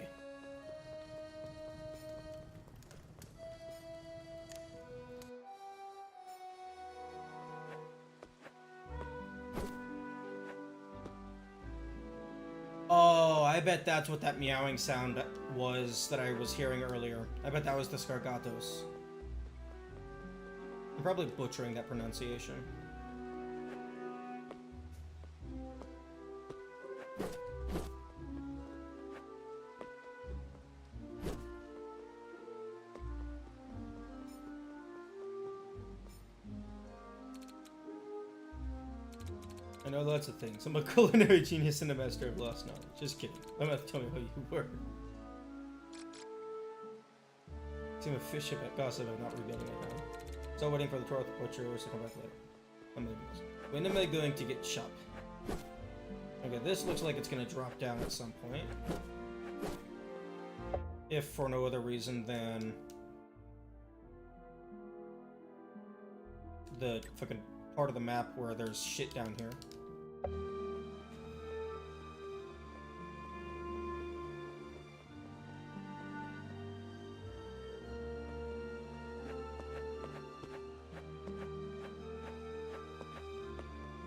Speaker 1: Oh, I bet that's what that meowing sound was that I was hearing earlier. I bet that was the Scargatos. I'm probably butchering that pronunciation. I know lots of things. I'm a culinary genius and a master of lost knowledge. Just kidding. I'm about to tell me how you were. Seem a fish about gossip about not rebuilding it now. So waiting for the tour with the butcher to come back later. When am I going to get chop? Okay, this looks like it's gonna drop down at some point. If for no other reason than the fucking part of the map where there's shit down here.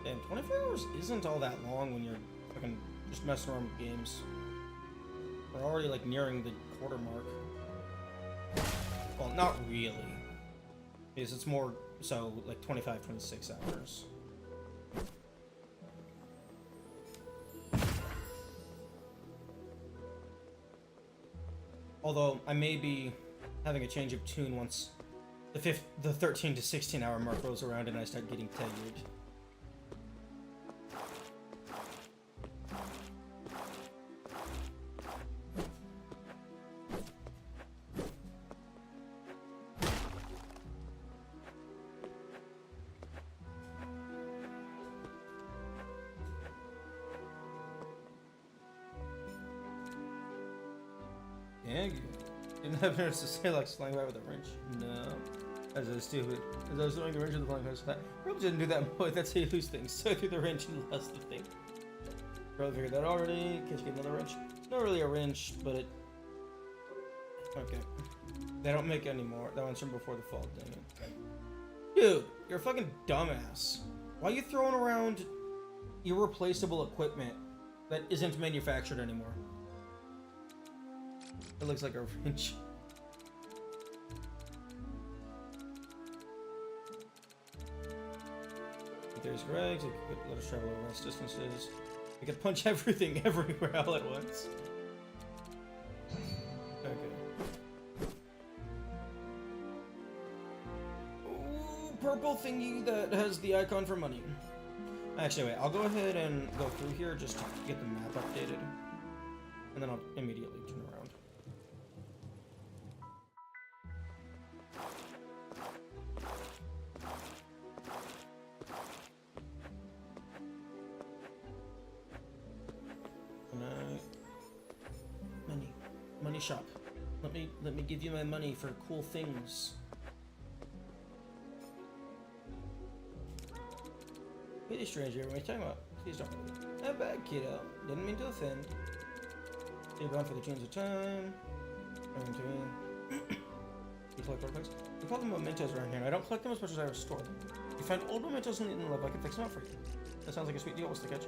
Speaker 1: Damn, 24 hours isn't all that long when you're fucking just messing around with games. We're already like nearing the quarter mark. Well, not really. Because it's more so like 25, 26 hours. Although I may be having a change of tune once the 13 to 16 hour mark rolls around and I start getting tired. Yeah, you didn't have nerves to say like slang by with a wrench. No. As I was stupid. As I was throwing the wrench in the flying horse, I probably didn't do that, boy. That's how you lose things. So I threw the wrench and lost the thing. Probably figured that already. In case you get another wrench. It's not really a wrench, but it. Okay. They don't make any more. That one's from before the fall, dang it. Dude, you're a fucking dumbass. Why are you throwing around irreplaceable equipment that isn't manufactured anymore? It looks like a wrench. There's Regs. It could let us travel over vast distances. We could punch everything everywhere all at once. Okay. Ooh, purple thingy that has the icon for money. Actually, wait. I'll go ahead and go through here just to get the map updated. And then I'll immediately turn around. Money shop. Let me give you my money for cool things. Really stranger, what are you talking about? Please don't move. Not bad, kiddo. Didn't mean to offend. You're bound for the chains of time. You collect artifacts? We call them mementos around here, and I don't collect them as much as I restore them. You find old mementos in the level, I can fix them up for you. That sounds like a sweet deal. What's the catch?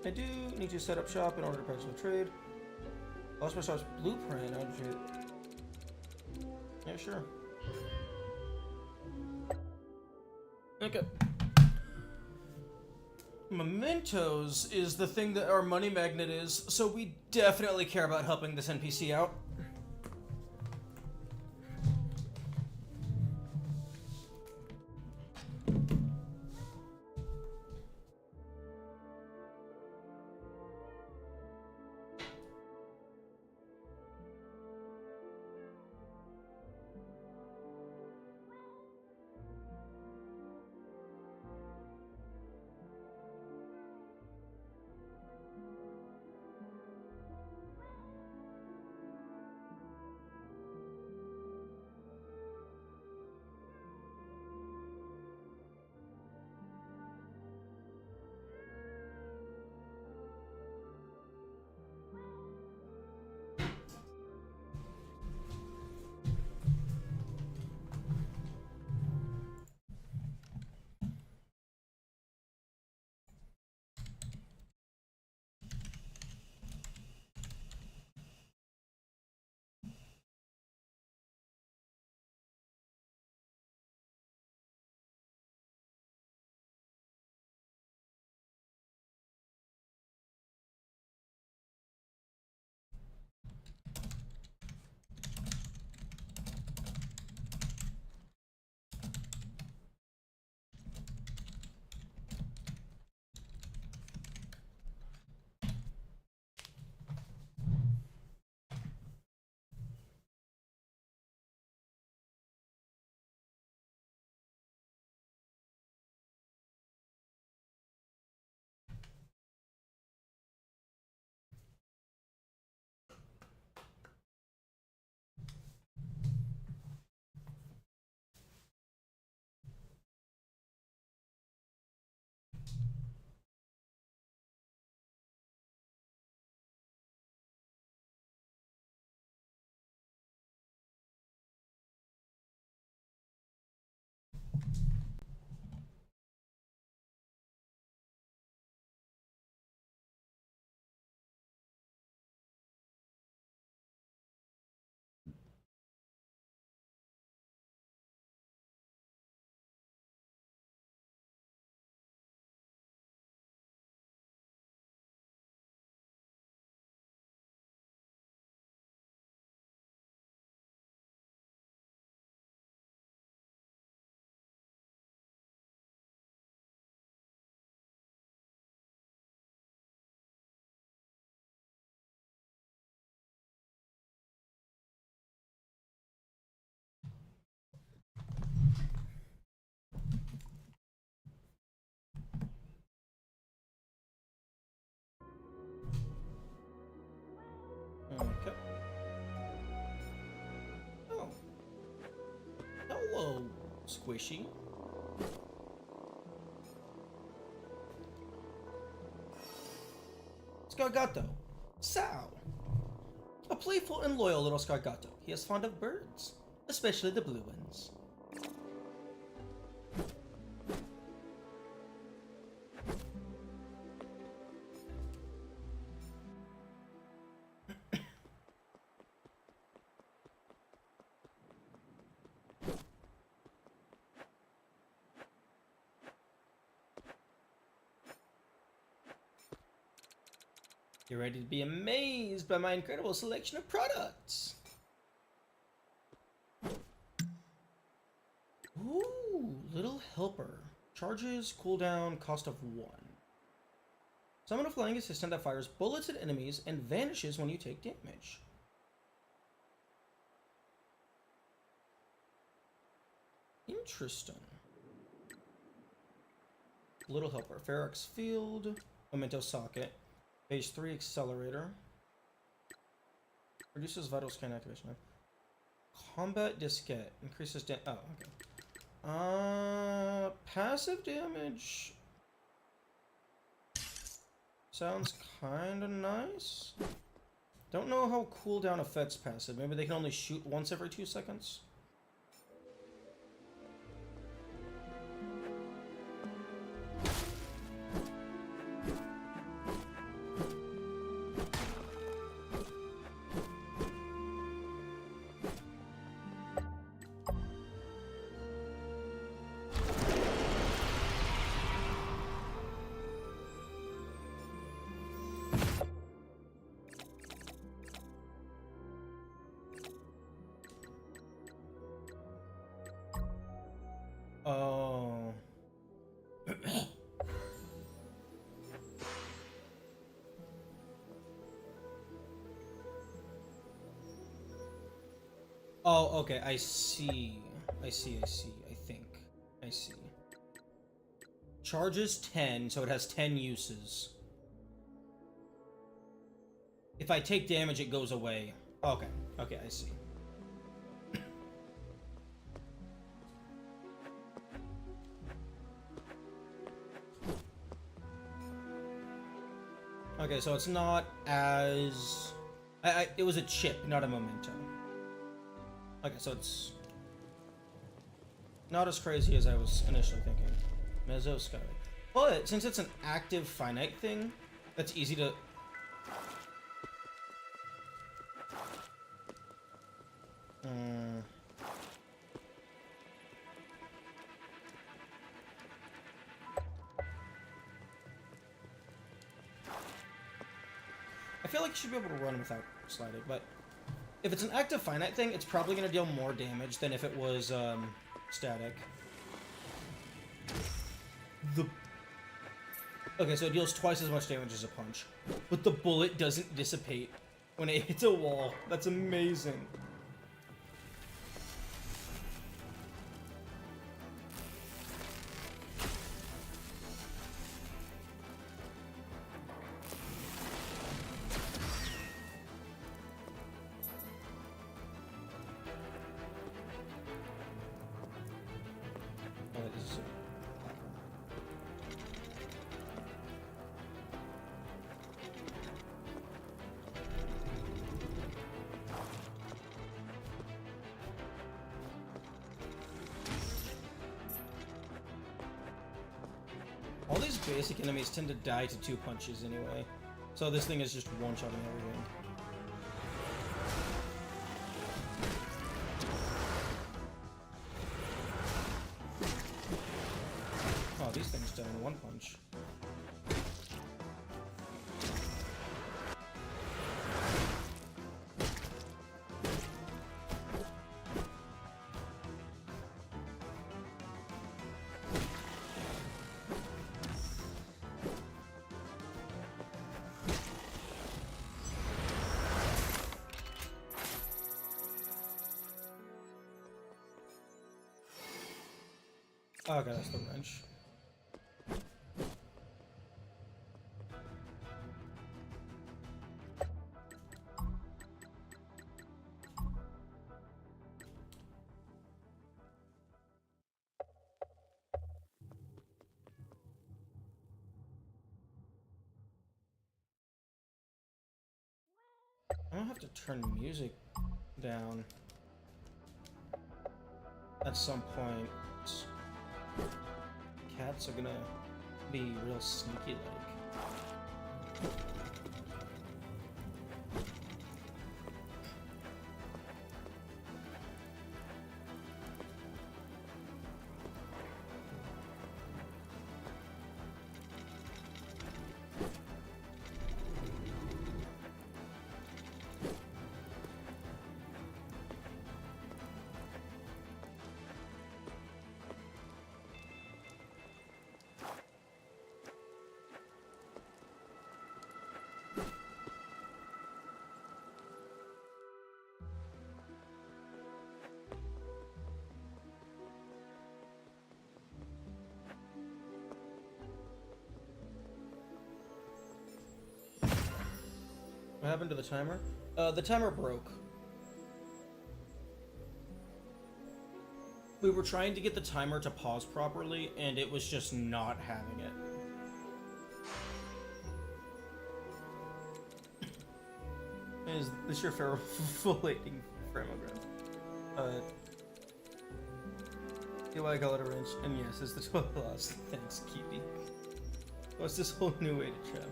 Speaker 1: I do need to set up shop in order to practice with trade. Lost my shop's blueprint. Yeah, sure. Okay. Mementos is the thing that our money magnet is, so we definitely care about helping this NPC out. Okay. Oh. Hello, Squishy. Let's Scargato. Sao. A playful and loyal little Scargato. He is fond of birds, especially the blue ones. You're ready to be amazed by my incredible selection of products. Ooh, little helper. Charges, cooldown, cost of 1. Summon a flying assistant that fires bullets at enemies and vanishes when you take damage. Interesting. Little helper. Ferox field. Memento socket. Phase 3 accelerator. Reduces vital scan activation. Combat diskette. Increases oh, okay. Passive damage. Sounds kinda nice. Don't know how cooldown affects passive. Maybe they can only shoot once every 2 seconds. Oh. Oh, okay, I see. I see, I think. I see. Charges 10, so it has 10 uses. If I take damage, it goes away. Okay, okay, I see. Okay, so it's not as... it was a chip, not a memento. Okay, so it's not as crazy as I was initially thinking. Mezzo Sky. But since it's an active finite thing, that's easy to... I feel like you should be able to run without sliding, but if it's an active finite thing, it's probably going to deal more damage than if it was static. Okay, so it deals twice as much damage as a punch, but the bullet doesn't dissipate when it hits a wall. That's amazing. All these basic enemies tend to die to 2 punches anyway, so this thing is just one-shotting everything. Oh, these things die in 1 punch. Okay, that's the wrench. gonna have to turn music down at some point. Cats are gonna be real sneaky like. What happened to the timer? The timer broke. We were trying to get the timer to pause properly, and it was just not having it. Is this your full-lating framework? Do I call it a wrench? And yes, it's the 12 loss. Thanks, Keepy. What's this whole new way to travel?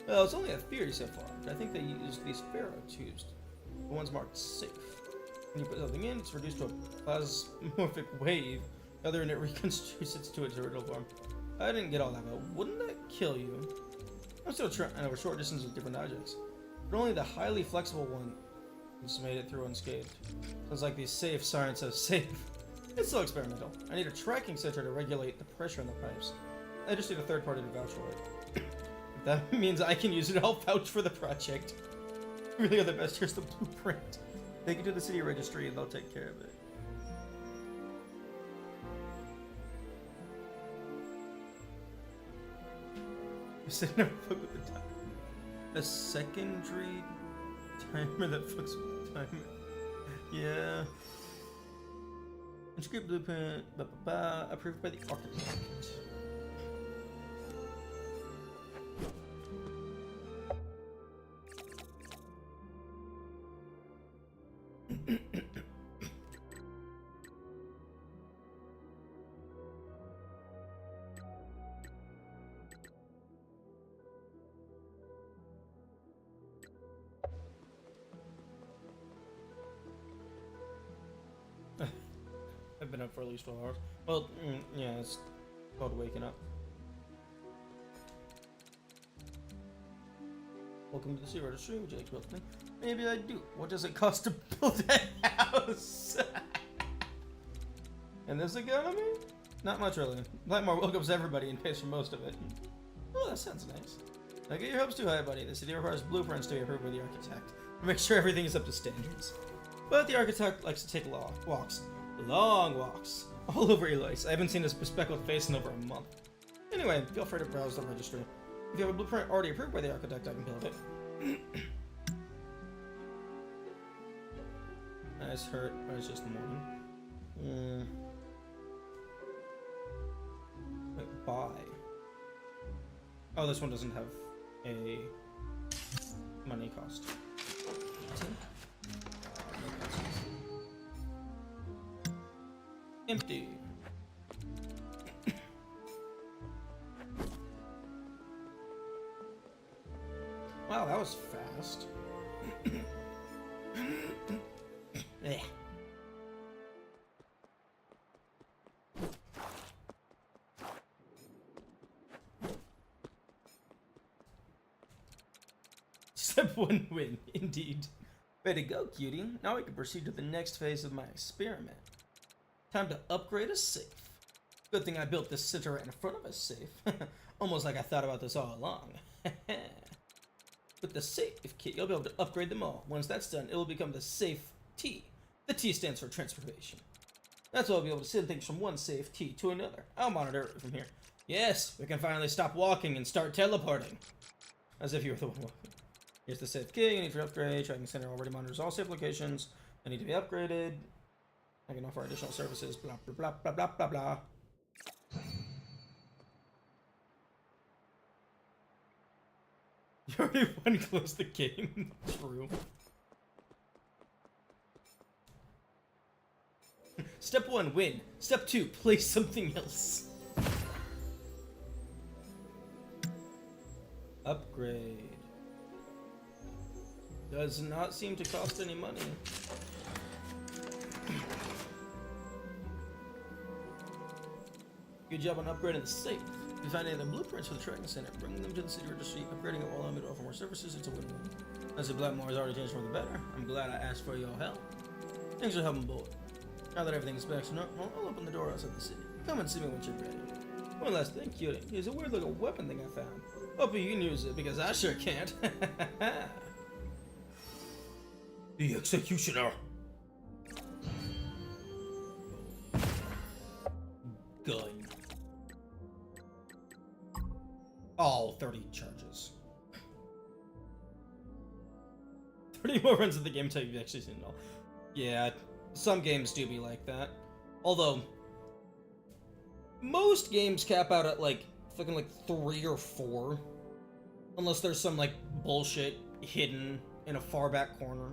Speaker 1: Well, it's only a theory so far, but I think they used these Pharaoh tubes. The ones marked safe. When you put something in, it's reduced to a plasmorphic wave. The other end, it reconstitutes it to its original form. I didn't get all that, but wouldn't that kill you? I'm still trying over short distance with different objects. But only the highly flexible one just made it through unscathed. Sounds like these safe science says safe. It's still experimental. I need a tracking sensor to regulate the pressure in the pipes. I just need a third party to vouch for it. If that means I can use it, I'll vouch for the project. Really are the best. Here's the blueprint. Take it to the city registry and they'll take care of it. You said never fuck with the timer. A secondary timer that fucks with the timer. Yeah. Inscript blueprint, approved by the architect. I've been up for at least 12 hours. Well, yeah, it's called waking up. Welcome to the sea registry. Would you like to build something? Maybe I do. What does it cost to build a house? In this economy? Not much, really. Blackmore welcomes everybody and pays for most of it. Oh, that sounds nice. Now get your hopes too high, buddy. The city requires blueprints to be approved by the architect to make sure everything is up to standards. But the architect likes to take walks. Long walks. All over Eloise. I haven't seen his bespectacled face in over a month. Anyway, feel free to browse the registry. If you have a blueprint already approved by the architect, I can build it. Eyes hurt, but it's just the morning. Wait, buy. Oh, this one doesn't have a money cost. Empty. Wow, that was fast. Step 1 win, indeed. Way to go, cutie. Now we can proceed to the next phase of my experiment. Time to upgrade a safe. Good thing I built this center right in front of a safe. Almost like I thought about this all along. With the safe kit, you'll be able to upgrade them all. Once that's done, it will become the safe T. The T stands for transformation. That's why I'll be able to send things from one safe T to another. I'll monitor it from here. Yes, we can finally stop walking and start teleporting. As if you were the one walking. Here's the safe key. You need to upgrade. Tracking center already monitors all safe locations. They need to be upgraded. I can offer additional services. Blah blah blah blah blah blah blah. You already won close the game. True. Step 1, win. Step 2, play something else. Upgrade. Does not seem to cost any money. Good job on upgrading the safe. If you find any other blueprints for the tracking center, bring them to the city registry. Upgrading it will allow me to offer more services. It's a win-win. As the Blackmore has already changed for the better, I'm glad I asked for your help. Thanks for helping both. Now that everything is back to normal, I'll open the door outside the city. Come and see me when you're ready. One last thing, cutie. Here's a weird looking weapon thing I found. Hope you can use it, because I sure can't. The Executioner. Gun. Oh, 30 charges. 30 more runs of the game until you've actually seen it all. Yeah, some games do be like that. Although, most games cap out at like, fucking like 3 or 4. Unless there's some like bullshit hidden in a far back corner.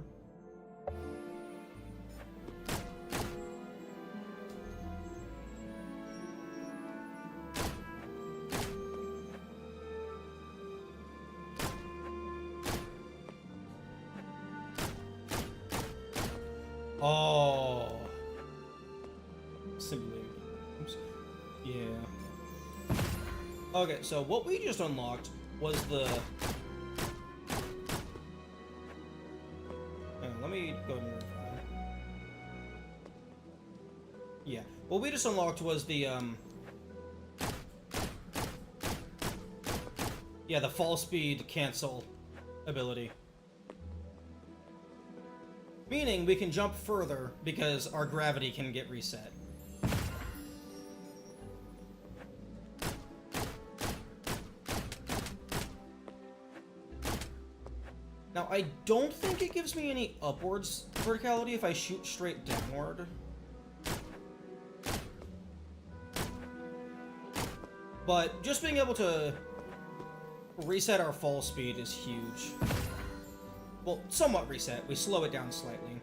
Speaker 1: Oh. Simulated. Oops. Yeah. Okay, so what we just unlocked was the... Hang on, let me go ahead and verify. Yeah, what we just unlocked was the, yeah, the fall speed cancel ability. Meaning we can jump further because our gravity can get reset. Now, I don't think it gives me any upwards verticality if I shoot straight downward. But just being able to reset our fall speed is huge. Well, somewhat reset. We slow it down slightly.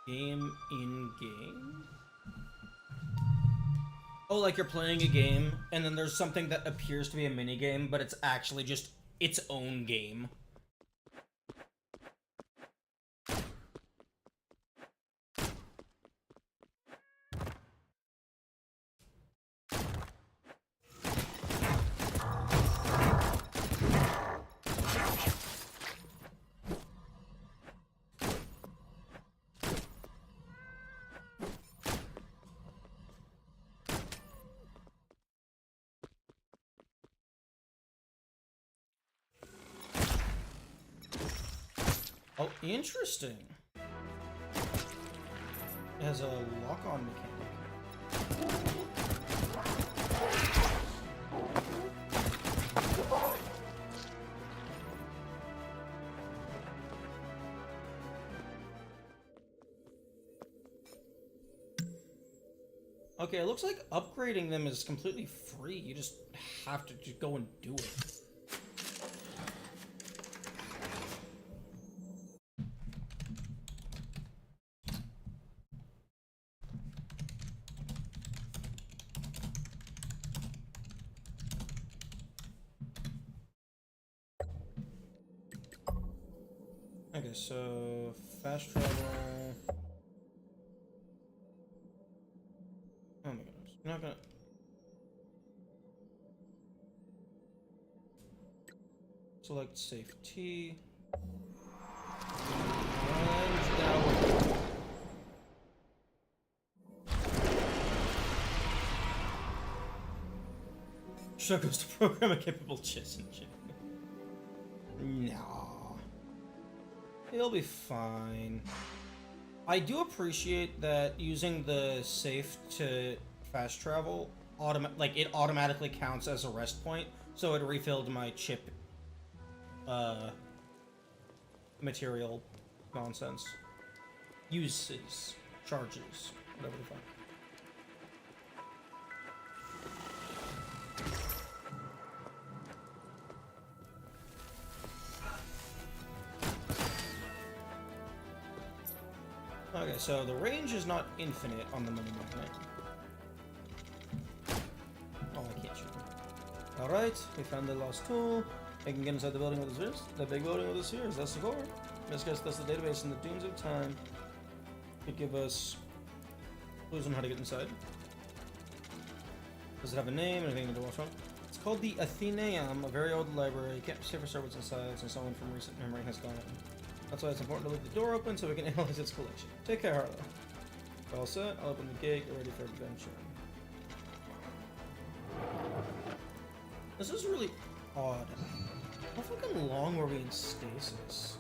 Speaker 1: Game in game? Oh, like you're playing a game, and then there's something that appears to be a mini game, but it's actually just its own game. Oh, interesting. It has a lock-on mechanic. Okay, it looks like upgrading them is completely free. You just have to just go and do it. Okay, so fast travel. Oh my goodness. I'm not gonna. Select safety. And down. Struggles to program a capable chess engine. No. He'll be fine. I do appreciate that using the safe to fast travel, it automatically counts as a rest point, so it refilled my chip material nonsense. Uses, charges, whatever the fuck. Okay, so the range is not infinite on the mini magnet. Oh, I can't shoot him. Alright, we found the lost tool. I can get inside the building with the spheres. The big building with the spheres, that's the core. Let's guess that's the database in the dunes of time. Could give us clues on how to get inside. Does it have a name? Anything to watch on? It's called the Athenaeum, a very old library. You can't say for sure what's inside since someone from recent memory has gone in. That's why it's important to leave the door open so we can analyze its collection. Take care, Harlow. We're all set. I'll open the gate. Get ready for adventure. This is really odd. How fucking long were we in stasis?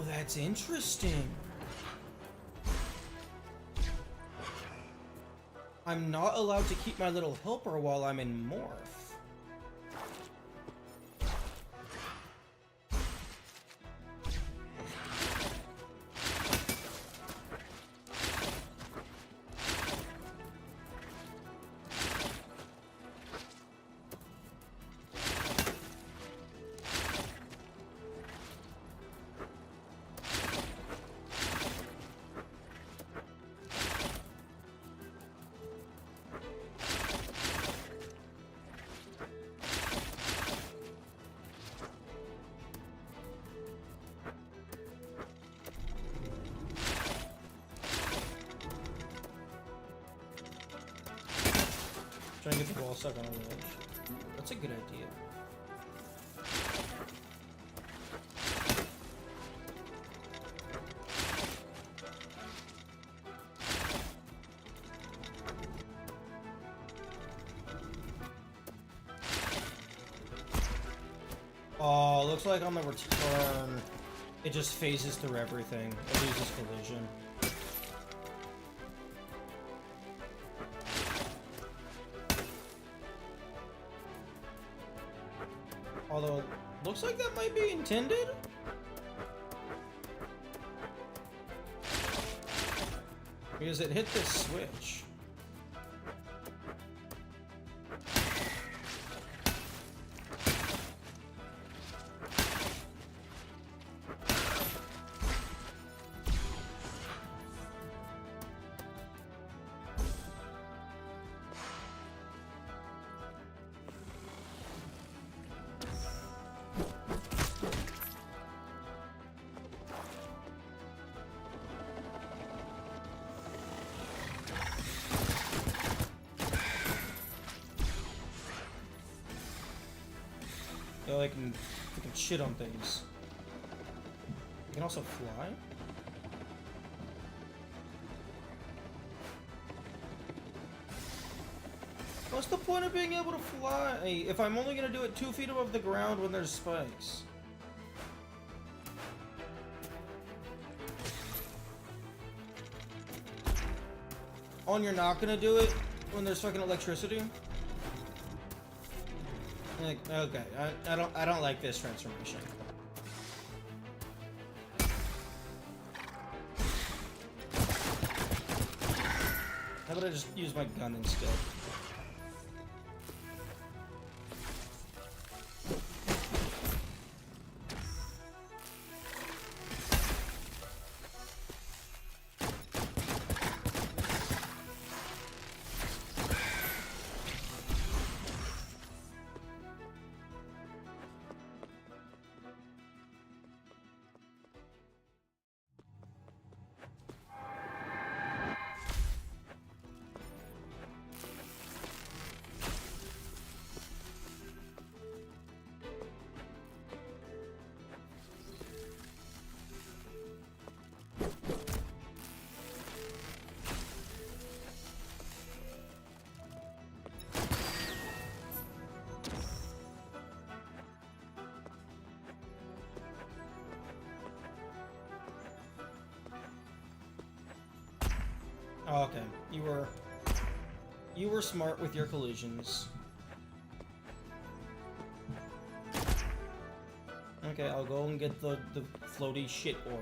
Speaker 1: That's interesting. I'm not allowed to keep my little helper while I'm in Morph. Trying to get the ball stuck on the ledge. That's a good idea. Oh, looks like on the return, it just phases through everything. It loses collision. Although, looks like that might be intended. Because it hit this switch. So I can shit on things. You can also fly? What's the point of being able to fly if I'm only gonna do it 2 feet above the ground when there's spikes? Oh, and you're not gonna do it when there's fucking electricity? Like, okay, I don't like this transformation. How about I just use my gun instead? You were smart with your collisions. Okay, I'll go and get the floaty shit orb.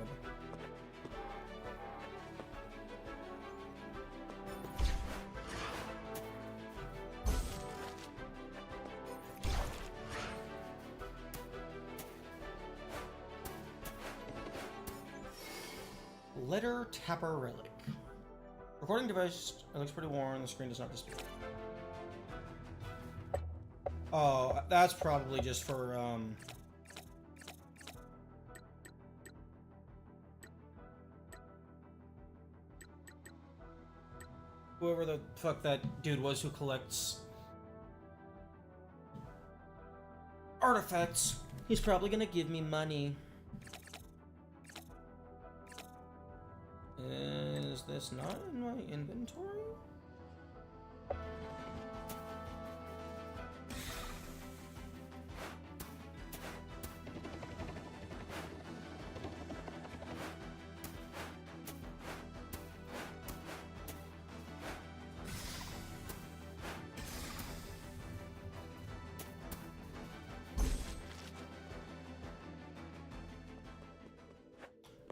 Speaker 1: Letter Tapper Relic. Recording device, it looks pretty worn, the screen does not display. Oh, that's probably just for, whoever the fuck that dude was who collects artifacts. He's probably gonna give me money. Is this not in my inventory?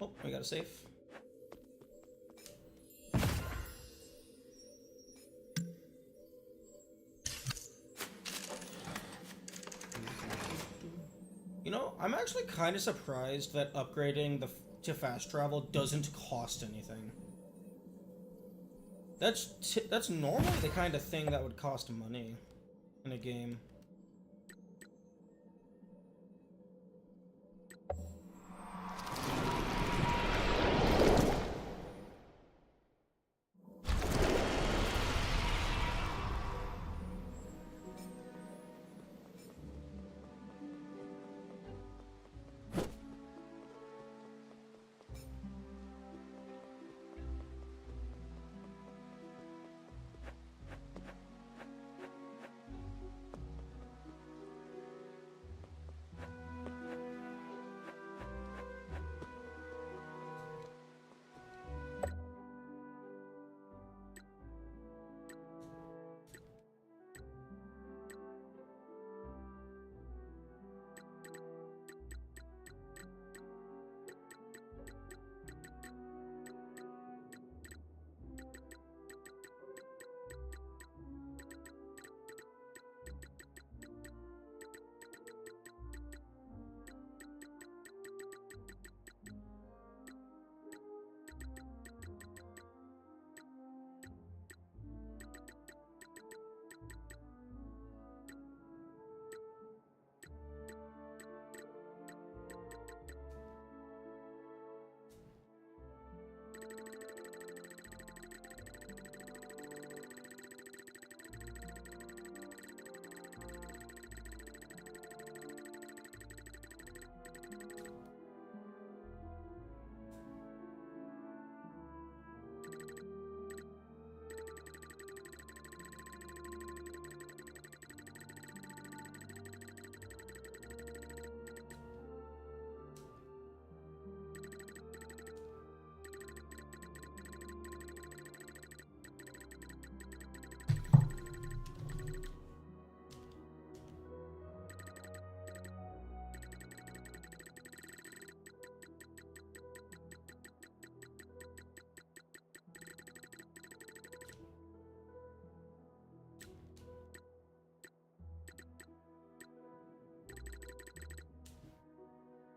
Speaker 1: Oh, we got a safe. You know, I'm actually kind of surprised that upgrading to fast travel doesn't cost anything. That's normally the kind of thing that would cost money in a game.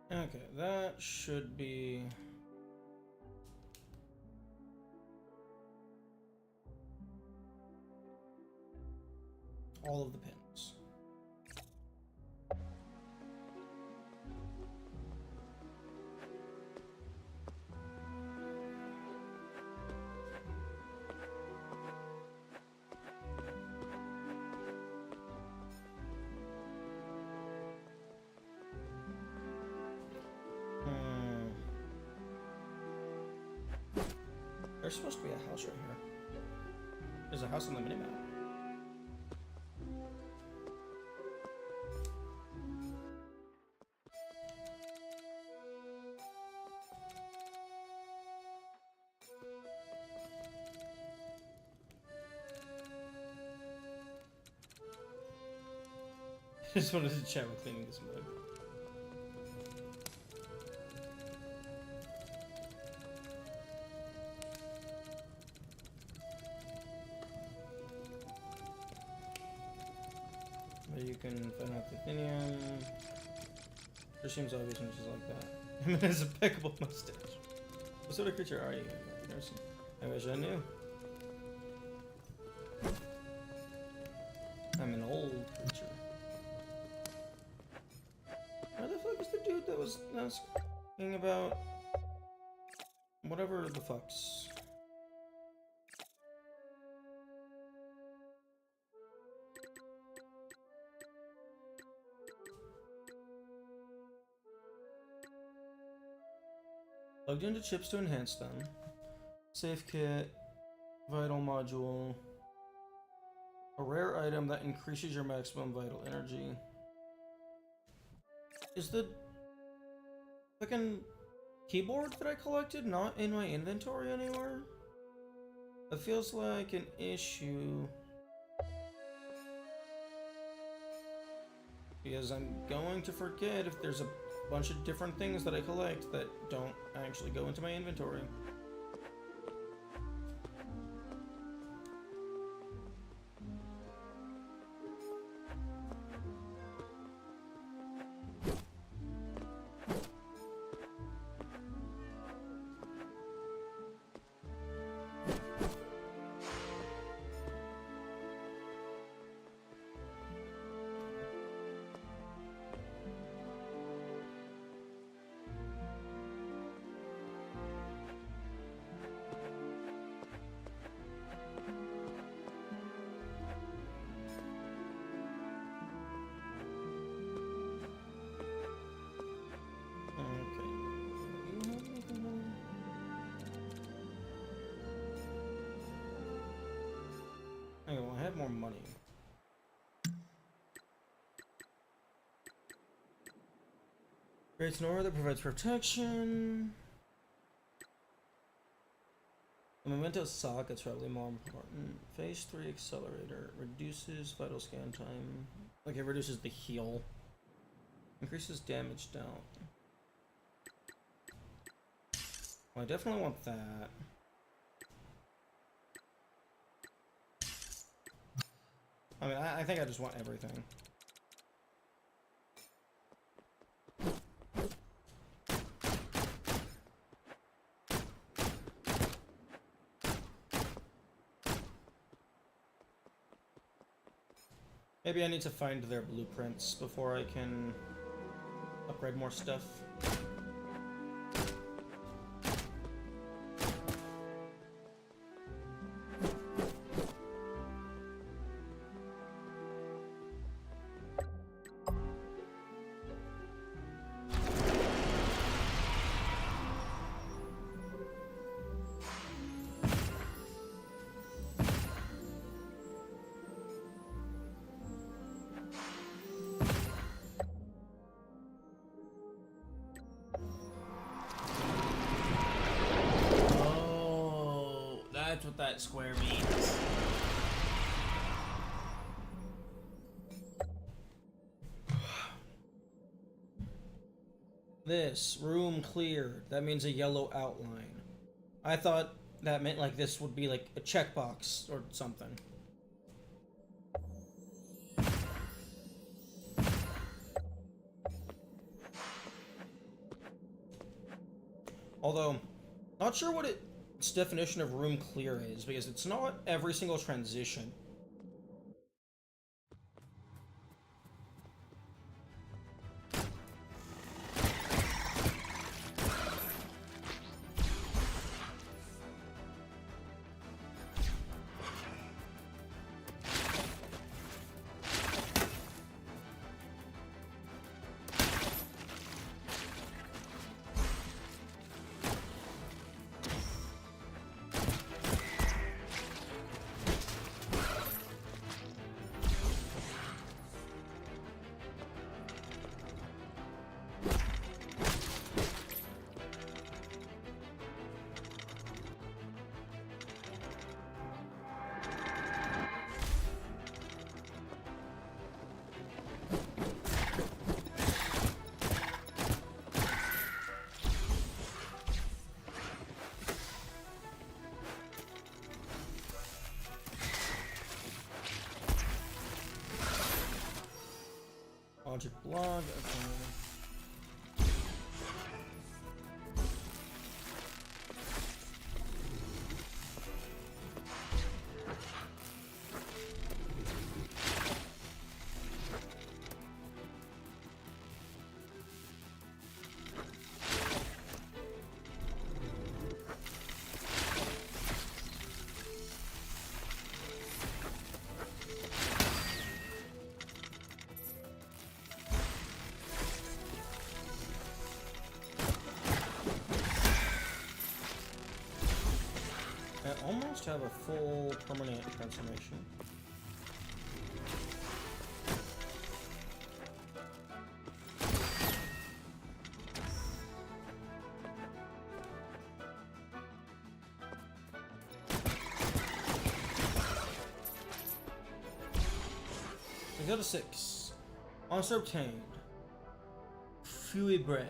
Speaker 1: Okay, that should be... all of the pins. There's supposed to be a house right here. There's a house on the minimap. just wanted to chat with cleaning this mug. You can find out the Athenium. Sure seems obvious when she's like that. Him and his impeccable mustache. What sort of creature are you? I've never seen. I wish I knew. I'm an old creature. Where the fuck is the dude that was asking about whatever the fucks? Plugged into chips to enhance them. Safe kit. Vital module. A rare item that increases your maximum vital energy. Is the fucking keyboard that I collected not in my inventory anymore? It feels like an issue. Because I'm going to forget if there's a bunch of different things that I collect that don't actually go into my inventory. Hang on, I had more money. Creates an aura that provides protection. The memento socket's probably more important. Phase 3 accelerator reduces vital scan time. Like it reduces the heal. Increases damage down. Well, I definitely want that. I mean, I think I just want everything. Maybe I need to find their blueprints before I can upgrade more stuff. That's what that square means. This room cleared. That means a yellow outline. I thought that meant like this would be like a checkbox or something. Although, not sure what its definition of room clear is, because it's not every single transition. Object blog. Okay. I almost have a full permanent transformation. I got a 6. Monster obtained. Fui Brain.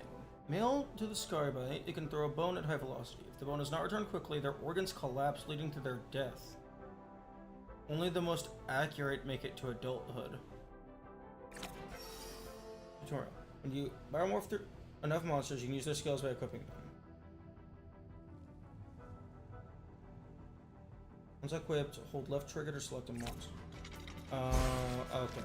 Speaker 1: Mailed to the Skybite, it can throw a bone at high velocity. If the bone is not returned quickly, their organs collapse, leading to their death. Only the most accurate make it to adulthood. Tutorial. When you biomorph through enough monsters, you can use their skills by equipping them. Once equipped, hold left trigger to select a monster. Okay.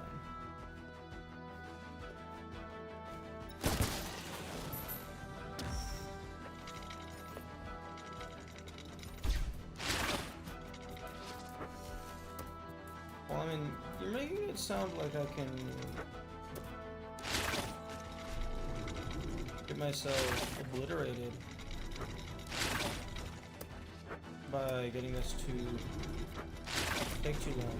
Speaker 1: Well, I mean, you're making it sound like I can get myself obliterated by getting this to take too long.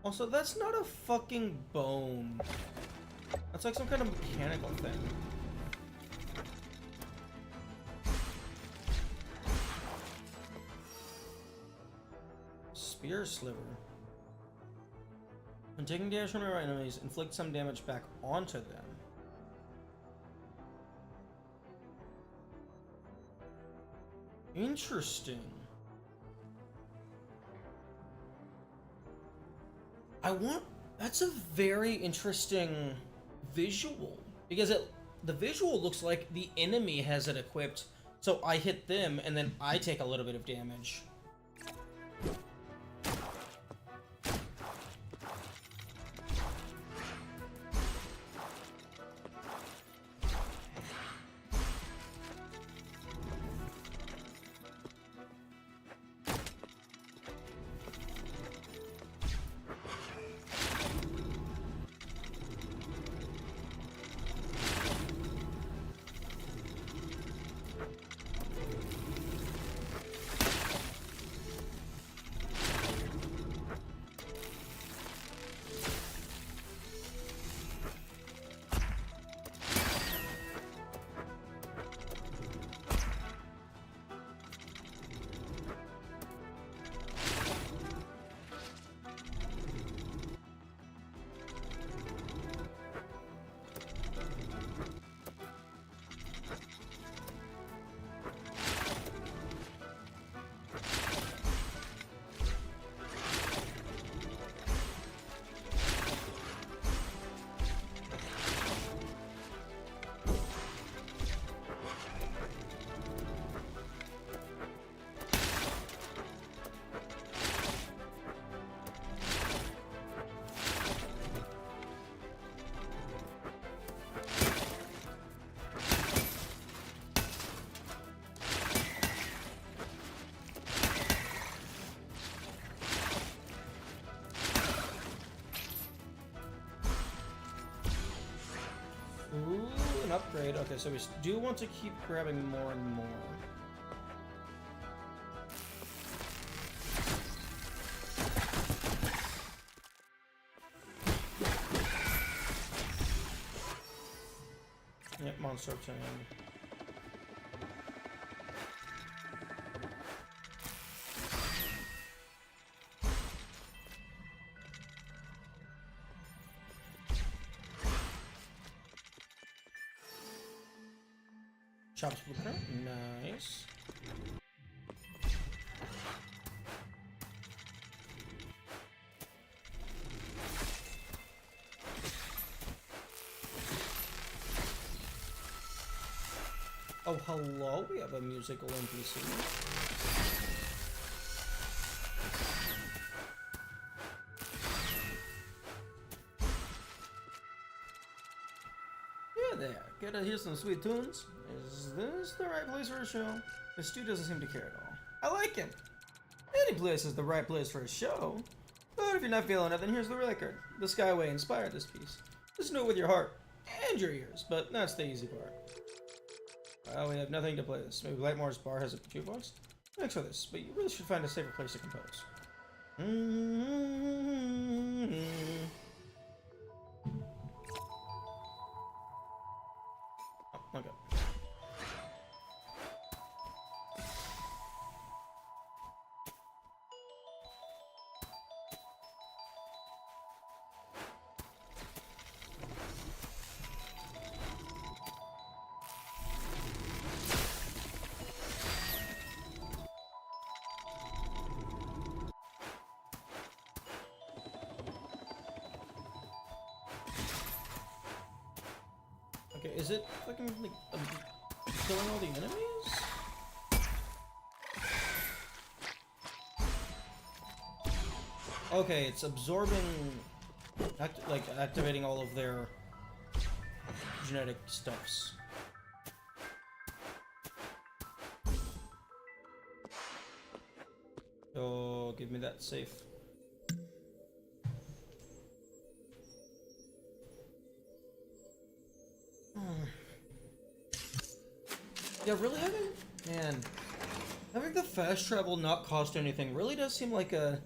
Speaker 1: Also, that's not a fucking bone. That's like some kind of mechanical thing. Spear Sliver. When taking damage from your enemies, inflict some damage back onto them. Interesting. That's a very interesting visual, because the visual looks like the enemy has it equipped, so I hit them and then I take a little bit of damage. Ooh, an upgrade. Okay, so we do want to keep grabbing more and more. Yep, monster obtained. Chops blueprint, nice. hello. We have a musical NPC. Yeah, there. Gotta hear some sweet tunes. Is this the right place for a show? The Stu doesn't seem to care at all. I like him. Any place is the right place for a show. But if you're not feeling it, then here's the record. The Skyway inspired this piece. Listen to it with your heart and your ears, but that's the easy part. Well, we have nothing to play this. Maybe Lightmore's bar has a jukebox? Thanks for this, but you really should find a safer place to compose. Oh, okay. Okay, is it fucking like killing all the enemies? Okay, it's absorbing, activating all of their genetic stuffs. Oh, give me that safe. Yeah, really having the fast travel not cost anything really does seem like a...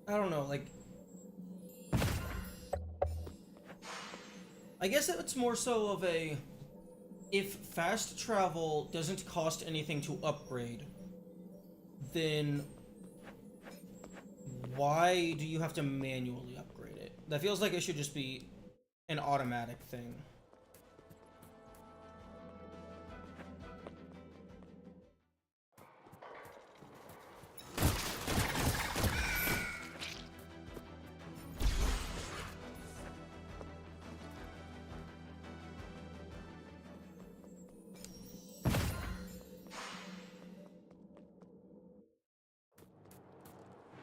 Speaker 1: I don't know, like... I guess it's more so of a... If fast travel doesn't cost anything to upgrade, then why do you have to manually upgrade it? That feels like it should just be an automatic thing.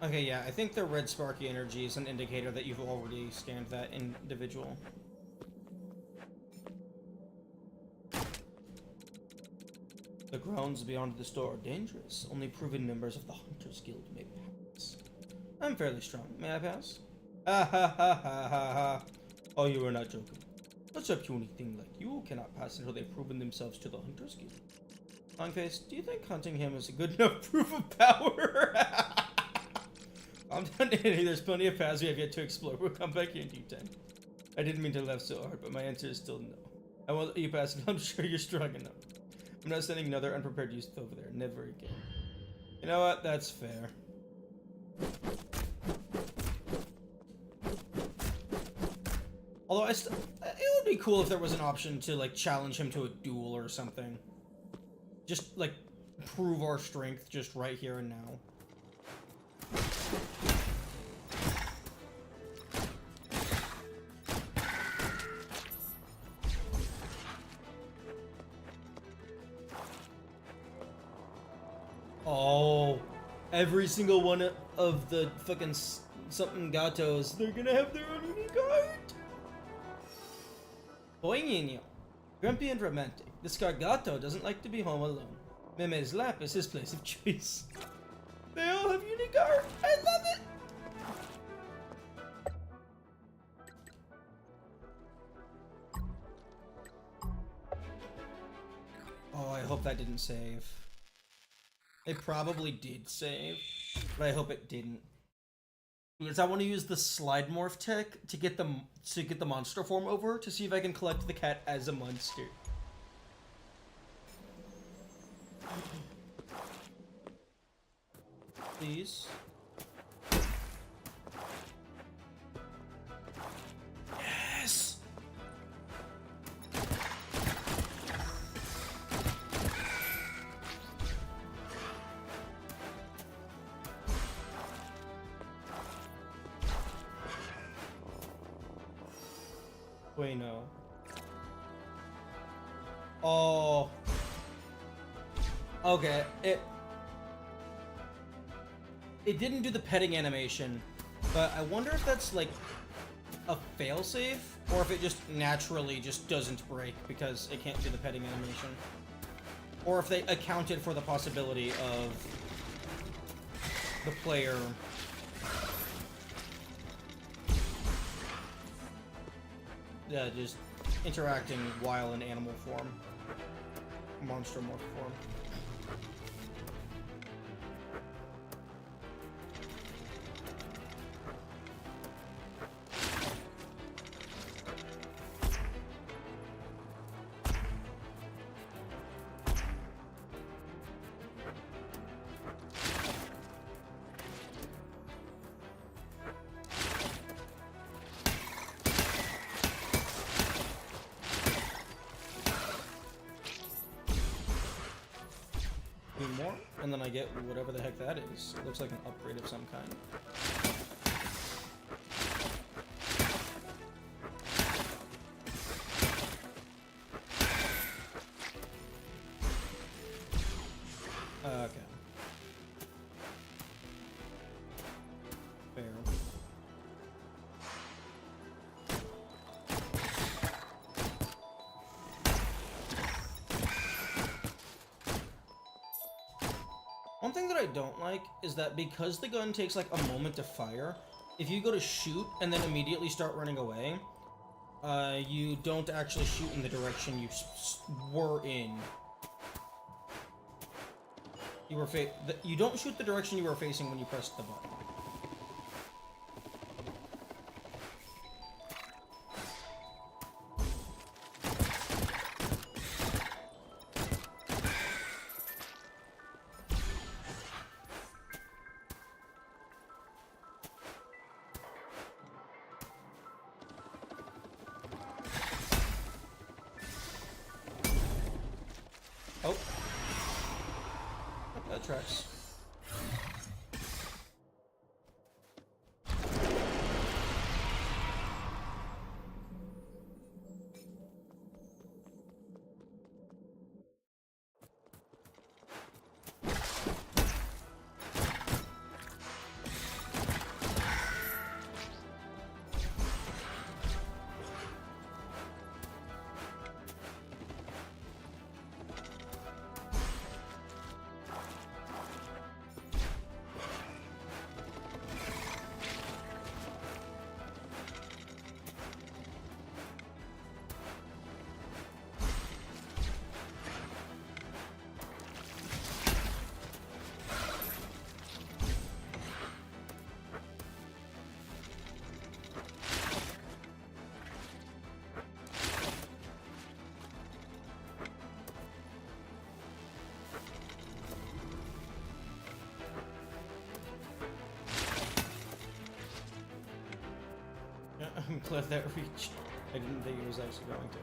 Speaker 1: Okay, yeah, I think the red sparky energy is an indicator that you've already scanned that individual. The grounds beyond the store are dangerous. Only proven members of the Hunters Guild may pass. I'm fairly strong. May I pass? Ha ha ha ha ha ha. Oh, you are not joking. Such a puny thing like you cannot pass until they've proven themselves to the Hunters Guild. Longface, do you think hunting him is a good enough proof of power? I'm done hitting. There's plenty of paths we have yet to explore. We'll come back here in due time. I didn't mean to laugh so hard, but my answer is still no. I won't let you pass until I'm sure you're strong enough. I'm not sending another unprepared youth over there. Never again. You know what? That's fair. Although it would be cool if there was an option to like challenge him to a duel or something. Just like prove our strength just right here and now. Oh, every single one of the fucking something gatos, they're gonna have their own unique art. Poignino, grumpy and romantic. This Gargato doesn't like to be home alone. Meme's lap is his place of choice. They all have unique art. I love it. Oh, I hope that didn't save. It probably did save, but I hope it didn't. Because I want to use the slide morph tech to get the monster form over to see if I can collect the cat as a monster. Please. Yes. Wait, no. Oh. Okay, it didn't do the petting animation, but I wonder if that's like a failsafe, or if it just naturally just doesn't break because it can't do the petting animation. Or if they accounted for the possibility of the player just interacting while in animal form, monster morph form. More, and then I get whatever the heck that is. It looks like an upgrade of some kind. Okay. Fair. One thing that I don't like is that because the gun takes like a moment to fire, if you go to shoot and then immediately start running away, you don't actually shoot in the direction you were in. You don't shoot the direction you were facing when you pressed the button. Oh. That tracks. I'm glad that reached. I didn't think it was actually going to.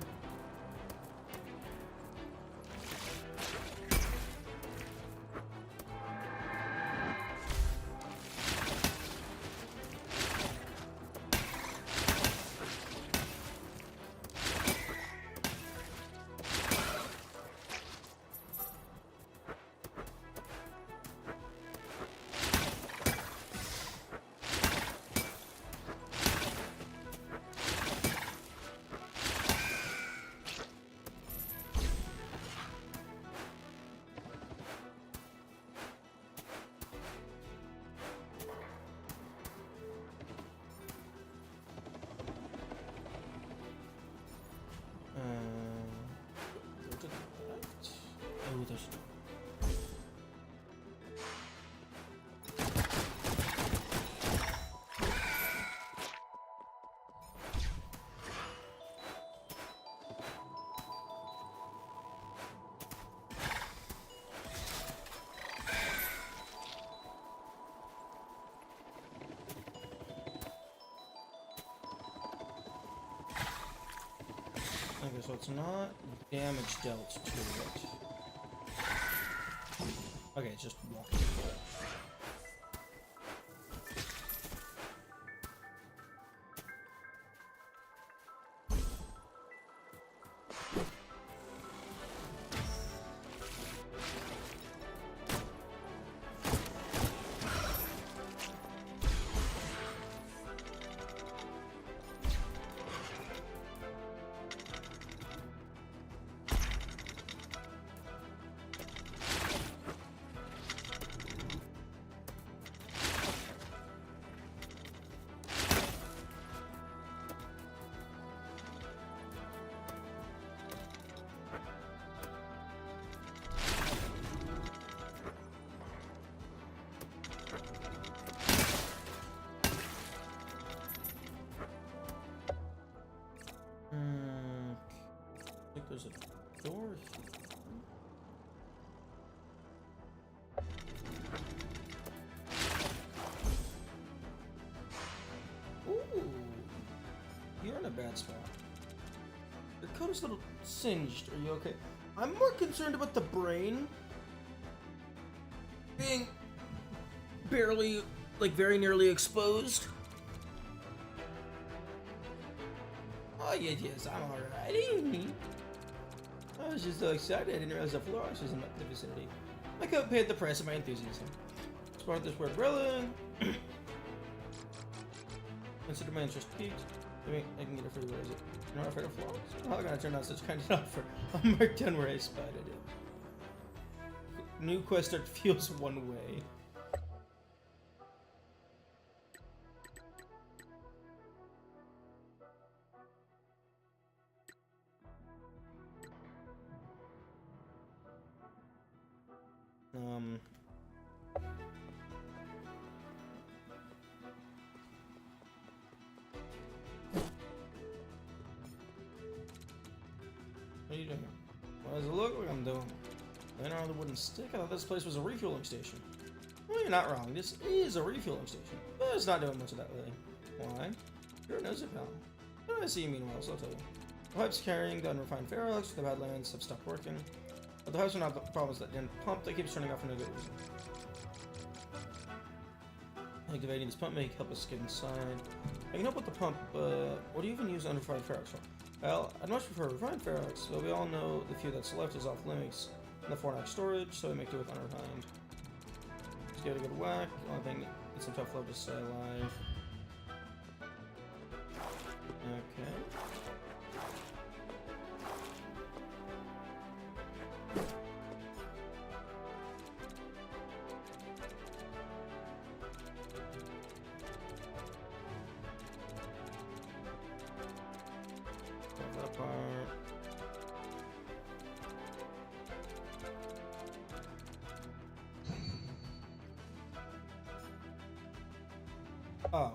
Speaker 1: Go to the left. Oh, there's. Okay, so it's not damage dealt to it. Okay, it's just walking. north. Ooh, you're in a bad spot. Your coat is a little singed. Are you okay? I'm more concerned about the brain being barely, like, very nearly exposed. Oh, yes, I'm alright. I was just so excited, I didn't realize the Flores was in the vicinity. My coat paid the price of my enthusiasm. Spotted this weird umbrella. Consider my interest peaked. I can get it for you. Where is it? You're not afraid of flaws? How can I turn out such kind of offer? I'm marked down where I spotted it. New quest start feels one way. What are you doing? What does it look like I'm doing? Laying on the wooden stick? I thought this place was a refueling station. Well, you're not wrong. This is a refueling station. But it's not doing much of that lately. Why? You're a nosy pal. What do I see you meanwhile? So I'll tell you. The pipes carrying the unrefined ferrox to the Badlands have stopped working. But the pipes are not the problems that didn't pump. They keep turning off for no good reason. Activating this pump may help us get inside. I can help with the pump, but what do you even use unrefined ferrox for? Well, I'd much prefer refined ferrox, but we all know the few that's left is off limits in the Fornax storage, so we make do with unrefined. Just give it a good whack. Only thing, it's some tough love to stay alive. Okay. Oh.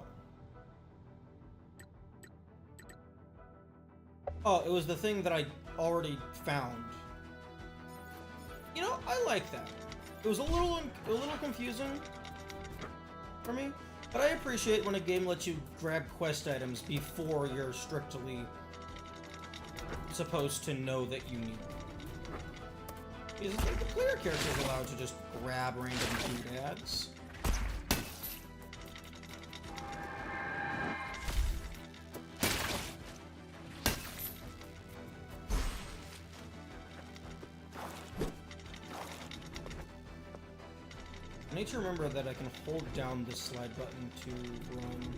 Speaker 1: Oh, it was the thing that I already found. You know, I like that. It was a little confusing for me, but I appreciate when a game lets you grab quest items before you're strictly supposed to know that you need them. Because it's like the player character is allowed to just grab random doodads. I need to remember that I can hold down the slide button to run.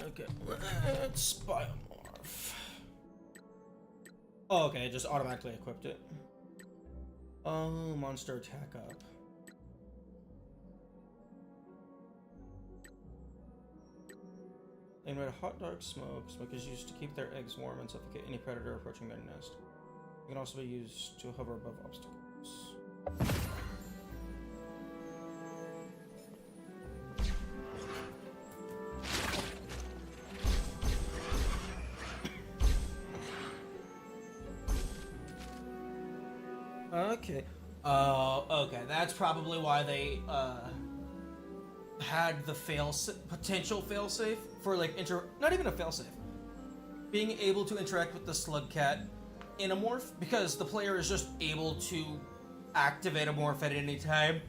Speaker 1: Okay, let's Biomorph. Oh, okay, it just automatically equipped it. Oh, monster attack up. They made a hot dark smoke. Smoke is used to keep their eggs warm and suffocate any predator approaching their nest. It can also be used to hover above obstacles. Okay. Okay. That's probably why they had the potential failsafe for like not even a failsafe. Being able to interact with the slug cat in a morph, because the player is just able to activate a morph at any time.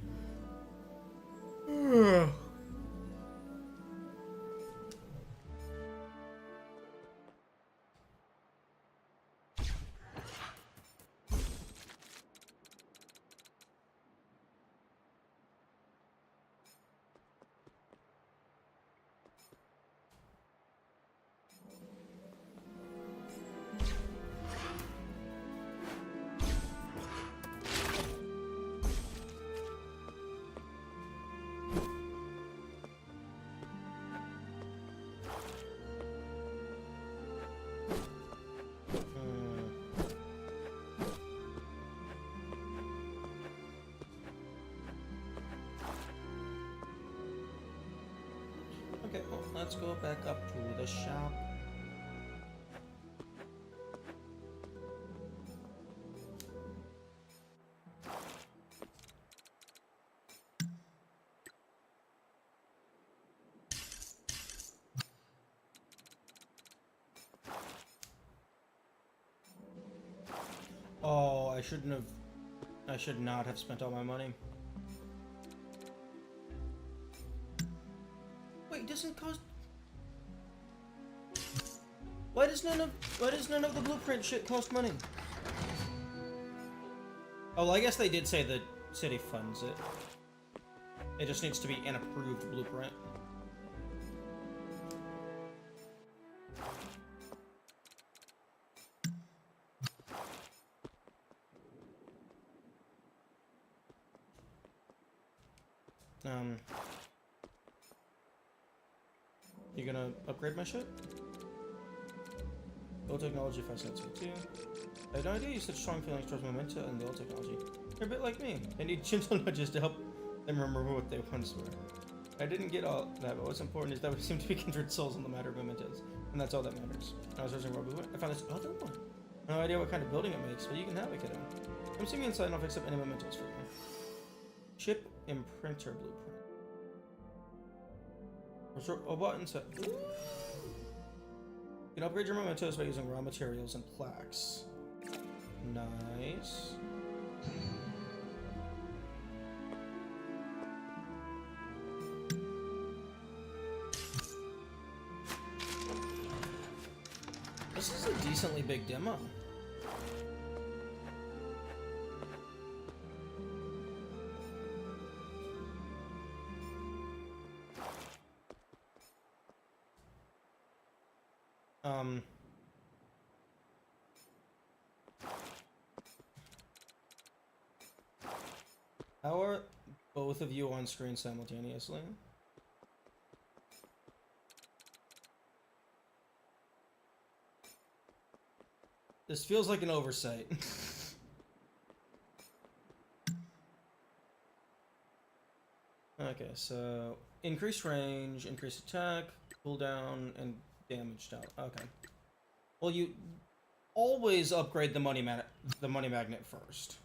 Speaker 1: Okay, well, let's go back up to the shop. Oh, I should not have spent all my money. Wait, it doesn't cost. Why does none of the blueprint shit cost money? Oh, well, I guess they did say the city funds it. It just needs to be an approved blueprint. You gonna upgrade my shit? Build technology fascinates me too. I had no idea you had such strong feelings towards Memento and build technology. You're a bit like me. I need gentle nudges to help them remember what they once were. I didn't get all that, but what's important is that we seem to be kindred souls on the matter of mementos, and that's all that matters. I was searching for a blueprint. I found this other one. No idea what kind of building it makes, but you can have it, kiddo. Come see me inside and I'll fix up any mementos for you. Chip imprinter blueprint. A button set. You can upgrade your mementos by using raw materials and plaques. Nice. This is a decently big demo. How are both of you on screen simultaneously? This feels like an oversight. Okay, so increased range, increased attack, cooldown, and damage out. Okay. Well, you always upgrade the money magnet first.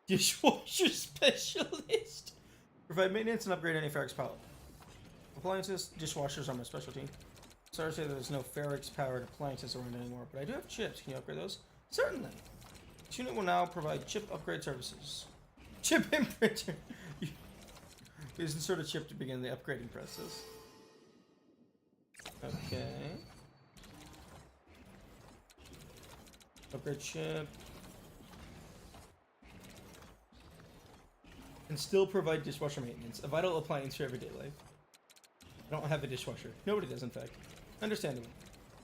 Speaker 1: Dishwasher specialist. Provide maintenance and upgrade any Ferrix power. Appliances, dishwashers are my specialty. Sorry to say there's no Ferrix powered appliances around anymore, but I do have chips. Can you upgrade those? Certainly. This unit will now provide chip upgrade services. Chip imprinter. Use insert a chip to begin the upgrading process. Okay. Upgrade chip. And still provide dishwasher maintenance, a vital appliance for everyday life. I don't have a dishwasher. Nobody does, in fact. Understandable.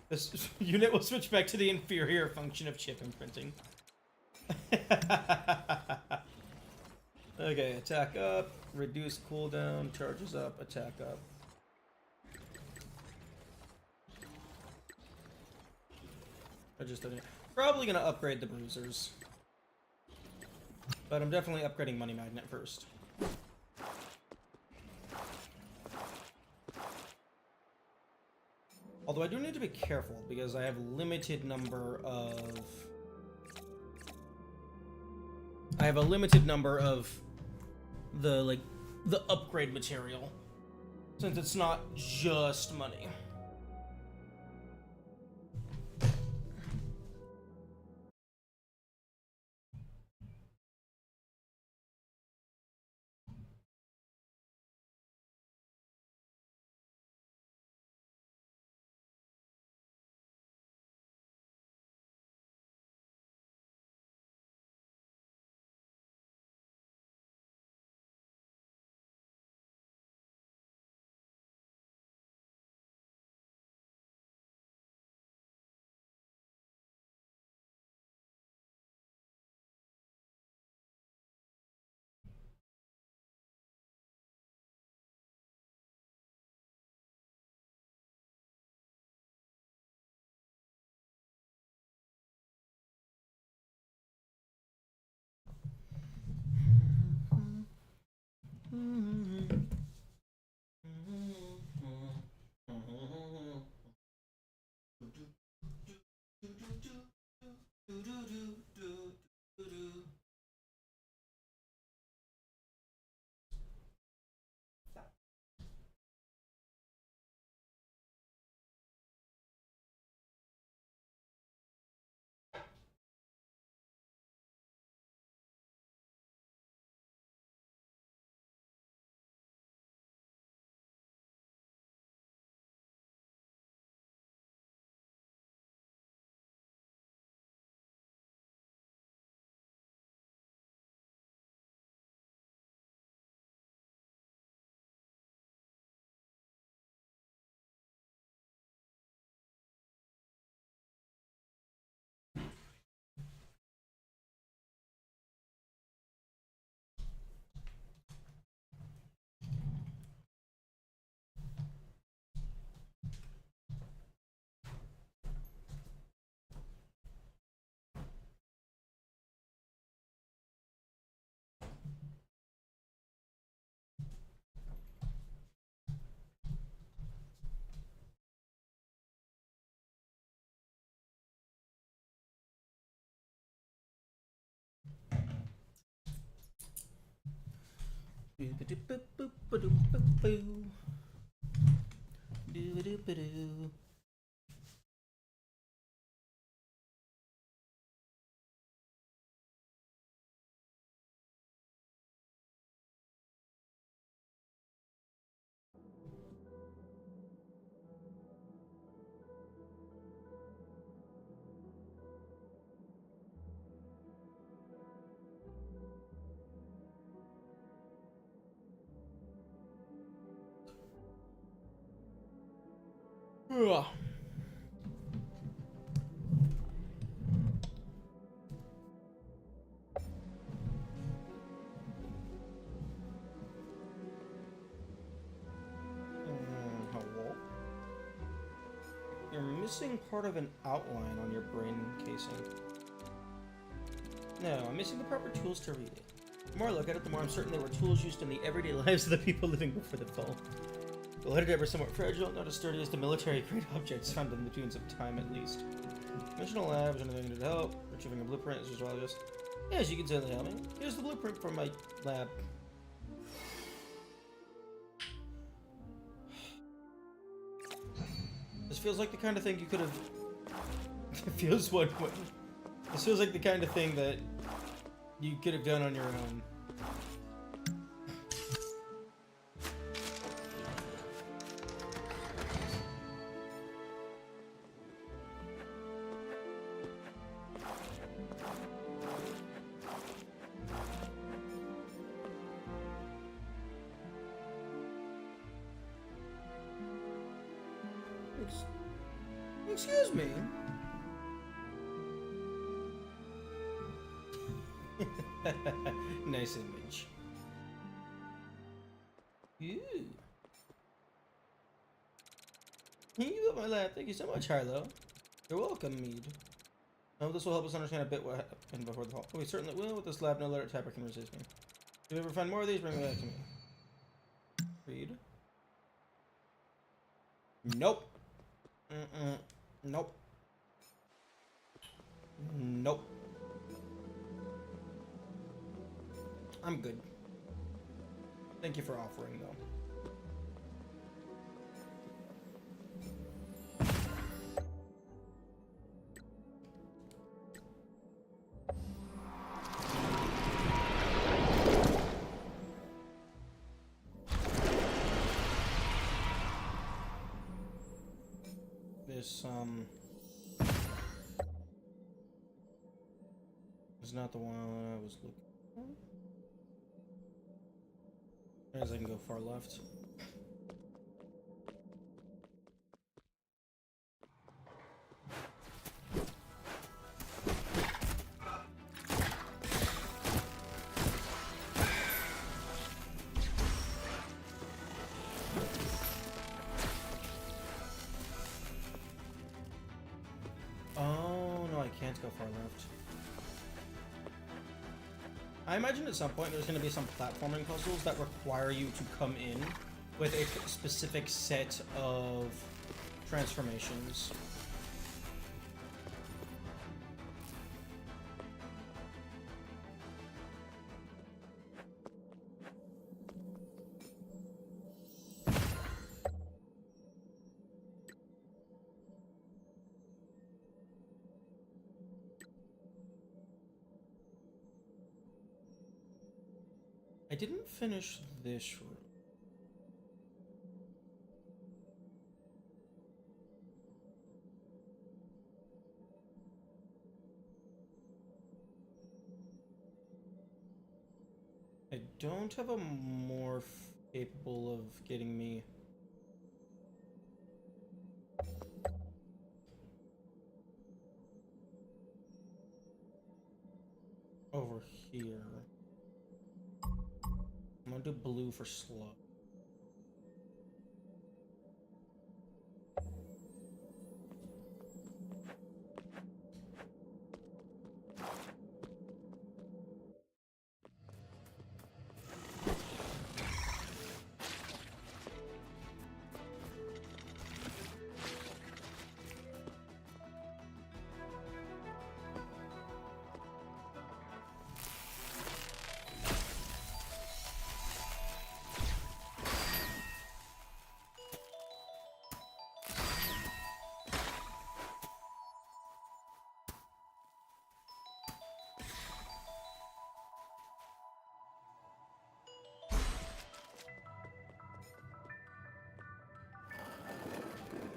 Speaker 1: This unit will switch back to the inferior function of chip imprinting. Okay, attack up, reduce cooldown, charges up, attack up. I just did it. Probably gonna upgrade the bruisers. But I'm definitely upgrading Money Magnet first. Although I do need to be careful because I have limited number of... the upgrade material. Since it's not just money. Ugh. Hello? You're missing part of an outline on your brain casing. No, I'm missing the proper tools to read it. The more I look at it, the more I'm certain they were tools used in the everyday lives of the people living before the fall. The letterhead were somewhat fragile, not as sturdy as the military-grade objects found in the dunes of time, at least. Conventional lab, is anything to help? Retrieving a blueprint is just yes, you can certainly help me. Here's the blueprint from my lab. This feels like the kind of thing you could have. It feels what? This feels like the kind of thing that you could have done on your own. Excuse me. Nice image. Ooh. You got my lab. Thank you so much, Harlow. You're welcome, Mead. I hope this will help us understand a bit what happened before the fall. We certainly will. With this lab, no letter tapper can resist me. If you ever find more of these, bring them back to me. Read. Nope. Nope. Nope. I'm good. Thank you for offering, though. This, is not the one I was looking for. As I can go far left. Oh, no, I can't go far left. I imagine at some point there's going to be some platforming puzzles that require you to come in with a specific set of transformations. I didn't finish this room. I don't have a morph capable of getting me over here. I'm gonna do blue for slow.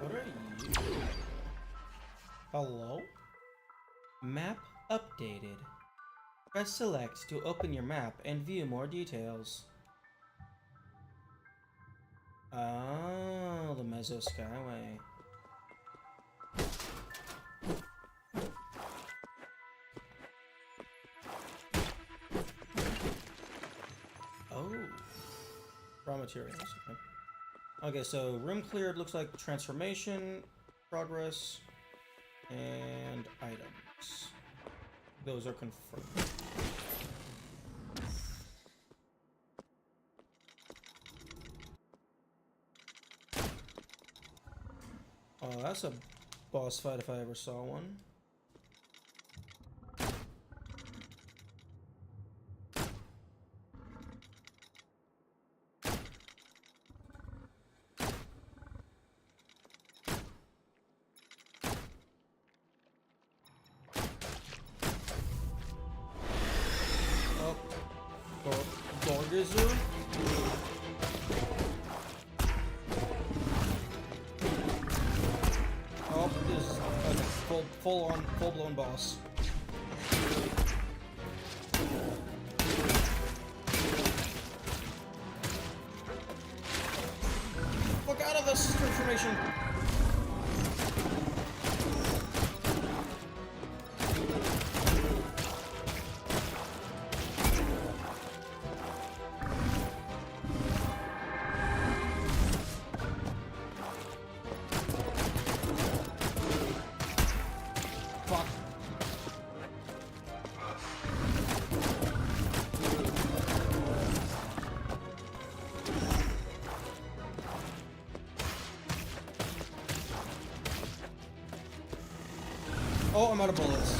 Speaker 1: What are you? Hello? Map updated. Press select to open your map and view more details. Oh, the Mezzo Skyway. Oh. Raw materials, okay. Okay, so room cleared looks like transformation, progress, and items. Those are confirmed. Oh, that's a boss fight if I ever saw one. Oh, this is okay, full-blown boss. Fuck out of this transformation! Oh, I'm out of bullets.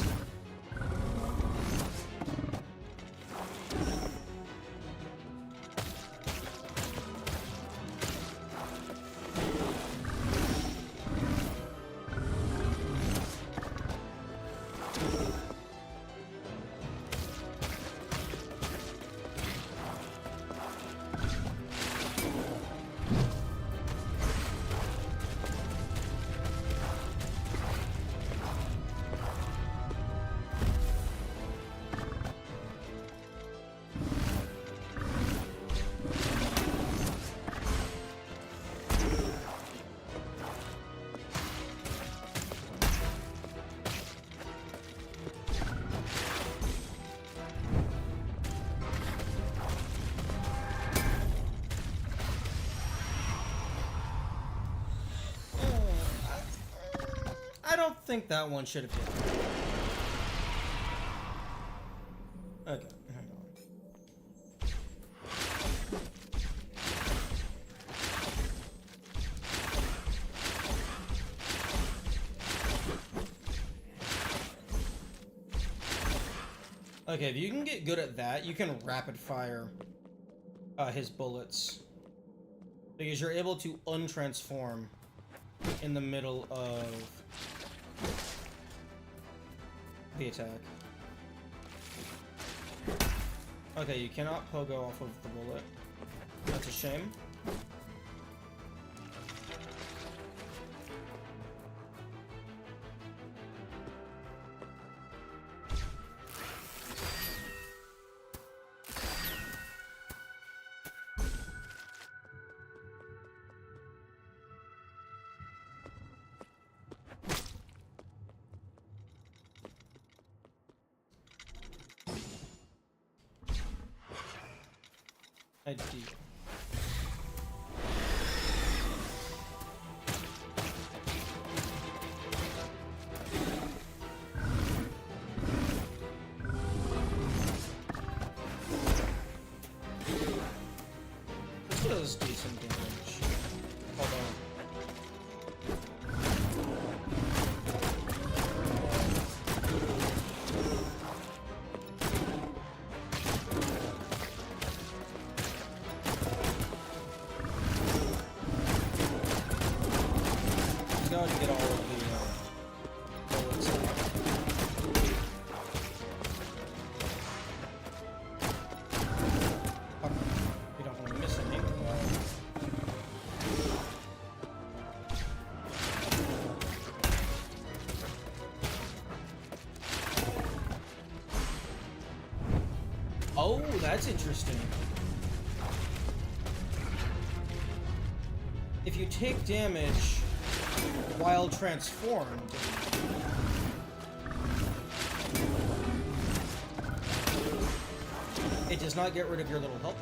Speaker 1: I don't think that one should have hit. Okay, hang on. Okay, if you can get good at that, you can rapid fire his bullets. Because you're able to untransform in the middle of the attack. Okay, you cannot pogo off of the bullet. That's a shame. I do. This does decent damage. Hold on. Going to get all of the bullets out. We don't want to miss any. Oh, that's interesting. If you take damage while transformed, it does not get rid of your little health.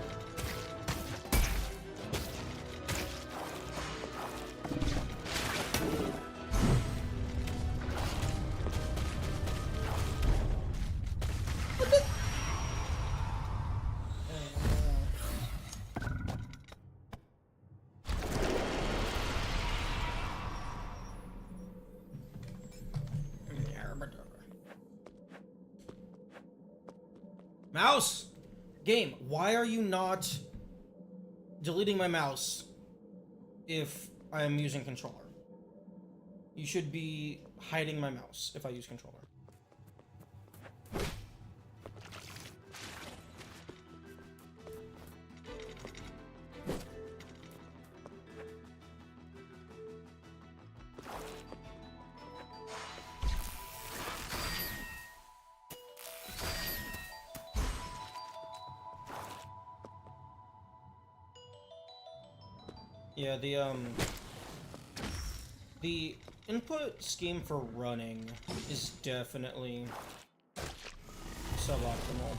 Speaker 1: Mouse! Game, why are you not deleting my mouse if I am using controller? You should be hiding my mouse if I use controller. Yeah, the input scheme for running is definitely suboptimal.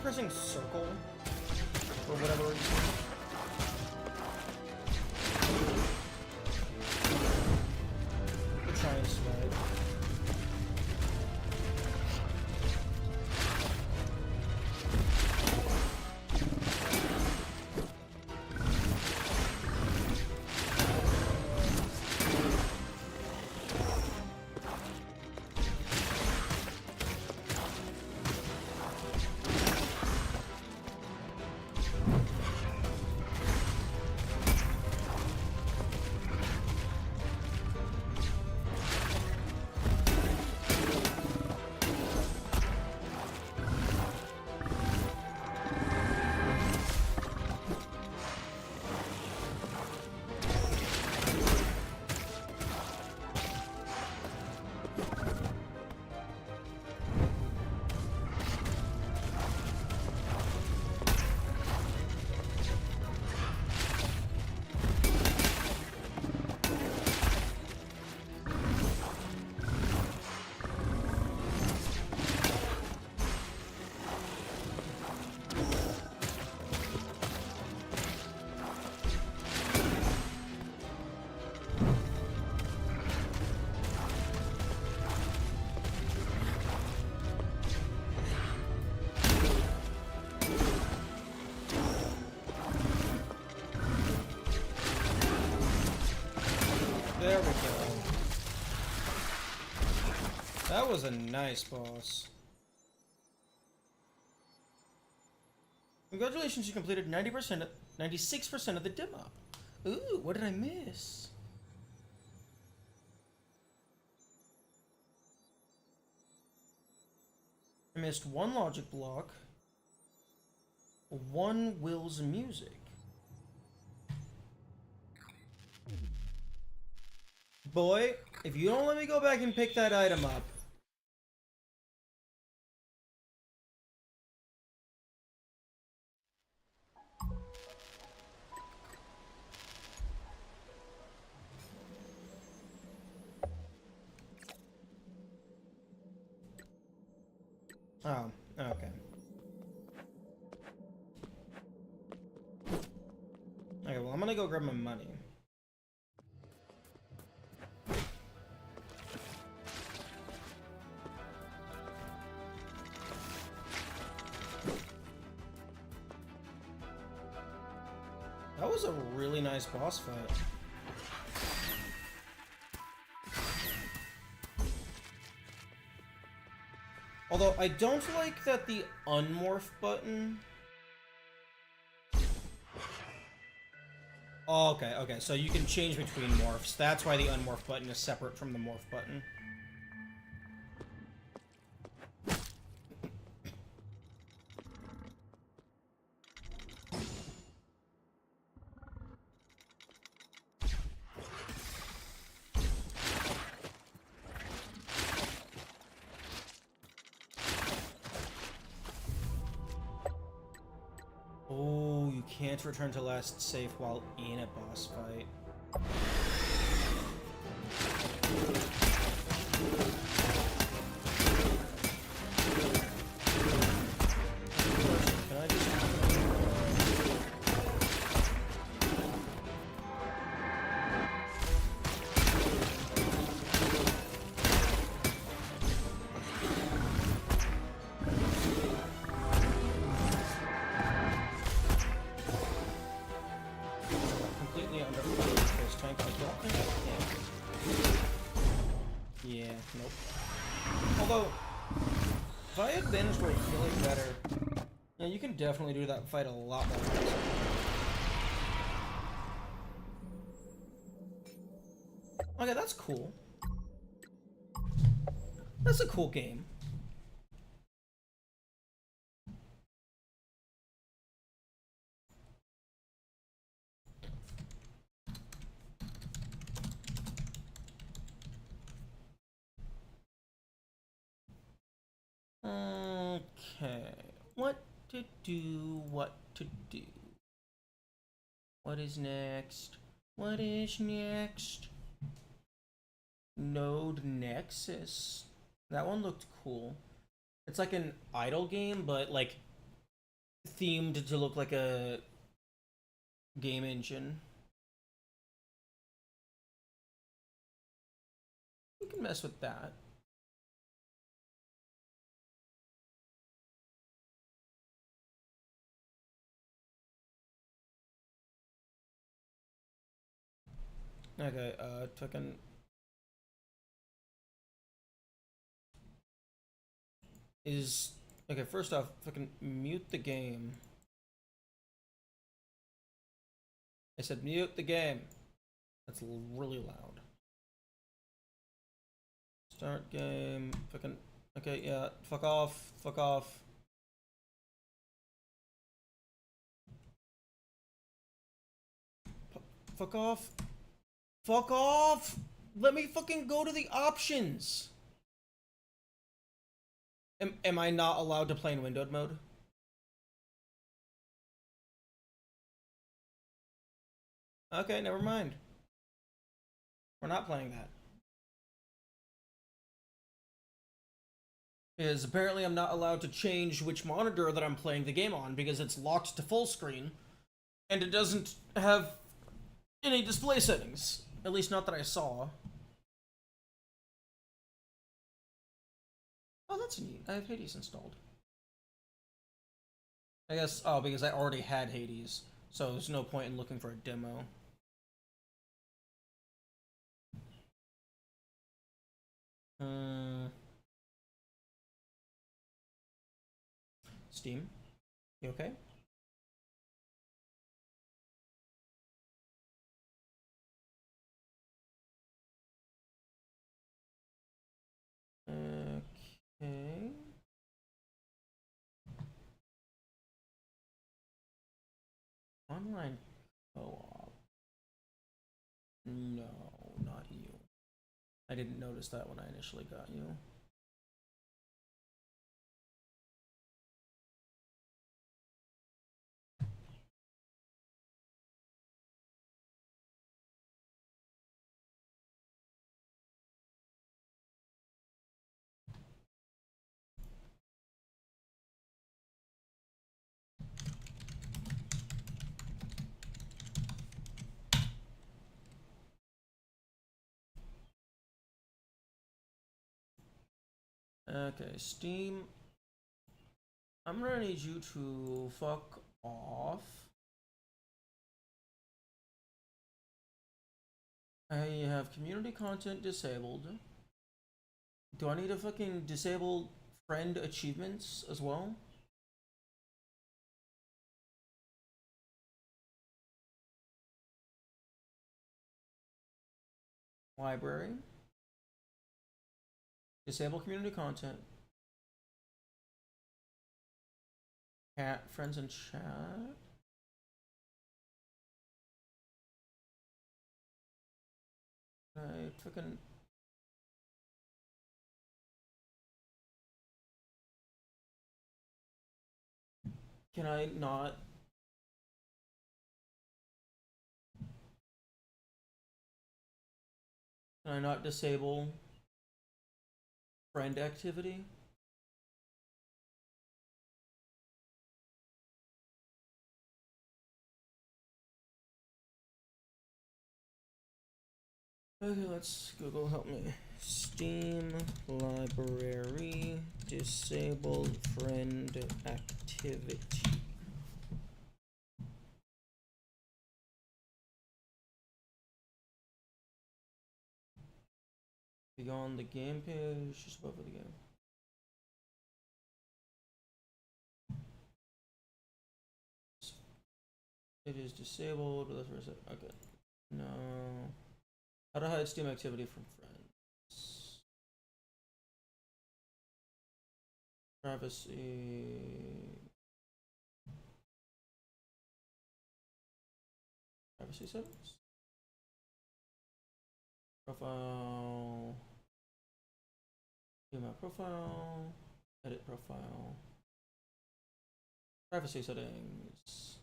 Speaker 1: Pressing circle for whatever reason. We'll try and slide. There we go. That was a nice boss. Congratulations, you completed 90%, 96% of the demo. Ooh, what did I miss? I missed one logic block, one Will's music. Boy, if you don't let me go back and pick that item up. Oh, okay. Okay, well, I'm gonna go grab my money. That was a really nice boss fight. Although, I don't like that the unmorph button... Oh, okay, okay, so you can change between morphs. That's why the unmorph button is separate from the morph button. Oh, you can't return to last safe while in a boss fight. Can I just... completely under this tank. I don't think I can. Yeah, nope. Although, if I had managed to feel it better, yeah, you can definitely do that fight a lot more easily. Okay, that's cool. That's a cool game. Okay. What to do? What to do? What is next? What is next? Node Nexus. That one looked cool. It's like an idle game, but like themed to look like a game engine. You can mess with that. Okay, fucking... Is... Okay, first off, fucking mute the game. I said mute the game. That's really loud. Start game, fucking... Okay, yeah, fuck off, fuck off. Fuck off. Fuck off! Let me fucking go to the options! Am I not allowed to play in windowed mode? Okay, never mind. We're not playing that. Because apparently I'm not allowed to change which monitor that I'm playing the game on because it's locked to full screen. And it doesn't have any display settings. At least not that I saw. Oh, that's neat. I have Hades installed. I guess, oh, because I already had Hades. So there's no point in looking for a demo. Steam, you okay? Okay. Online co-op. No, not you. I didn't notice that when I initially got you. Okay, Steam. I'm gonna need you to fuck off. I have community content disabled. Do I need to fucking disable friend achievements as well? Library. Disable community content. Chat, friends and chat. I fucking. Can I not? Can I not disable friend activity? Okay, let's Google help me. Steam library disable friend activity. We go on the game page, just above the game. It is disabled. Let's reset. Okay. No. How to hide Steam activity from friends. Privacy. Privacy settings. Profile. View my profile. Edit profile. Privacy settings.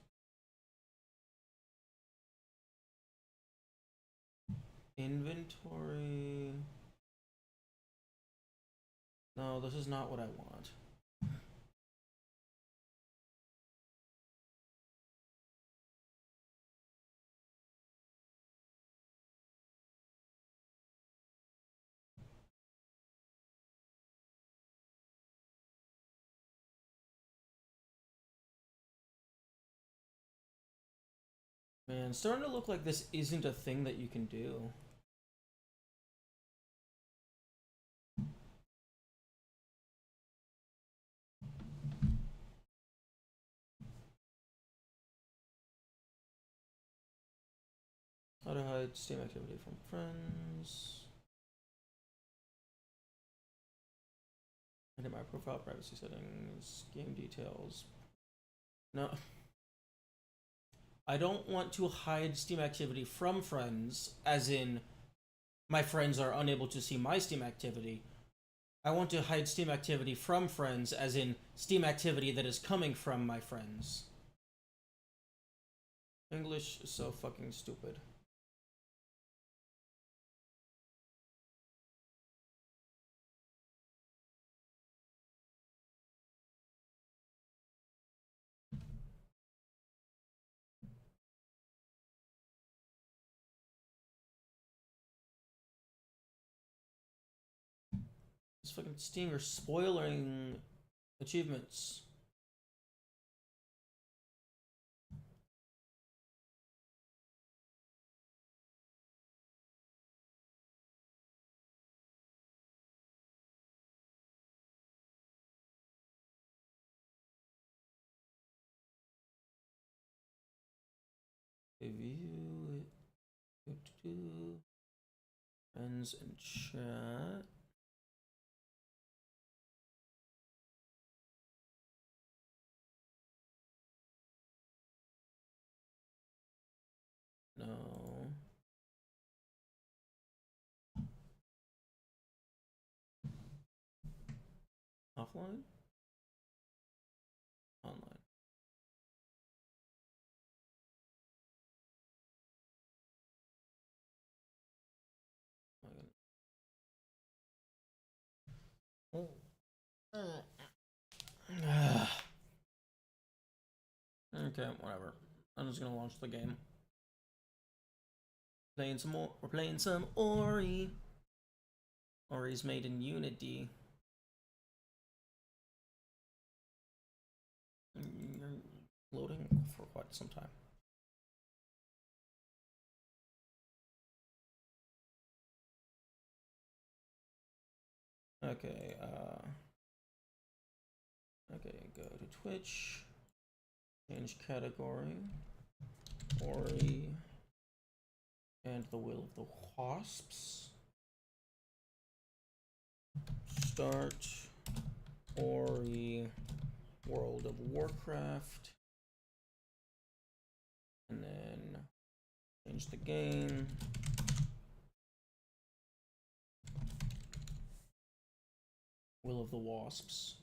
Speaker 1: Inventory. No, this is not what I want. Man, it's starting to look like this isn't a thing that you can do. How to hide Steam activity from friends. Edit my profile, privacy settings, game details. No. I don't want to hide Steam activity from friends, as in my friends are unable to see my Steam activity. I want to hide Steam activity from friends, as in Steam activity that is coming from my friends. English is so fucking stupid. This fucking Steam, you're spoiling achievements. Review it. Friends and chat. No. Offline? Online. Oh. Okay, whatever. I'm just gonna launch the game. Playing some more. We're playing some Ori. Ori's made in Unity. Loading for quite some time. Okay, okay, go to Twitch, change category, Ori, and the Will of the Wasps. Start Ori World of Warcraft, and then change the game. Will of the Wasps.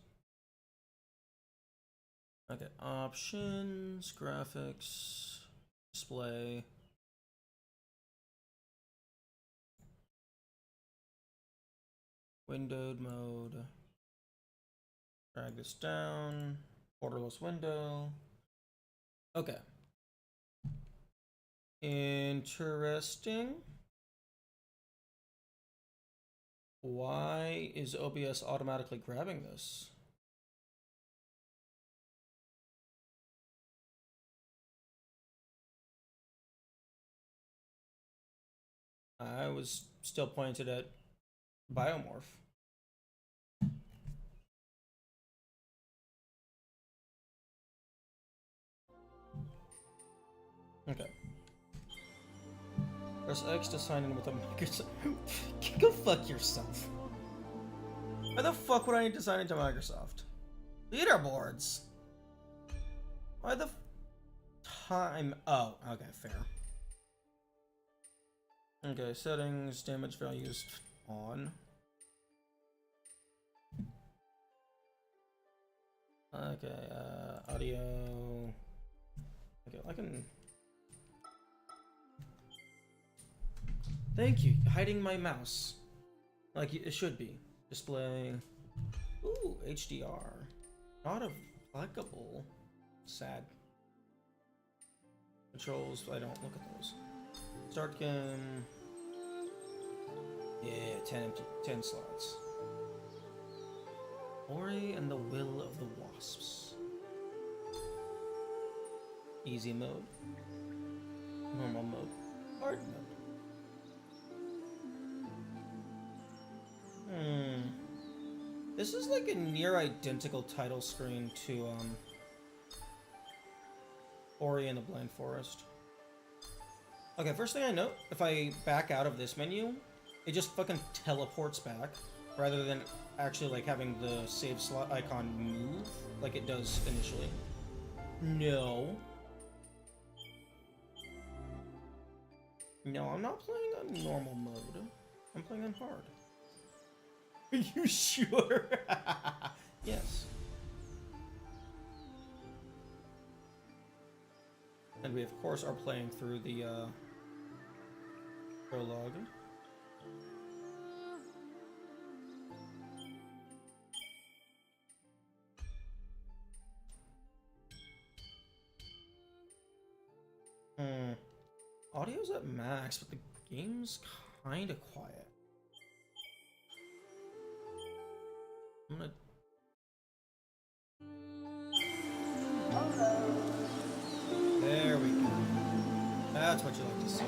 Speaker 1: Okay, options, graphics, display. Windowed mode. Drag this down. Borderless window. Okay. Interesting. Why is OBS automatically grabbing this? I was still pointed at Biomorph. Okay. Press X to sign in with a Microsoft. Go fuck yourself. Why the fuck would I need to sign into Microsoft? Leaderboards. Why the time? Oh, okay, fair. Okay, settings, damage values on. Okay, audio. Okay, I can. Thank you. Hiding my mouse. Like it should be. Display. Ooh, HDR. Not applicable. Sad. Controls, I don't look at those. Start game. Yeah, 10 slots. Ori and the Will of the Wasps. Easy mode. Normal mode. Hard mode. This is like a near identical title screen to Ori and the Blind Forest. Okay, first thing I note, if I back out of this menu, it just fucking teleports back rather than actually like having the save slot icon move like it does initially. No. No, I'm not playing on normal mode. I'm playing on hard. Are you sure? Yes. And we of course are playing through the prologue. Audio's at max, but the game's kinda quiet. I'm gonna... There we go. That's what you like to see.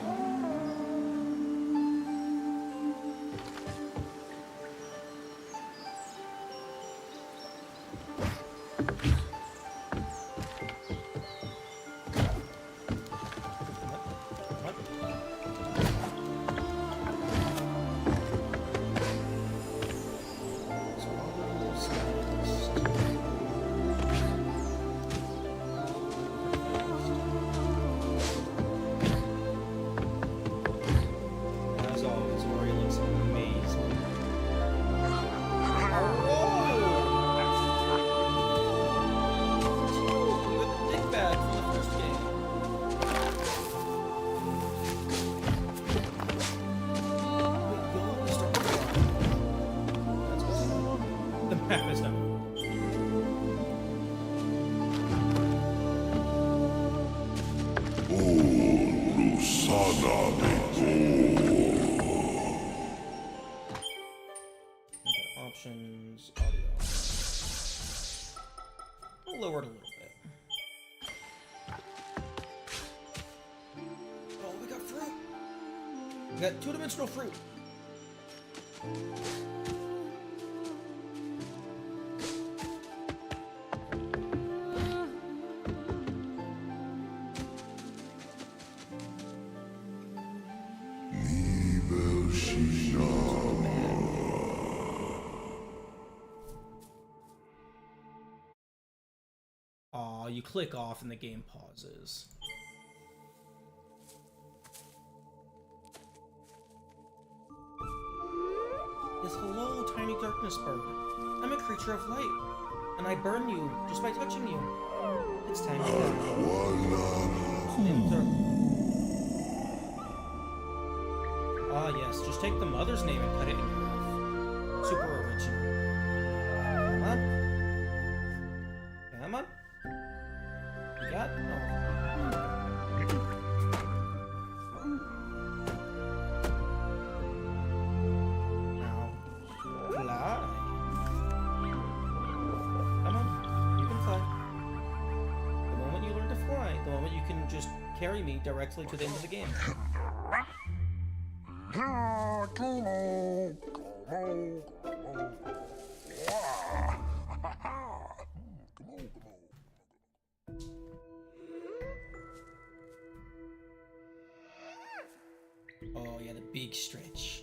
Speaker 1: It's not. Okay, options, audio. I'll lower it a little bit. Oh, we got fruit! We got two-dimensional fruit! Aw, you click off and the game pauses. Yes, hello, tiny darkness bird. I'm a creature of light, and I burn you just by touching you. It's time to die. Ah, yes, just take the mother's name and cut it in half. Super original. Come on. Come on. You got? Oh. Now, fly. Come on, you can fly. The moment you learn to fly, the moment you can just carry me directly to the end of the game. Oh yeah, the big stretch.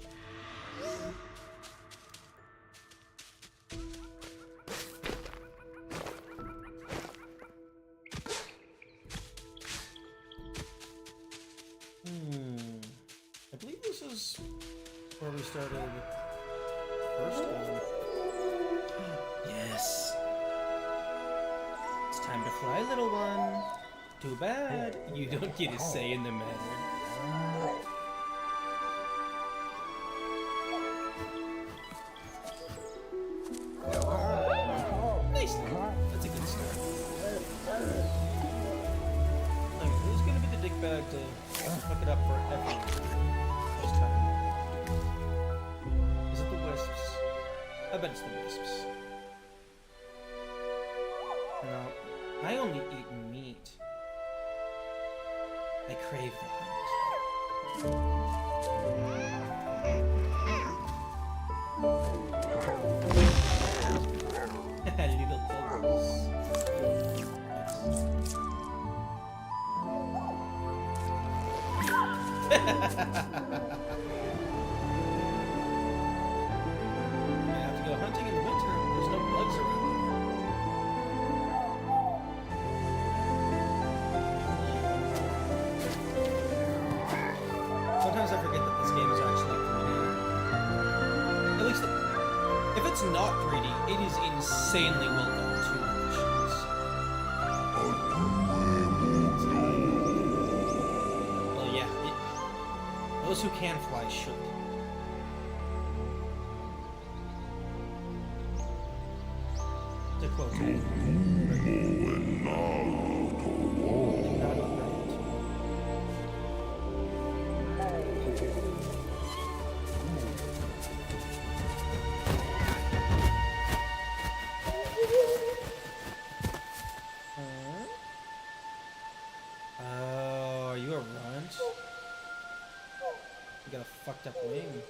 Speaker 1: I believe this is where we started first game. Yes. It's time to fly, little one. Too bad you don't get a say in the matter. Nice. That's a good start. Okay, who's gonna be the dick bag to fuck it up for everyone this time? Is it the Wisps? I bet it's the Wisps. No, I only eat meat. I crave the hunt. Little bubbles. I have to go hunting in the winter. There's no bugs around. Sometimes I forget that this game is actually 3D. At least, if it's not 3D, it is insanely well done to missions. Well, yeah, those who can fly should. To quote oh, are you a runt? You got a fucked up wing.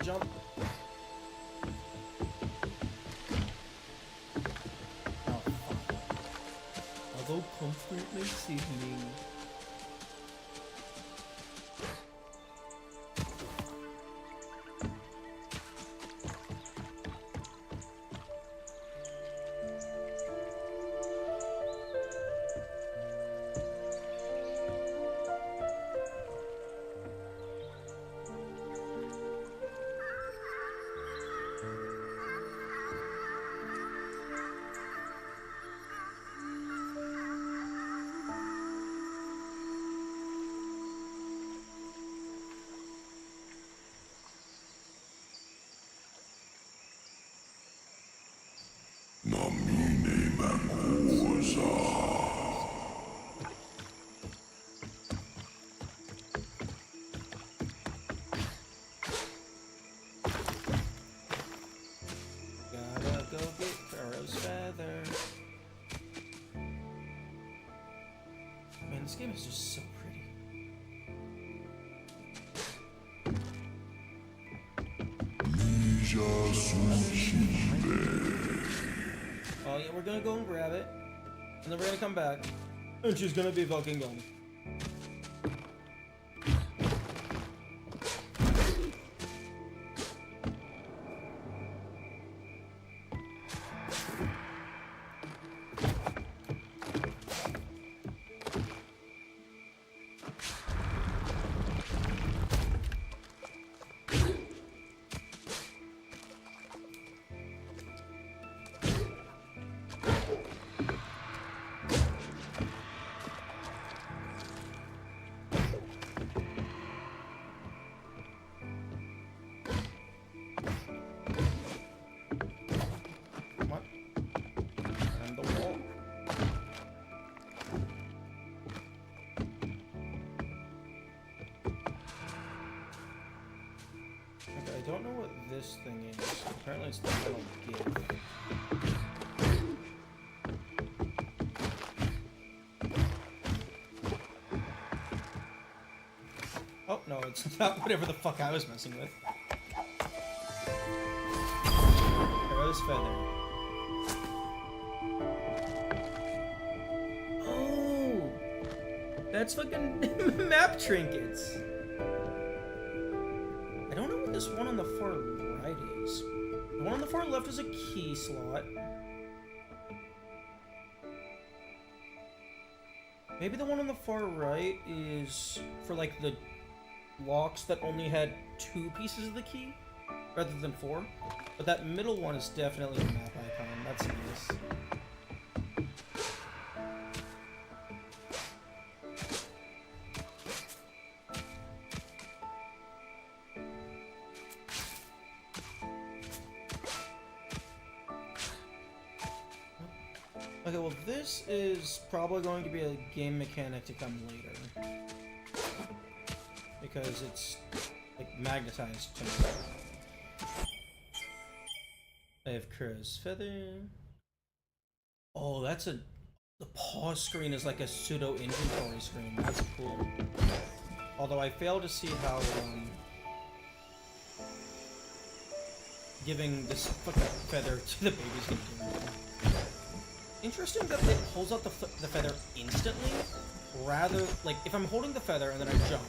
Speaker 1: Jump. Oh, fuck. I'll go comfortably sitting. Gotta go get Pharaoh's feather. Man, this game is just so pretty. Oh yeah, we're gonna go and grab it, and then we're gonna come back, and she's gonna be fucking gone. I don't know what this thing is. Apparently it's the metal gift. Oh, no, it's not whatever the fuck I was messing with. Pharaoh's feather. Oh! That's fucking map trinkets! I don't know what this one on the far right is. The one on the far left is a key slot. Maybe the one on the far right is for like the locks that only had 2 pieces of the key rather than 4. But that middle one is definitely a map icon. That's nice. Okay, well this is probably going to be a game mechanic to come later. Because it's, like, magnetized to me. I have Crow's Feather. Oh, that's a... The pause screen is like a pseudo-inventory screen. That's cool. Although I fail to see how, giving this fucking feather to the baby's gonna do anything. Interesting that it pulls out the feather instantly, rather, like, if I'm holding the feather and then I jump,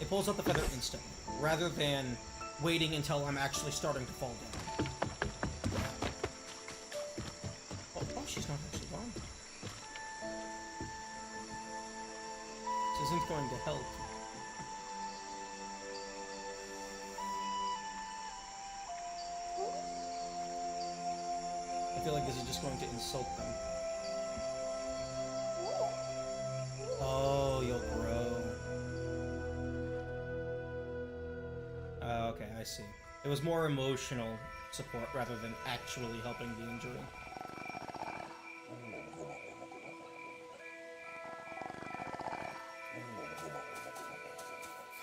Speaker 1: it pulls out the feather instantly, rather than waiting until I'm actually starting to fall down. Oh, she's not actually gone. This isn't going to help. I feel like this is just going to insult them. Oh, you'll grow. Okay, I see. It was more emotional support rather than actually helping the injury.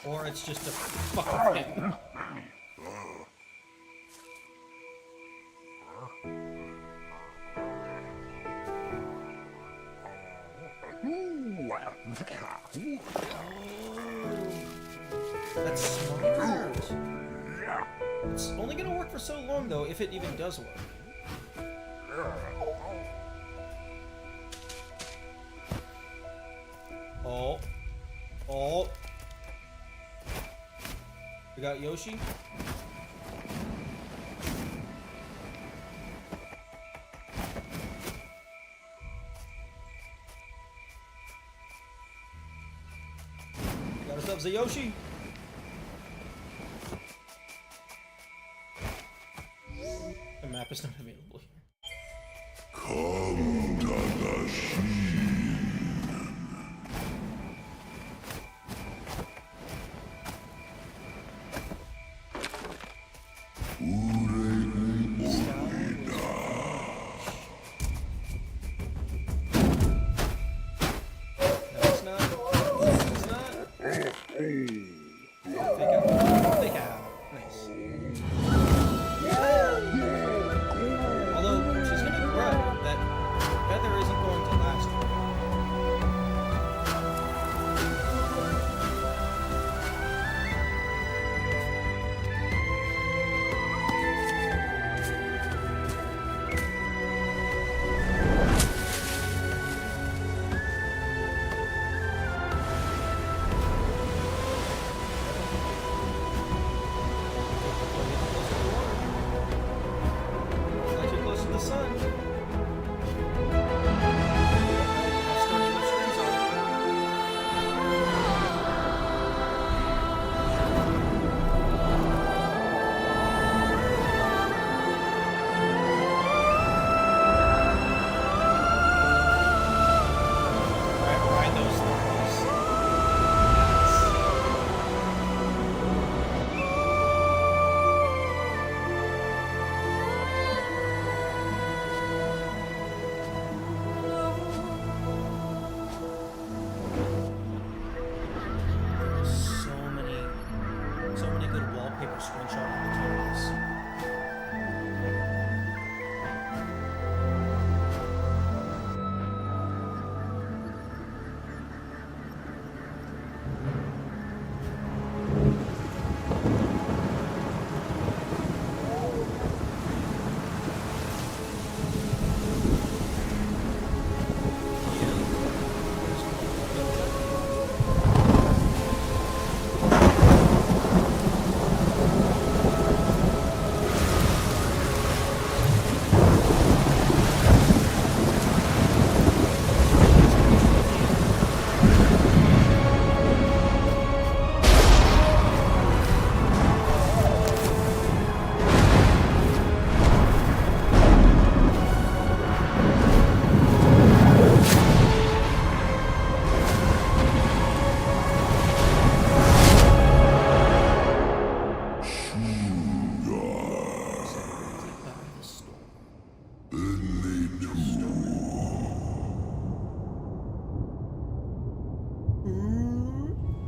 Speaker 1: Or it's just a fucking thing. That's smart. It's only gonna work for so long, though, if it even does work. Oh. Oh. We got Yoshi. Got ourselves a Yoshi. The map is not available here.
Speaker 12: Come to the scene.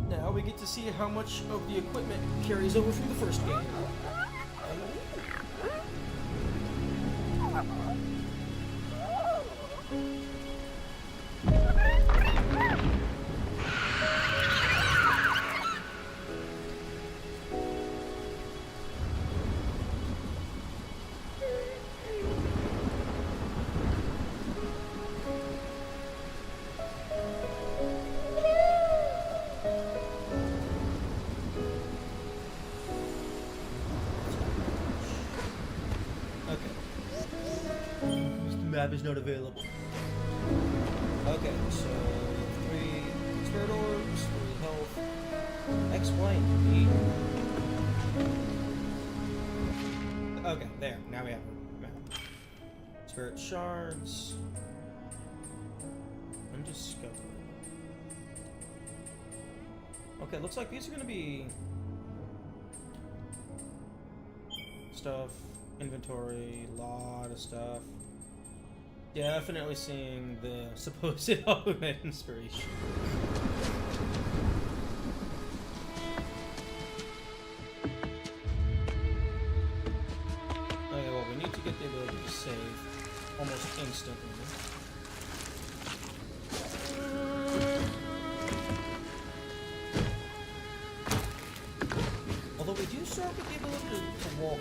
Speaker 1: Now we get to see how much of the equipment carries over from the first game. Map is not available. Okay, so 3 spirit orbs, 3 health, X, Y, and E. Okay, there. Now we have a map. Spirit shards. Undiscovered. Okay, looks like these are gonna be stuff, inventory, lot of stuff. Definitely seeing the supposed ultimate inspiration. Okay, well, we need to get the ability to save almost instantly. Although we do start with the ability to walk on.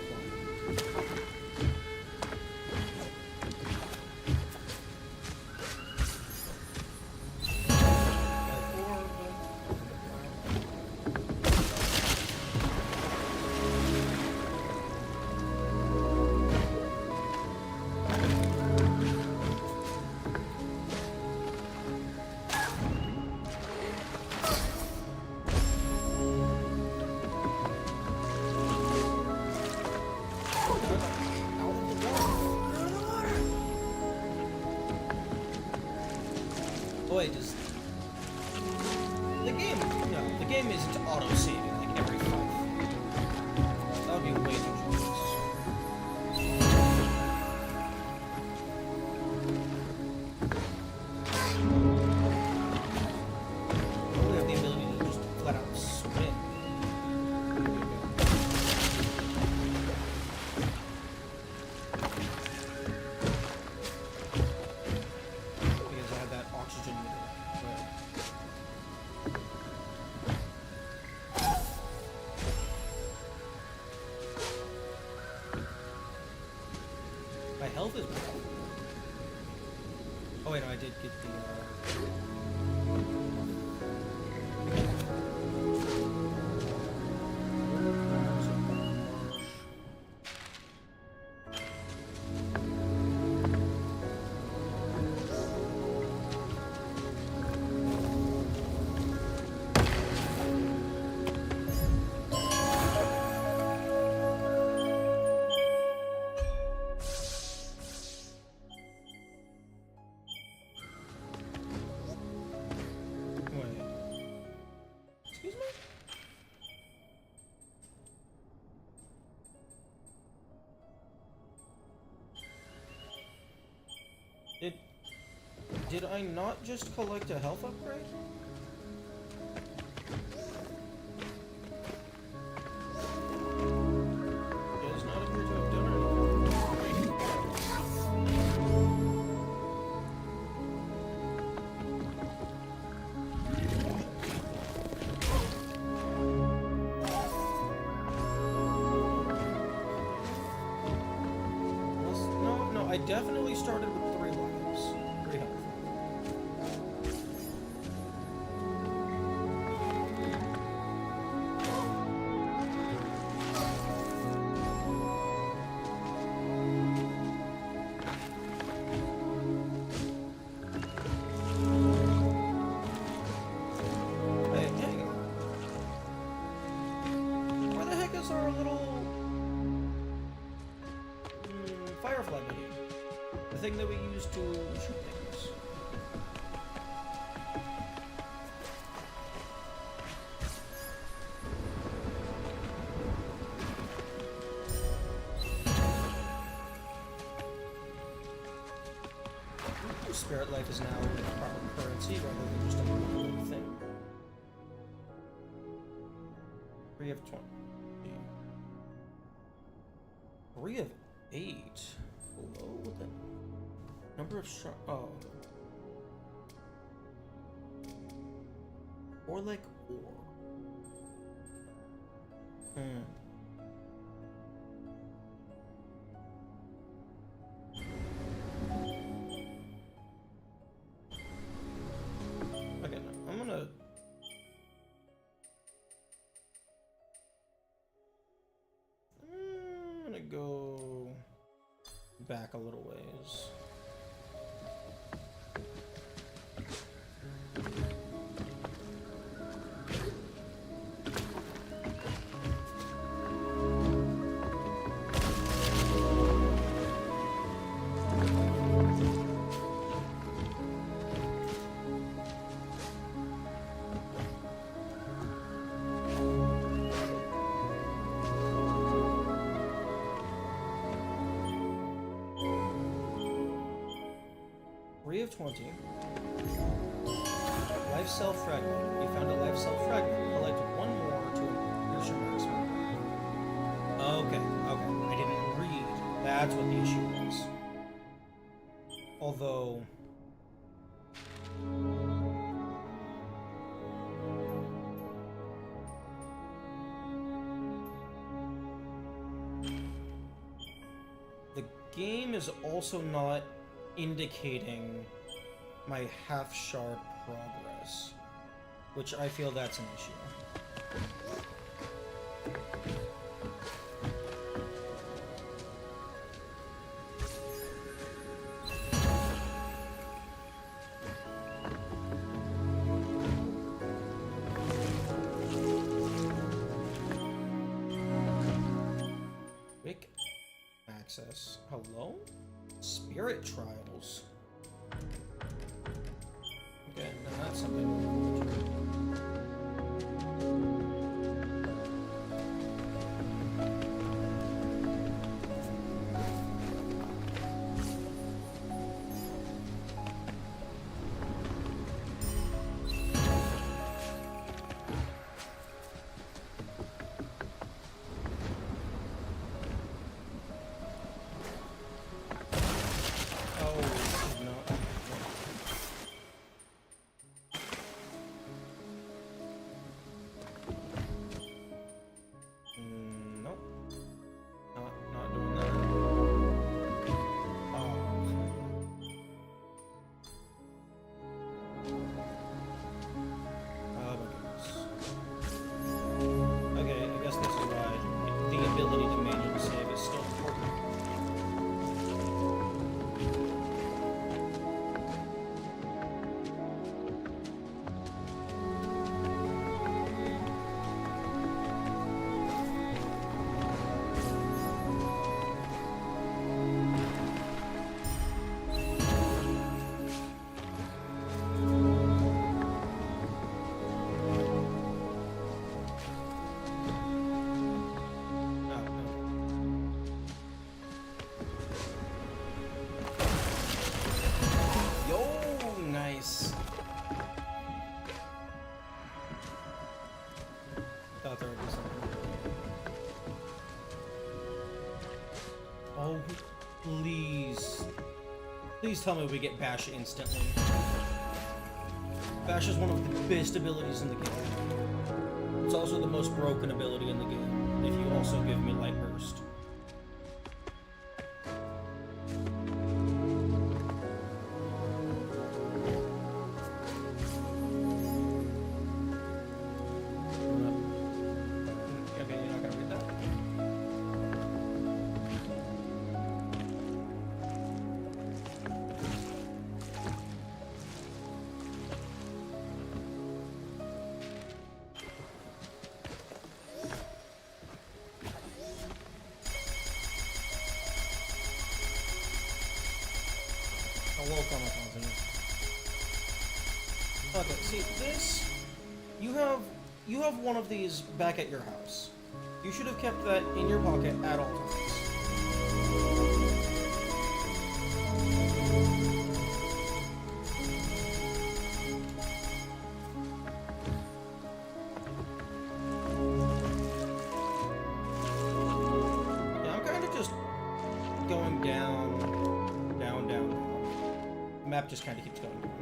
Speaker 1: Wait, does the game? No, the game isn't auto-saving like every 5 feet. That would be way too close. We have the ability to just flat out swim. Because I have that oxygen with it. My health is bad. Oh wait, no, I did get the Did I not just collect a health upgrade? It does not appear to have done anything. No, I definitely started with 3 lives. 3 health. Our little firefly buddy, the thing that we use to shoot things. spirit life is now like proper currency rather than just a normal thing. 3 of 20. 3 of 8. Hello? What the number of oh. Or like or. Okay, no, I'm gonna go back a little ways. Of 20. Life cell fragment. You found a life cell fragment. Collect 1 more to increase your maximum. Okay, okay. I didn't read. That's what the issue was. Although... the game is also not indicating my half-sharp progress, which I feel that's an issue. Quick access. Hello? Spirit trials. Okay, now that's something. Oh, please. Please tell me we get Bash instantly. Bash is one of the best abilities in the game. It's also the most broken ability in the game, if you also give me Light Burst. Okay, see, this... You have one of these back at your house. You should have kept that in your pocket at all times. going down, down, down, down. The map just kind of keeps going down.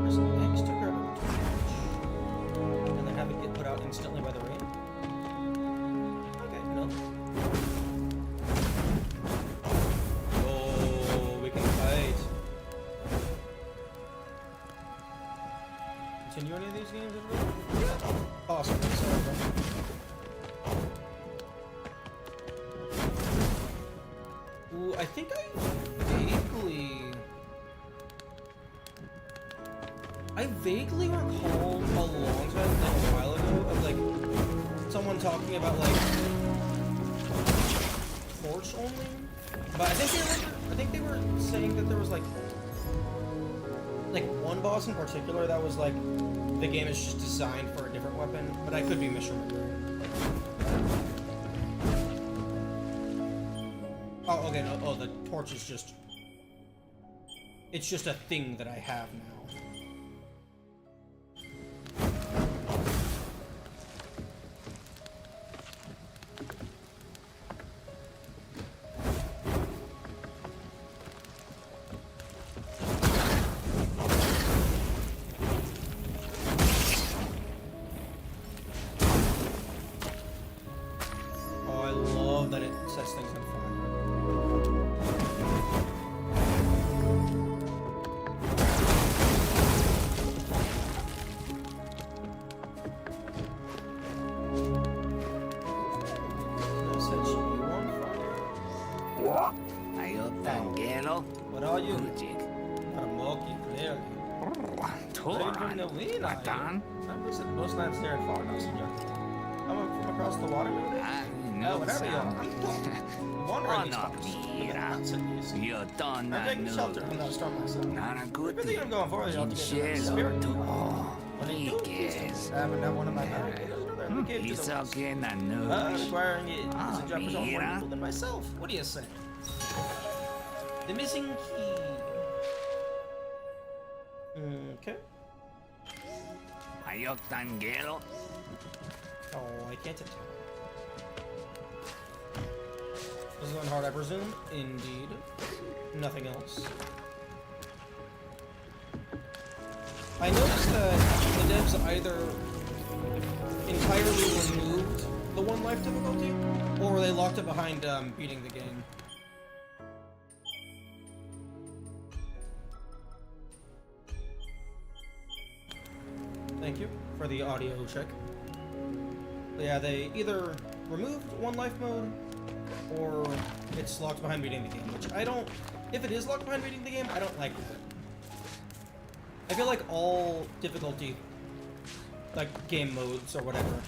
Speaker 1: There's an X to grab a torch, and then have it get put out instantly by the rain. Okay, no. Oh, we can fight. Continue any of these games? Yeah. Awesome. Ooh, I think I vaguely recall a long time, like a while ago, of like someone talking about like torch only. But I think they were saying that there was like one boss in particular that was like the game is just designed for a different weapon, but I could be misremembering. Oh, okay, no, oh, the torch is just... It's just a thing that I have now. Oh, I love that it sets things on fire. What are you? Not a monkey, clearly. From the wind, I'm visiting those lands there in far now, senor. I'm from across the water, maybe? Whatever you are. I'm wandering these parts. I'm taking shelter from that storm myself. Everything I'm going for is out to get the spirit. When I do these, I haven't had one of my navigators. Requiring it is a job for someone more people than myself. What do you say? The missing key. Okay. Oh, I can't attack. This is on hard, I presume? Indeed. Nothing else. I noticed that the devs either entirely removed the one life difficulty, or they locked it behind beating the game. Thank you for the audio check. But yeah, they either removed one life mode, or it's locked behind beating the game, which I don't... If it is locked behind beating the game, I don't like it. I feel like all difficulty, like game modes or whatever,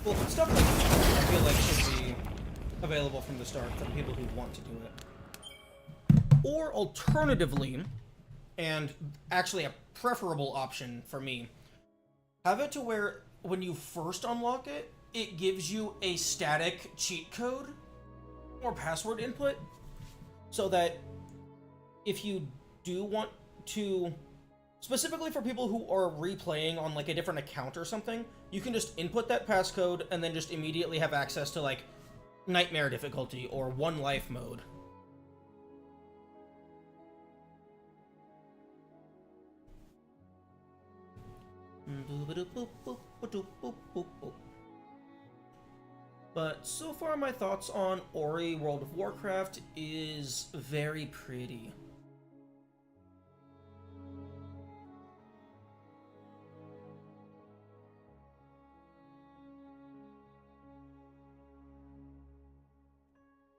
Speaker 1: well, stuff like that, I feel like should be available from the start for the people who want to do it. Or alternatively, and actually a preferable option for me, have it to where when you first unlock it, it gives you a static cheat code or password input, so that if you do want to, specifically for people who are replaying on like a different account or something, you can just input that passcode and then just immediately have access to like nightmare difficulty or one life mode. But so far my thoughts on Ori World of Warcraft is very pretty.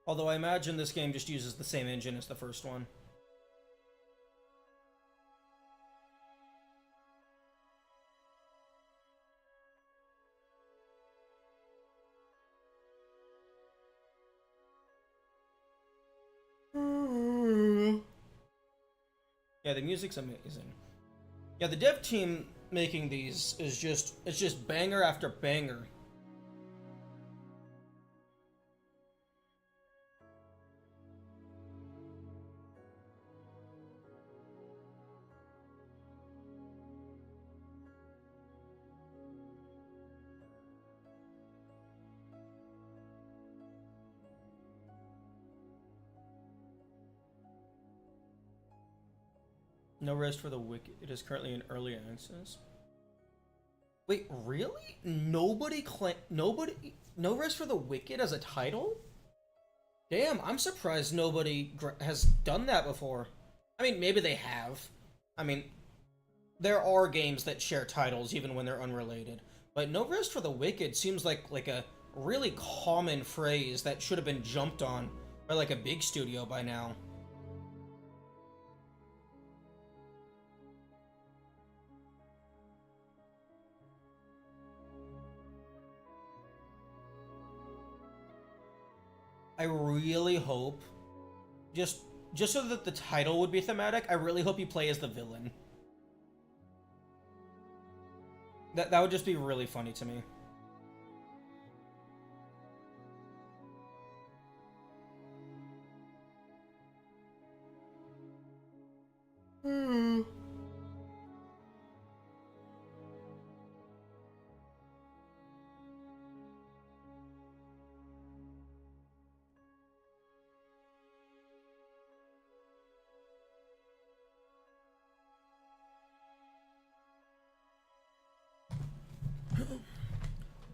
Speaker 1: Although I imagine this game just uses the same engine as the first one. Yeah, the music's amazing. Yeah, the dev team making these is just, it's just banger after banger. No Rest for the Wicked. It is currently in early access. Wait, really? No Rest for the Wicked as a title? Damn, I'm surprised nobody has done that before. I mean, maybe they have. I mean, there are games that share titles even when they're unrelated. But No Rest for the Wicked seems like a really common phrase that should have been jumped on by like a big studio by now. I really hope, just so that the title would be thematic, I really hope you play as the villain. That would just be really funny to me.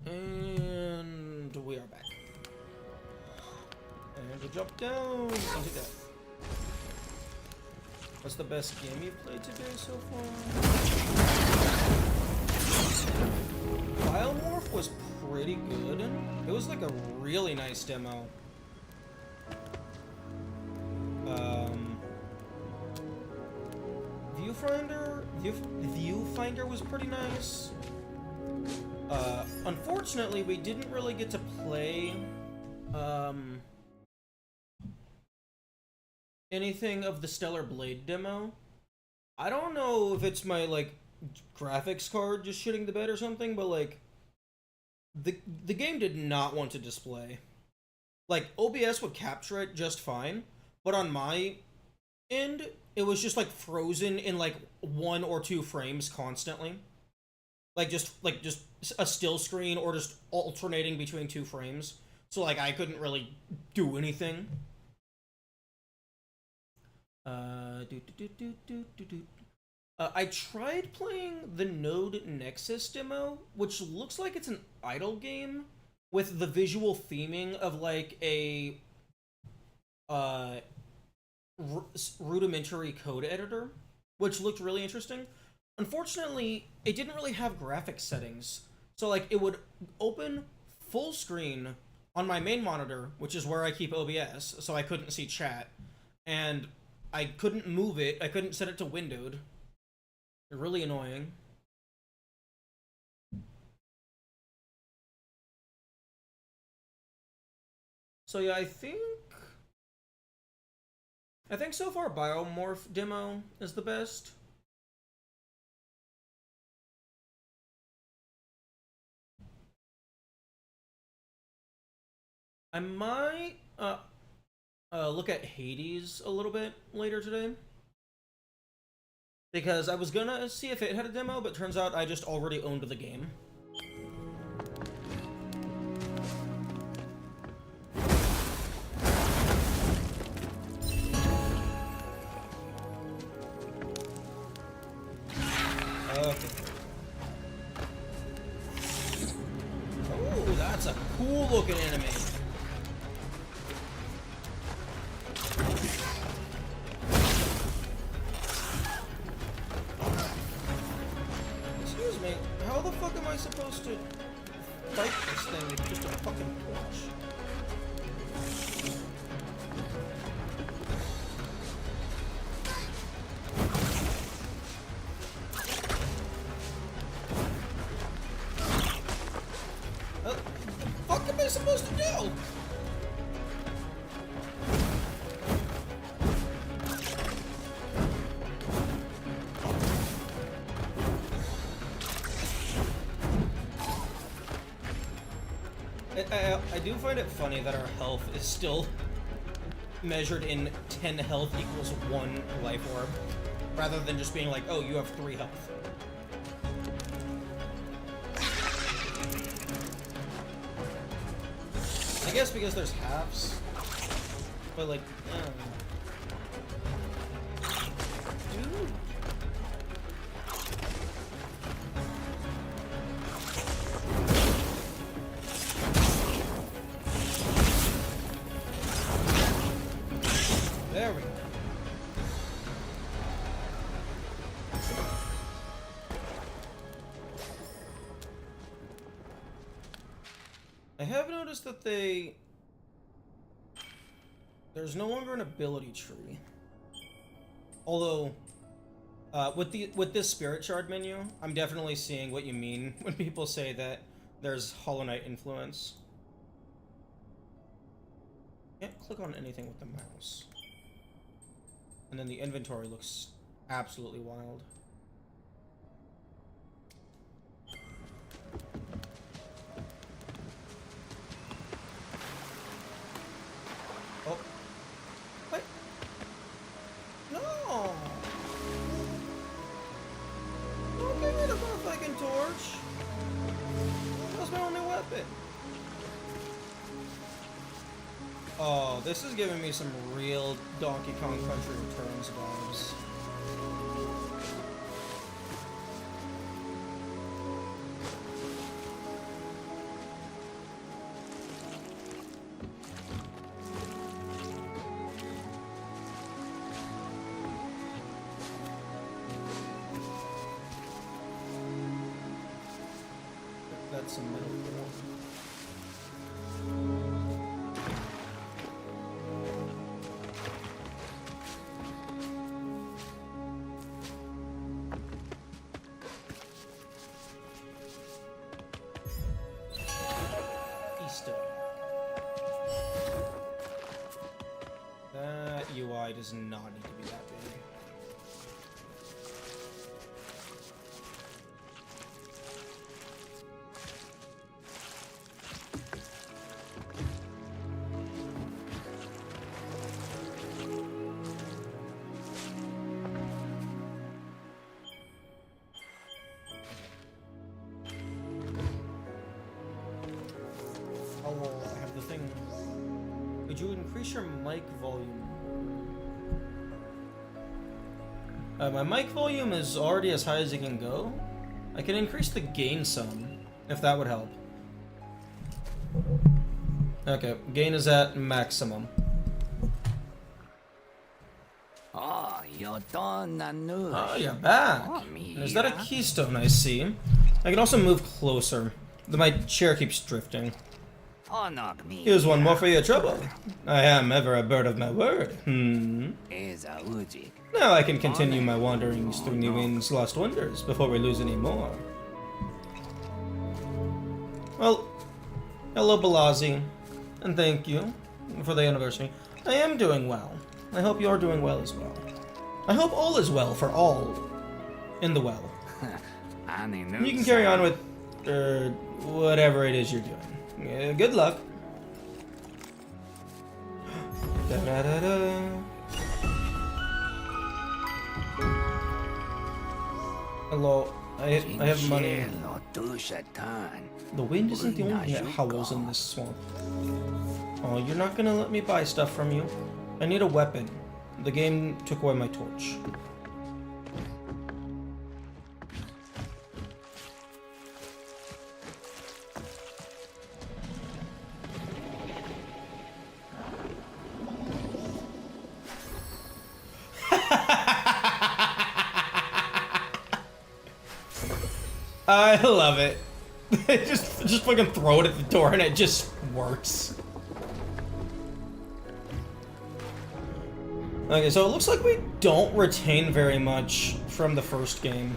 Speaker 1: And we are back. And we drop down into death. What's the best game you've played today so far? Biomorph was pretty good. It was like a really nice demo. Viewfinder was pretty nice. Unfortunately, we didn't really get to play, anything of the Stellar Blade demo. I don't know if it's my, like, graphics card just shitting the bed or something, but, like, the game did not want to display. Like, OBS would capture it just fine, but on my end, it was just, like, frozen in, like, 1 or 2 frames constantly. Like just a still screen or just alternating between 2 frames. So like I couldn't really do anything. I tried playing the Node Nexus demo, which looks like it's an idle game with the visual theming of like a rudimentary code editor, which looked really interesting. Unfortunately, it didn't really have graphics settings. So, like, it would open full screen on my main monitor, which is where I keep OBS, so I couldn't see chat. And I couldn't move it. I couldn't set it to windowed. Really annoying. So, yeah, I think so far Biomorph Demo is the best. I might look at Hades a little bit later today. Because I was gonna see if it had a demo, but turns out I just already owned the game. Okay. Oh, that's a cool looking anime. Excuse me, how the fuck am I supposed to fight this thing with just a fucking torch? What the fuck am I supposed to do? I do find it funny that our health is still measured in 10 health equals 1 life orb, rather than just being like, oh, you have 3 health. I guess because there's halves, but like, dude. There we go. I have noticed that there's no longer an ability tree. Although, with this spirit shard menu, I'm definitely seeing what you mean when people say that there's Hollow Knight influence. Can't click on anything with the mouse. And then the inventory looks absolutely wild. Oh. Wait. No! Don't give me the motherfucking torch! That's my only weapon. Oh, this is giving me some real Donkey Kong Country Returns vibes. That's some metal form. That UI does not need to be that big. Oh, I have the thing. Could you increase your mic volume? My mic volume is already as high as it can go. I can increase the gain some, if that would help. Okay, gain is at maximum.
Speaker 13: Oh, you're done, Nanu.
Speaker 1: Oh, you're back. Is that a keystone I see? I can also move closer. My chair keeps drifting.
Speaker 13: Oh, knock me.
Speaker 1: Here's one more for your trouble. I am ever a bird of my word. Now I can continue my wanderings through New England's lost wonders before we lose any more. Well, hello Balazi, and thank you for the anniversary. I am doing well. I hope you're doing well as well. I hope all is well for all in the well. You can carry on with whatever it is you're doing. Good luck. Da -da -da -da. Hello, I have money. The wind isn't the only thing that howls in this swamp. Oh, you're not gonna let me buy stuff from you? I need a weapon. The game took away my torch. I love it. just fucking throw it at the door and it just works. Okay, so it looks like we don't retain very much from the first game.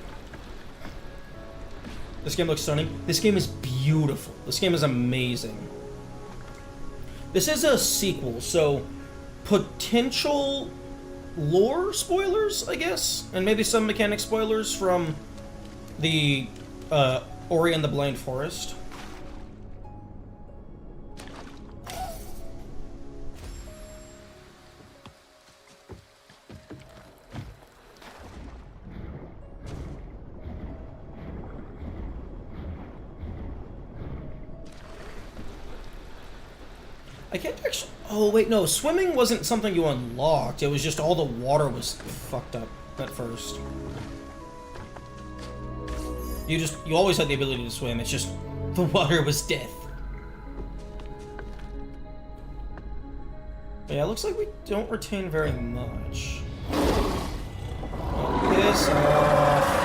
Speaker 1: This game looks stunning. This game is beautiful. This game is amazing. This is a sequel, so potential lore spoilers, I guess, and maybe some mechanic spoilers from the Ori and the Blind Forest. I can't actually... Oh, wait, no. Swimming wasn't something you unlocked. It was just all the water was fucked up at first. You always had the ability to swim. It's just the water was death. Yeah, it looks like we don't retain very much. Oh, piss off.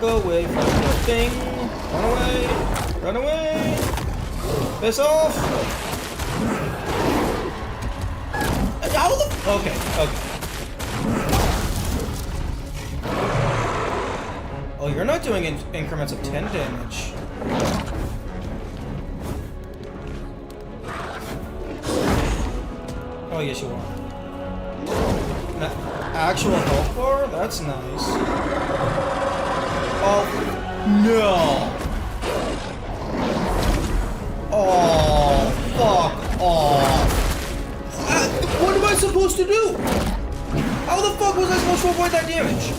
Speaker 1: Away from the thing. Run away. Run away. Piss off. How the... Okay, okay. Oh, you're not doing increments of 10 damage. Oh, yes, you are. Actual health bar? That's nice. Oh, no. Oh, fuck off. What am I supposed to do? How the fuck was I supposed to avoid that damage?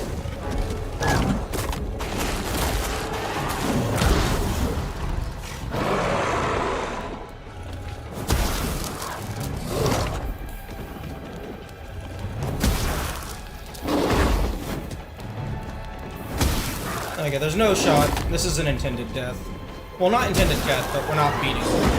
Speaker 1: Okay, there's no shot. This is an intended death. Well, not intended death, but we're not beating him.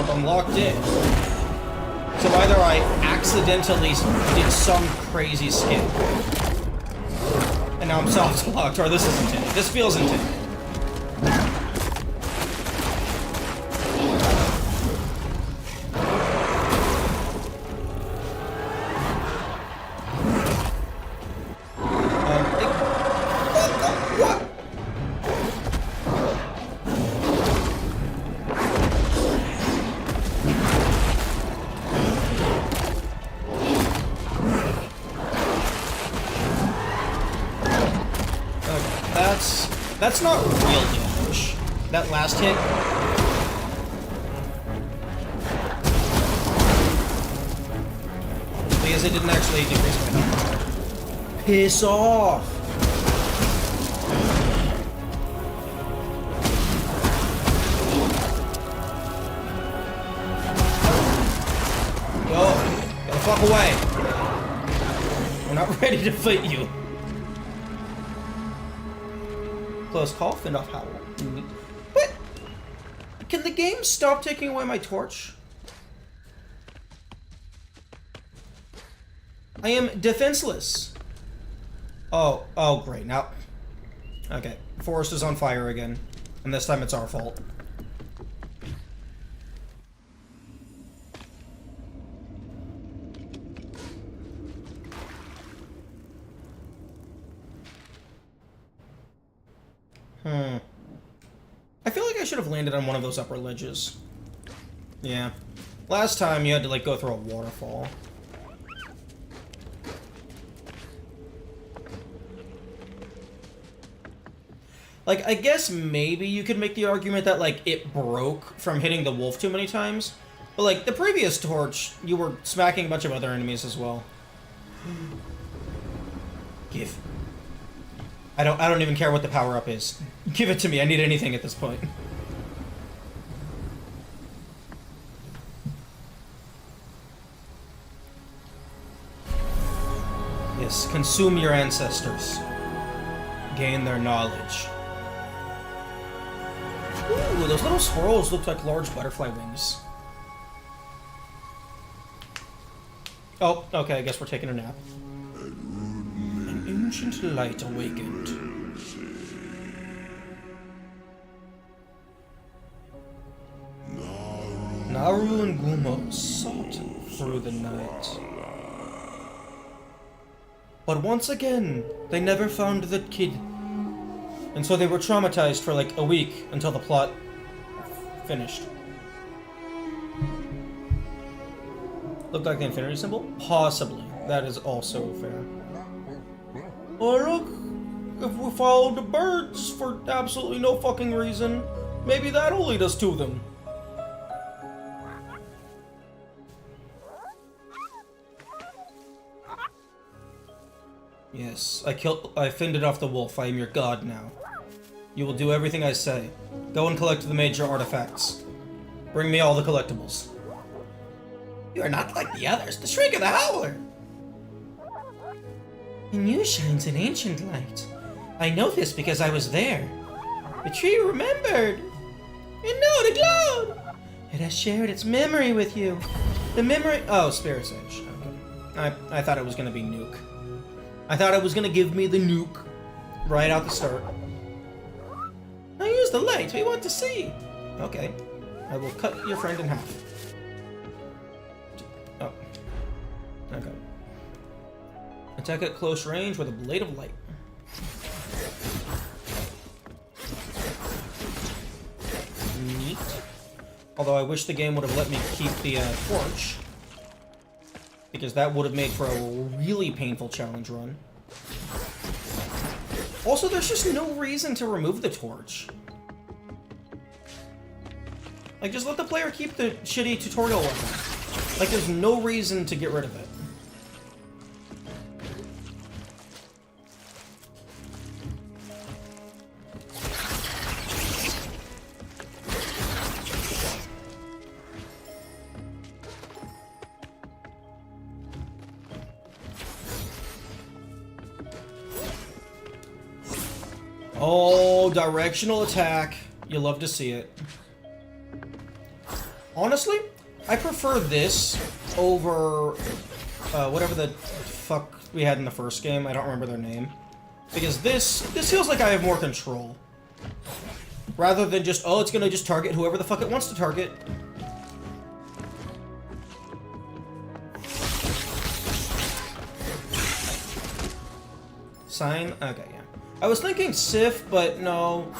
Speaker 1: I'm locked in. So either I accidentally did some crazy skip, and now I'm soft locked, or this is intended. This feels intended. What? That's not real damage. That last hit. Because it didn't actually decrease my health. Piss off! Go! Get the fuck away! We're not ready to fight you. Close call, fend off howl. What? Can the game stop taking away my torch? I am defenseless. Oh, great. Now, okay. Forest is on fire again. And this time it's our fault. I feel like I should have landed on one of those upper ledges. Yeah. Last time you had to, like, go through a waterfall. Like, I guess maybe you could make the argument that, like, it broke from hitting the wolf too many times. But, like, the previous torch, you were smacking a bunch of other enemies as well. Give. I don't even care what the power-up is. Give it to me. I need anything at this point. Yes, consume your ancestors. Gain their knowledge. Ooh, those little swirls look like large butterfly wings. Oh, okay, I guess we're taking a nap. An ancient light awakened. Naru and Gumo sought through the night. But once again, they never found the kid. And so they were traumatized for like a week until the plot finished. Looked like the infinity symbol? Possibly. That is also fair. Oh look, if we follow the birds for absolutely no fucking reason, maybe that'll lead us to them. Yes, I fended off the wolf. I am your god now. You will do everything I say. Go and collect the major artifacts. Bring me all the collectibles. You are not like the others, the Shriek of the Howler! In you shines an ancient light. I know this because I was there. The tree remembered. And now it glowed. It has shared its memory with you. The memory... Oh, Spirit's Edge. Okay. I thought it was going to be Nuke. I thought it was going to give me the Nuke right out the start. Now use the light we want to see. Okay. I will cut your friend in half. Oh. Okay. Attack at close range with a blade of light. Neat. Although I wish the game would have let me keep the torch. Because that would have made for a really painful challenge run. Also, there's just no reason to remove the torch. Like, just let the player keep the shitty tutorial weapon. Like, there's no reason to get rid of it. Oh, directional attack. You love to see it. Honestly, I prefer this over whatever the fuck we had in the first game. I don't remember their name. Because this feels like I have more control. Rather than just, oh, it's gonna just target whoever the fuck it wants to target. Sign? Okay, yeah. I was thinking Sif, but no.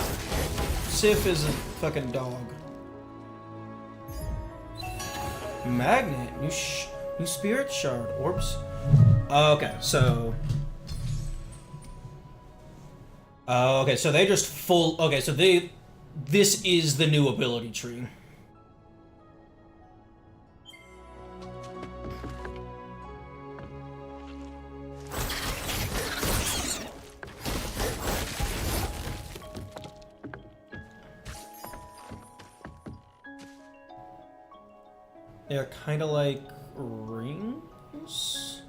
Speaker 1: Sif is a fucking dog. Magnet. New spirit shard. Orbs. Okay, so... okay, so they just full... Okay, so they... This is the new ability tree. They're kind of like rings?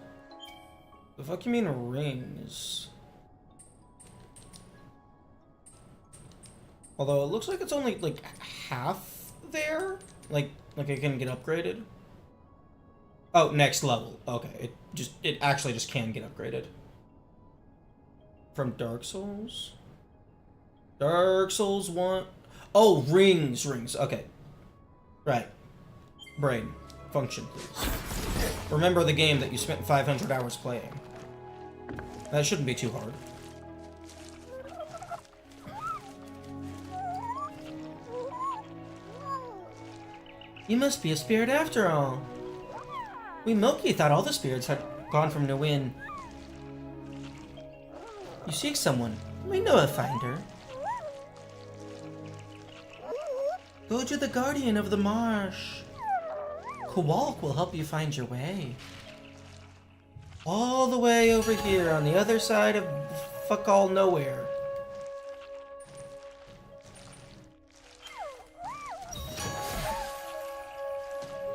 Speaker 1: The fuck you mean rings? Although it looks like it's only like half there? Like it can get upgraded? Oh, next level. Okay, it actually just can get upgraded. From Dark Souls? Dark Souls 1. Oh, rings. Okay. Right. Brain, function, please. Remember the game that you spent 500 hours playing. That shouldn't be too hard. You must be a spirit after all. We Milky thought all the spirits had gone from Nowin. You seek someone. We know a finder. Go to the Guardian of the Marsh. Kowalk will help you find your way. All the way over here on the other side of fuck all nowhere.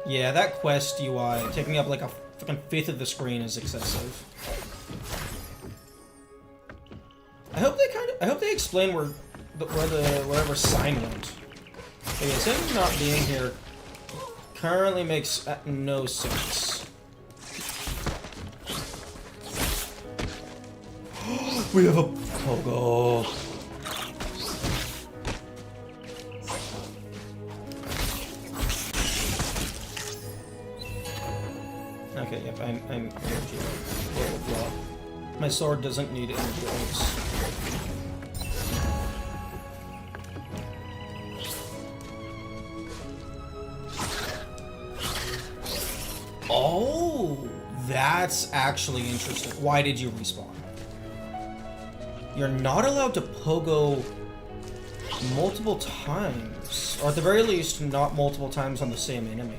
Speaker 1: Yeah, that quest UI taking up like a fucking fifth of the screen is excessive. I hope they explain wherever sign went. Because him not being here currently makes no sense. We have a pogo. Okay, yep, I'm energy. Blah, blah, blah. My sword doesn't need energy orbs. Oh, that's actually interesting. Why did you respawn? You're not allowed to pogo multiple times. Or at the very least, not multiple times on the same enemy.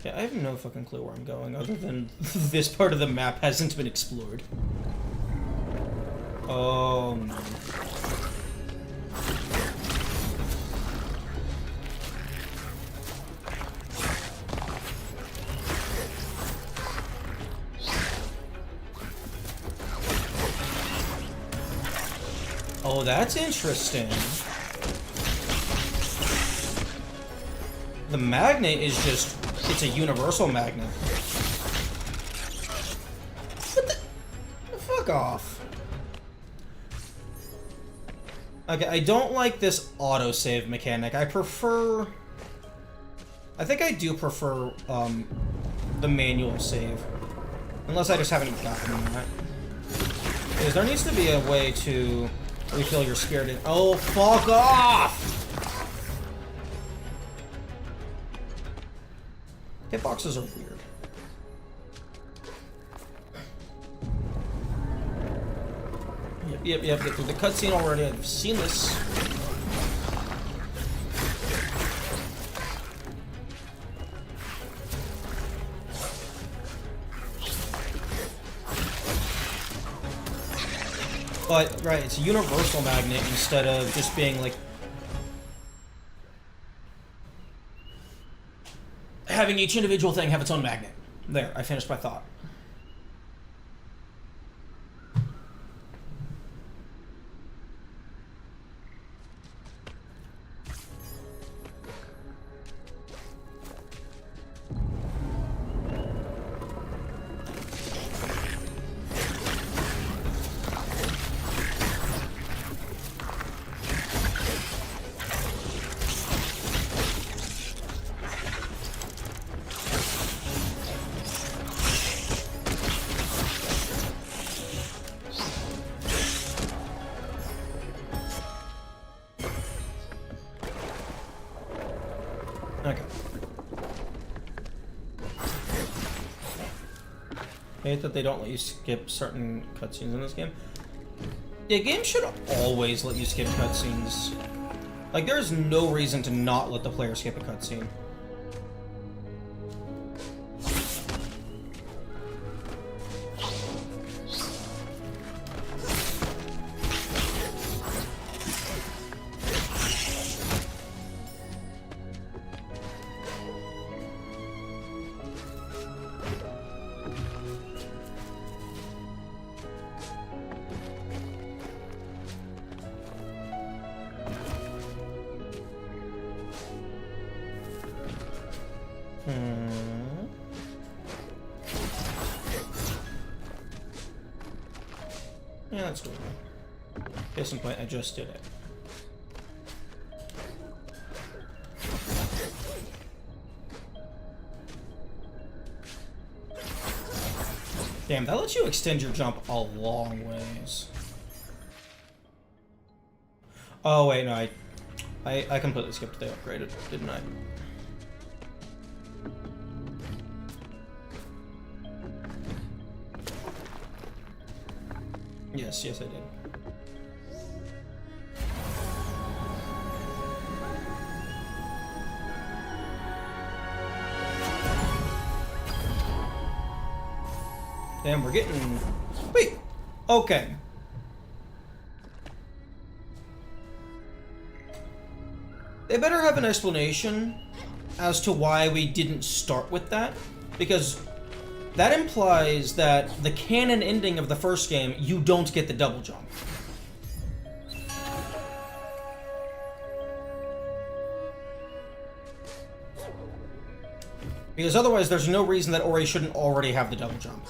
Speaker 1: Yeah, I have no fucking clue where I'm going, other than this part of the map hasn't been explored. Oh no. Oh, that's interesting. The magnet is just, it's a universal magnet. What the? Fuck off. Okay, I don't like this autosave mechanic. I think I do prefer, the manual save. Unless I just haven't gotten that. Because there needs to be a way to refill your spirit in. Oh, fuck off! Hitboxes are weird. Yep, get through the cutscene already. I've seen this. But, right, it's a universal magnet instead of just being like... having each individual thing have its own magnet. There, I finished my thought. Okay. I hate that they don't let you skip certain cutscenes in this game. Yeah, games should always let you skip cutscenes. Like, there's no reason to not let the player skip a cutscene. Yeah, that's cool. Case in point, I just did it. Damn, that lets you extend your jump a long ways. Oh wait, no, I completely skipped the upgraded, didn't I? Yes, I did. Damn, we're getting... Wait! Okay. They better have an explanation as to why we didn't start with that, because that implies that the canon ending of the first game, you don't get the double jump. Because otherwise, there's no reason that Ori shouldn't already have the double jump.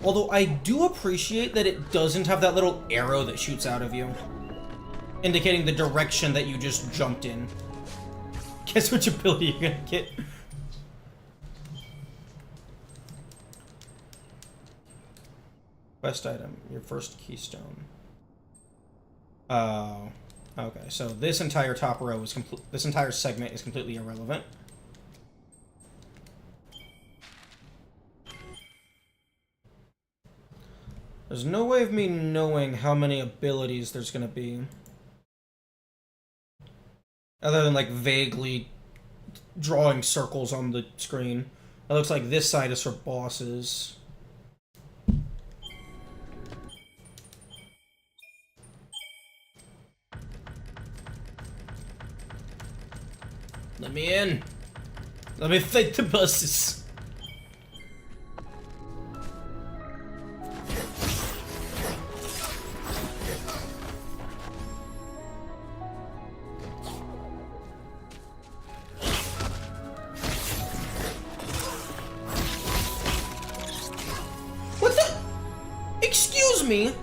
Speaker 1: Although I do appreciate that it doesn't have that little arrow that shoots out of you, indicating the direction that you just jumped in. Guess which ability you're gonna get. Quest item, your first keystone. Oh, okay. So this entire top row is this entire segment is completely irrelevant. There's no way of me knowing how many abilities there's gonna be. Other than, like, vaguely drawing circles on the screen. It looks like this side is for bosses. Let me in! Let me fight the bosses! What the? Excuse me?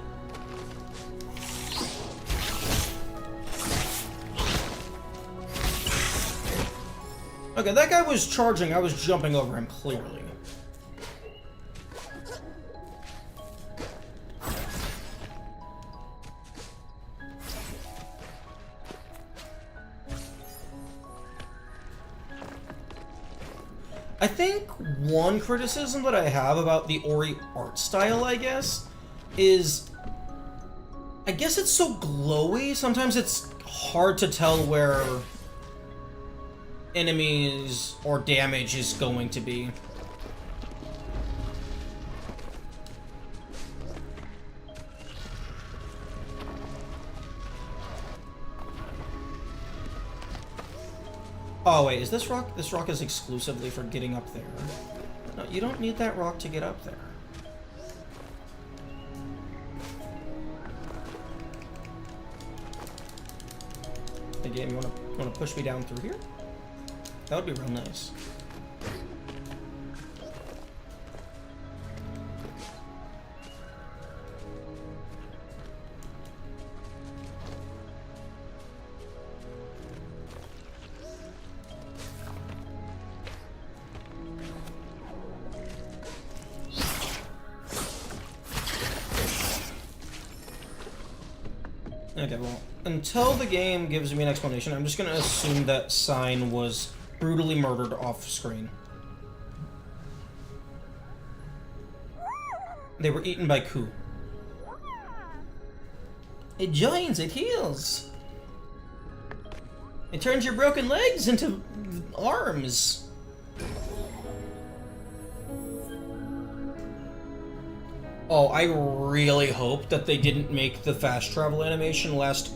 Speaker 1: Okay, that guy was charging, I was jumping over him, clearly. I think one criticism that I have about the Ori art style, I guess, is... I guess it's so glowy, sometimes it's hard to tell where enemies or damage is going to be. Oh wait, is this rock? This rock is exclusively for getting up there. No, you don't need that rock to get up there. Hey game, you wanna push me down through here? That would be real nice. Okay, well, until the game gives me an explanation, I'm just gonna assume that Sign was brutally murdered off screen. They were eaten by Ku. It joins, it heals. It turns your broken legs into arms. Oh, I really hope that they didn't make the fast travel animation last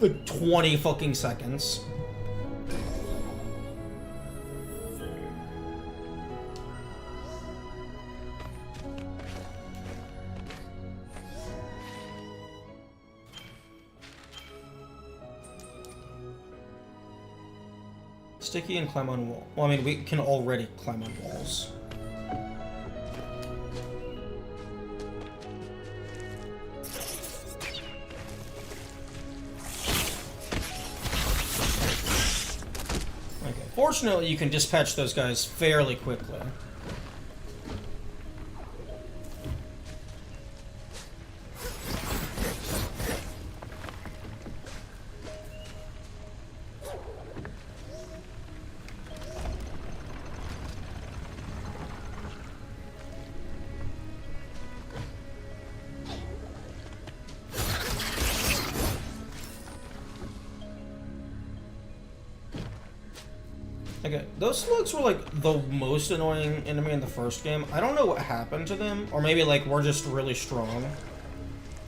Speaker 1: like 20 fucking seconds. Sticky and climb on wall. Well, I mean, we can already climb on walls. Okay. Fortunately, you can dispatch those guys fairly quickly. Okay, those slugs were like the most annoying enemy in the first game. I don't know what happened to them, or maybe like we're just really strong.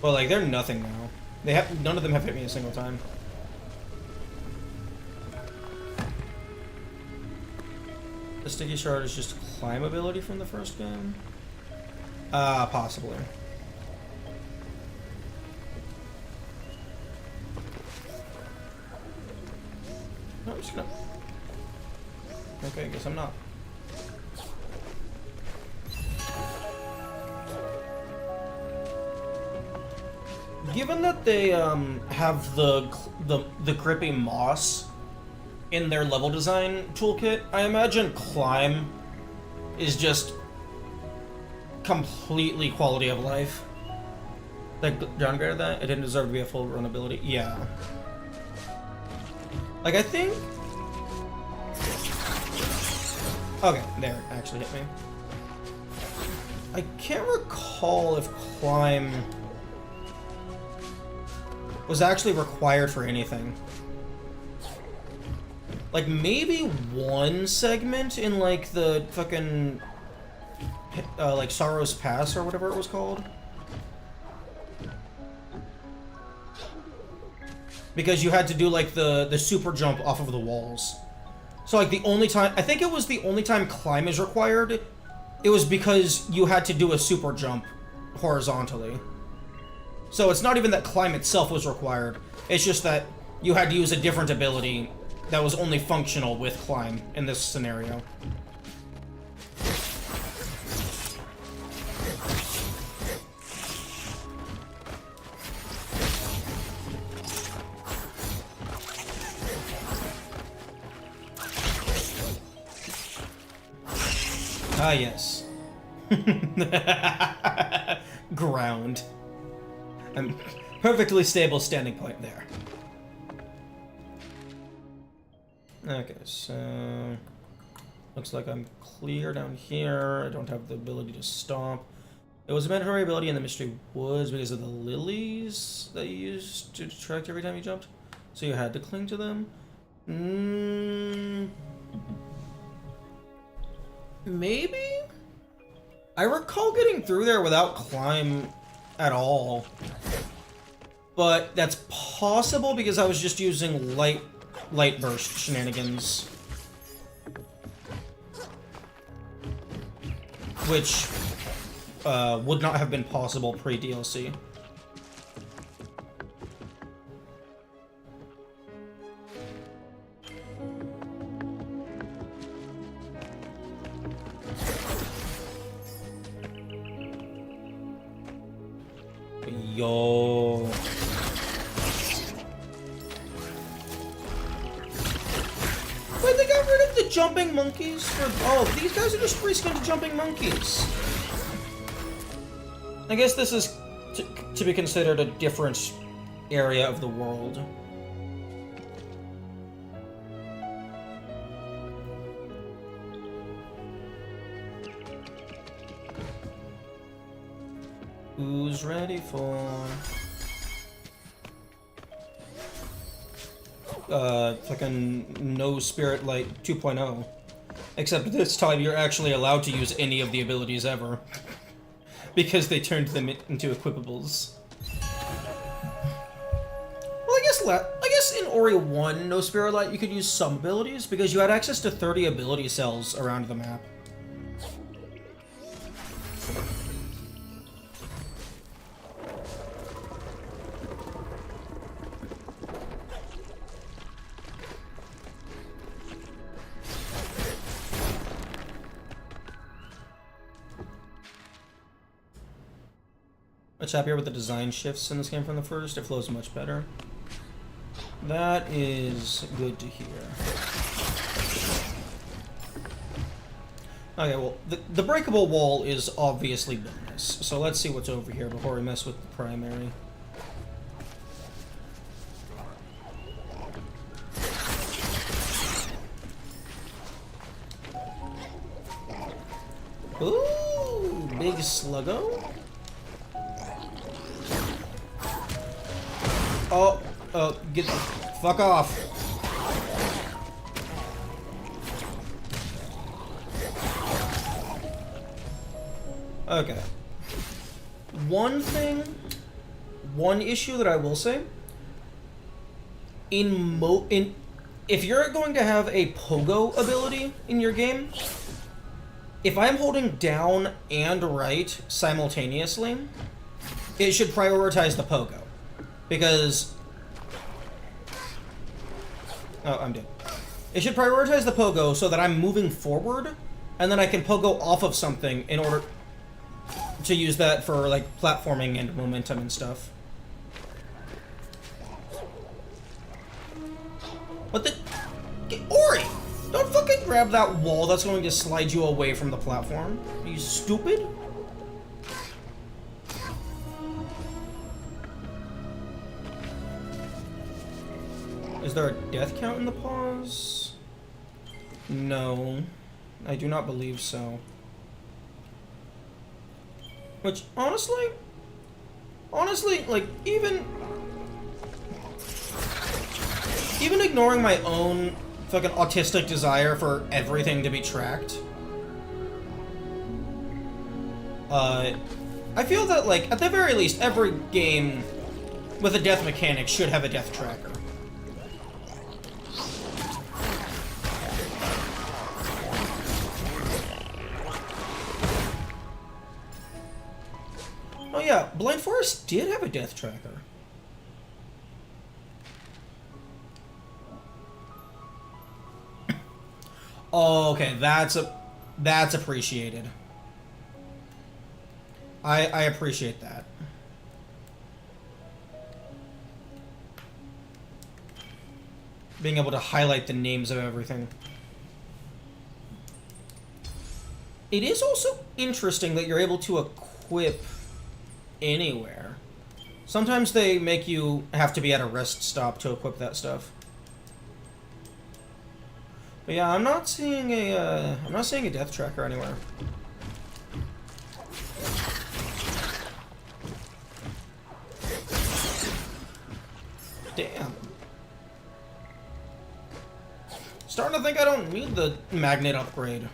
Speaker 1: But like they're nothing now. None of them have hit me a single time. The sticky shard is just climb ability from the first game? Possibly. No, I'm just gonna... Okay, I guess I'm not. Given that they have the grippy moss in their level design toolkit, I imagine climb is just completely quality of life. Like, downgraded that? It didn't deserve to be a full run ability? Yeah. Like, I think... Okay, there, it actually hit me. I can't recall if climb was actually required for anything. Like, maybe one segment in, like, the fucking... like, Sorrow's Pass or whatever it was called. Because you had to do, like, the super jump off of the walls. So, like, the only time... I think it was the only time climb is required. It was because you had to do a super jump horizontally. So it's not even that climb itself was required. It's just that you had to use a different ability that was only functional with climb in this scenario. Ah, yes. Ground. I'm perfectly stable standing point there. Okay, so... looks like I'm clear down here. I don't have the ability to stomp. It was a mandatory ability in the Mystery Woods because of the lilies that you used to distract every time you jumped. So you had to cling to them. Maybe? I recall getting through there without climb at all. But that's possible because I was just using light burst shenanigans. Which would not have been possible pre-DLC. Yo. Wait, they got rid of the jumping monkeys for... oh, these guys are just reskin to jumping monkeys. I guess this is to be considered a different area of the world. Who's ready for... fucking No Spirit Light 2.0. Except this time you're actually allowed to use any of the abilities ever. Because they turned them into equipables. Well, I guess in Ori 1, No Spirit Light, you could use some abilities, because you had access to 30 ability cells around the map. Much happier with the design shifts in this game from the first. It flows much better. That is good to hear. Okay, well, the breakable wall is obviously bonus. So let's see what's over here before we mess with the primary. Ooh, big sluggo. Oh, get the fuck off. Okay. One issue that I will say, if you're going to have a pogo ability in your game, if I'm holding down and right simultaneously, it should prioritize the pogo. Because... oh, I'm dead. It should prioritize the pogo so that I'm moving forward, and then I can pogo off of something in order to use that for, like, platforming and momentum and stuff. What the... Ori! Don't fucking grab that wall that's going to slide you away from the platform. Are you stupid? Is there a death count in the pause? No. I do not believe so. Which, honestly, like, even ignoring my own fucking autistic desire for everything to be tracked, I feel that, like, at the very least, every game with a death mechanic should have a death tracker. Oh yeah, Blind Forest did have a death tracker. Oh, okay, that's appreciated. I appreciate that. Being able to highlight the names of everything. It is also interesting that you're able to equip anywhere. Sometimes they make you have to be at a rest stop to equip that stuff. But yeah, I'm not seeing a death tracker anywhere. Damn. Starting to think I don't need the magnet upgrade.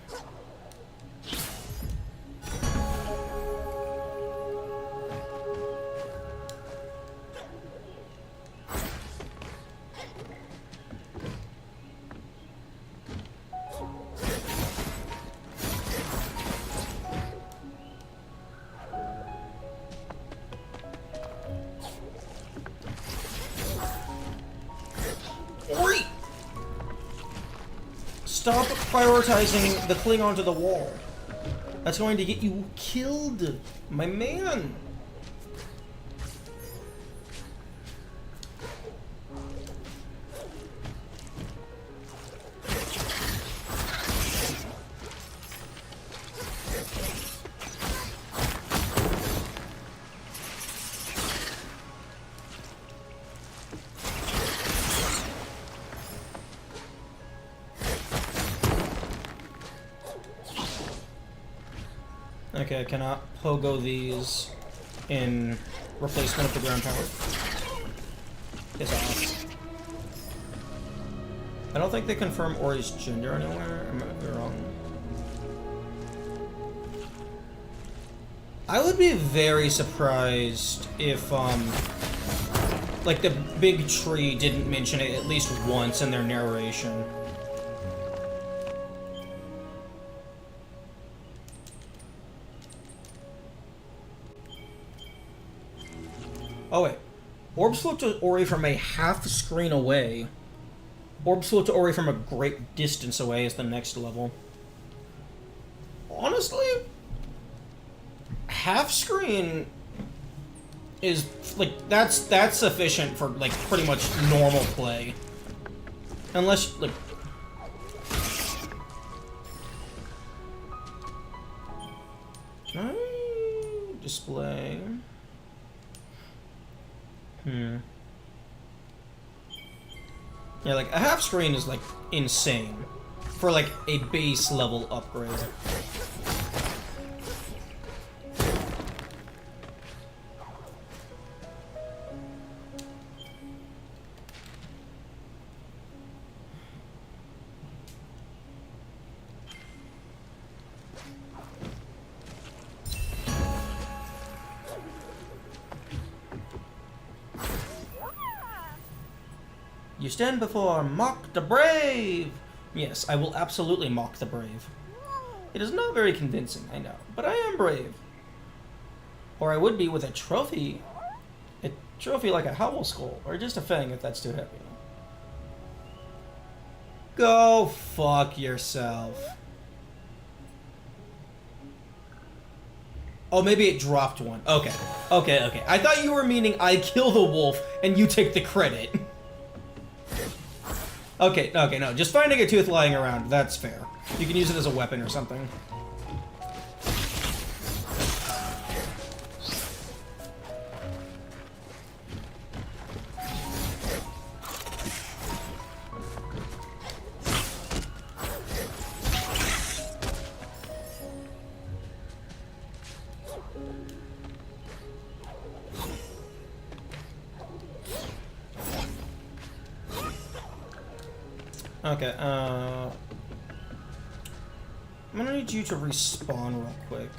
Speaker 1: Stop prioritizing the cling onto the wall. That's going to get you killed, my man. Okay, I cannot pogo these in replacement of the ground power. Piss off. I don't think they confirm Ori's gender anywhere. I might be wrong. I would be very surprised if, like, the big tree didn't mention it at least once in their narration. Oh wait, orbs float to Ori from a half screen away. Orbs float to Ori from a great distance away is the next level. Honestly, half screen is like that's sufficient for like pretty much normal play, unless like. Can I display? Yeah, like, a half screen is, like, insane for, like, a base level upgrade. You stand before Mock the Brave! Yes, I will absolutely mock the brave. It is not very convincing, I know, but I am brave. Or I would be with a trophy. A trophy like a Howl Skull, or just a Fang if that's too heavy. Go fuck yourself. Oh, maybe it dropped one. Okay. Okay. I thought you were meaning I kill the wolf and you take the credit. Okay, no, just finding a tooth lying around, that's fair. You can use it as a weapon or something. Okay, I'm gonna need you to respawn real quick.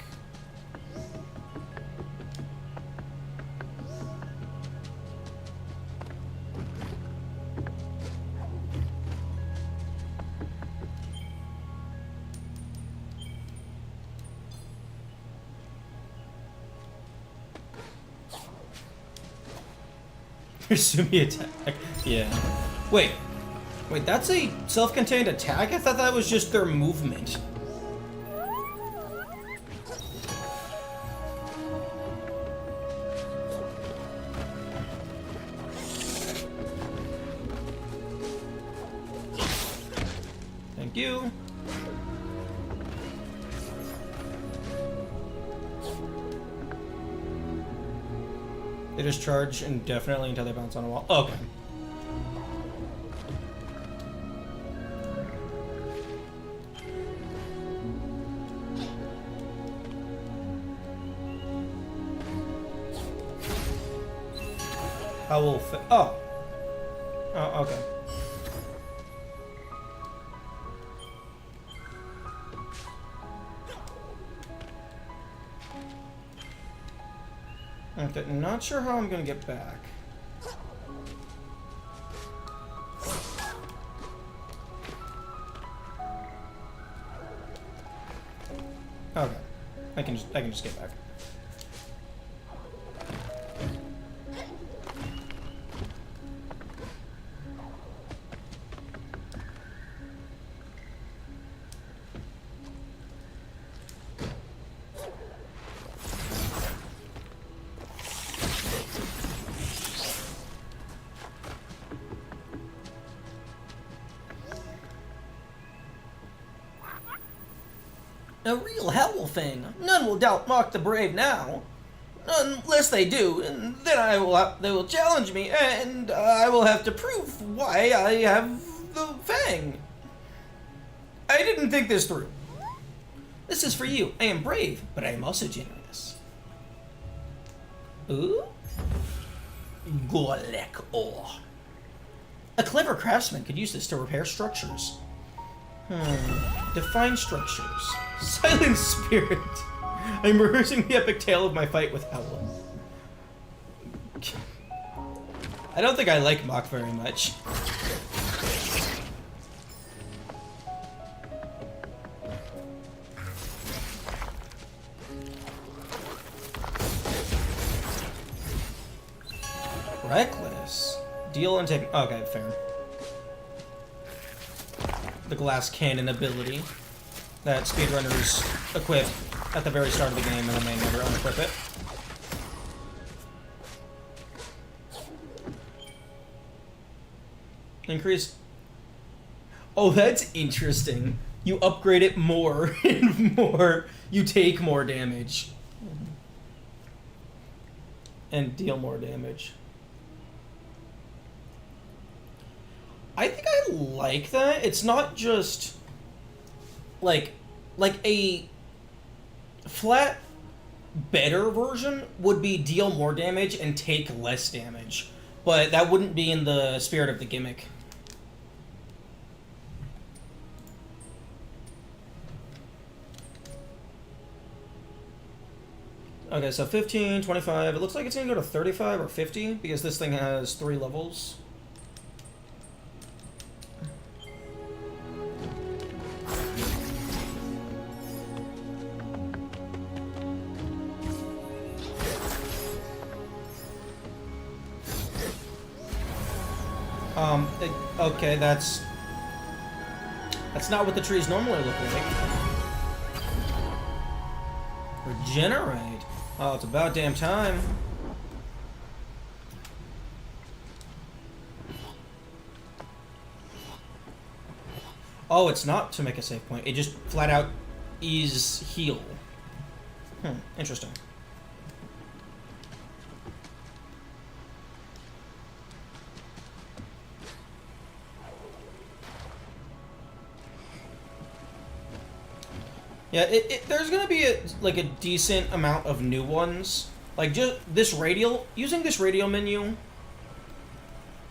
Speaker 1: Sumi attack. Yeah. Wait, that's a self-contained attack? I thought that was just their movement. Thank you. They just charge indefinitely until they bounce on a wall. Okay. How will fit? Oh. Oh, okay. Okay, not sure how I'm gonna get back. Okay, I can just get back. A real howl thing. None will doubt mock the brave now. Unless they do, and then they will challenge me, and I will have to prove why I have the fang. I didn't think this through. This is for you. I am brave, but I am also generous. Ooh? Golek ore. A clever craftsman could use this to repair structures. Define structures. Silent spirit. I'm rehearsing the epic tale of my fight with Howl. I don't think I like Mock very much. Reckless. Deal and take. Okay, fair. The glass cannon ability that speedrunners equip at the very start of the game and then they never unequip it. Increase. Oh, that's interesting. You upgrade it more and more. You take more damage. And deal more damage. I think I like that. It's not just like a flat better version would be deal more damage and take less damage, but that wouldn't be in the spirit of the gimmick. Okay, so 15, 25. It looks like it's gonna go to 35 or 50 because this thing has 3 levels. Okay, that's not what the trees normally look like. Regenerate. Oh, it's about damn time. Oh, it's not to make a save point. It just flat out is heal. Interesting. Yeah, there's gonna be a decent amount of new ones. Like just this radial, using this radial menu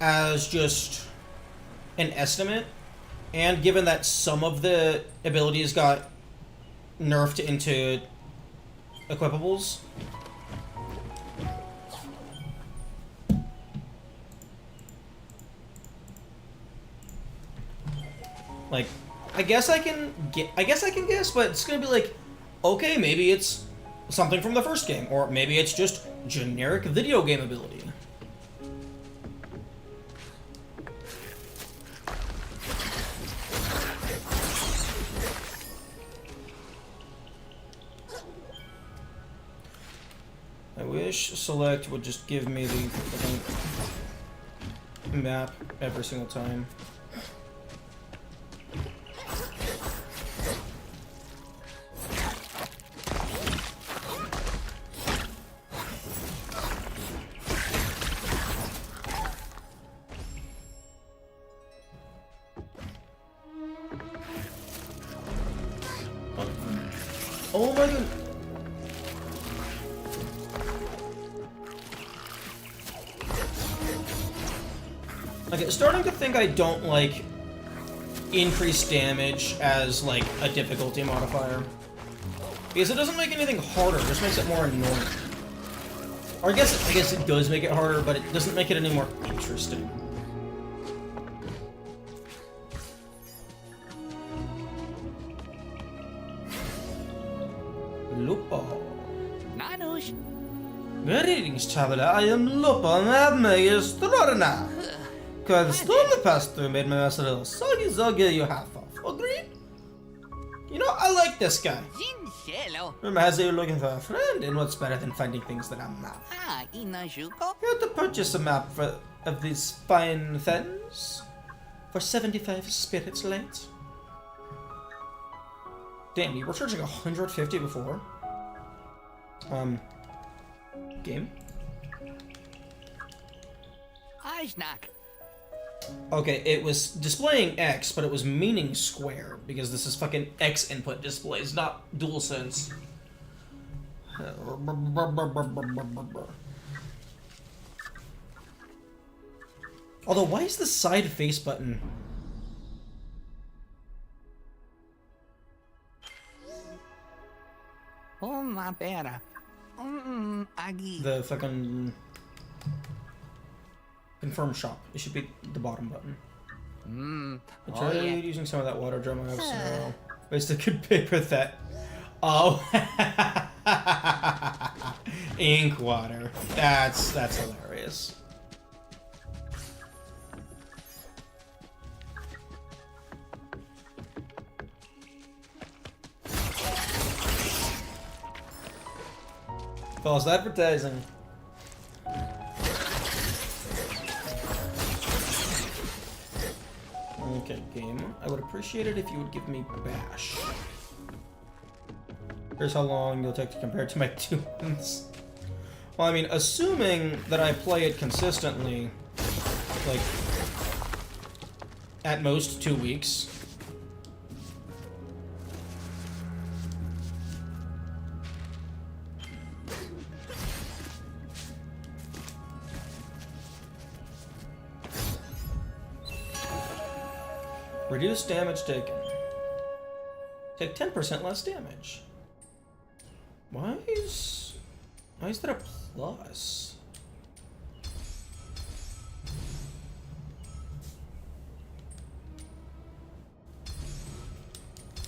Speaker 1: as just an estimate And given that some of the abilities got nerfed into equipables. Like, I guess I can guess, but it's gonna be like, okay, maybe it's something from the first game, or maybe it's just generic video game ability. I wish select would just give me the map every single time. Oh my god. Okay, starting to think I don't like increased damage as like a difficulty modifier. Because it doesn't make anything harder, it just makes it more annoying. Or I guess it does make it harder, but it doesn't make it any more interesting. Lupo.
Speaker 13: Nanush.
Speaker 1: Greetings, traveler. I am Lupo, and I have made a Storna. Because the storm that passed through made my mess a little soggy, so I'll give you half off. Agreed? You know, I like this guy. Remember, as you're looking for a friend, and what's better than finding things that are not? You have to purchase a map of these fine things for 75 spirits late. Damn, you were charging 150 before. Game? Okay, it was displaying X, but it was meaning square, because this is fucking X input displays, not DualSense. Although, why is the side face button?
Speaker 13: Oh, my better.
Speaker 1: The fucking confirm shop. It should be the bottom button. I tried using some of that water drum I have snow. Waste a good paper that. Oh, ink water. That's hilarious. False advertising. Okay, game. I would appreciate it if you would give me bash. Here's how long you'll take to compare to my 2 months. Well, I mean, assuming that I play it consistently, like, at most 2 weeks. Reduce damage taken. Take 10% less damage. Why is that a plus?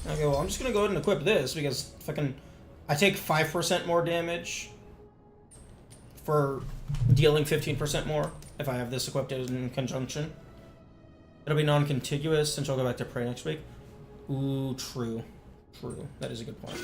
Speaker 1: Okay, well, I'm just gonna go ahead and equip this because fucking I take 5% more damage for dealing 15% more if I have this equipped in conjunction. It'll be non-contiguous since I'll go back to Prey next week. Ooh, true. True. That is a good point.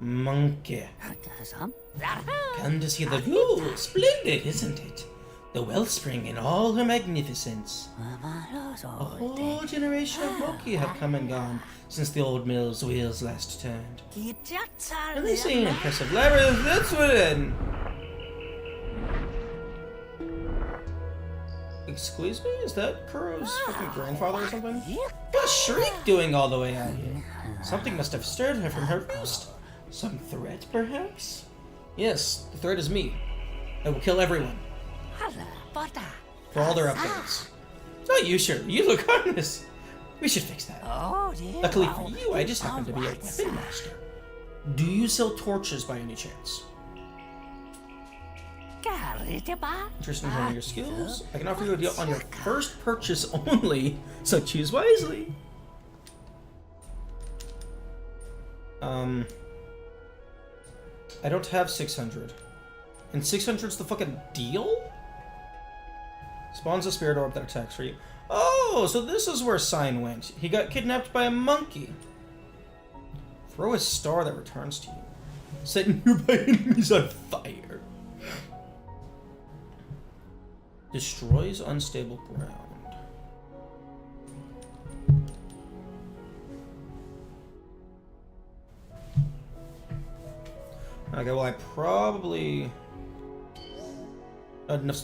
Speaker 1: Monkey. Come to see the view. Splendid, isn't it? The wellspring in all her magnificence. A whole generation of monkey have come and gone since the old mill's wheels last turned. And they say an impressive labyrinth, that's what in. Excuse me? Is that Kuro's fucking grandfather or something? What's Shriek doing all the way out here? Something must have stirred her from her roost. Some threat, perhaps? Yes, the threat is me. I will kill everyone. For all their updates. Not you, sure. You look harmless. We should fix that. Luckily for you, I just happen to be a weapon master. Do you sell torches by any chance? Interested in hearing your skills? I can offer you a deal on your first purchase only, so choose wisely. I don't have 600. And 600's the fucking deal? Spawns a spirit orb that attacks for you. Oh, so this is where Sign went. He got kidnapped by a monkey. Throw a star that returns to you. Set nearby enemies on fire. Destroys unstable ground. Okay, well I probably... enough...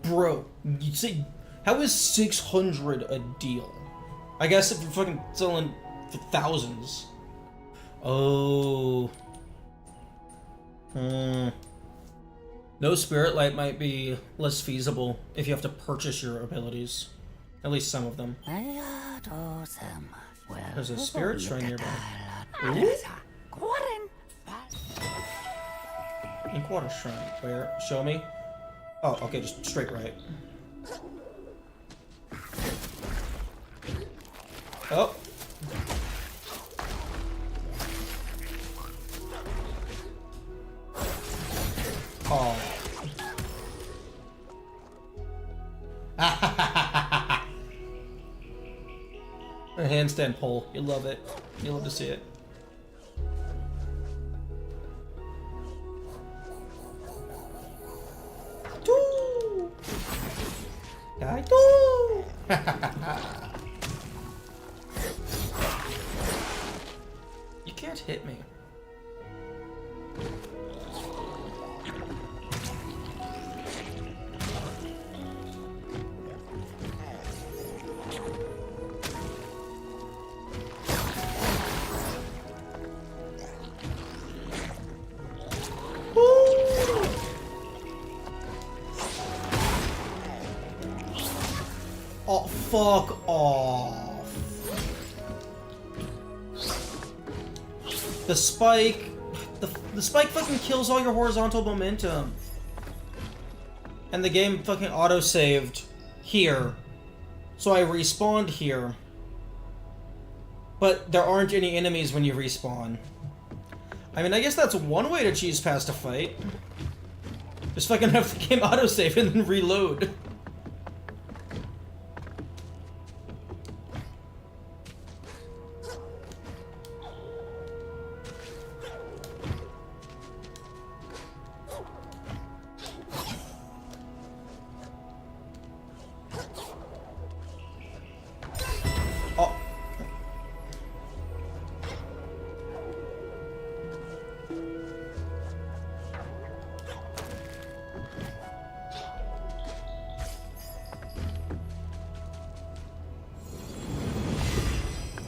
Speaker 1: Bro, you say... How is 600 a deal? I guess if you're fucking selling for thousands. Oh... No spirit light might be less feasible if you have to purchase your abilities. At least some of them. There's a spirit shrine nearby. Ooh? Inkwater shrine. Where? Show me. Oh, okay, just straight right. Oh. Oh. A handstand pole. You love it. You love to see it. Doo! Die doo! You can't hit me. Oh, fuck off. The spike... The spike fucking kills all your horizontal momentum. And the game fucking auto-saved here. So I respawned here. But there aren't any enemies when you respawn. I mean, I guess that's one way to cheese past a fight. Just fucking have the game autosave and then reload.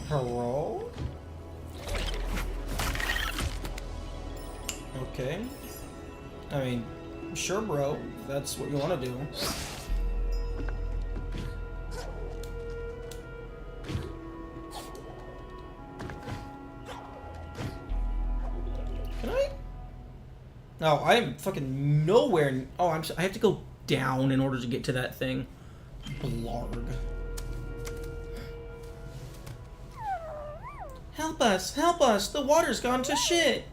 Speaker 1: Hello? Okay. I mean, sure, bro. If that's what you want to do. Can I? No, I'm fucking nowhere. Oh, I have to go down in order to get to that thing. Blarg. Help us! Help us! The water's gone to shit!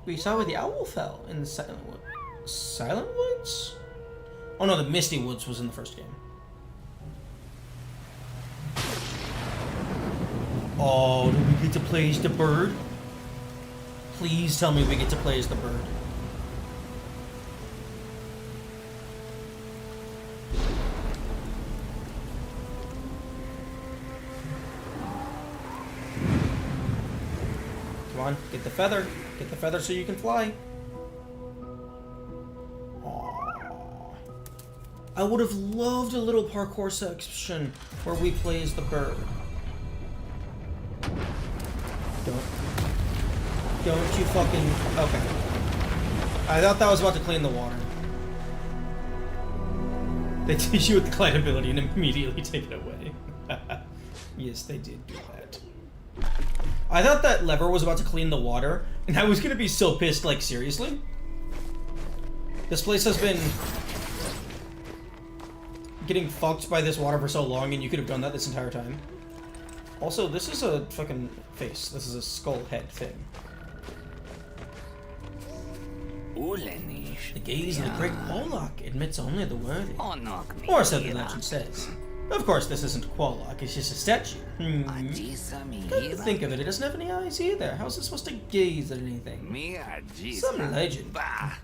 Speaker 1: We saw where the owl fell in the Silent Woods. Silent Woods? Oh no, the Misty Woods was in the first game. Oh, do we get to play as the bird? Please tell me we get to play as the bird. Come on, get the feather. Get the feather so you can fly. Aww. I would have loved a little parkour section where we play as the bird. Don't you fucking... Okay. I thought that was about to clean the water. They teach you with the glide ability and immediately take it away. Yes, they did do that. I thought that lever was about to clean the water, and I was gonna be so pissed, like, seriously? This place has been getting fucked by this water for so long, and you could have done that this entire time. Also, this is a fucking face. This is a skull head thing. The gaze of the great Qualock admits only the worthy. Or so the legend says. Of course, this isn't Qualock, it's just a statue. Come to think of it, it doesn't have any eyes either. How's it supposed to gaze at anything? Some legend. Bah!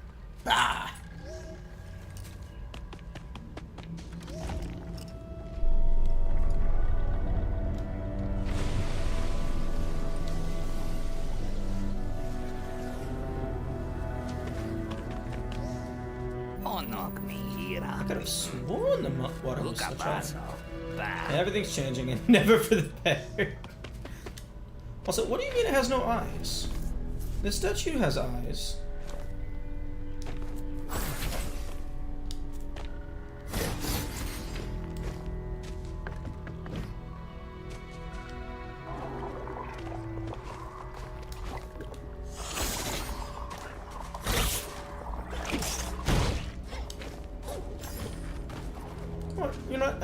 Speaker 1: I could have sworn the water was still trying. Everything's changing and never for the better. Also, what do you mean it has no eyes? This statue has eyes. You know,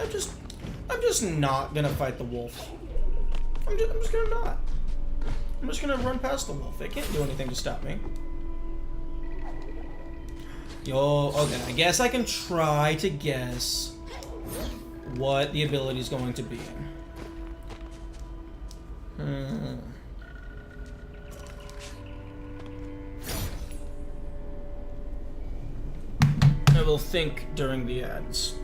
Speaker 1: I'm just not gonna fight the wolf. I'm just gonna not. I'm just gonna run past the wolf. It can't do anything to stop me. Yo, okay, I guess I can try to guess what the ability is going to be. I will think during the ads.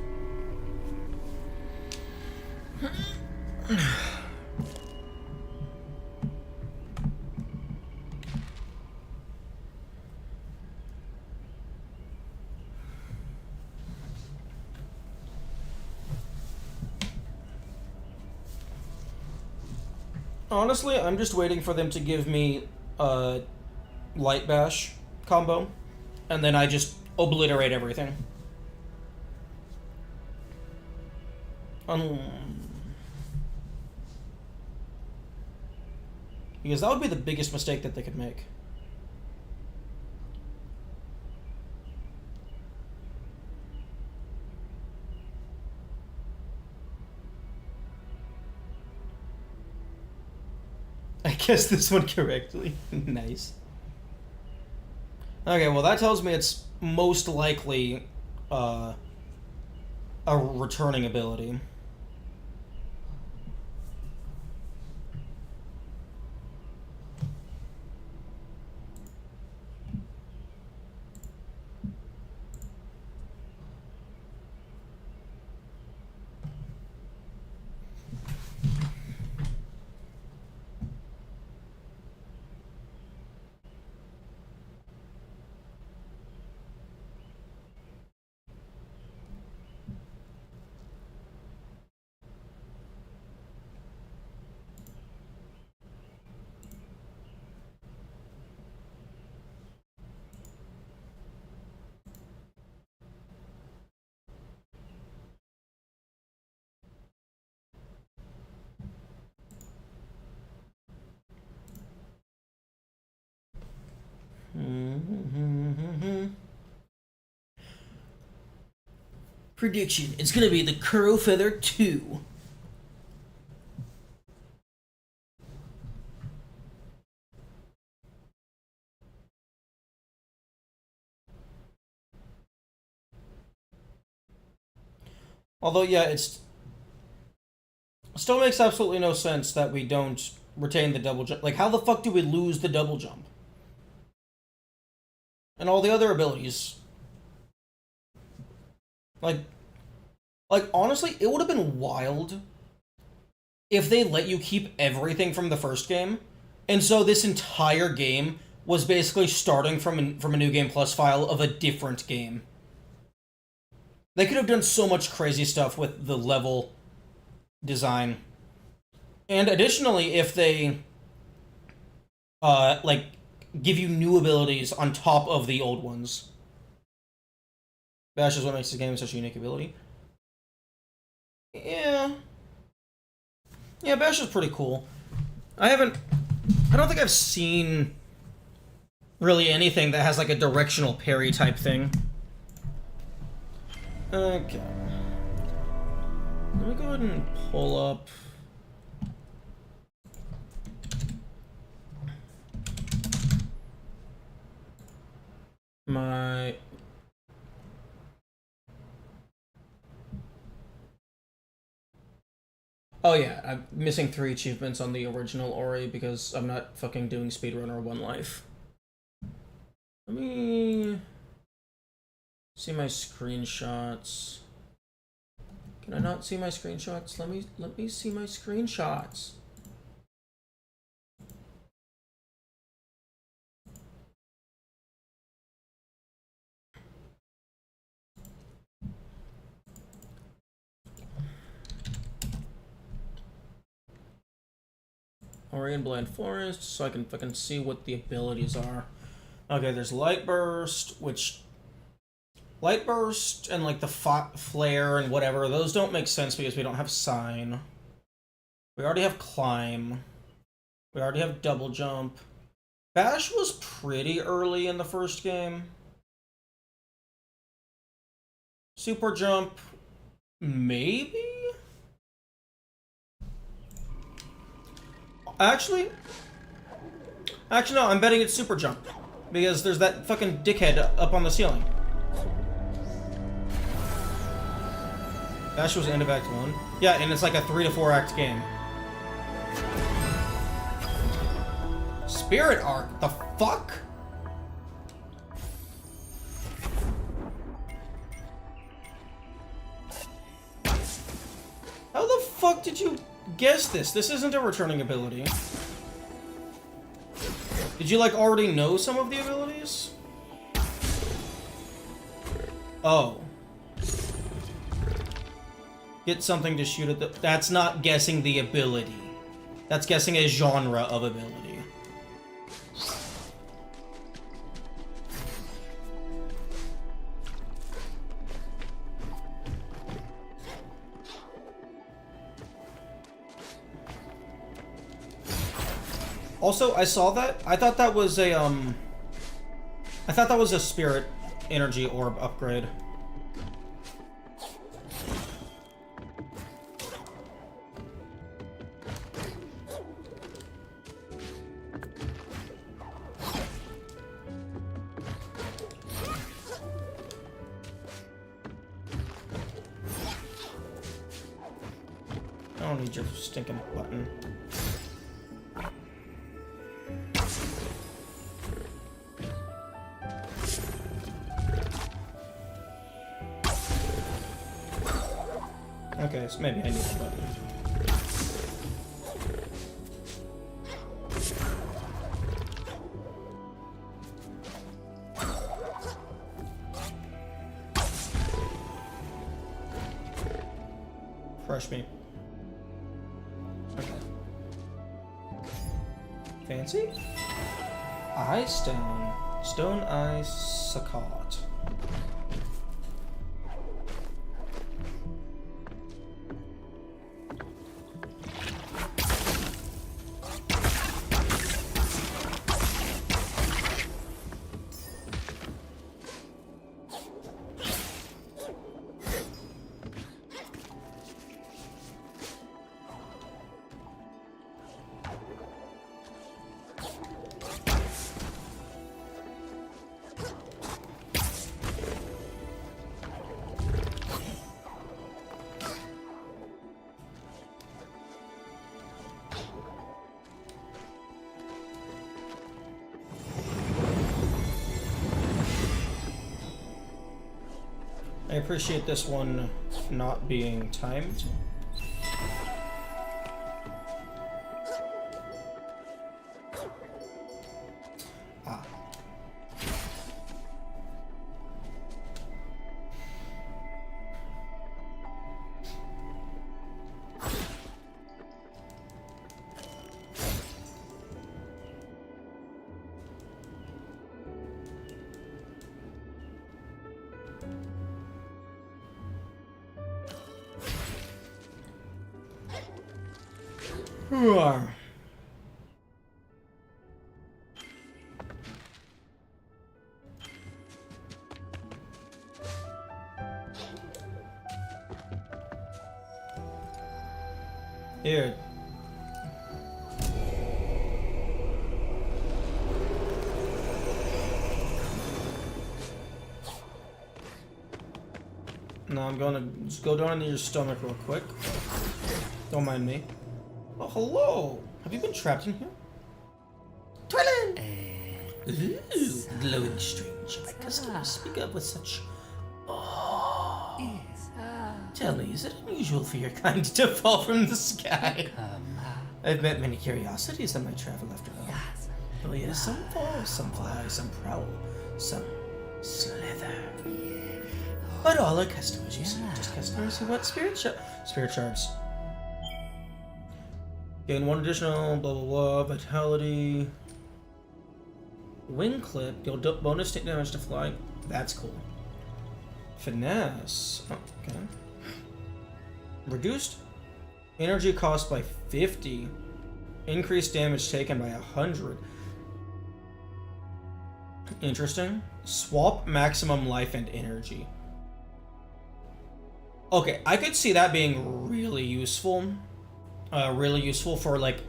Speaker 1: Honestly, I'm just waiting for them to give me a light bash combo, and then I just obliterate everything. Because that would be the biggest mistake that they could make. I guessed this one correctly. Nice. Okay, well that tells me it's most likely a returning ability. Prediction. It's gonna be the Curl Feather 2. Although, yeah, it's still makes absolutely no sense that we don't retain the double jump. Like, how the fuck do we lose the double jump? and all the other abilities. Like honestly, it would have been wild if they let you keep everything from the first game, and so this entire game was basically starting from a New Game Plus file of a different game. They could have done so much crazy stuff with the level design. And additionally, if they like give you new abilities on top of the old ones. Bash is what makes this game such a unique ability. Yeah, Bash is pretty cool. I don't think I've seen really anything that has like a directional parry type thing. Okay. Let me go ahead and pull up my... Oh yeah, I'm missing 3 achievements on the original Ori because I'm not fucking doing speedrunner 1 life. Let me see my screenshots. Can I not see my screenshots? Let me see my screenshots. Ori and Blind Forest, so I can fucking see what the abilities are. Okay, there's Light Burst, which... Light Burst and, like, the Flare and whatever, those don't make sense because we don't have Sign. We already have Climb. We already have Double Jump. Bash was pretty early in the first game. Super Jump... maybe? Actually, no, I'm betting it's Super Jump. Because there's that fucking dickhead up on the ceiling. Bash was end of Act 1. Yeah, and it's like a 3 to 4 act game. Spirit Arc? The fuck? How the fuck did you guess this? This isn't a returning ability. Did you, like, already know some of the abilities? Oh. Get something to shoot at the... That's not guessing the ability. That's guessing a genre of ability. Also, I saw that. I thought that was a spirit energy orb upgrade. I don't need your stinking button. Okay, so maybe I need a button. Crush me. Okay. Fancy? Eye stone. Stone eye saccade. I appreciate this one not being timed. Ah. Roar. Here. Now I'm gonna just go down into your stomach real quick. Don't mind me. Oh, hello! Have you been trapped in here? Toilet! Ooh, glowing strange. My customers speak up with such... Oh. Tell me, is it unusual for your kind to fall from the sky? I've met many curiosities on my travel after all. Oh yes, some fall, some fly, some prowl, some slither. But all are customers, you see. Just customers who want spirit shards. Gain 1 additional, blah blah blah, vitality. Wing clip, deal bonus take damage to fly. That's cool. Finesse. Oh, okay. Reduced energy cost by 50. Increased damage taken by 100. Interesting. Swap maximum life and energy. Okay, I could see that being really useful. Really useful for like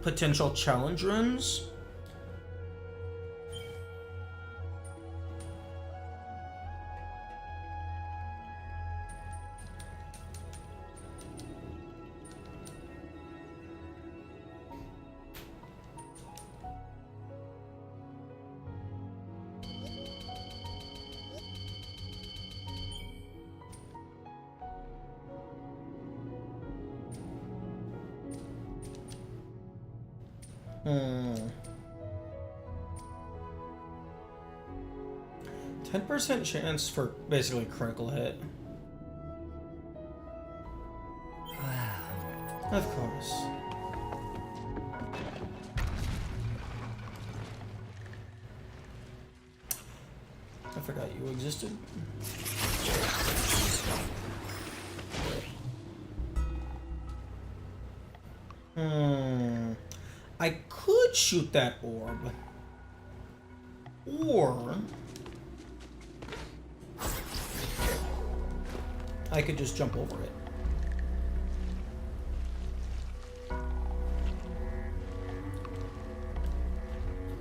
Speaker 1: potential challenge runs. Hmm. 10% chance for basically critical hit. Wow. Of course. I forgot you existed. I could shoot that orb. Or I could just jump over it.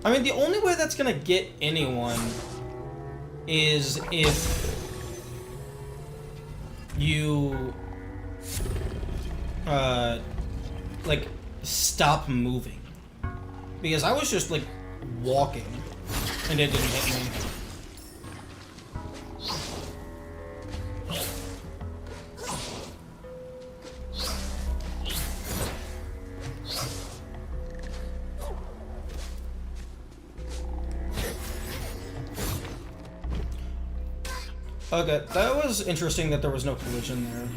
Speaker 1: I mean, the only way that's gonna get anyone is if you like stop moving, because I was just like walking and it didn't hit me. Okay, that was interesting that there was no collision there.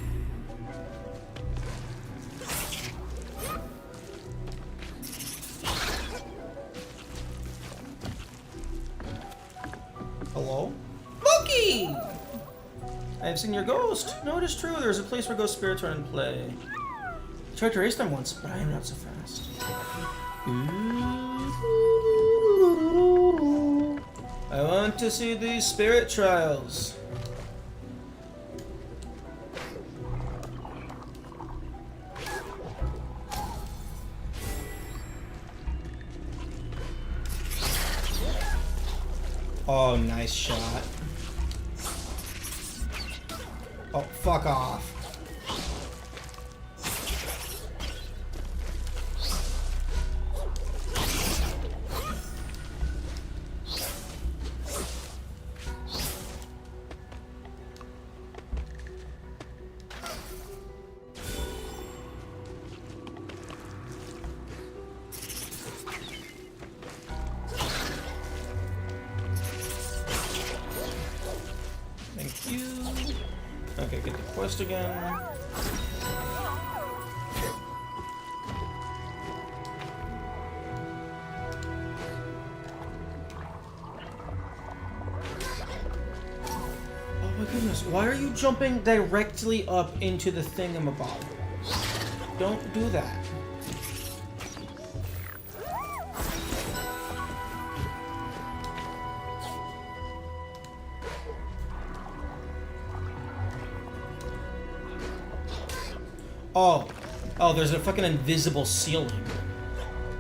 Speaker 1: Hello? Monkey! I've seen your ghost. No, it is true. There's a place where ghost spirits are in play. I tried to race them once, but I am not so fast. I want to see these spirit trials. Oh, nice shot. Oh, fuck off. Okay, get the quest again. Oh my goodness, why are you jumping directly up into the thingamabob? Don't do that. Oh, there's a fucking invisible ceiling.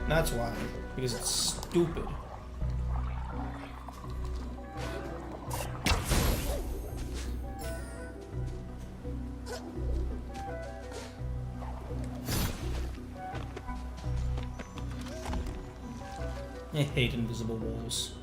Speaker 1: That's why. Because it's stupid. I hate invisible walls.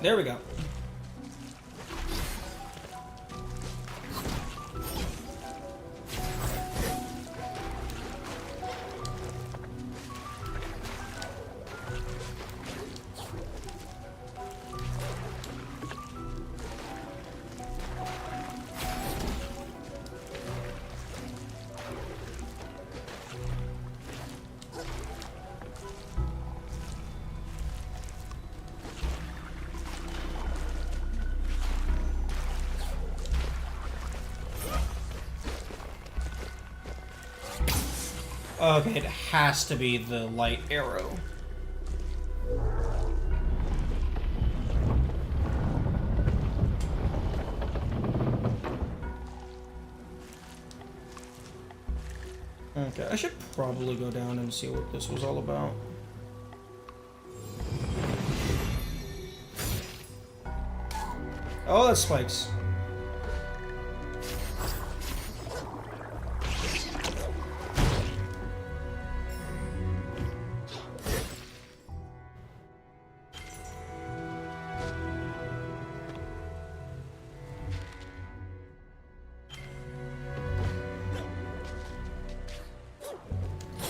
Speaker 1: There we go. Okay, it has to be the light arrow. Okay, I should probably go down and see what this was all about. Oh, that's spikes.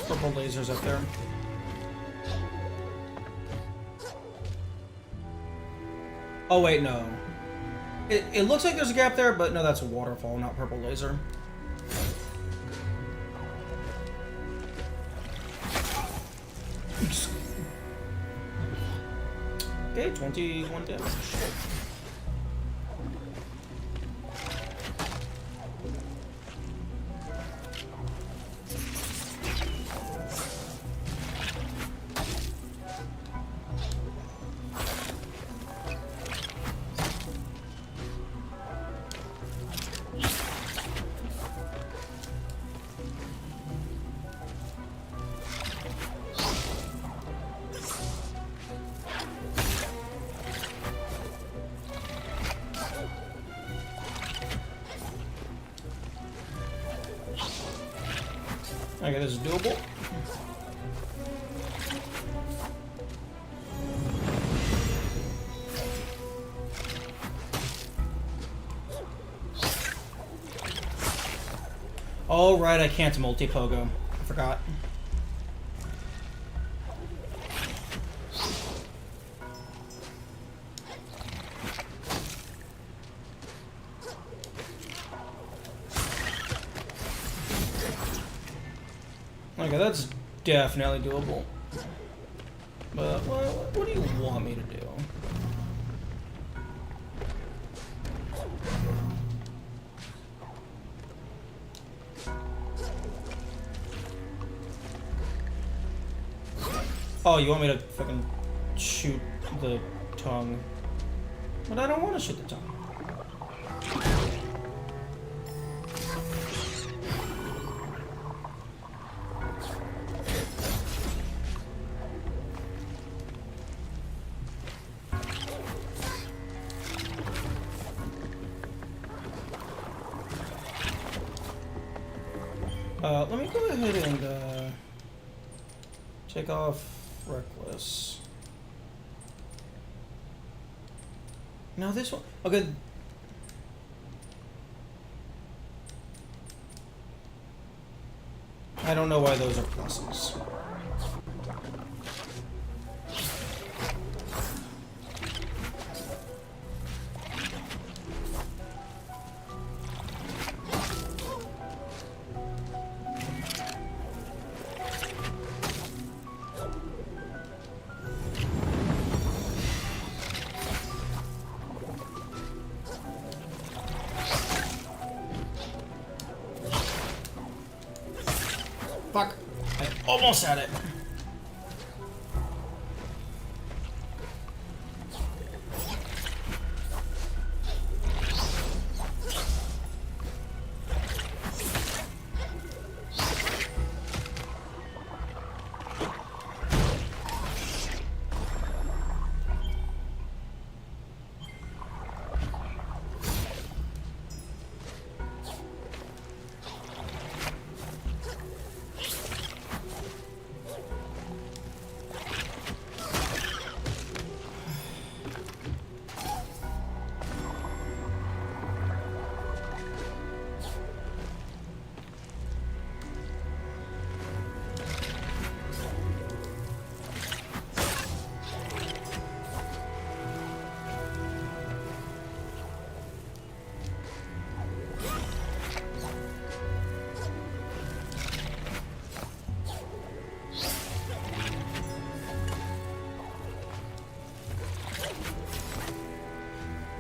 Speaker 1: Purple lasers up there. Oh wait, no. It looks like there's a gap there, but no, that's a waterfall, not purple laser. Okay, 21 damage. Okay, this is doable. Oh, right, I can't multi-pogo. I forgot. Okay, that's definitely doable. But what do you want me to do? Oh, you want me to fucking shoot the tongue? But I don't want to shoot the tongue. Let me go ahead and take off Reckless. Now this one, okay. I don't know why those are pluses. Fuck. I almost had it.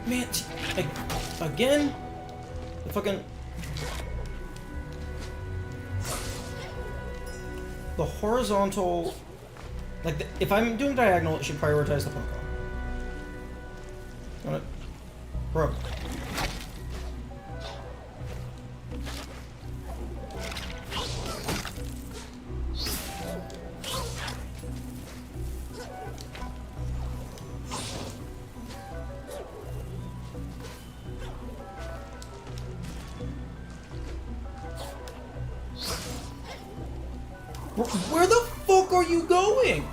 Speaker 1: Man, again? The fucking... The horizontal... Like, if I'm doing diagonal, it should prioritize the Poké. Bro. Where the fuck are you going?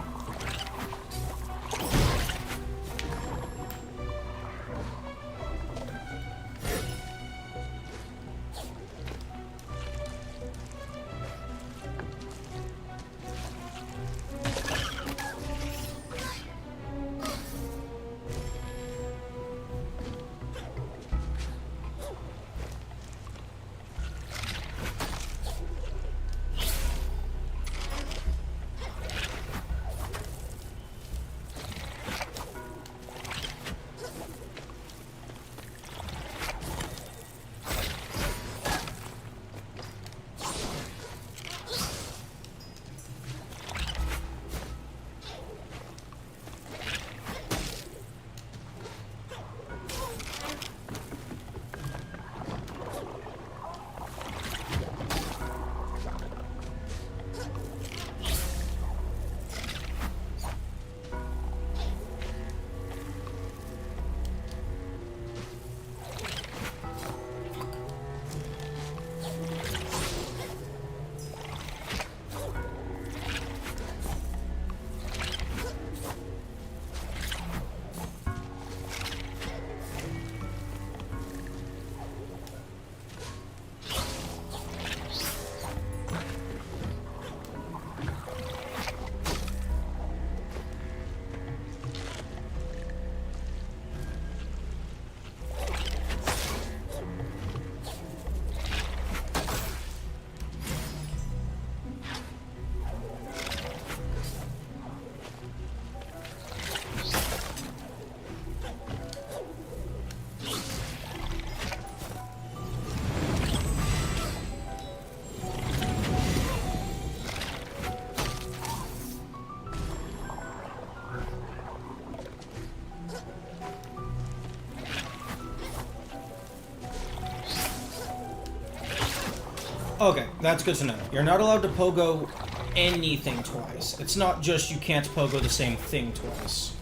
Speaker 1: Okay, that's good to know. You're not allowed to pogo anything twice. It's not just you can't pogo the same thing twice.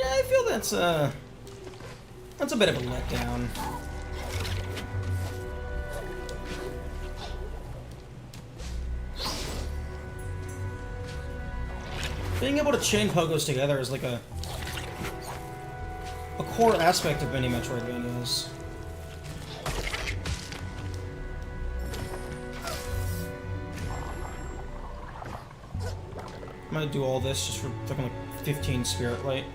Speaker 1: I feel that's a bit of a letdown. Being able to chain pogos together is like a core aspect of many Metroidvanias. Might do all this just for fucking like 15 spirit light.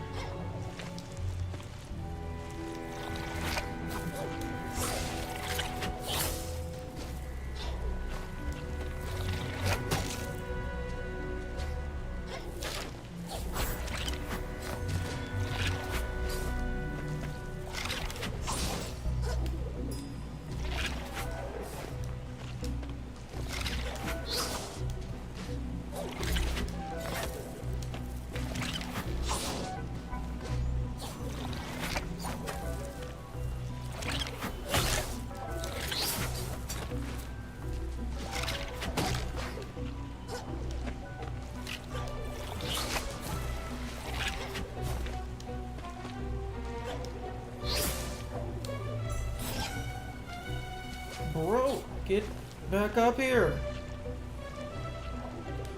Speaker 1: Bro, get back up here.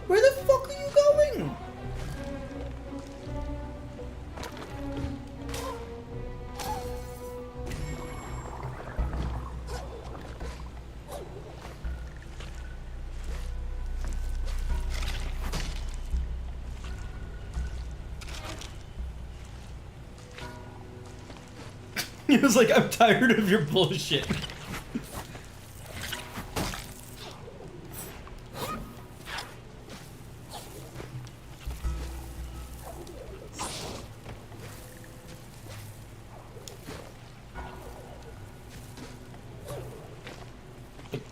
Speaker 1: Where the fuck are you going? He was like, I'm tired of your bullshit.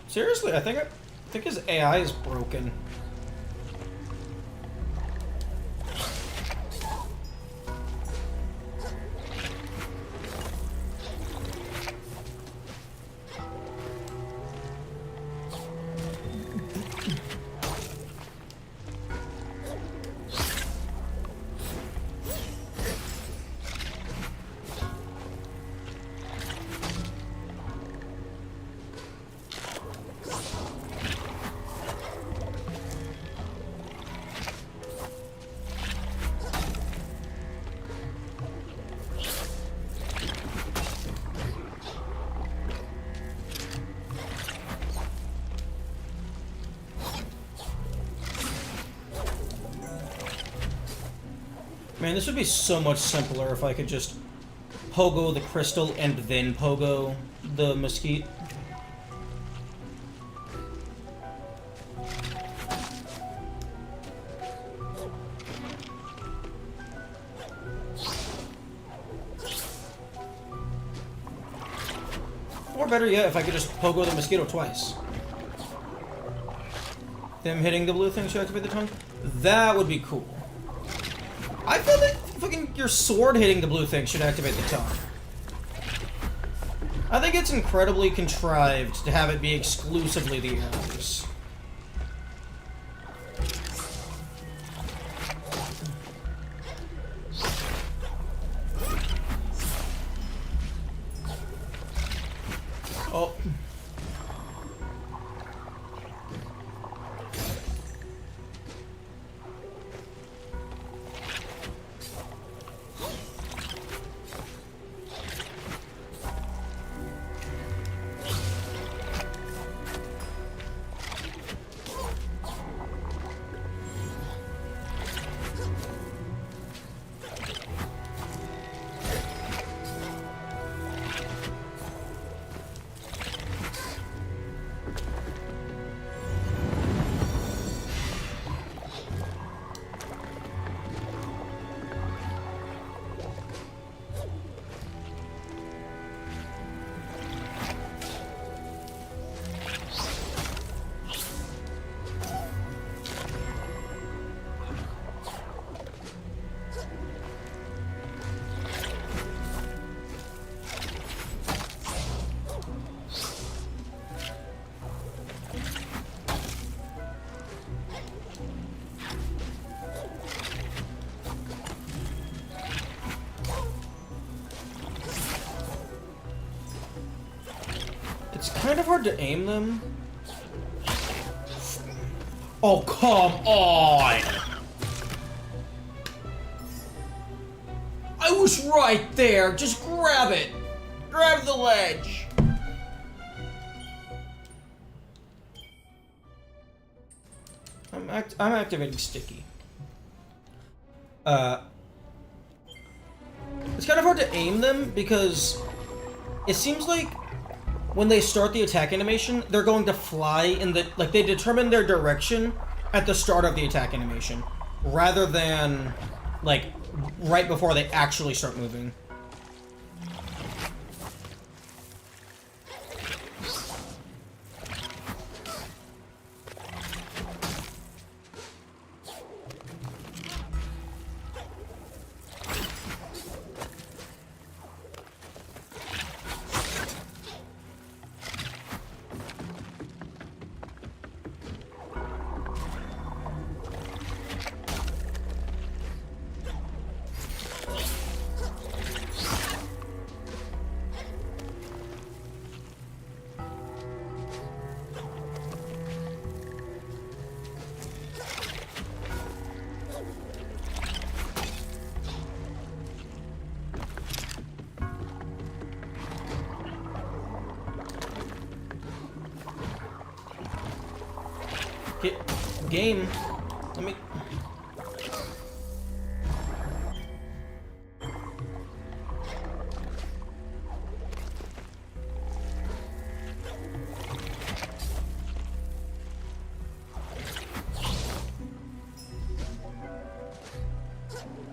Speaker 1: Seriously, I think his AI is broken. Man, this would be so much simpler if I could just pogo the crystal and then pogo the mesquite. Or better yet, if I could just pogo the mosquito twice. Them hitting the blue thing should activate the tongue? That would be cool. I feel that fucking your sword hitting the blue thing should activate the tongue. I think it's incredibly contrived to have it be exclusively the arrows. Oh. kind of hard to aim them. Oh, come on! I was right there! Just grab it! Grab the ledge! I'm activating sticky. It's kind of hard to aim them because it seems like when they start the attack animation, they're going to fly in the, like, they determine their direction at the start of the attack animation, rather than, like, right before they actually start moving. Game. Let me...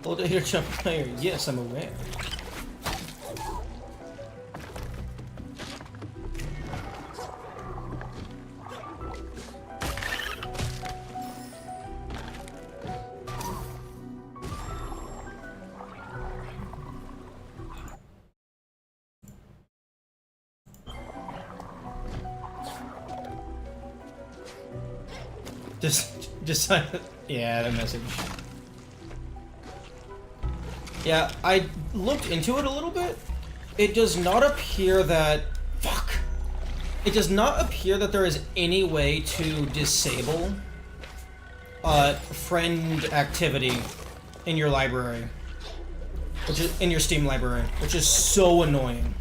Speaker 1: Hold it here, jump player. Yes, I'm aware. Just yeah, the message. Yeah, I looked into it a little bit. It does not appear that... Fuck! It does not appear that there is any way to disable friend activity in your library. Which is in your Steam library, which is so annoying.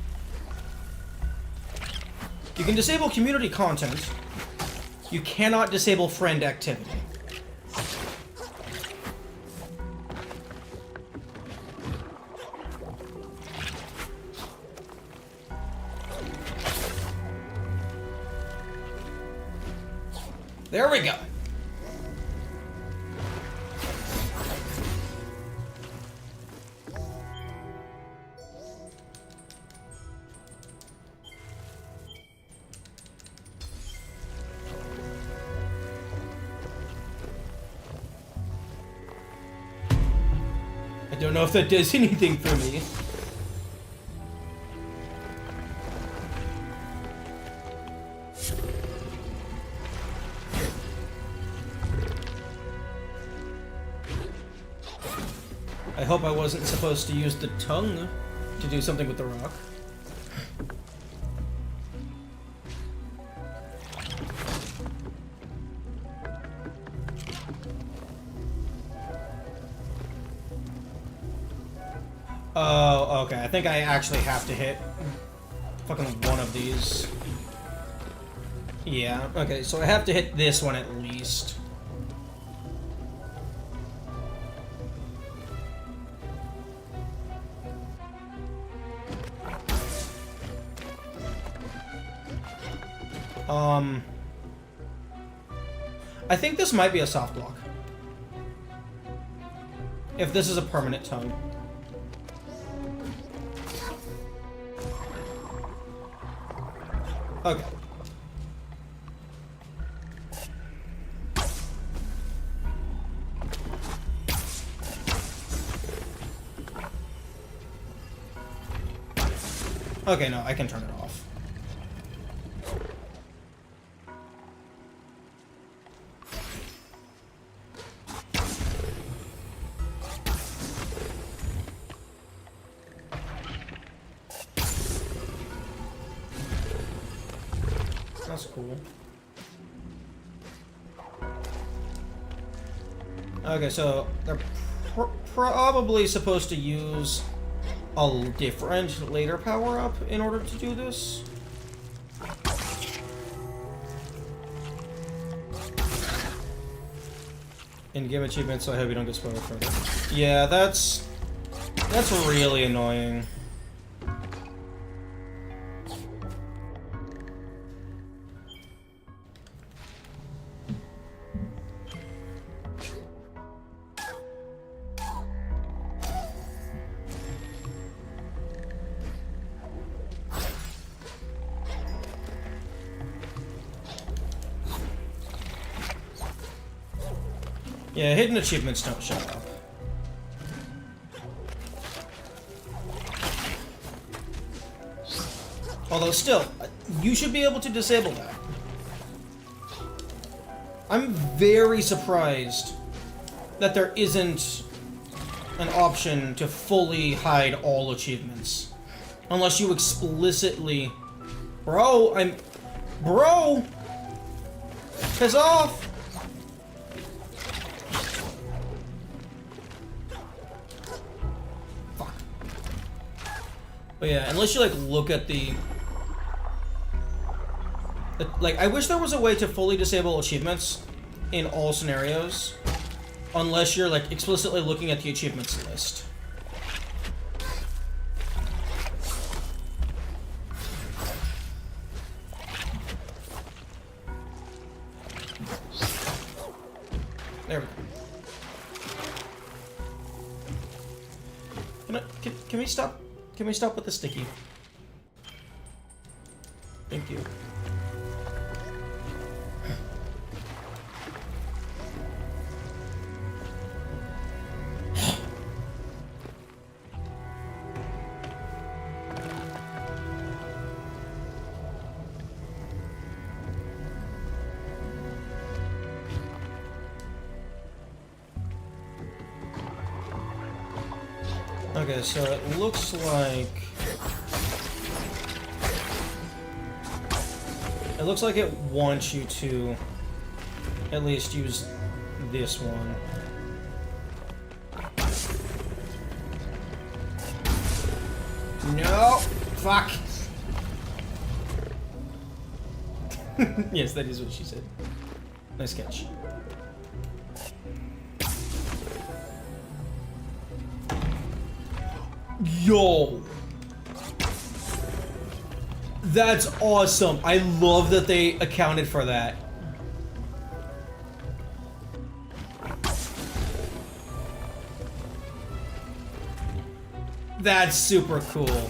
Speaker 1: You can disable community content. You cannot disable friend activity. There we go. I don't know if that does anything for me. I hope I wasn't supposed to use the tongue to do something with the rock. Oh, okay. I think I actually have to hit fucking one of these. Yeah, okay, so I have to hit this one at least. I think this might be a soft block. If this is a permanent tongue. Okay. Okay, no, I can turn it off. That's cool. Okay, so they're probably supposed to use a different later power-up in order to do this. In-game achievements, so I hope you don't get spoiled further. Yeah, that's really annoying. Yeah, hidden achievements don't show up. Although still, you should be able to disable that. I'm very surprised that there isn't an option to fully hide all achievements. Unless you explicitly... Bro! Bro! Piss off! Fuck. But yeah, unless you, like, look at the... Like, I wish there was a way to fully disable achievements in all scenarios, unless you're, like, explicitly looking at the achievements list. There we go. Can we stop? Can we stop with the sticky? Thank you. Okay, so it looks like it wants you to at least use this one. No! Fuck! Yes, that is what she said. Nice catch. Yo! That's awesome. I love that they accounted for that. That's super cool.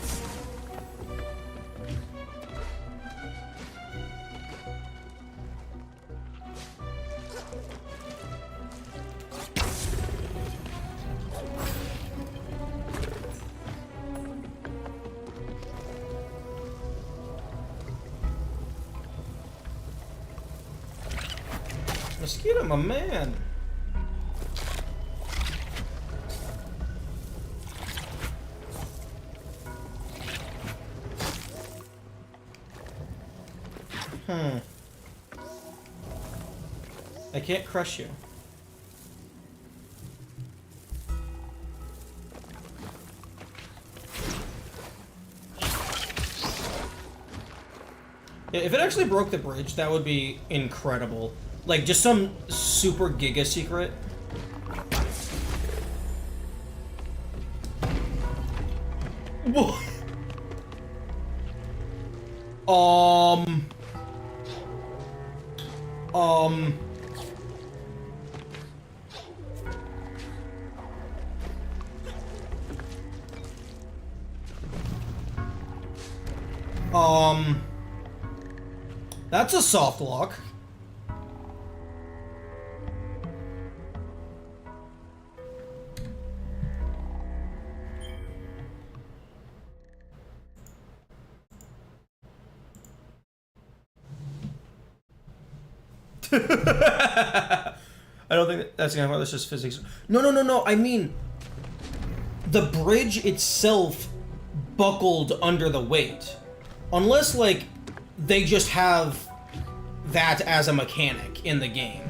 Speaker 1: Mosquito, my man. I can't crush you. Yeah, if it actually broke the bridge, that would be incredible. Like, just some super giga secret. What? That's a soft lock. I don't think that's gonna happen. That's just physics. No. I mean, the bridge itself buckled under the weight. Unless, like, they just have that as a mechanic in the game.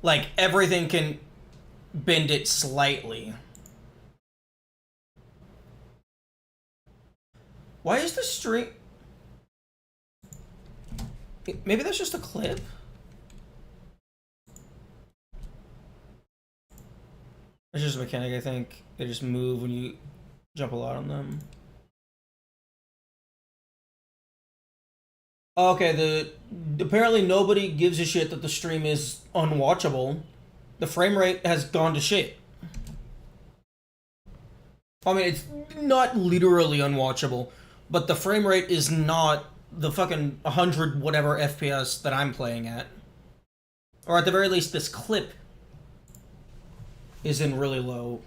Speaker 1: Like, everything can bend it slightly. Why is the stream... Maybe that's just a clip? It's just a mechanic, I think. They just move when you jump a lot on them. Okay, apparently nobody gives a shit that the stream is unwatchable. The frame rate has gone to shit. I mean, it's not literally unwatchable, but the frame rate is not the fucking 100 whatever FPS that I'm playing at. Or at the very least, this clip is in really low.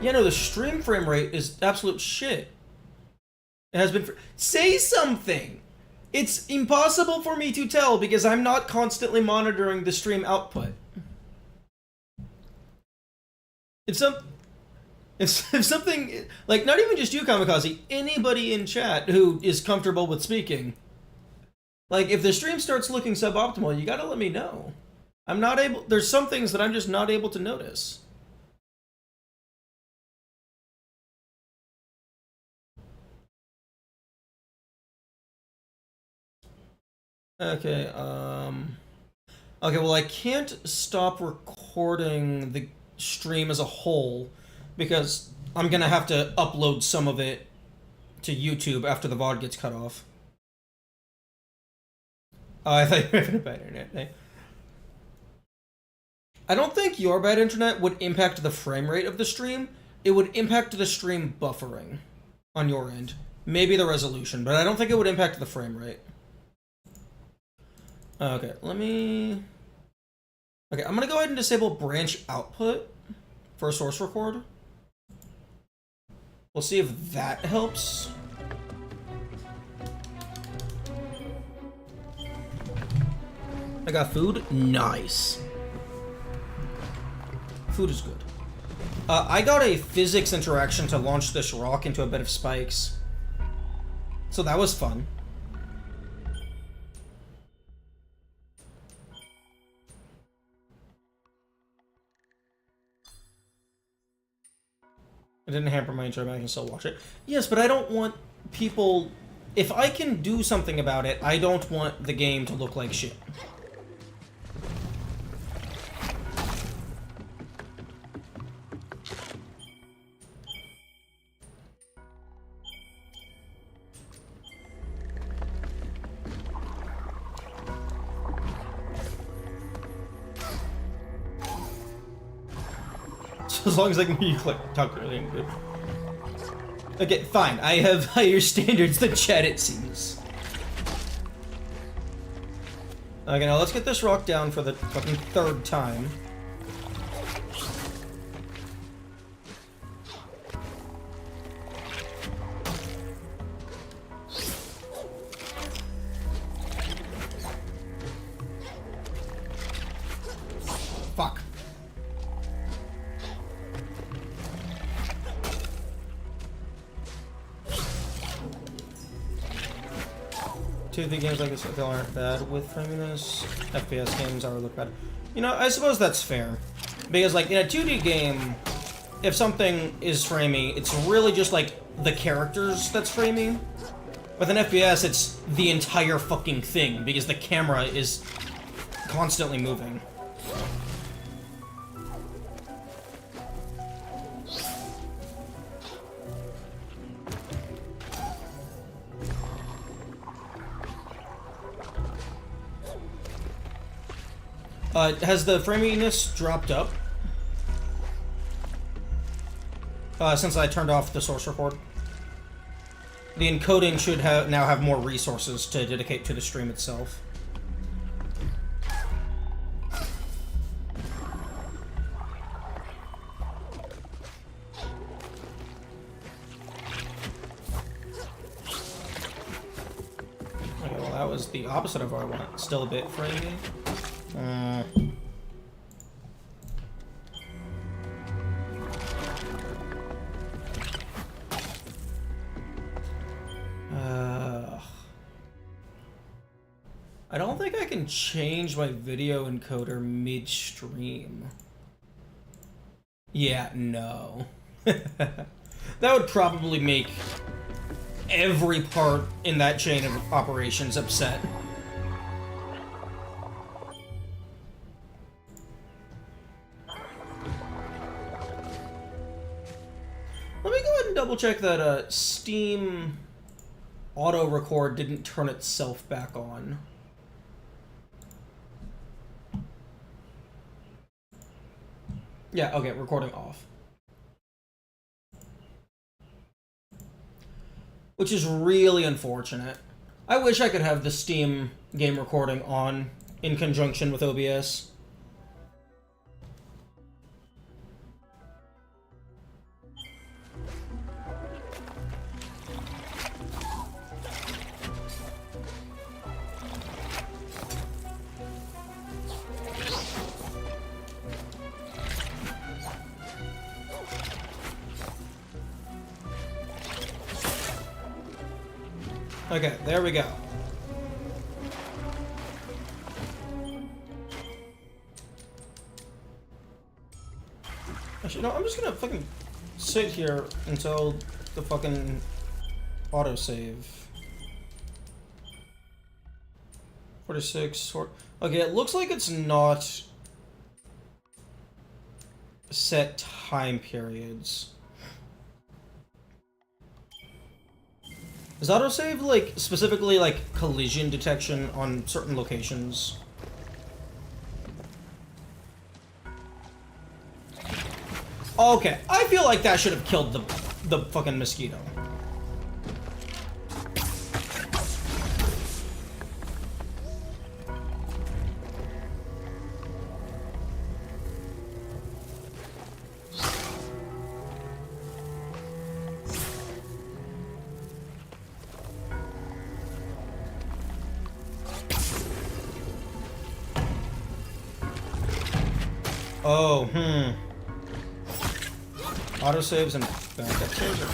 Speaker 1: Yeah, no, the stream frame rate is absolute shit. It has been say something! It's impossible for me to tell because I'm not constantly monitoring the stream output. If something, like, not even just you, Kamikaze, anybody in chat who is comfortable with speaking, like, if the stream starts looking suboptimal, you gotta let me know. I'm not able, there's some things that I'm just not able to notice. Okay, okay, well, I can't stop recording the stream as a whole because I'm gonna have to upload some of it to YouTube after the VOD gets cut off. Oh, I thought you were having a bad internet. Eh? I don't think your bad internet would impact the frame rate of the stream. It would impact the stream buffering on your end. Maybe the resolution, but I don't think it would impact the frame rate. Okay, let me... Okay, I'm gonna go ahead and disable branch output for source record. We'll see if that helps. I got food? Nice. Food is good. I got a physics interaction to launch this rock into a bed of spikes. So that was fun. It didn't hamper my enjoyment, I can still watch it. Yes, but I don't want people... If I can do something about it, I don't want the game to look like shit. As long as I can hear you talk really good. Okay, fine. I have higher standards than chat, it seems. Okay, now let's get this rock down for the fucking third time. Fuck. Two of the games like this I feel aren't bad with framiness. FPS games already look bad. You know, I suppose that's fair. Because, like, in a 2D game, if something is framey, it's really just, like, the characters that's framey. With an FPS, it's the entire fucking thing, because the camera is constantly moving. Has the framiness dropped up? Since I turned off the source record. The encoding should now have more resources to dedicate to the stream itself. Okay, well that was the opposite of what I want. Still a bit framey. I don't think I can change my video encoder midstream. Yeah, no. That would probably make every part in that chain of operations upset. Let me go ahead and double check that Steam auto record didn't turn itself back on. Yeah, okay, recording off. Which is really unfortunate. I wish I could have the Steam game recording on in conjunction with OBS. Okay, there we go. Actually, no, I'm just gonna fucking sit here until the fucking autosave. 46, okay, it looks like it's not set time periods. Does autosave, like, specifically, like, collision detection on certain locations? Okay, I feel like that should have killed the fucking mosquito. Oh, autosaves and backup saves are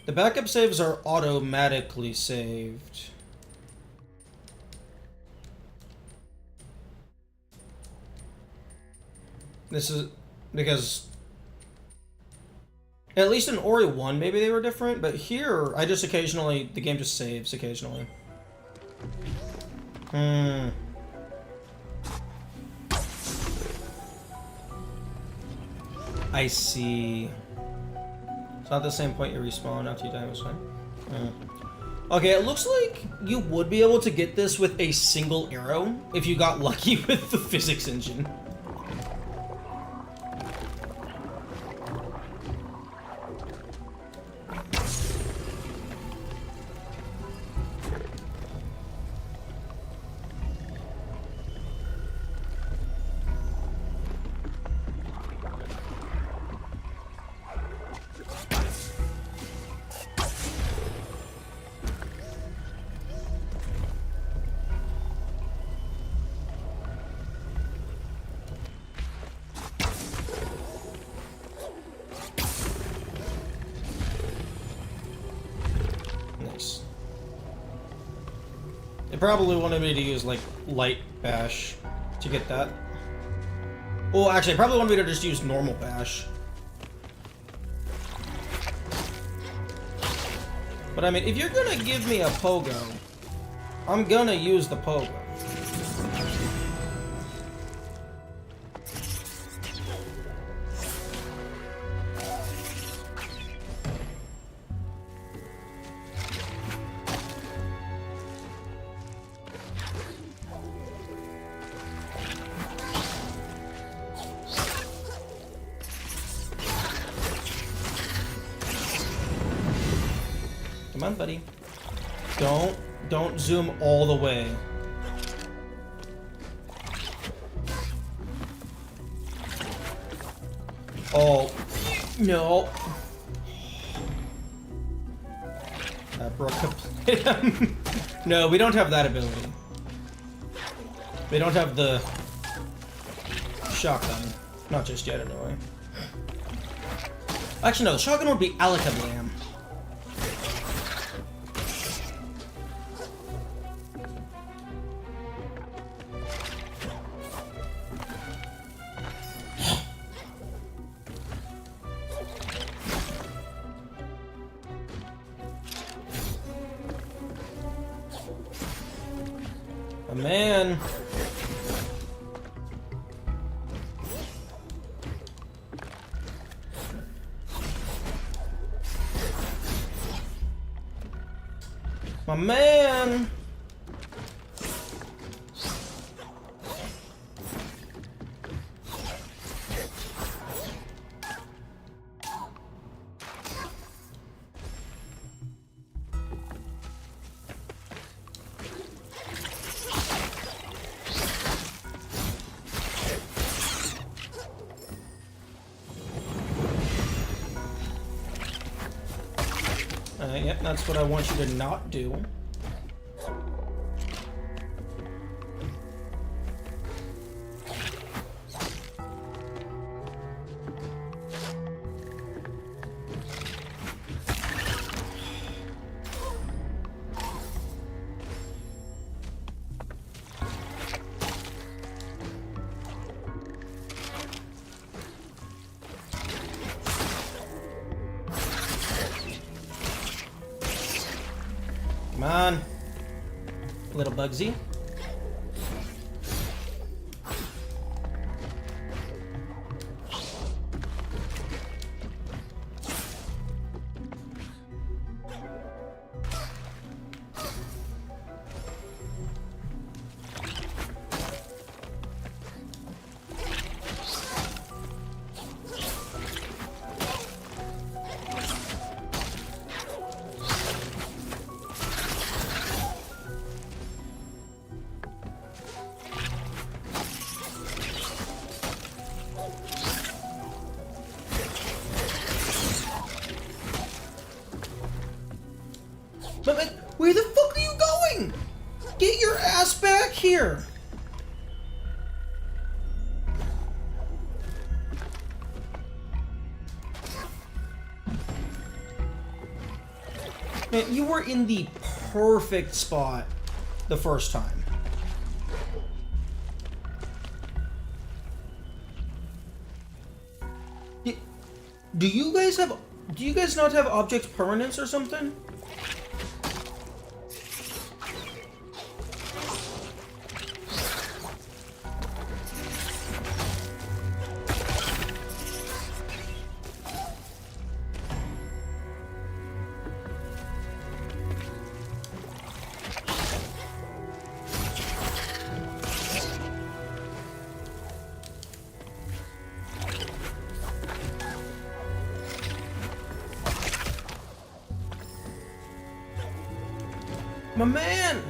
Speaker 1: the backup saves are automatically saved. This is because at least in Ori 1 maybe they were different, but here I just occasionally the game just saves occasionally. I see. It's not the same point you respawn after you die, was fine. Okay, it looks like you would be able to get this with a single arrow if you got lucky with the physics engine. They probably wanted me to use, like, light bash to get that. Well, actually, they probably wanted me to just use normal bash. But I mean, if you're gonna give me a pogo, I'm gonna use the pogo. Come on, buddy. Don't zoom all the way. Oh, no. That broke the No, we don't have that ability. We don't have the shotgun. Not just yet, anyway. Actually, no, the shotgun would be Alakablam. Oh, man. My man. Yep, that's what I want you to not do. Come on, little Bugsy. But where the fuck are you going? Get your ass back here! Man, you were in the perfect spot the first time. Do you guys not have object permanence or something? My man!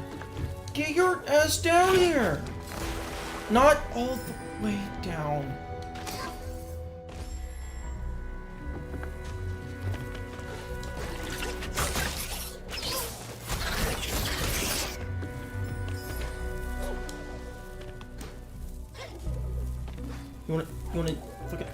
Speaker 1: Get your ass down here! Not all the way down. You wanna fucking...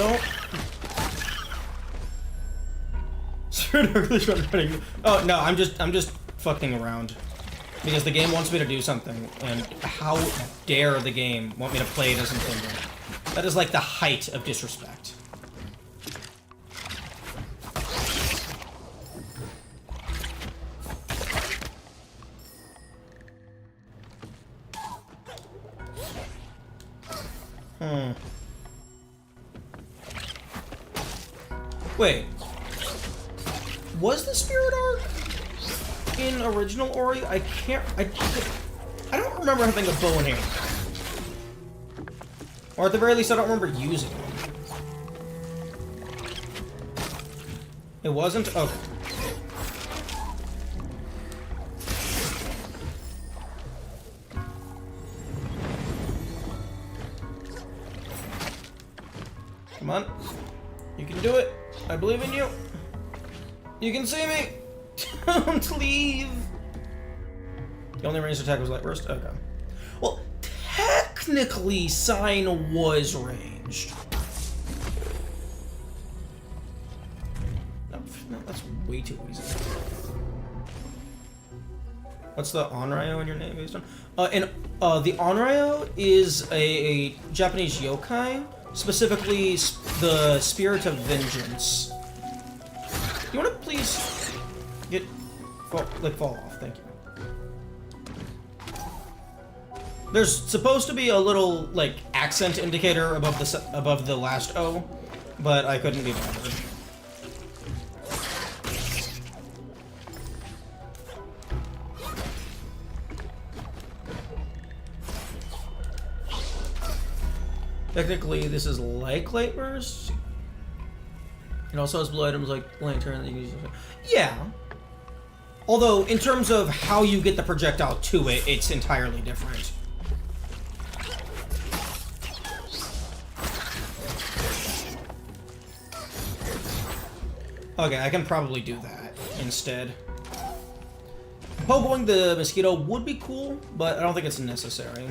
Speaker 1: Don't. Oh no, I'm just fucking around. Because the game wants me to do something, and how dare the game want me to play it as intended? That is like the height of disrespect. Wait. Was the Spirit Arc in original Ori? I don't remember having a bow and arrow. Or at the very least, I don't remember using it. It wasn't? Okay. You can do it. I believe in you. You can see me. Don't leave. The only ranged attack was light burst? Okay. Well, technically, Sign was ranged. No, that's way too easy. What's the Onryo in your name based on? The Onryo is a Japanese yokai, specifically the Spirit of Vengeance. You want to please fall off? Thank you. There's supposed to be a little like accent indicator above the last O, but I couldn't be bothered. Technically, this is like light burst. It also has blue items like lantern. Yeah. Although, in terms of how you get the projectile to it, it's entirely different. Okay, I can probably do that instead. Pogoing the mosquito would be cool, but I don't think it's necessary.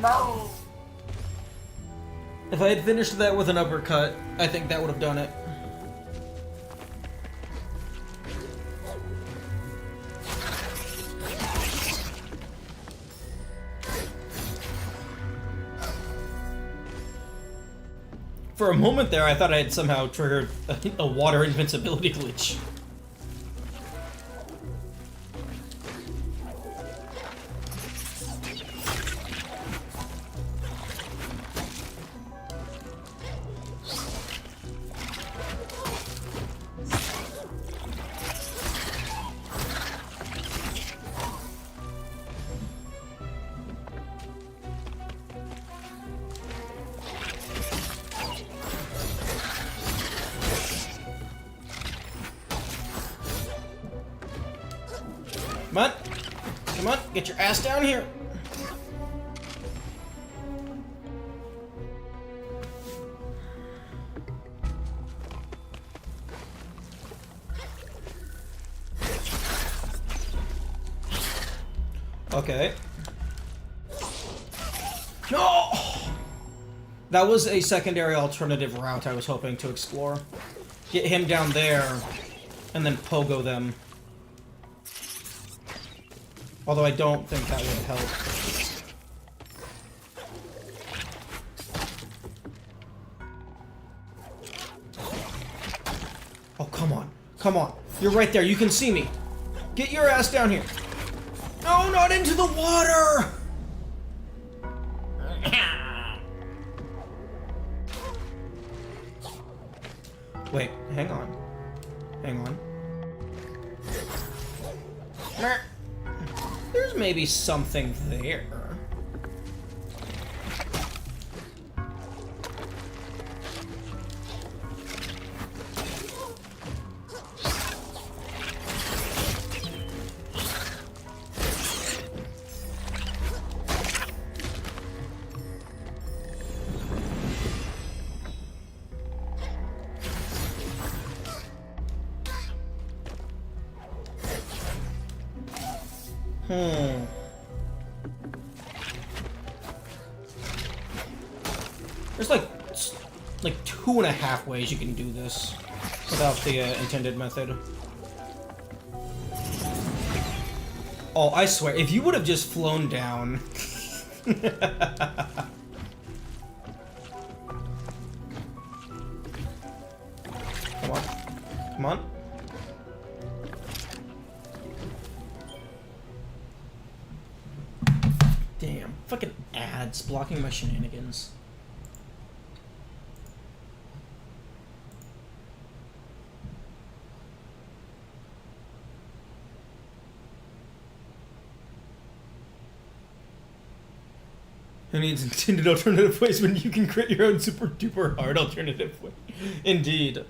Speaker 11: No!
Speaker 1: If I had finished that with an uppercut, I think that would have done it. For a moment there, I thought I had somehow triggered a water invincibility glitch. Come on. Come on, get your ass down here. Okay. No! That was a secondary alternative route I was hoping to explore. Get him down there, and then pogo them. Although I don't think that would help. Oh, come on. Come on. You're right there. You can see me. Get your ass down here. No, not into the water! Wait, hang on. Hang on. There's maybe something there. There's like 2.5 ways you can do this without the intended method. Oh, I swear, if you would have just flown down. Come on. Come on. Damn, fucking ads blocking my shenanigans. Who needs intended alternative ways when you can create your own super duper hard alternative way? Indeed.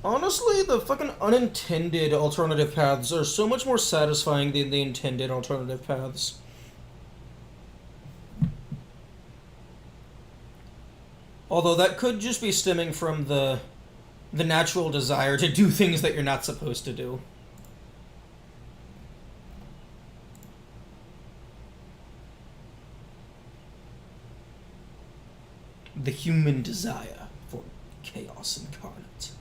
Speaker 1: Honestly, the fucking unintended alternative paths are so much more satisfying than the intended alternative paths. Although that could just be stemming from the natural desire to do things that you're not supposed to do. The human desire for chaos incarnate.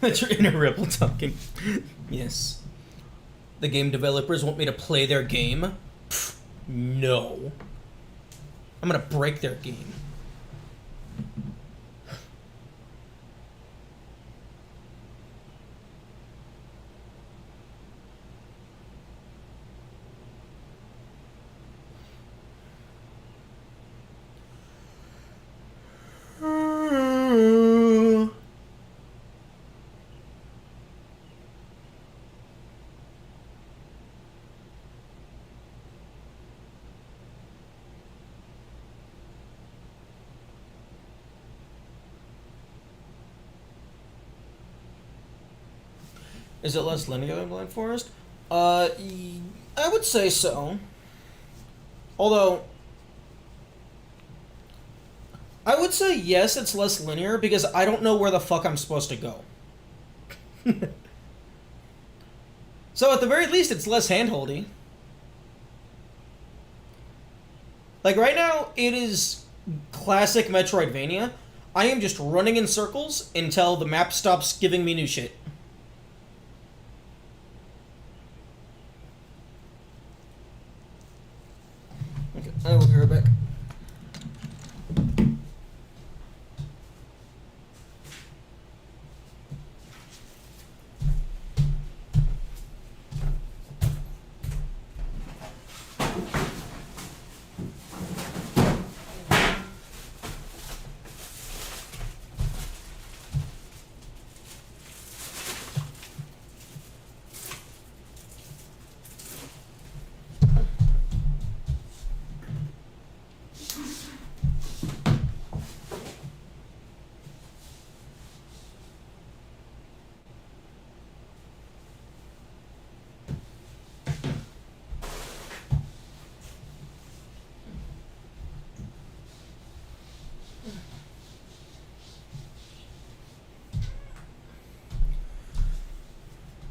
Speaker 1: That's your inner rebel talking. Yes. The game developers want me to play their game? Pfft, no. I'm gonna break their game. Is it less linear than Blind Forest? I would say so. Although, I would say yes, it's less linear because I don't know where the fuck I'm supposed to go. So at the very least, it's less handholdy. Like right now, it is classic Metroidvania. I am just running in circles until the map stops giving me new shit. I will be right back.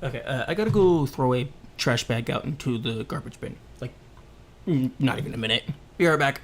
Speaker 1: Okay, I gotta go throw a trash bag out into the garbage bin. Like, not even a minute. Be right back.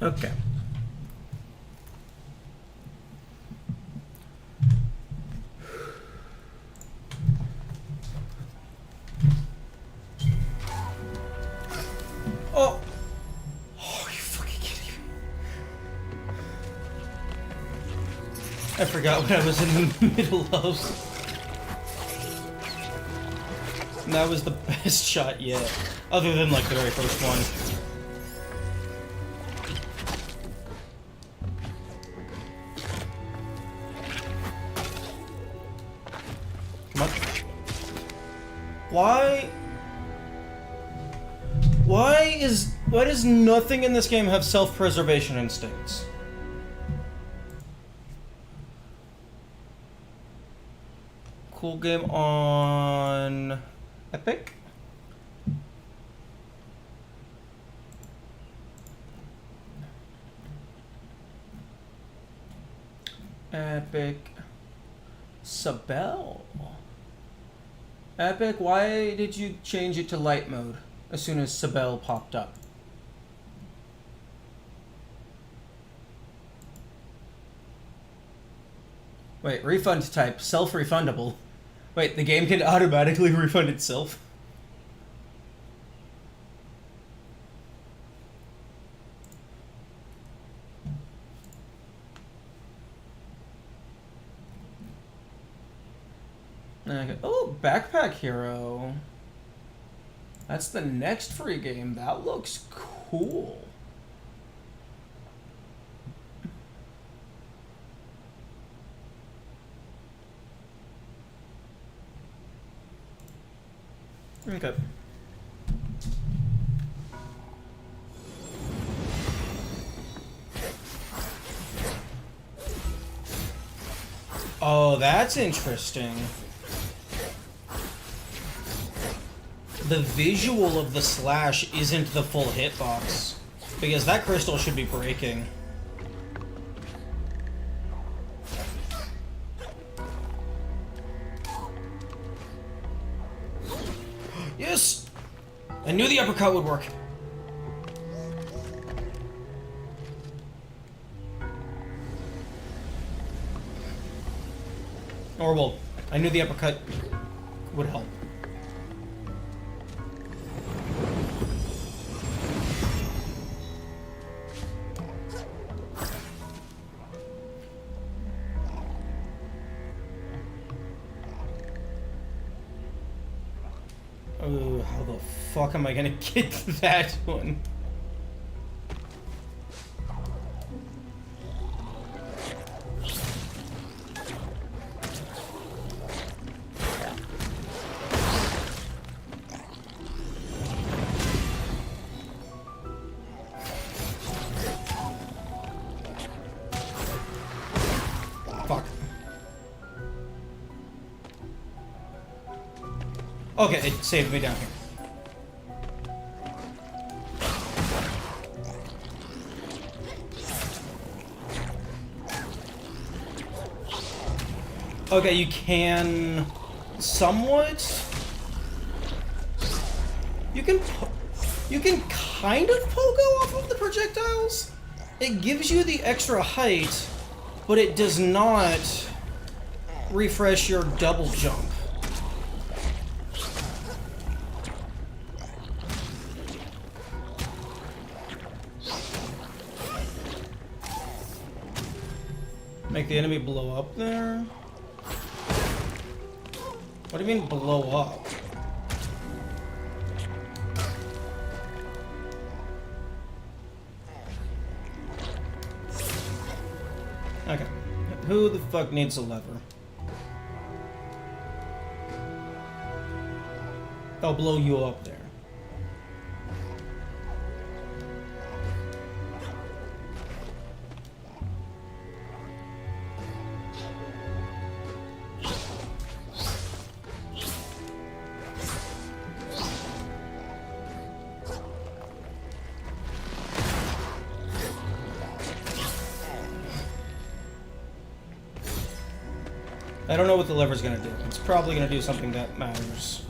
Speaker 1: Okay. Oh! Oh, you fucking kidding me? I forgot what I was in the middle of. And that was the best shot yet. Other than, like, the very first one. Why does nothing in this game have self-preservation instincts? Cool game on Epic. Epic. Sabel. Epic, why did you change it to light mode as soon as Sabel popped up? Wait, refund type, self-refundable. Wait, the game can automatically refund itself? Okay. Oh, Backpack Hero. That's the next free game. That looks cool. Okay. Oh, that's interesting. The visual of the slash isn't the full hitbox, because that crystal should be breaking. Yes! I knew the uppercut would work. Or, well, I knew the uppercut would help. Oh, how the fuck am I gonna get that one? Fuck. Okay, it saved me down here. Okay, you can somewhat. You can kind of pogo off of the projectiles. It gives you the extra height, but it does not refresh your double jump. Make the enemy blow up there? What do you mean blow up? Okay. Who the fuck needs a lever? I'll blow you up there. I don't know what the lever's gonna do. It's probably gonna do something that matters.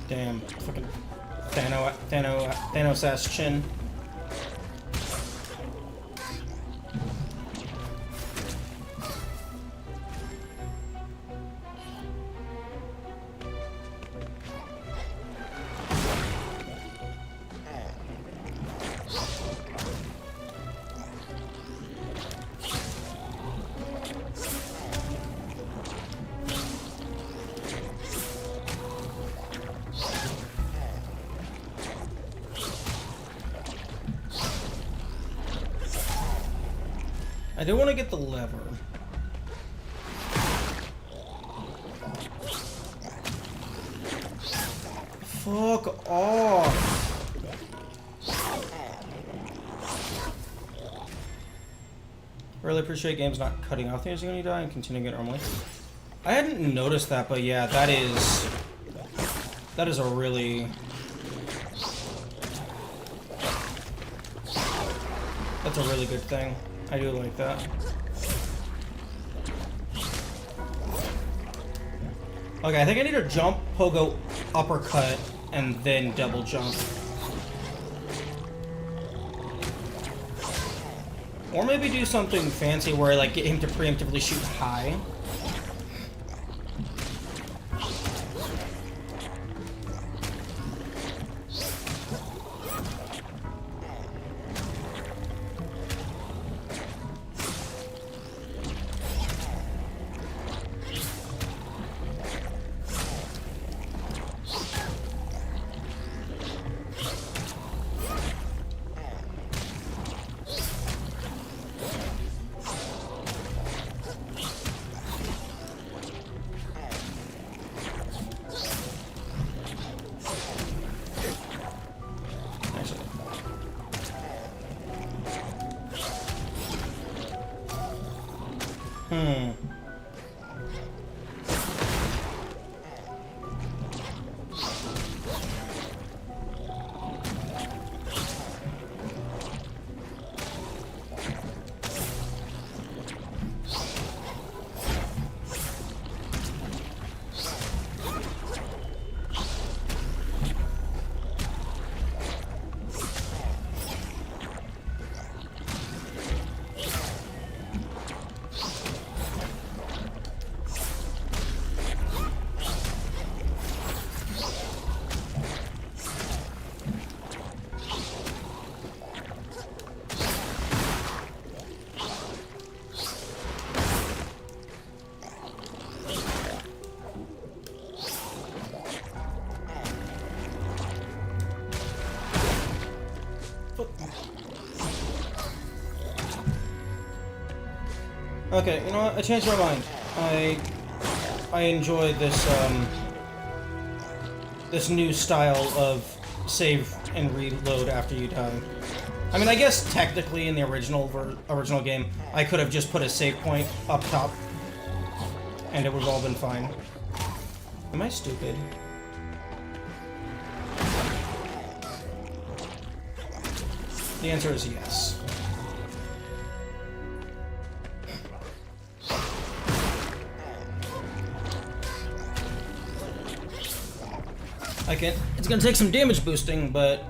Speaker 1: Damn, fucking Thanos ass chin. I do want to get the lever. fuck off. Really appreciate games not cutting off things when you die and continuing it normally. I hadn't noticed that, but yeah, that is a really... That's a really good thing. I do like that. Okay, I think I need to jump, pogo, uppercut, and then double jump. Or maybe do something fancy where I like get him to preemptively shoot high. Okay, you know what? I changed my mind. I enjoy this this new style of save and reload after you die. I mean, I guess technically in the original game, I could have just put a save point up top, and it would have all been fine. Am I stupid? The answer is yes. It's gonna take some damage boosting, but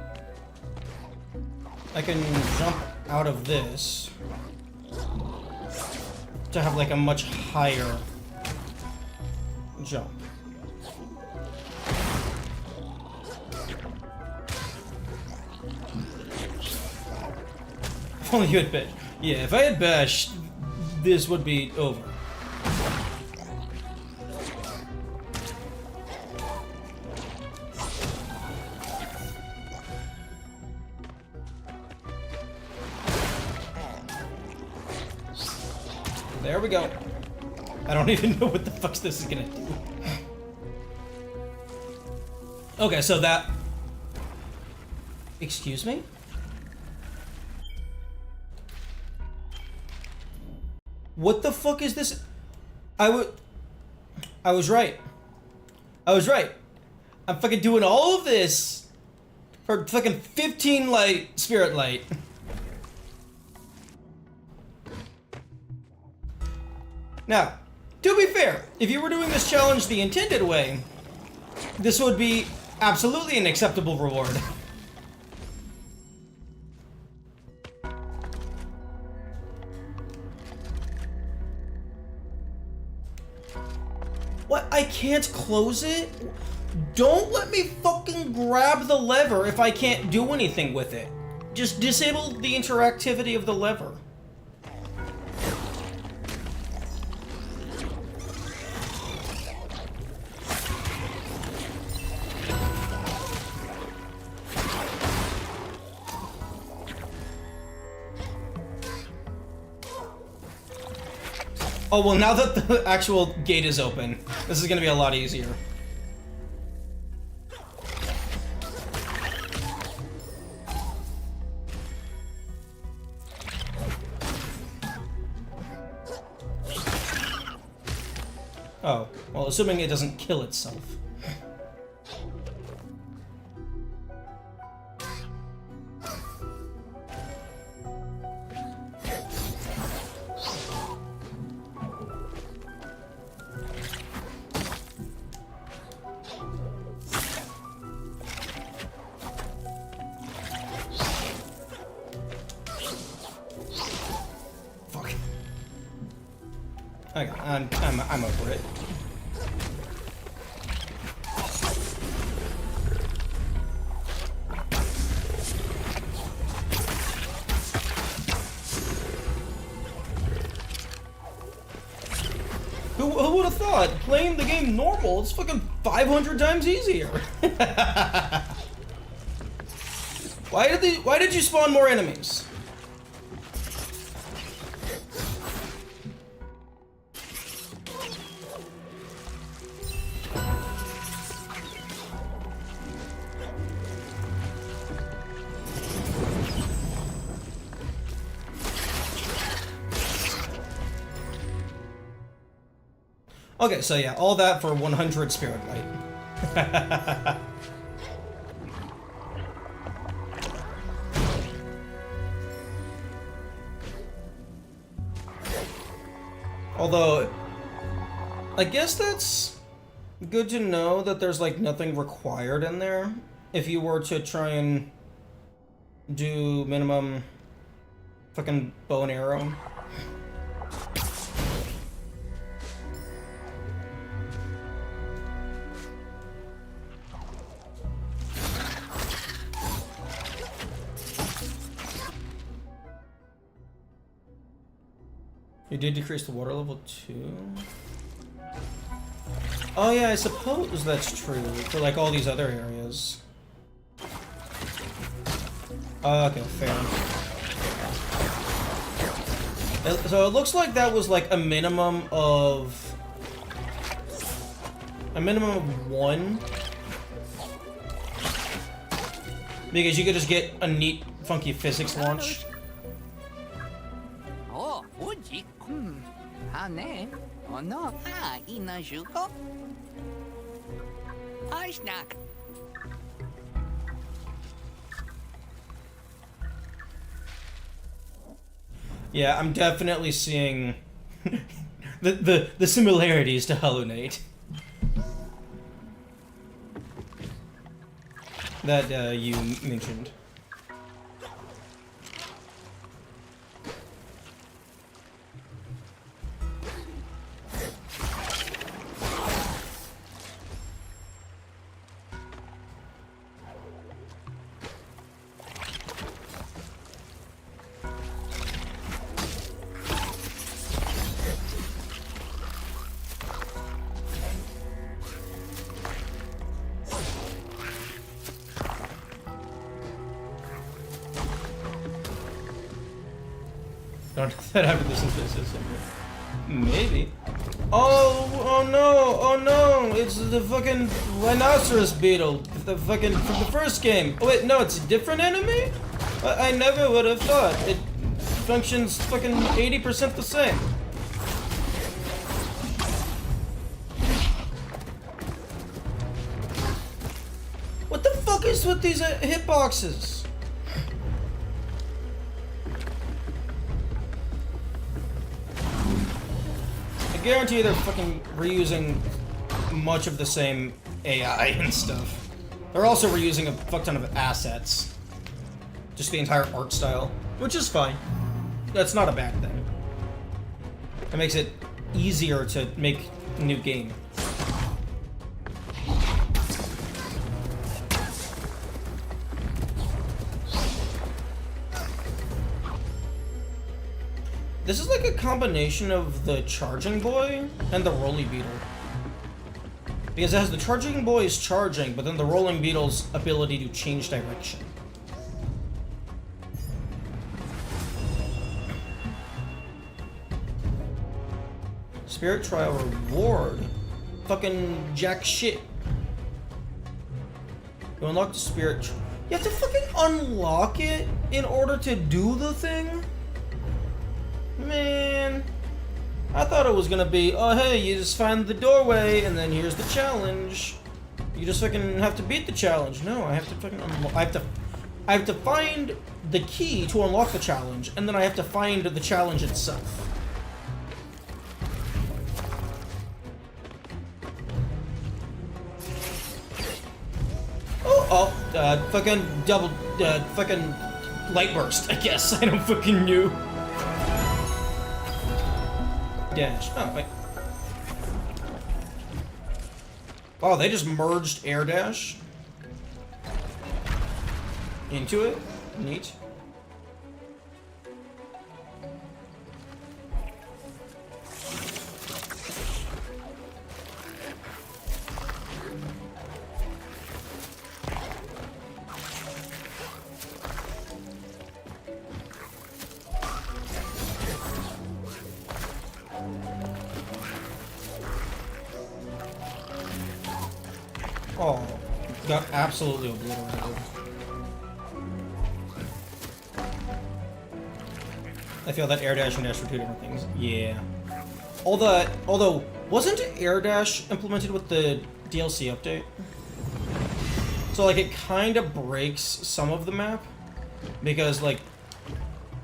Speaker 1: I can jump out of this to have like a much higher jump. If only you had bashed. Yeah, if I had bashed, this would be over. There we go. I don't even know what the fuck this is gonna do. Okay, so that... Excuse me? What the fuck is this? I was right. I was right. I'm fucking doing all of this for fucking 15 light, spirit light. Now, to be fair, if you were doing this challenge the intended way, this would be absolutely an acceptable reward. What? I can't close it? Don't let me fucking grab the lever if I can't do anything with it. Just disable the interactivity of the lever. Oh, well, now that the actual gate is open, this is gonna be a lot easier. Oh, well, assuming it doesn't kill itself. Fuck. Okay, I'm over it. Who would have thought? Playing the game normal, it's fucking 500 times easier. Why did you spawn more enemies? Okay, so yeah, all that for 100 spirit light. Although, I guess that's good to know that there's like nothing required in there. If you were to try and do minimum fucking bow and arrow. You did decrease the water level too? Oh yeah, I suppose that's true for like all these other areas. Okay, fair. So it looks like that was like a minimum of 1. Because you could just get a neat, funky physics launch.
Speaker 13: Oh, Uji. Hane. Oh no. Ah, Inajuko. Aishnak.
Speaker 1: Yeah, I'm definitely seeing the similarities to Hollow Knight that you mentioned. Don't that ever listen to this? Maybe. Oh no! It's the fucking rhinoceros beetle, the fucking from the first game. Oh wait, no, it's a different enemy. I never would have thought. It functions fucking 80% the same. What the fuck is with these hitboxes? I guarantee they're fucking reusing much of the same AI and stuff. They're also reusing a fuck ton of assets. Just the entire art style, which is fine. That's not a bad thing. It makes it easier to make a new game. This is like a combination of the Charging Boy and the Rolling Beetle. Because it has the Charging Boy's charging, but then the Rolling Beetle's ability to change direction. Spirit Trial reward. Fucking jack shit. You unlock the Spirit You have to fucking unlock it in order to do the thing? Man, I thought it was gonna be, oh hey, you just find the doorway, and then here's the challenge. You just fucking have to beat the challenge. No, I have to fucking I have to find the key to unlock the challenge, and then I have to find the challenge itself. Fucking double, fucking light burst, I guess. I don't fucking knew. Dash. Oh, wait. Oh, they just merged air dash into it. Neat. Oh, got absolutely obliterated. I feel that air dash and dash were two different things. Yeah. Although, wasn't air dash implemented with the DLC update? So like it kind of breaks some of the map because like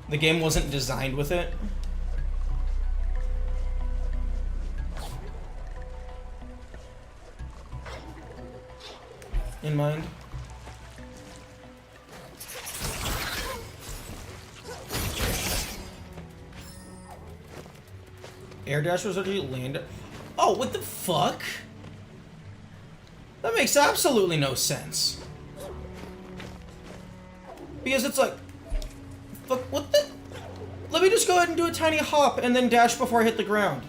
Speaker 1: the game wasn't designed with it. In mind. Air dash was already landed. Oh, what the fuck? That makes absolutely no sense. Because it's like, fuck, what the? Let me just go ahead and do a tiny hop and then dash before I hit the ground.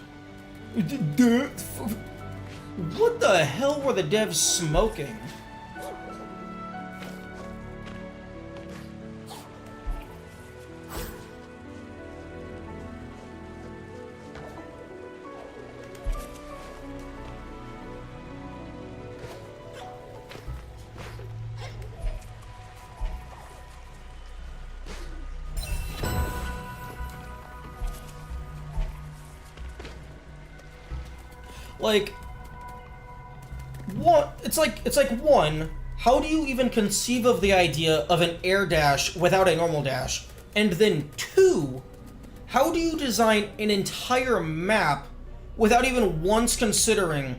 Speaker 1: What the hell were the devs smoking? Like, what? It's like one, how do you even conceive of the idea of an air dash without a normal dash? And then two, how do you design an entire map without even once considering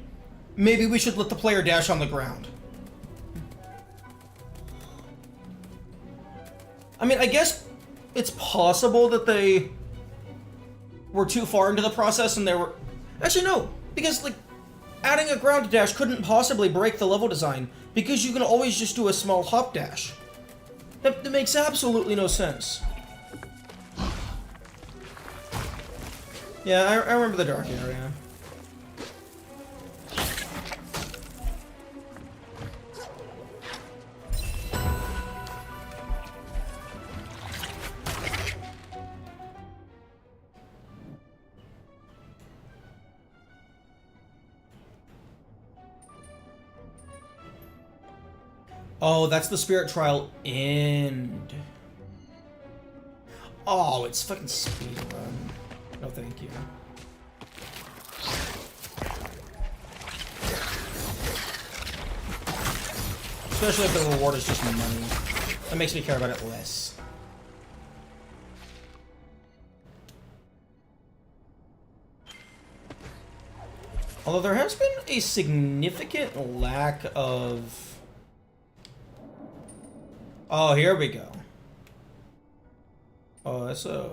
Speaker 1: maybe we should let the player dash on the ground? I mean, I guess it's possible that they were too far into the process and they were... Actually, no. Because, like, adding a ground dash couldn't possibly break the level design, because you can always just do a small hop dash. That makes absolutely no sense. Yeah, I remember the dark area. Oh, that's the spirit trial end. Oh, it's fucking speedrun. No, thank you. Especially if the reward is just money. That makes me care about it less. Although there has been a significant lack of... Oh, here we go. Oh, that's a...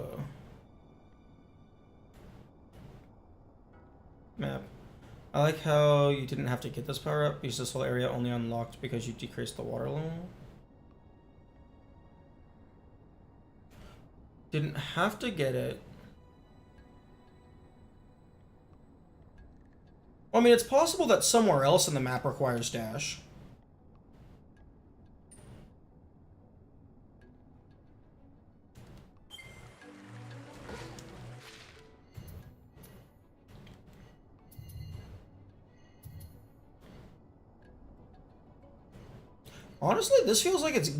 Speaker 1: map. I like how you didn't have to get this power up, because this whole area only unlocked because you decreased the water level. Didn't have to get it. Well, I mean, it's possible that somewhere else in the map requires dash. Honestly, this feels like it's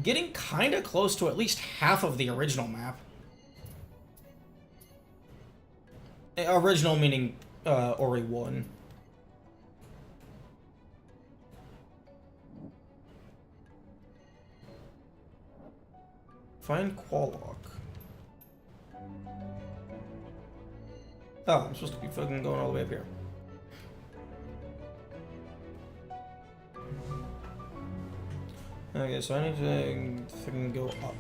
Speaker 1: getting kind of close to at least half of the original map. Original meaning Ori 1. Find Qualock. Oh, I'm supposed to be fucking going all the way up here. Okay, so I need to fucking go up.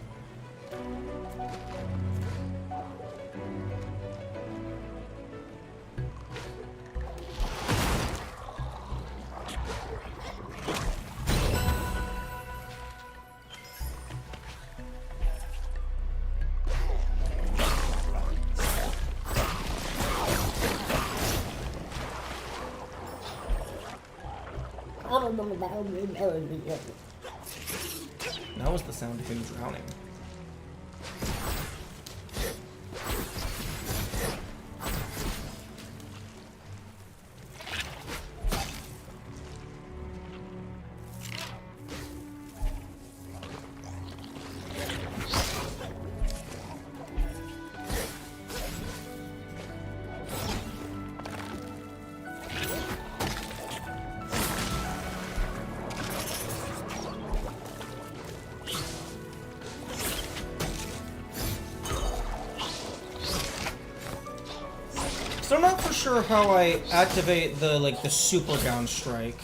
Speaker 1: That was the sound of him drowning. So I'm not for sure how I activate the super down strike.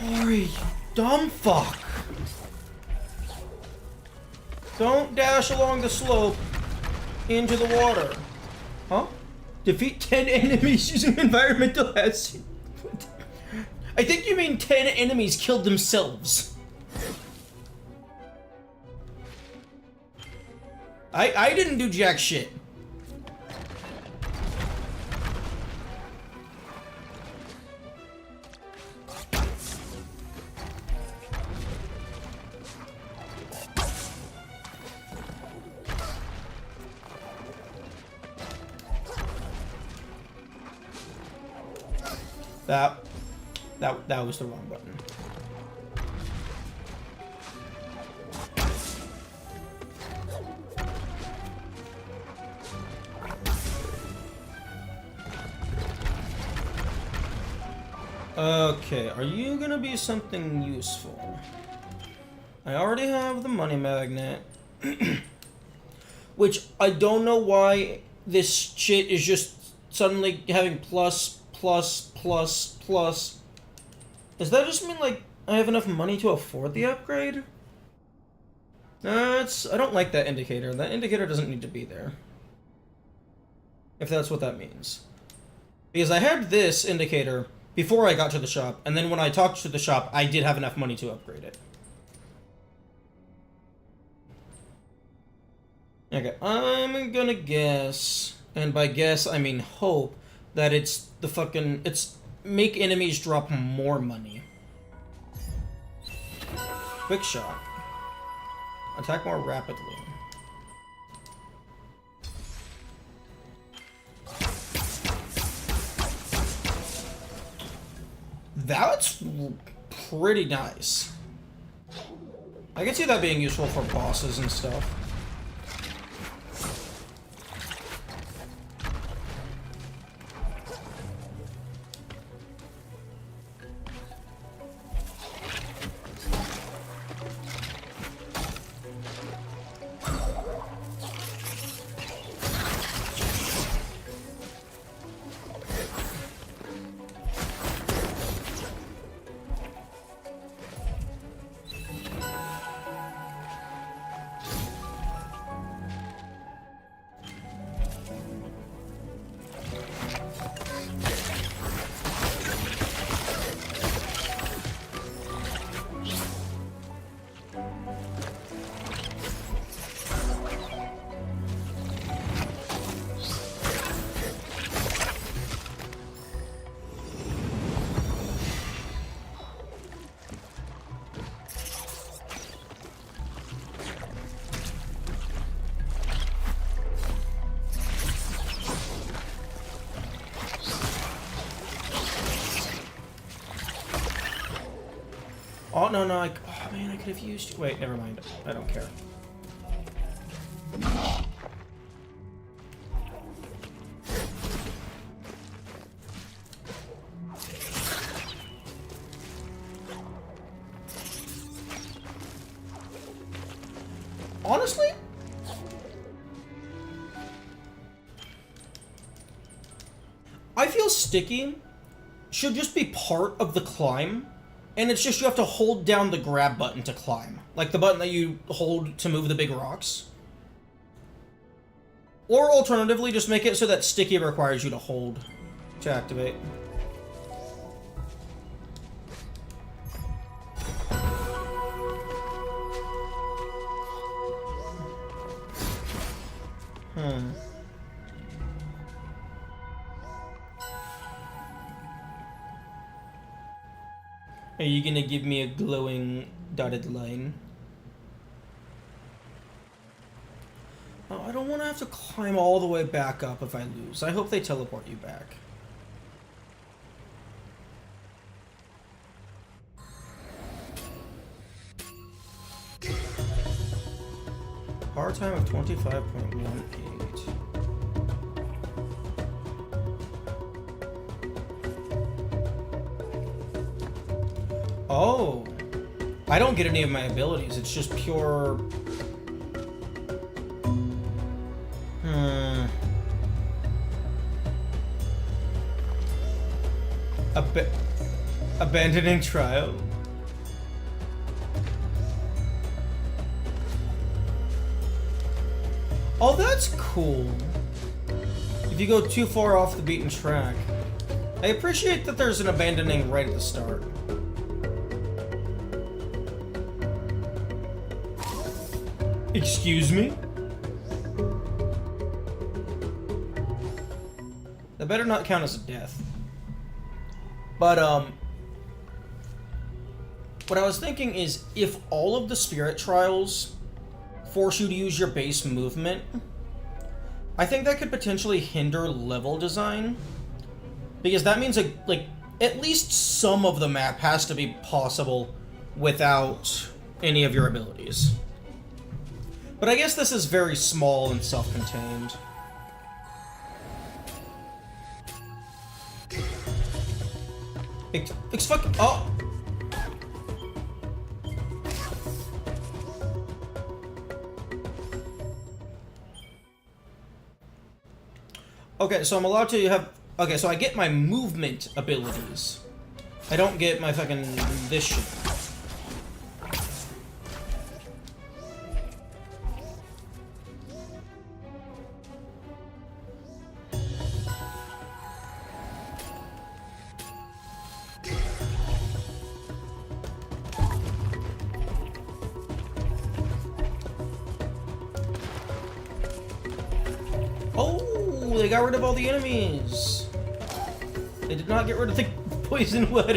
Speaker 1: Ori, you dumb fuck. Don't dash along the slope into the water. Huh? Defeat 10 enemies using environmental hazard. I think you mean 10 enemies killed themselves. I didn't do jack shit. That was the wrong button. Okay, are you gonna be something useful? I already have the money magnet. Which I don't know why this shit is just suddenly having plus. Does that just mean, like, I have enough money to afford the upgrade? I don't like that indicator. That indicator doesn't need to be there. If that's what that means. Because I had this indicator before I got to the shop, and then when I talked to the shop, I did have enough money to upgrade it. Okay, I'm gonna guess, and by guess I mean hope, that it's make enemies drop more money. Quick shot. Attack more rapidly. That's pretty nice. I can see that being useful for bosses and stuff. Oh, no, no, oh man, I could have used... Wait, never mind. I don't care. Honestly? I feel sticky should just be part of the climb, and it's just you have to hold down the grab button to climb. Like the button that you hold to move the big rocks. Or alternatively, just make it so that sticky requires you to hold to activate. Are you gonna give me a glowing dotted line? Oh, I don't want to have to climb all the way back up if I lose. I hope they teleport you back. Power time of 25.18. Oh, I don't get any of my abilities. It's just pure... Abandoning trial? Oh, that's cool. If you go too far off the beaten track. I appreciate that there's an abandoning right at the start. Excuse me? That better not count as a death. But, what I was thinking is, if all of the spirit trials force you to use your base movement, I think that could potentially hinder level design. Because that means, like at least some of the map has to be possible without any of your abilities. But I guess this is very small and self-contained. Oh! Okay, so I'm allowed to have... Okay, so I get my movement abilities. I don't get my fucking... this shit. They got rid of all the enemies. They did not get rid of the poison water.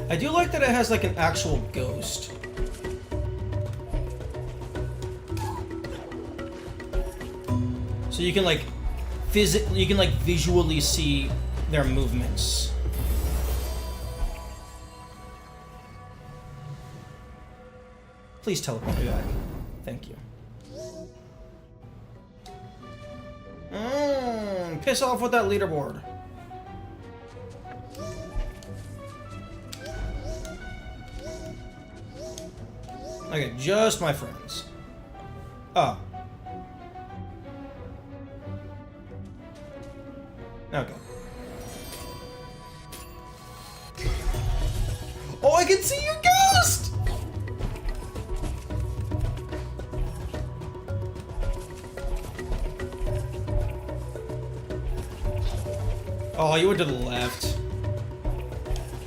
Speaker 1: I do like that it has like an actual ghost. So you can like you can like visually see their movements. Please teleport me back. Thank you. Piss off with that leaderboard. Okay, just my friends. Oh. Okay. Oh, I can see your ghost! Oh, you went to the left.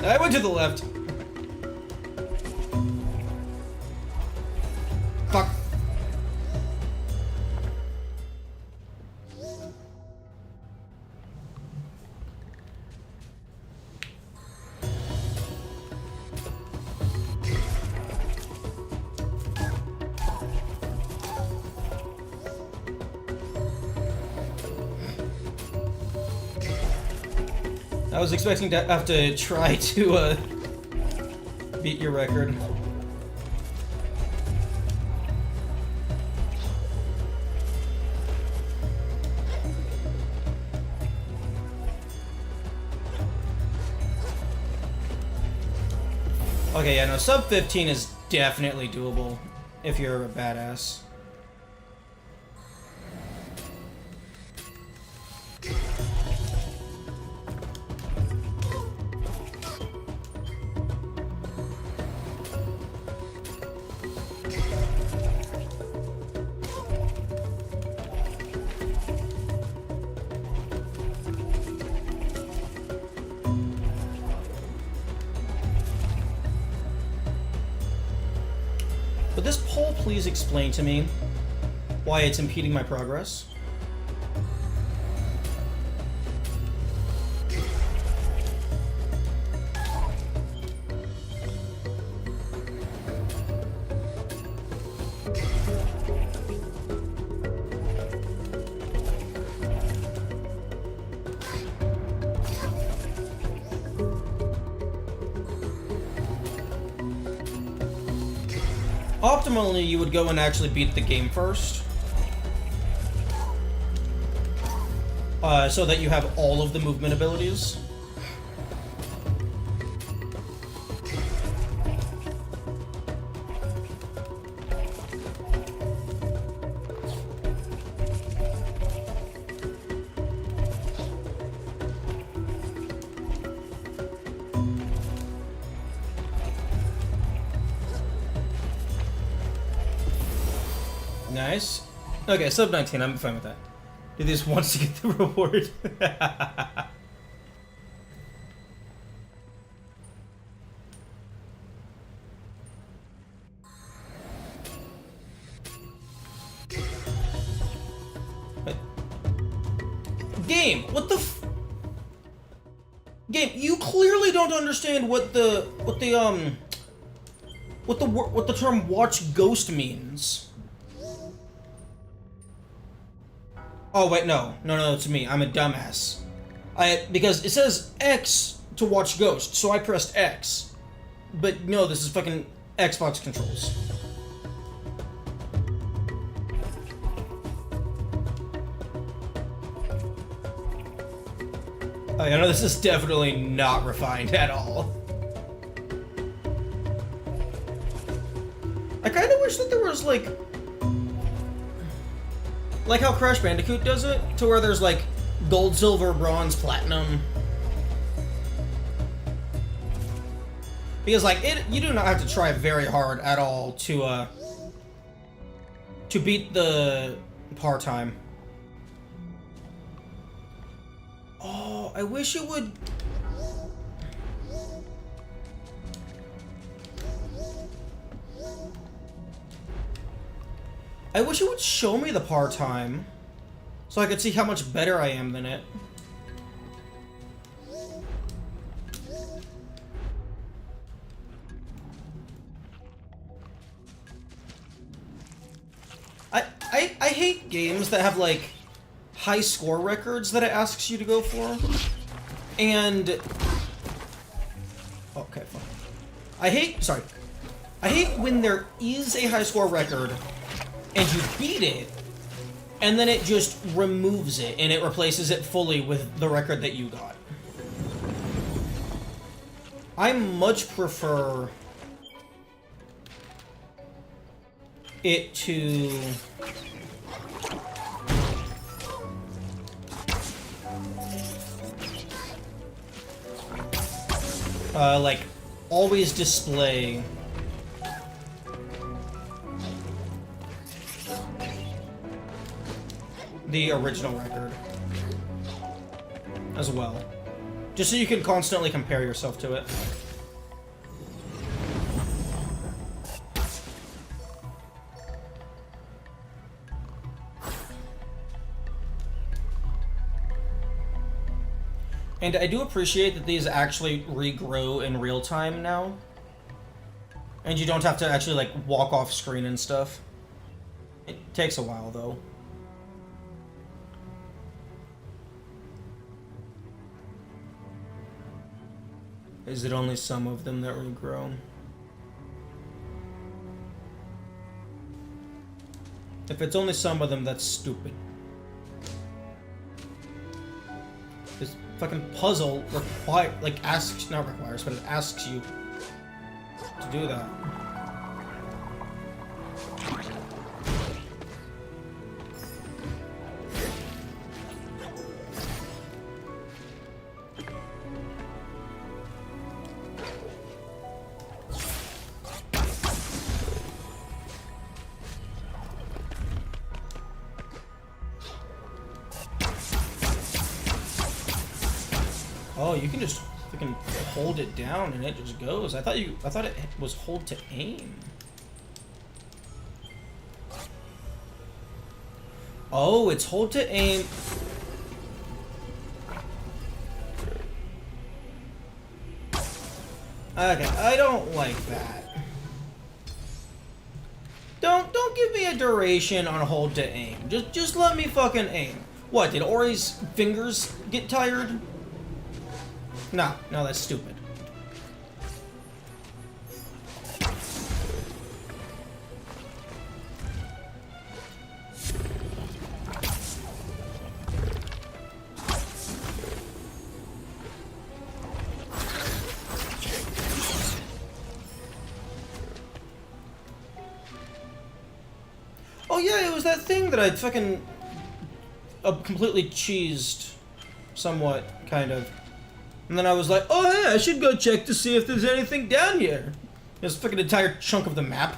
Speaker 1: I went to the left. Fuck. I was expecting to have to try to beat your record. Okay, yeah, no, sub 15 is definitely doable if you're a badass. Would this poll please explain to me why it's impeding my progress? Optimally, you would go and actually beat the game first. So that you have all of the movement abilities. Nice. Okay, sub 19, I'm fine with that. Do this once to get the reward. Game, what the Game, you clearly don't understand what the term watch ghost means. Oh wait, no, it's me. I'm a dumbass. Because it says X to watch Ghost, so I pressed X. But no, this is fucking Xbox controls. I know this is definitely not refined at all. I kind of wish that there was like how Crash Bandicoot does it, to where there's like gold, silver, bronze, platinum. Because like you do not have to try very hard at all to beat the par time. Oh, I wish it would. I wish it would show me the par time, so I could see how much better I am than it. I hate games that have, like, high score records that it asks you to go for, and... Okay, fine. I hate when there is a high score record, and you beat it, and then it just removes it, and it replaces it fully with the record that you got. I much prefer it to... like, always display the original record as well, just so you can constantly compare yourself to it. And I do appreciate that these actually regrow in real time now, and you don't have to actually like walk off screen and stuff. It takes a while though. Is it only some of them that regrow? If it's only some of them, that's stupid. This fucking puzzle not requires, but it asks you to do that. Oh, you can just freaking hold it down and it just goes. I thought it was hold to aim. Oh, it's hold to aim. Okay, I don't like that. Don't give me a duration on hold to aim. Just let me fucking aim. What, did Ori's fingers get tired? No, that's stupid. Oh yeah, it was that thing that I fucking completely cheesed, somewhat, kind of. And then I was like, oh yeah, I should go check to see if there's anything down here. There's a fucking entire chunk of the map.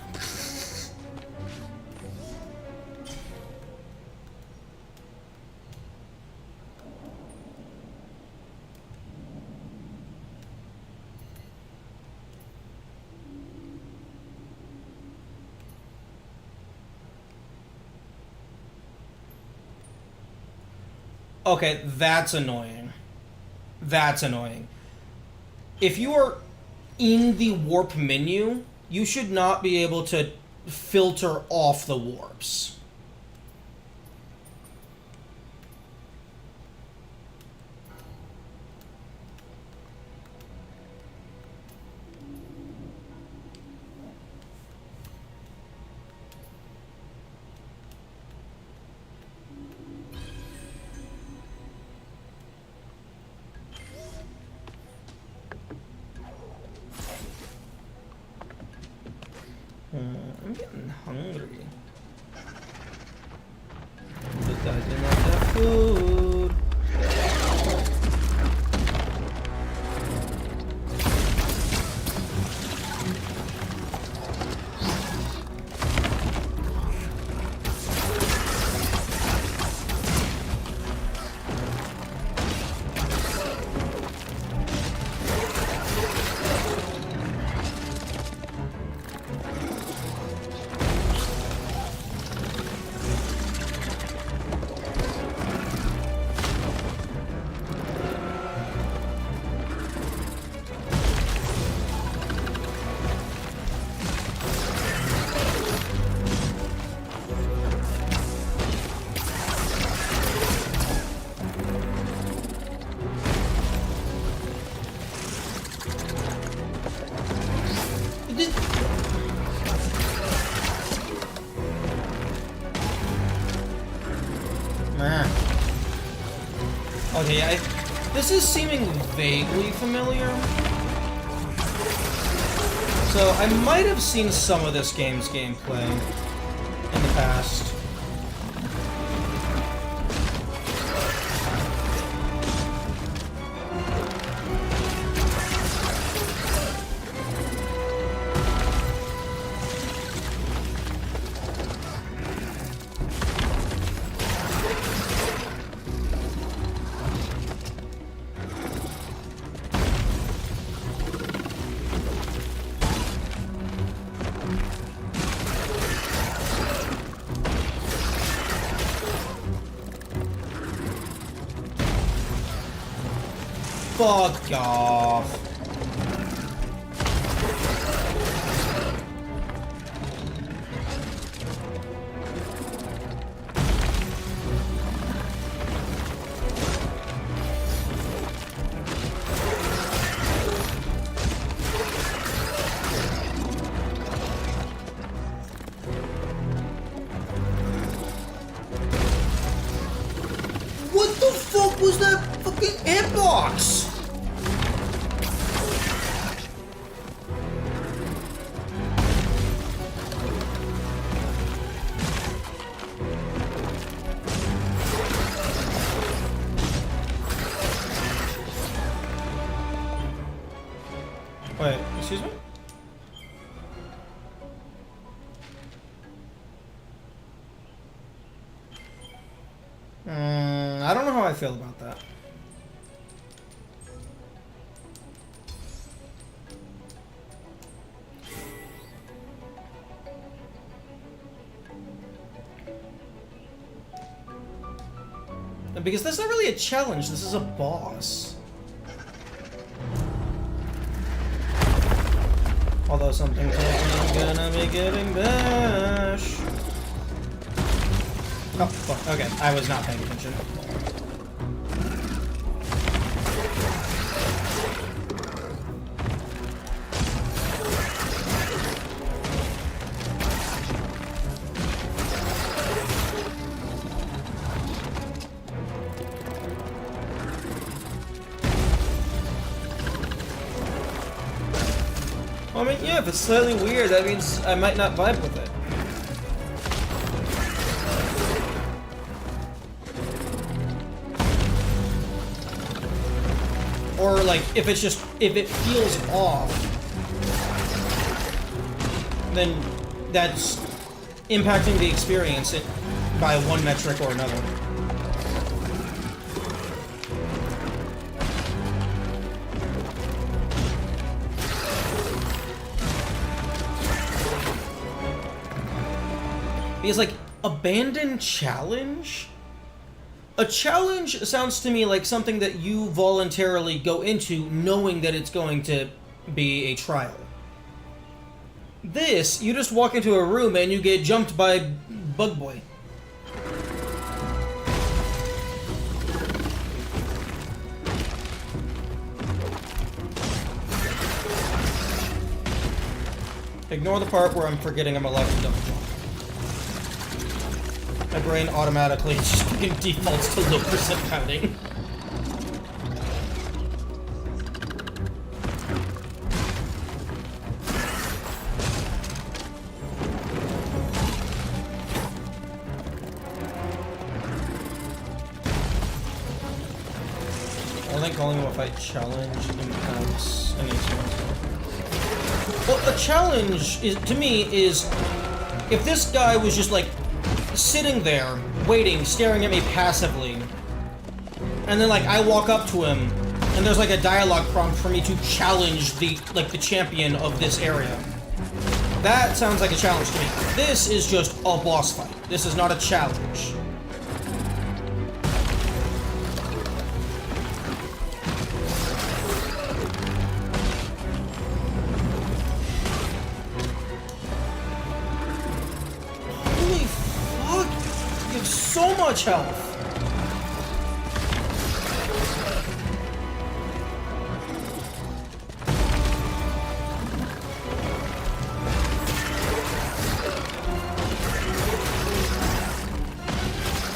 Speaker 1: Okay, that's annoying. That's annoying. If you are in the warp menu, you should not be able to filter off the warps. I'm getting hungry. But I didn't have that food. Okay, this is seeming vaguely familiar. So I might have seen some of this game's gameplay in the past. Fuck off. was that fucking hitbox? Wait, excuse me? I don't know how I feel about that. Because that's not really a challenge, this is a boss. Although something tells me I'm gonna be getting bash. Oh, fuck. Okay, I was not paying attention. I mean, yeah, if it's slightly weird, that means I might not vibe with it. Or, like, if it's just, if it feels off, then that's impacting the experience by one metric or another. Because, like, abandoned challenge? A challenge sounds to me like something that you voluntarily go into knowing that it's going to be a trial. This, you just walk into a room and you get jumped by Bug Boy. Ignore the part where I'm forgetting I'm allowed to double jump. My brain automatically just fucking defaults to low percent pounding. I think calling him a fight challenge impacts any experience. Well, a challenge is, to me, is if this guy was just like sitting there, waiting, staring at me passively, and then like I walk up to him, and there's like a dialogue prompt for me to challenge the champion of this area. That sounds like a challenge to me. This is just a boss fight. This is not a challenge. So much health.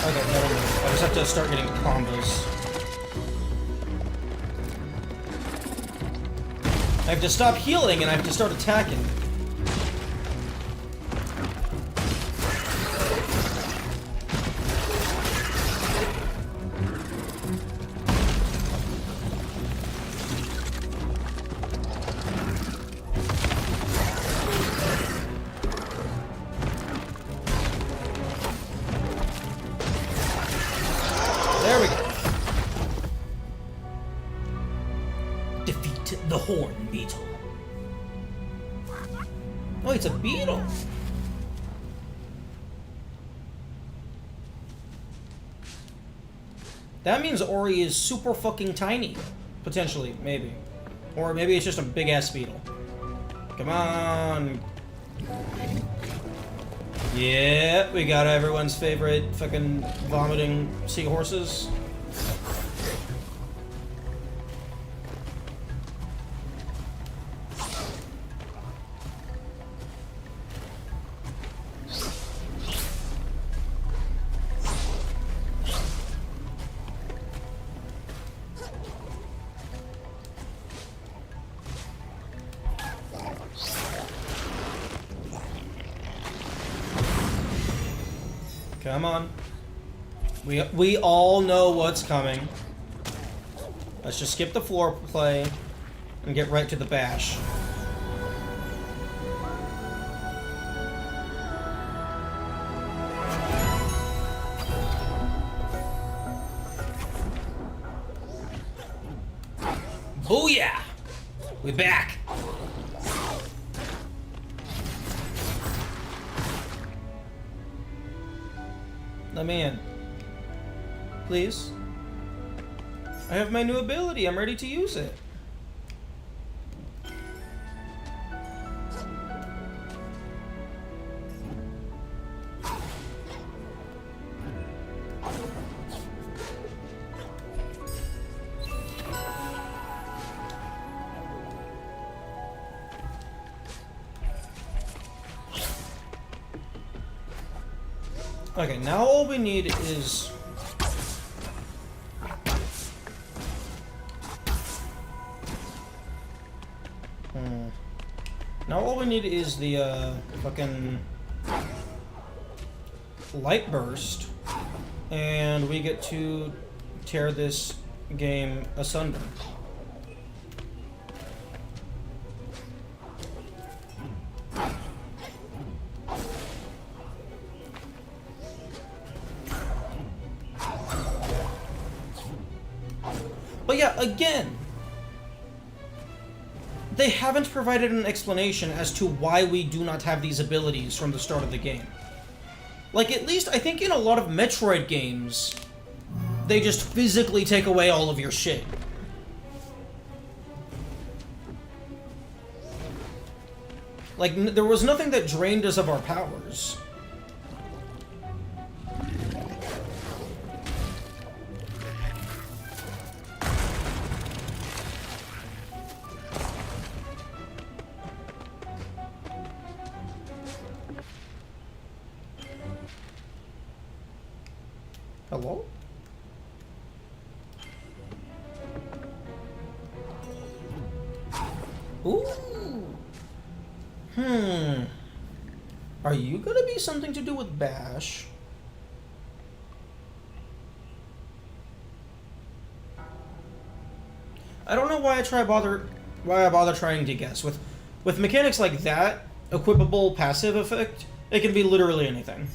Speaker 1: Okay, never mind. I just have to start getting combos. I have to stop healing and I have to start attacking. There we go. Defeat the horn beetle. Oh, it's a beetle. That means Ori is super fucking tiny. Potentially, maybe. Or maybe it's just a big ass beetle. Come on. Yeah, we got everyone's favorite fucking vomiting seahorses. Come on. We all know what's coming. Let's just skip the floor play and get right to the bash. Booyah! We back! Let me in. Please. I have my new ability. I'm ready to use it. Okay, now all we need is... Now all we need is the, fucking... light burst, and we get to tear this game asunder. But yeah, again, they haven't provided an explanation as to why we do not have these abilities from the start of the game. Like, at least, I think in a lot of Metroid games, they just physically take away all of your shit. Like, there was nothing that drained us of our powers. Hello? Ooh. Are you gonna be something to do with Bash? I don't know why I bother trying to guess. With mechanics like that, equipable passive effect, it can be literally anything.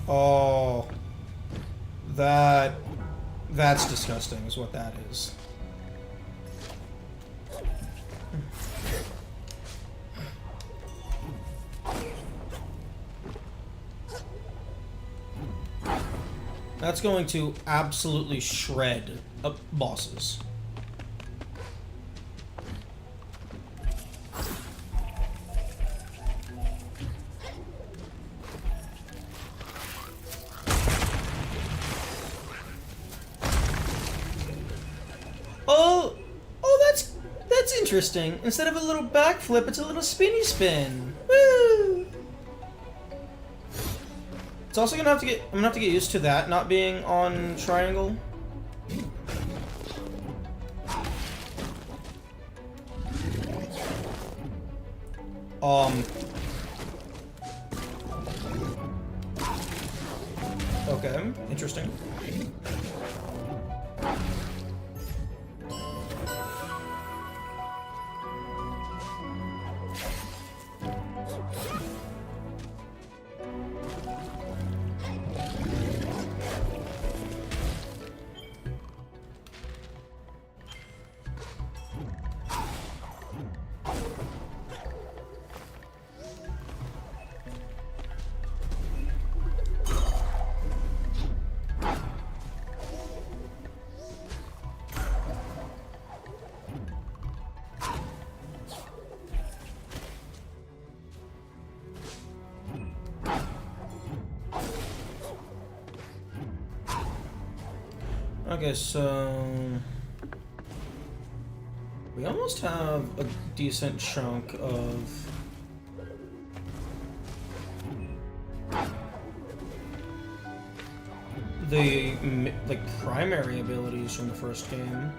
Speaker 1: Oh, that's disgusting is what that is. That's going to absolutely shred up bosses. That's interesting. Instead of a little backflip, it's a little spinny spin. Woo! It's also I'm gonna have to get used to that not being on triangle. Okay, interesting. Okay, so we almost have a decent chunk of the like primary abilities from the first game.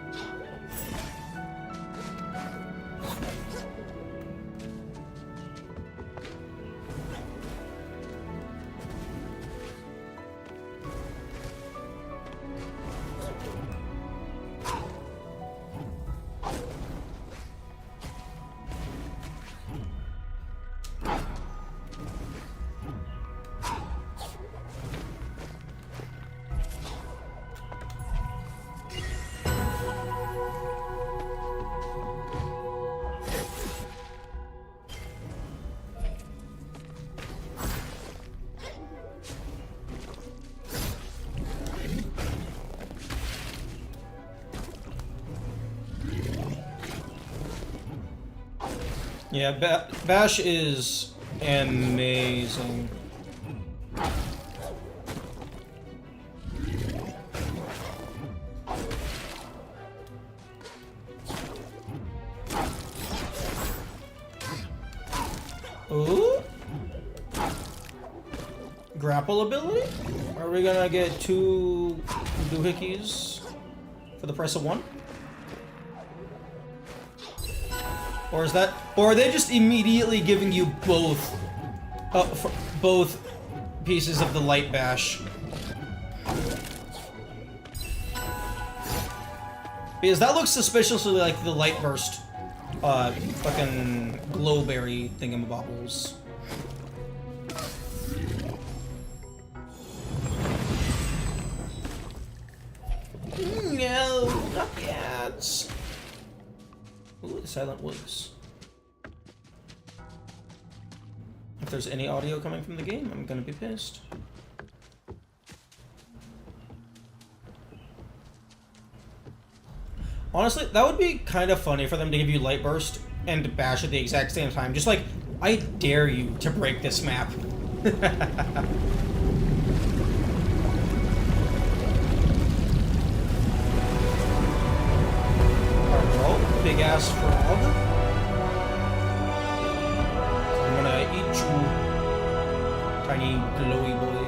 Speaker 1: Yeah, Bash is amazing. Ooh. Grapple ability? Are we gonna get 2 doohickeys for the price of 1? Or is that, or are they just immediately giving you both, both pieces of the light bash? Because that looks suspiciously like the light burst, fucking glowberry thingamabobbles. No, not cats. Ooh, the Silent Woods. If there's any audio coming from the game, I'm gonna be pissed. Honestly, that would be kind of funny for them to give you Light Burst and Bash at the exact same time. Just like, I dare you to break this map. Big ass frog. I'm gonna eat you, tiny glowy boy.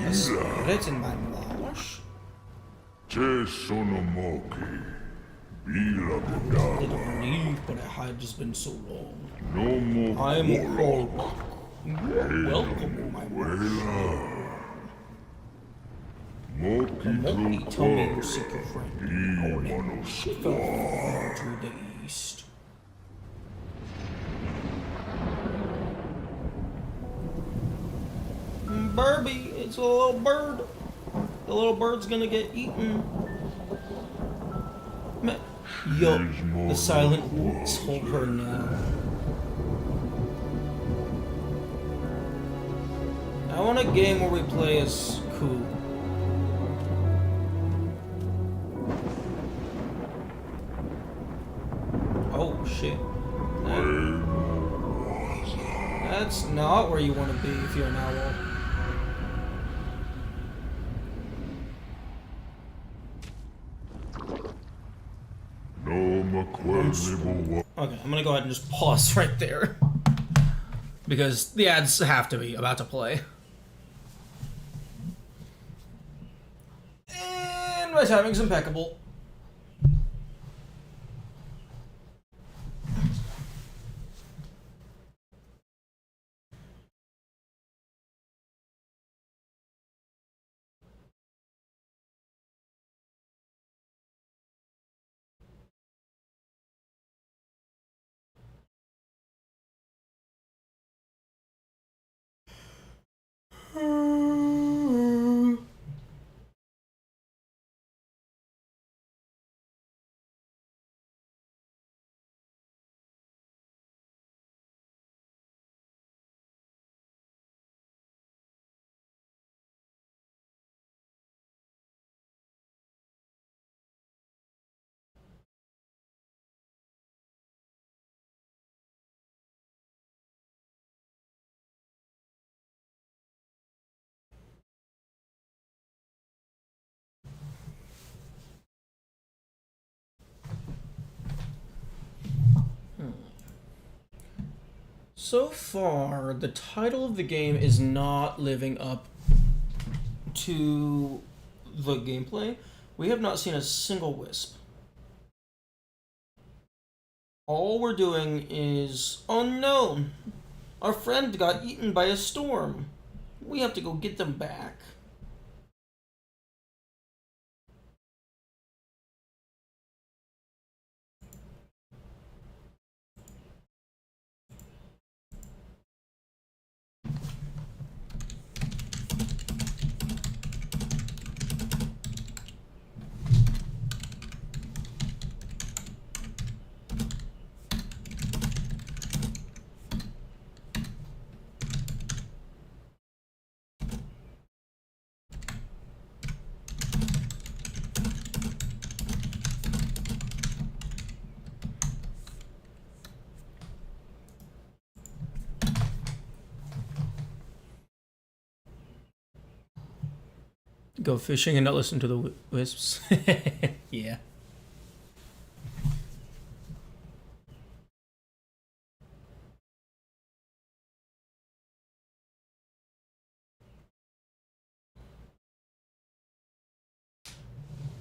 Speaker 1: A spirit in my marsh. Didn't leave, but I had just been so long. I'm Hulk. Welcome, my marsh. Moki told me to seek your friend. She fell far to the east. Burby, it's a little bird. The little bird's gonna get eaten. Yo, the Silent Woods hold her now. I want a game where we play as Ku. Oh shit. That's not where you want to be if you're an owl. Okay, I'm gonna go ahead and just pause right there. Because the ads have to be about to play. And my timing's impeccable. So far, the title of the game is not living up to the gameplay, we have not seen a single wisp. All we're doing is, oh no, our friend got eaten by a storm. We have to go get them back. Go fishing and not listen to the wisps. Yeah.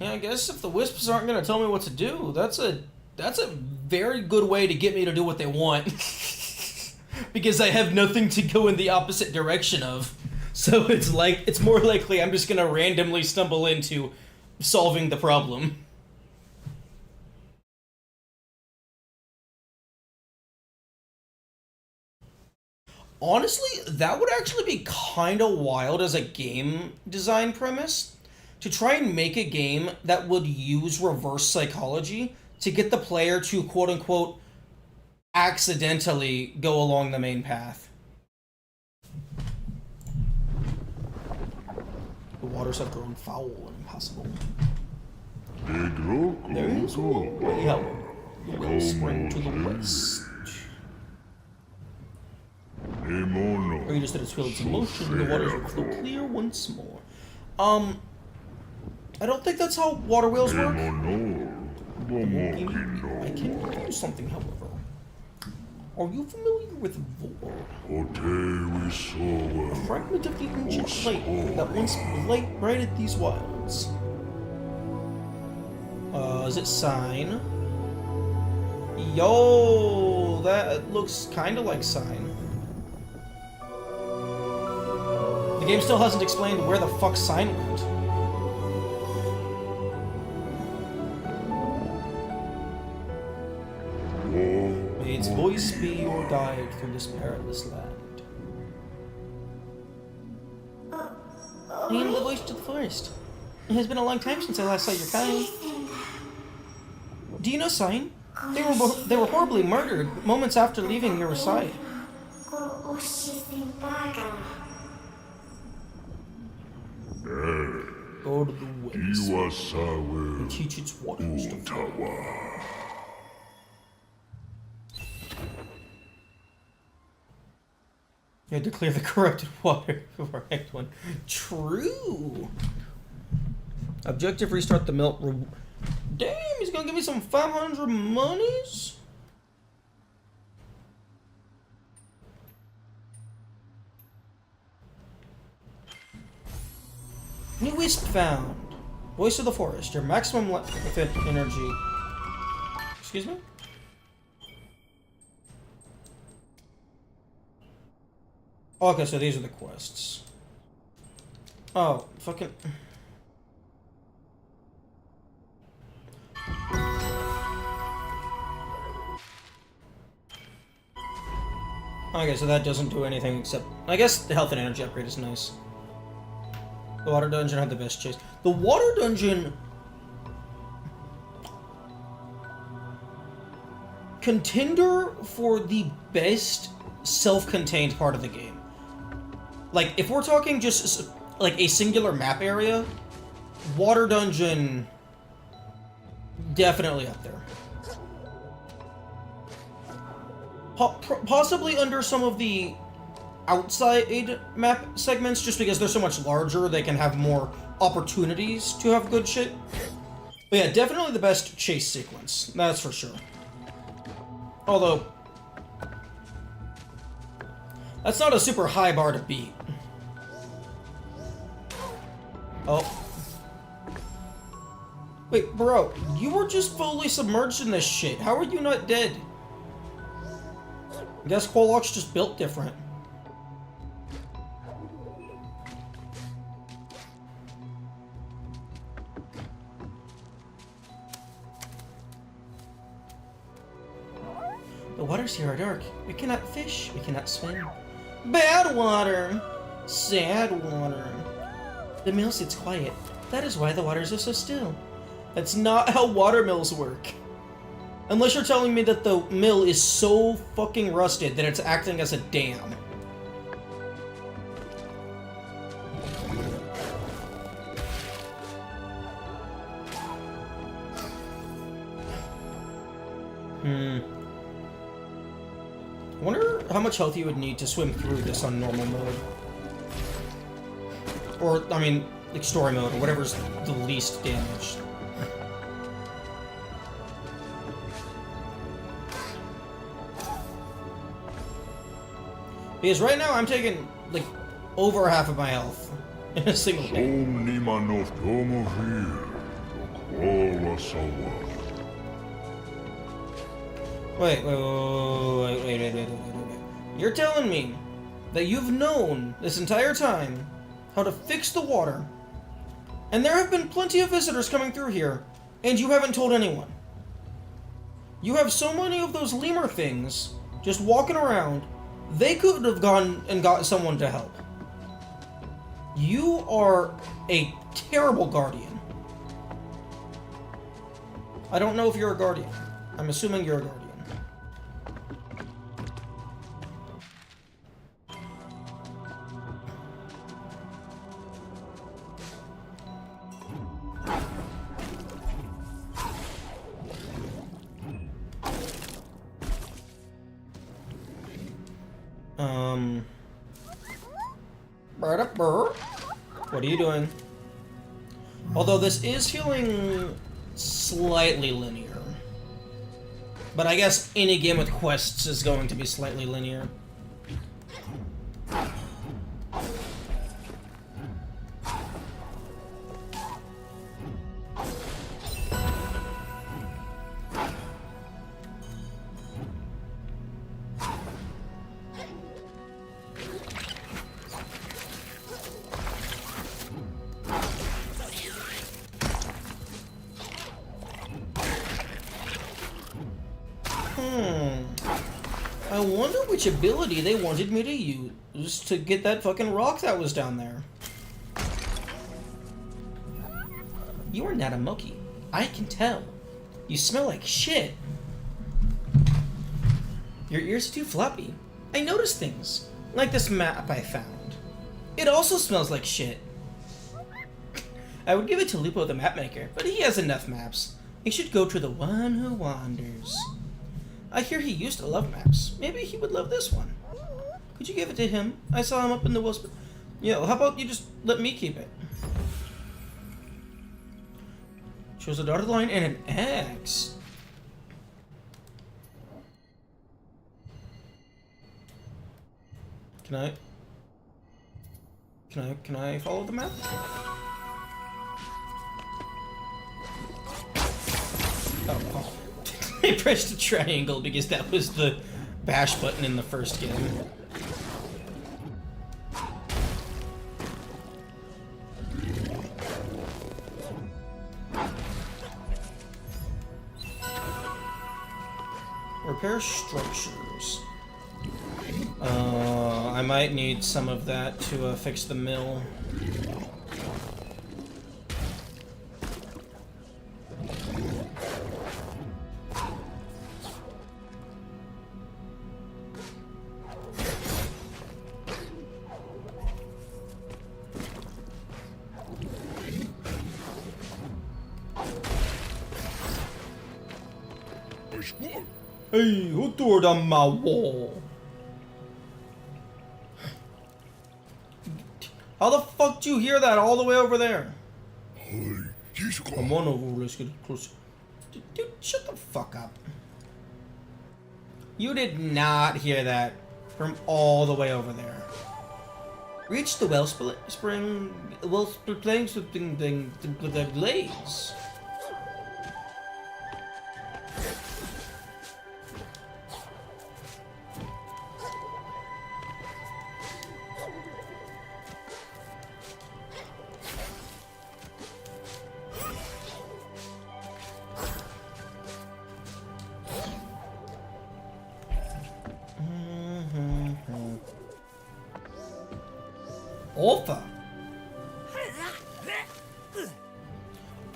Speaker 1: Yeah, I guess if the wisps aren't gonna tell me what to do, that's a very good way to get me to do what they want. Because I have nothing to go in the opposite direction of. So it's more likely I'm just gonna randomly stumble into solving the problem. Honestly, that would actually be kind of wild as a game design premise. To try and make a game that would use reverse psychology to get the player to quote-unquote accidentally go along the main path. The waters have grown foul and impossible. There is one way, however. The wells spring to the west. Or just that it's filled its motion, the waters will flow clear once more. I don't think that's how water wheels work. I can tell you something, however. Are you familiar with Vor? A fragment of the ancient light that once brighted these wilds. Is it Sign? Yo, that looks kind of like Sign. The game still hasn't explained where the fuck Sign went. May its voice be your guide through this perilous land. I am the voice to the forest. It has been a long time since I last saw your kind. Do you know Sign? They were horribly murdered moments after leaving your side. Go to the west and teach its waters to flow. You had to clear the corrupted water before Act 1. True! Objective, restart the melt. Damn, he's gonna give me some 500 monies? New wisp found. Voice of the forest. Your maximum energy. Excuse me? Okay, so these are the quests. Oh, fucking... Okay, so that doesn't do anything except... I guess the health and energy upgrade is nice. The water dungeon had the best chase. The water dungeon... Contender for the best self-contained part of the game. Like, if we're talking just, like, a singular map area, water dungeon... definitely up there. Possibly under some of the outside map segments, just because they're so much larger, they can have more opportunities to have good shit. But yeah, definitely the best chase sequence, that's for sure. Although, that's not a super high bar to beat. Oh. Wait, bro, you were just fully submerged in this shit. How are you not dead? I guess Quolok's just built different. The waters here are dark. We cannot fish. We cannot swim. Bad water. Sad water. The mill sits quiet. That is why the waters are so still. That's not how water mills work. Unless you're telling me that the mill is so fucking rusted that it's acting as a dam. I wonder how much health you would need to swim through this on normal mode. Or, I mean, like story mode, or whatever's the least damaged. Because right now I'm taking, like, over half of my health in a single day. Wait. You're telling me that you've known this entire time how to fix the water, and there have been plenty of visitors coming through here, and you haven't told anyone? You have so many of those lemur things just walking around, they could have gone and got someone to help. You are a terrible guardian. I don't know if you're a guardian. I'm assuming you're a guardian. What are you doing? Although this is feeling slightly linear. But I guess any game with quests is going to be slightly linear. I wonder which ability they wanted me to use to get that fucking rock that was down there. You are not a monkey. I can tell. You smell like shit. Your ears are too floppy. I noticed things, like this map I found. It also smells like shit. I would give it to Lupo the mapmaker, but he has enough maps. He should go to the one who wanders. I hear he used to love maps. Maybe he would love this one. Could you give it to him? I saw him up in the Wisps. Yo, how about you just let me keep it? Shows a dotted line and an X. Can I follow the map? Oh. I pressed a triangle because that was the bash button in the first game. Repair structures. I might need some of that to fix the mill. Hey, who threw it on my wall? How the fuck do you hear that all the way over there? Come on over, let's get closer. Dude, shut the fuck up. You did not hear that from all the way over there. Reach the wellspring with the glades. Alpha.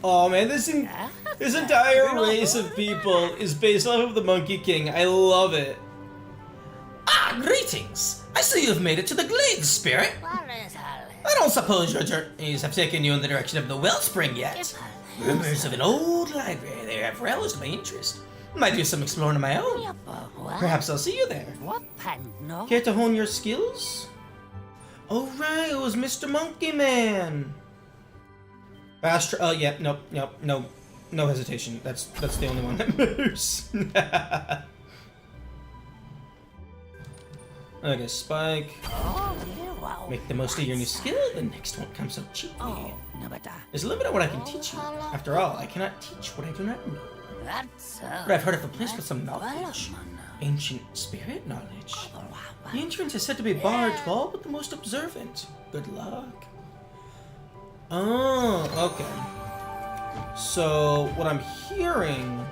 Speaker 1: Oh man, this entire race of people is based off of the Monkey King. I love it. Ah, greetings! I see you've made it to the Glades, Spirit. I don't suppose your journeys have taken you in the direction of the Wellspring yet. Rumors of an old library there have roused my interest. Might do some exploring of my own. Perhaps I'll see you there. Care to hone your skills? Oh right, it was Mr. Monkey Man. Yeah, no hesitation. That's the only one that moves. Okay, Spike. Make the most of your new skill. The next one comes so cheaply. There's a limit on what I can teach you. After all, I cannot teach what I do not know. But I've heard of a place with some knowledge. Ancient spirit knowledge. The entrance is said to be barred to all but the most observant. Good luck. Oh, okay. So, what I'm hearing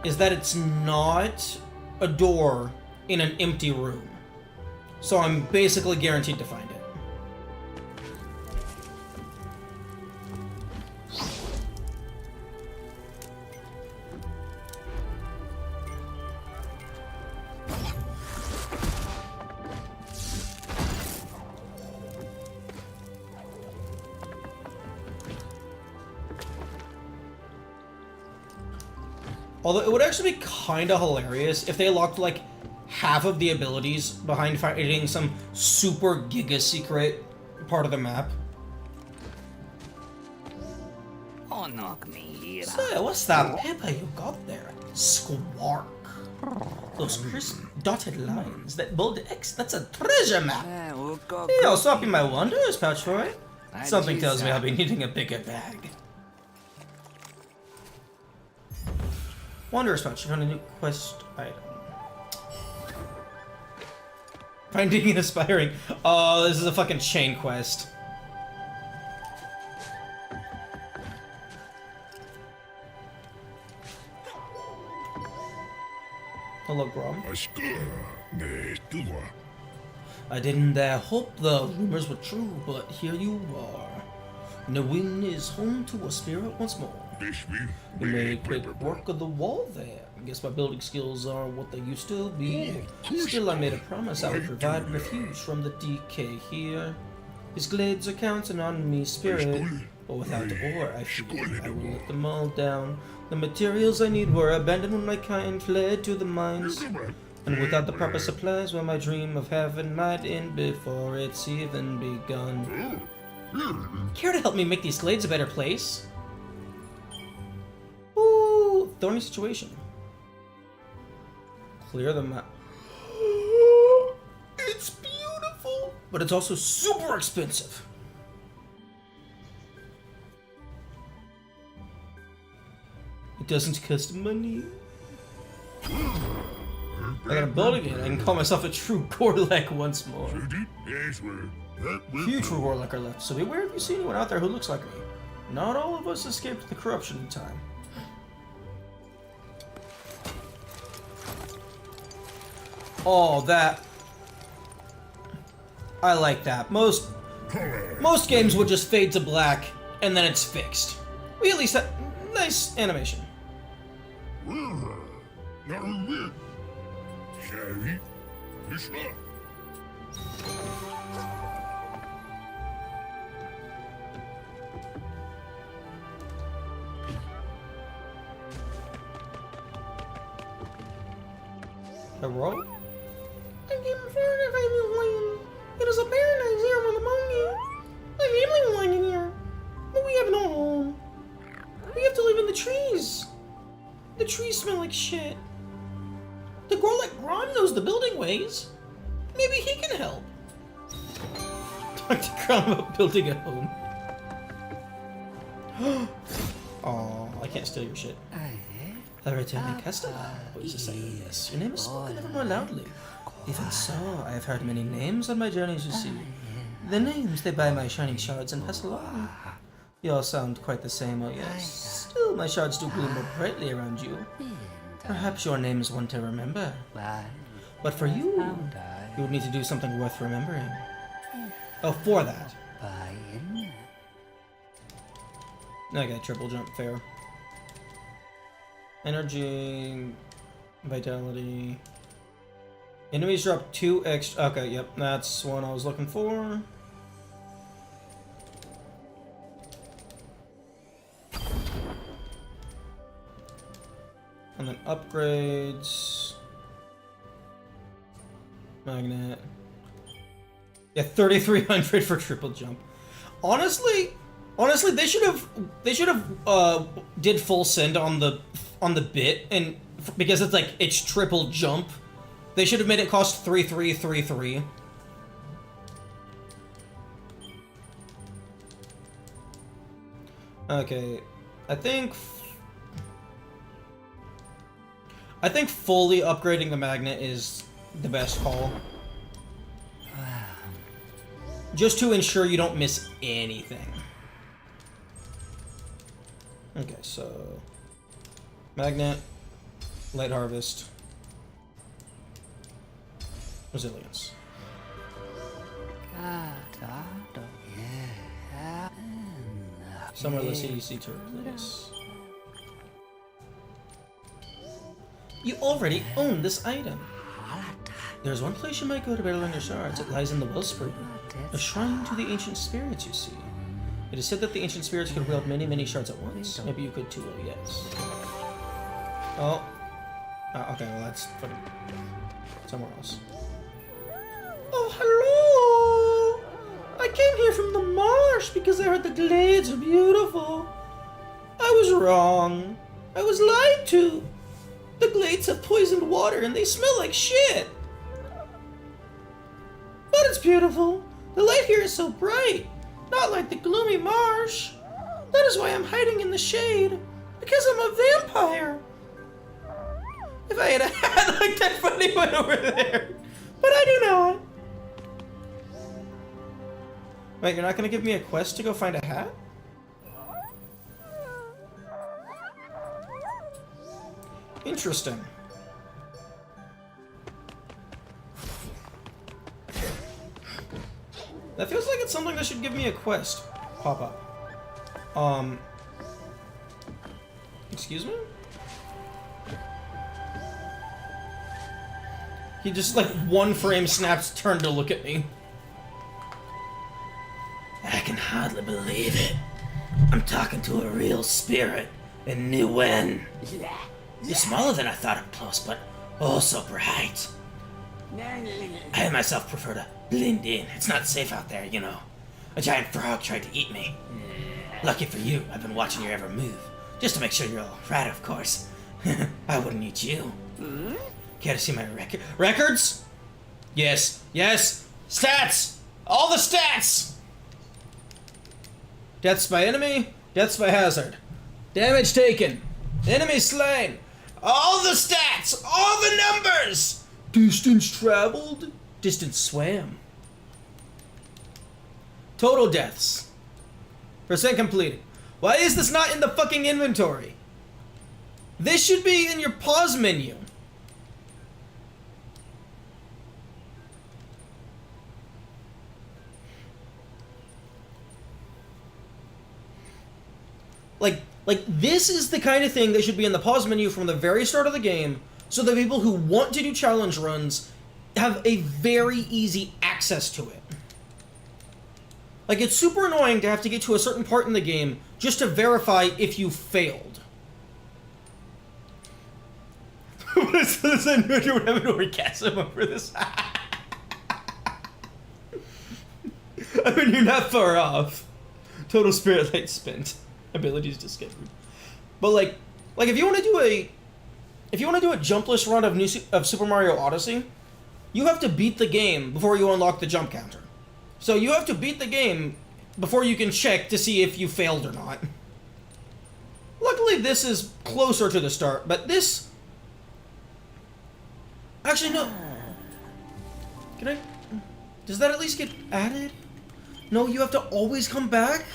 Speaker 1: is that it's not a door in an empty room. So I'm basically guaranteed to find it. Although it would actually be kind of hilarious if they locked like half of the abilities behind fighting some super giga secret part of the map.
Speaker 13: Oh, knock me here.
Speaker 1: So, what's that paper you got there? Squark. Those crisp dotted lines, that bold X, that's a treasure map. Hey, I'll swap you my Wanderer's pouch for it. Something tells me I'll be needing a bigger bag. Wanderer's pouch, you found a new quest item. Finding and aspiring. Oh, this is a fucking chain quest. Hello, Grom. I didn't hope the rumors were true, but here you are. Nawin is home to a spirit once more. You made quick work of the wall there. I guess my building skills are what they used to be. Still, I made a promise I would provide refuge from the decay here. These glades are counting on me, spirit. But without the ore, I fear I will let them all down. The materials I need were abandoned when my kind fled to the mines. And without the proper supplies, well, my dream of heaven might end before it's even begun. Care to help me make these glades a better place? Ooh, thorny situation. Clear the map. It's beautiful, but it's also super expensive. It doesn't cost money. I got a building it. I can call myself a true Gorlek once more. Few true Gorlek are left, so beware if you see anyone out there who looks like me. Not all of us escaped the corruption in time. Oh, that. I like that. Most games would just fade to black, and then it's fixed. We at least have nice animation. A roll? I came for if I knew land. It is a paradise here on the monkey. My family lying in here, but we have no home. We have to live in the trees. The trees smell like shit. The Gorlek Gron knows the building ways. Maybe he can help. Talk to Crown about building a home. Oh, I can't steal your shit. A returning customer. What is this saying? Yes, your name is spoken ever more loudly. Even so, I have heard many names on my journeys, you see. The names they buy my shining shards and pass along. You all sound quite the same, oh yes. Still, my shards do gleam more brightly around you. Perhaps your name is one to remember. But for you, you would need to do something worth remembering. Oh, for that. Okay, triple jump, fair. Energy, vitality. Enemies drop 2 extra. Okay, yep, that's one I was looking for. And then upgrades. Magnet. Yeah, 3,300 for triple jump. Honestly, they should have did full send on the bit, and because it's triple jump, they should have made it cost 3,333. Okay, I think fully upgrading the magnet is the best call. Just to ensure you don't miss anything. Okay, so magnet, light harvest, resilience. Somewhere let's CDC turret, please. You already own this item. There's one place you might go to better learn your shards. It lies in the Wellspring, a shrine to the ancient spirits, you see. It is said that the ancient spirits could wield many, many shards at once. Maybe you could too, oh yes. Oh. Okay, well that's funny. Somewhere else. Oh, hello! I came here from the marsh because I heard the glades are beautiful. I was wrong. I was lied to. The glades have poisoned water and they smell like shit. But it's beautiful. The light here is so bright. Not like the gloomy marsh. That is why I'm hiding in the shade. Because I'm a vampire. If I had a hat like that funny one over there. But I do not. Wait, you're not gonna give me a quest to go find a hat? Interesting. That feels like it's something that should give me a quest. Pop up. Excuse me? He just, like, one frame snaps, turned to look at me. I can hardly believe it. I'm talking to a real spirit in Niwen. You're smaller than I thought up close, but oh so bright. I myself prefer to blend in. It's not safe out there, you know. A giant frog tried to eat me. Lucky for you, I've been watching your every move. Just to make sure you're all right, of course. I wouldn't eat you. Care to see my records? Yes, yes. Stats! All the stats! Deaths by enemy, deaths by hazard. Damage taken. Enemy slain. All the stats! All the numbers! Distance traveled. Distance swam. Total deaths. Percent completed. Why is this not in the fucking inventory? This should be in your pause menu. Like, this is the kind of thing that should be in the pause menu from the very start of the game, so that people who want to do challenge runs have a very easy access to it. Like, it's super annoying to have to get to a certain part in the game just to verify if you failed. What is this? I knew you would have an orgasm over this. I mean, you're not far off. Total spirit light spent. Abilities discovered. But like if you want to do a jumpless run of Super Mario Odyssey, you have to beat the game before you unlock the jump counter. So you have to beat the game before you can check to see if you failed or not. Luckily, this is closer to the start, but this... Actually, no. Can I... Does that at least get added? No, you have to always come back?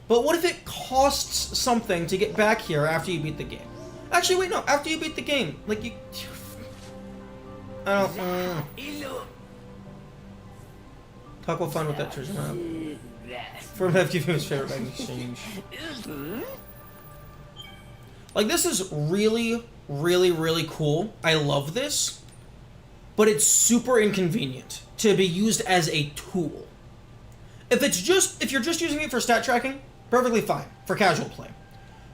Speaker 1: But what if it costs something to get back here after you beat the game? Actually, wait, no. After you beat the game. Like, you... I don't... Talk will fun with that treasure map. For him to give him his favorite bag in exchange. Like, this is really, really, really cool. I love this. But it's super inconvenient to be used as a tool. If you're just using it for stat tracking, perfectly fine for casual play.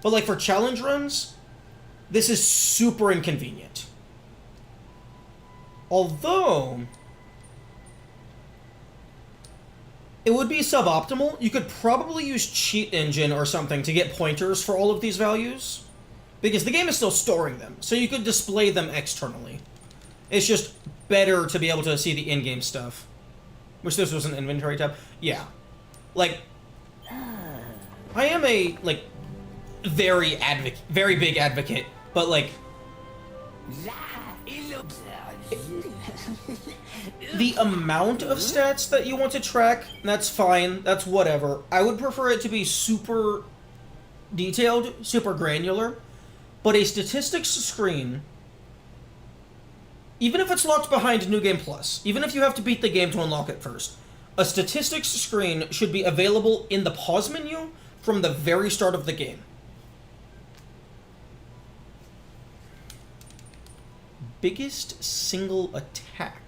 Speaker 1: But like for challenge runs, this is super inconvenient. Although it would be suboptimal. You could probably use Cheat Engine or something to get pointers for all of these values, because the game is still storing them, so you could display them externally. It's just better to be able to see the in-game stuff. Which this was an inventory tab. Yeah. Like, I am a, like, very big advocate, but, like, the amount of stats that you want to track, that's fine, that's whatever. I would prefer it to be super detailed, super granular, but a statistics screen, even if it's locked behind New Game Plus, even if you have to beat the game to unlock it first, a statistics screen should be available in the pause menu from the very start of the game. Biggest single attack.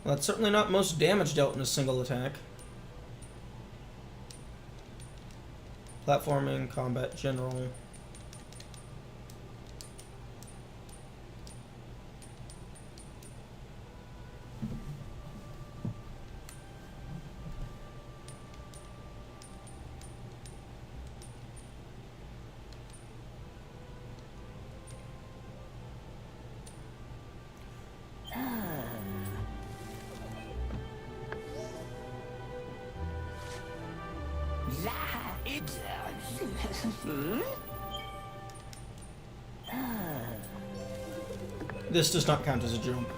Speaker 1: Well, that's certainly not most damage dealt in a single attack. Platforming, combat, general. This does not count as a jump.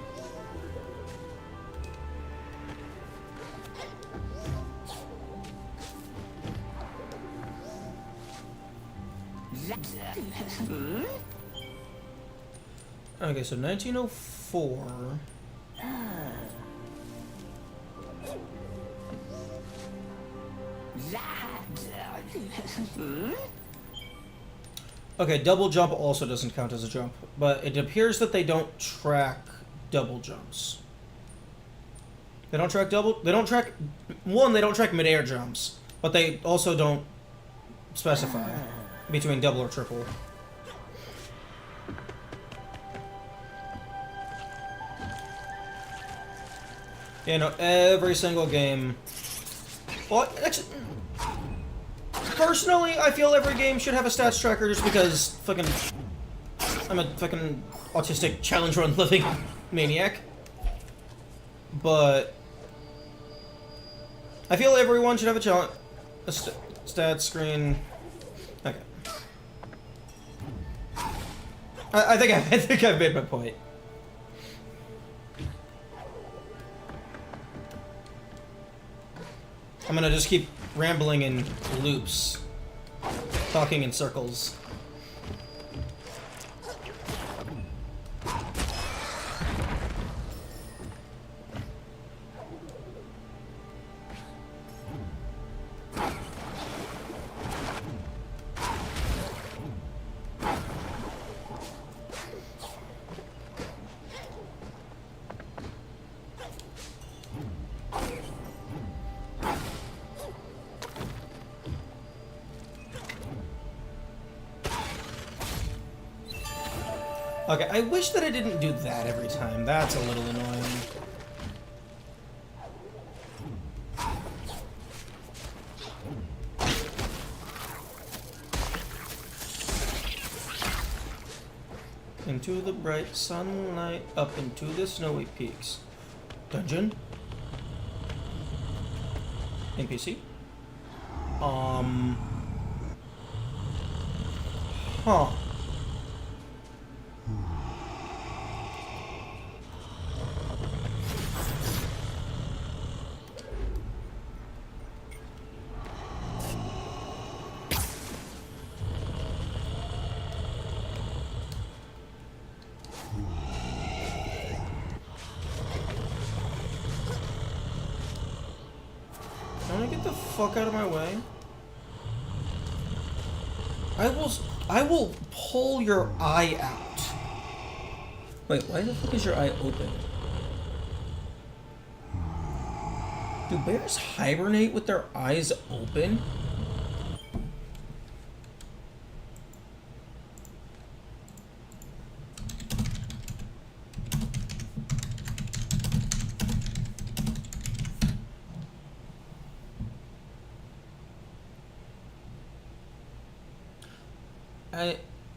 Speaker 1: Okay, so 1904. Okay, double jump also doesn't count as a jump, but it appears that they don't track double jumps. They don't track they don't track mid-air jumps, but they also don't specify between double or triple. You know, every single game. Well, actually, personally, I feel every game should have a stats tracker just because fucking I'm a fucking autistic challenge run living maniac. But I feel everyone should have a stats screen. Okay. I think I've made my point. I'm gonna just keep rambling in loops, talking in circles. Okay, I wish that I didn't do that every time. That's a little annoying. into the bright sunlight, up into the snowy peaks. Dungeon? NPC? Huh. Get the fuck out of my way. I will pull your eye out. Wait, why the fuck is your eye open? Do bears hibernate with their eyes open?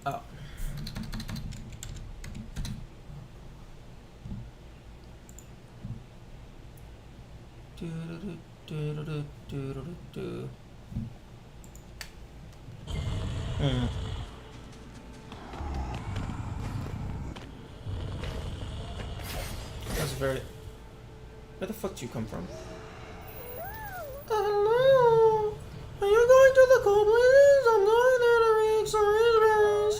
Speaker 1: Oh. That's very... Where the fuck do you come from? Hello? Are you going to the goblins? I'm going there to read some raspberries.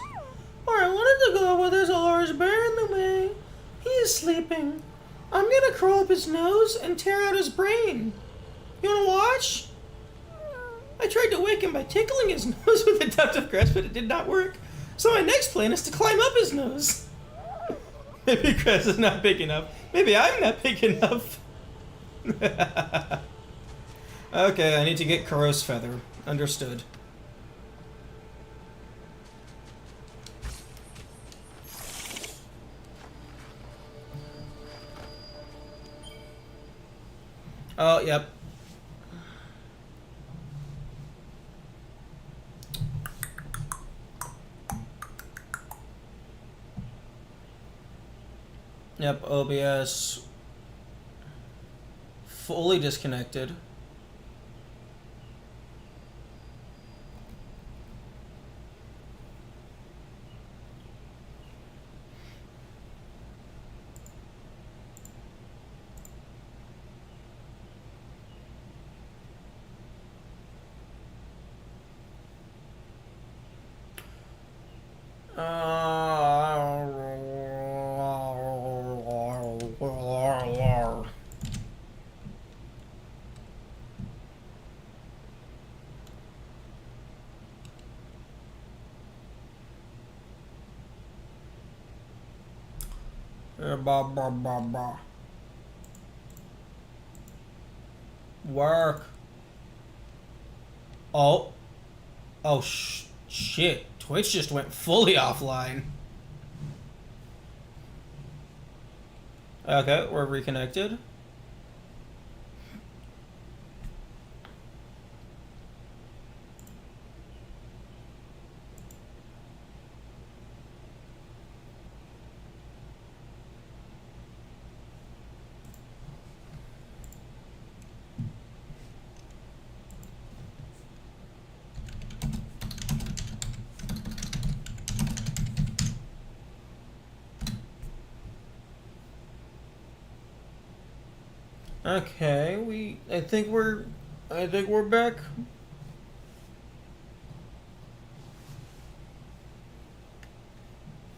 Speaker 1: Or I wanted to go where there's a large bear in the way. He's sleeping. I'm gonna crawl up his nose and tear out his brain. You wanna watch? I tried to wake him by tickling his nose with a tuft of grass, but it did not work. So my next plan is to climb up his nose. Maybe grass is not big enough. Maybe I'm not big enough. Okay, I need to get Kuro's feather. Understood. Oh, yep. Yep, OBS fully disconnected. Work. Oh. Oh, shit. Twitch just went fully offline. Okay, we're reconnected. Okay, I think we're back.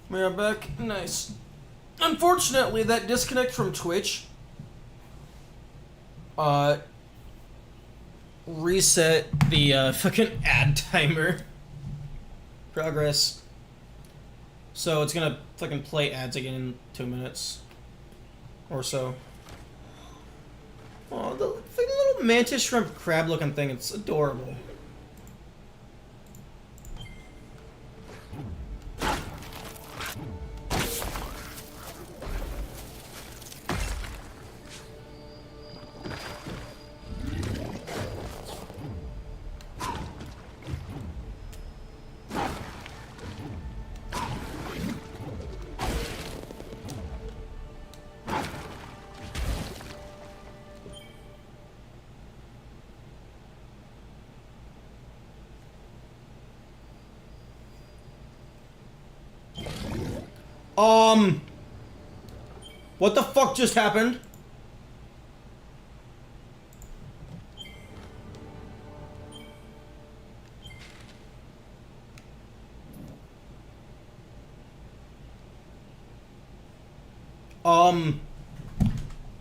Speaker 1: We are back. Nice. Unfortunately, that disconnect from Twitch reset the fucking ad timer. Progress. So it's gonna fucking play ads again in 2 minutes or so. Oh, the little mantis shrimp crab looking thing, it's adorable. What the fuck just happened?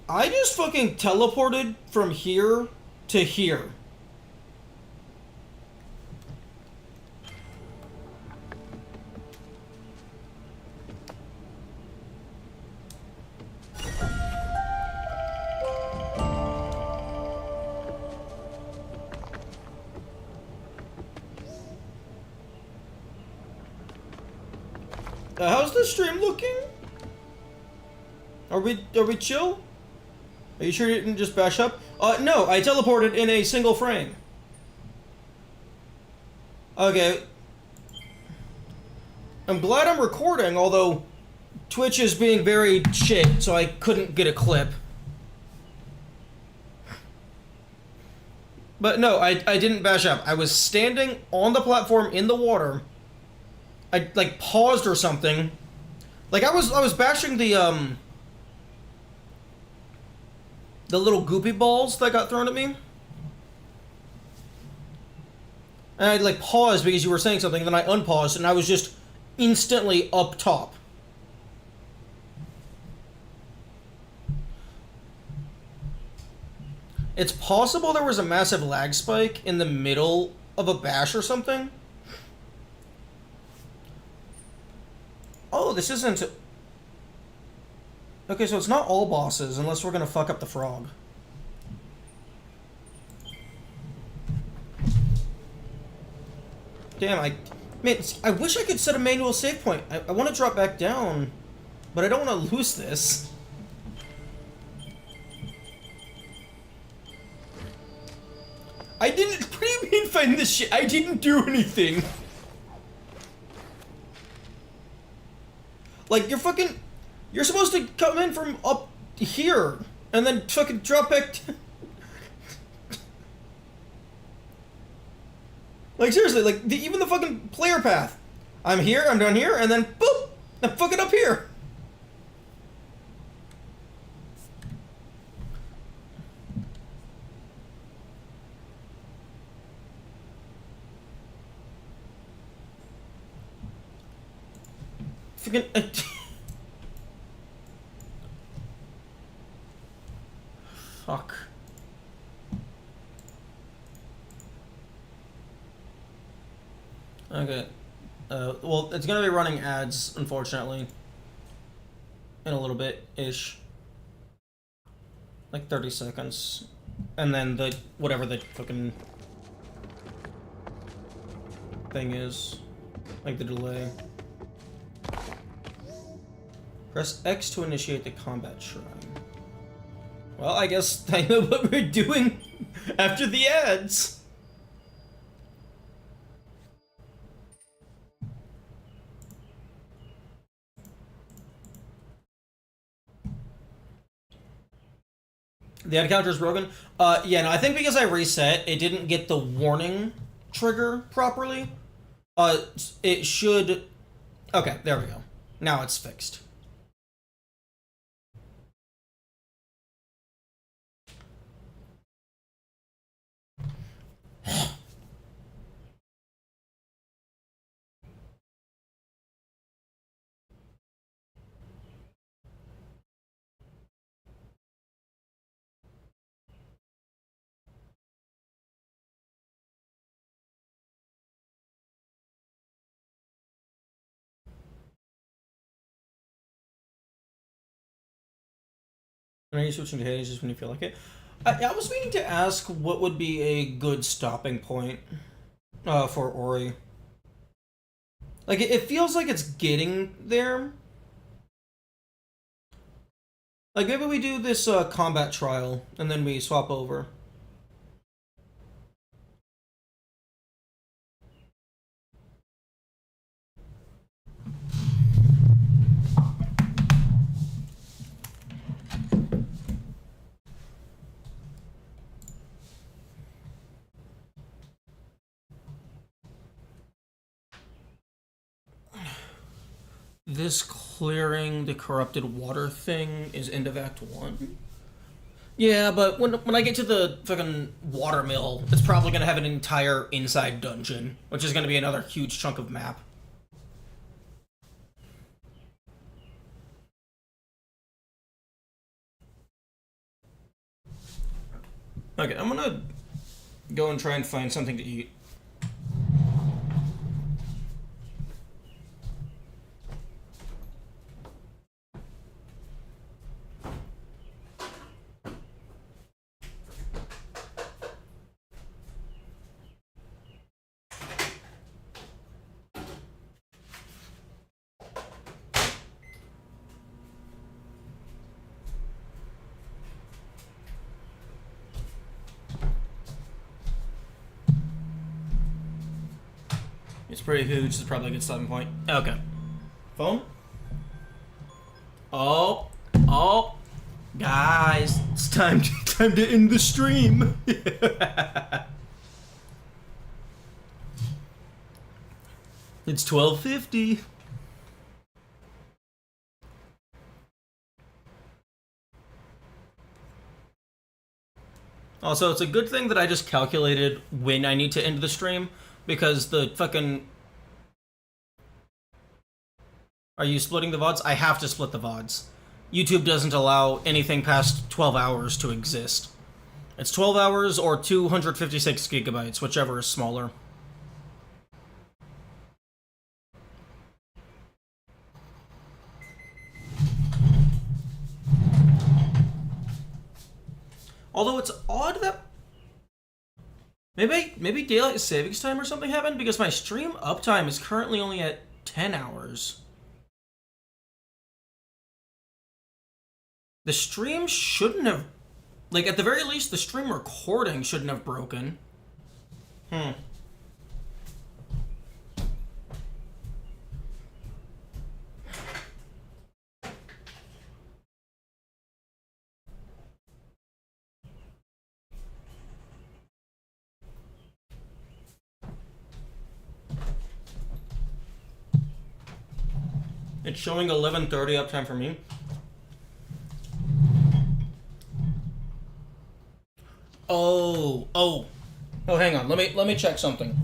Speaker 1: I just fucking teleported from here to here. How's the stream looking? Are we chill? Are you sure you didn't just bash up? No, I teleported in a single frame. Okay. I'm glad I'm recording, although Twitch is being very shit, so I couldn't get a clip. But no, I didn't bash up. I was standing on the platform in the water. I like paused or something. Like I was bashing the little goopy balls that got thrown at me. And I like paused because you were saying something, and then I unpaused, and I was just instantly up top. It's possible there was a massive lag spike in the middle of a bash or something. Oh, this isn't... Okay, so it's not all bosses, unless we're gonna fuck up the frog. Damn, man, I wish I could set a manual save point. I want to drop back down, but I don't want to lose this. I didn't... What do you mean find this shit? I didn't do anything. Like, you're supposed to come in from up here, and then fucking drop back... Like, seriously, like, even the fucking player path. I'm here, I'm down here, and then, boop! I'm fucking up here! Fucking... Fuck. Okay. Well, it's gonna be running ads, unfortunately. In a little bit-ish. Like 30 seconds. And then whatever the fucking thing is. Like the delay. Press X to initiate the combat shrine. Well, I guess I know what we're doing after the ads. The ad counter is broken. Yeah, no, I think because I reset, it didn't get the warning trigger properly. It should... Okay, there we go. Now it's fixed. Are you switching to Hades just when you feel like it? I was meaning to ask what would be a good stopping point for Ori. Like, it feels like it's getting there. Like, maybe we do this combat trial, and then we swap over. This clearing the corrupted water thing is end of Act 1. Yeah, but when I get to the fucking water mill, it's probably gonna have an entire inside dungeon, which is gonna be another huge chunk of map. Okay, I'm gonna go and try and find something to eat. It's pretty huge. This is probably a good stopping point. Okay. Phone? Oh. Guys, it's time to end the stream. It's 12:50. Also, it's a good thing that I just calculated when I need to end the stream, because the fucking... Are you splitting the VODs? I have to split the VODs. YouTube doesn't allow anything past 12 hours to exist. It's 12 hours or 256 gigabytes, whichever is smaller. Although it's odd that... Maybe daylight savings time or something happened, because my stream uptime is currently only at 10 hours. The stream shouldn't have... Like, at the very least, the stream recording shouldn't have broken. It's showing 11:30 uptime for me. Oh, hang on. Let me check something.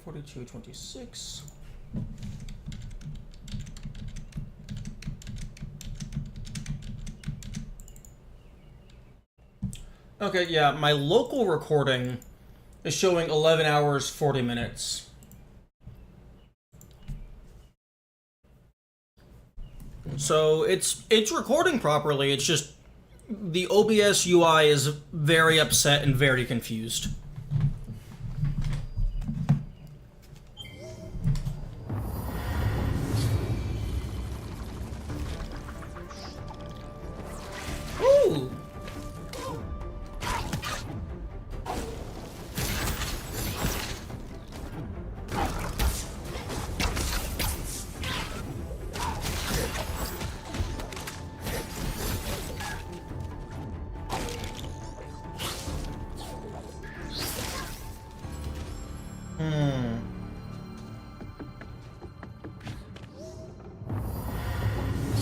Speaker 1: $42.26. Okay, yeah, my local recording is showing 11 hours, 40 minutes. So it's recording properly, it's just the OBS UI is very upset and very confused. Ooh.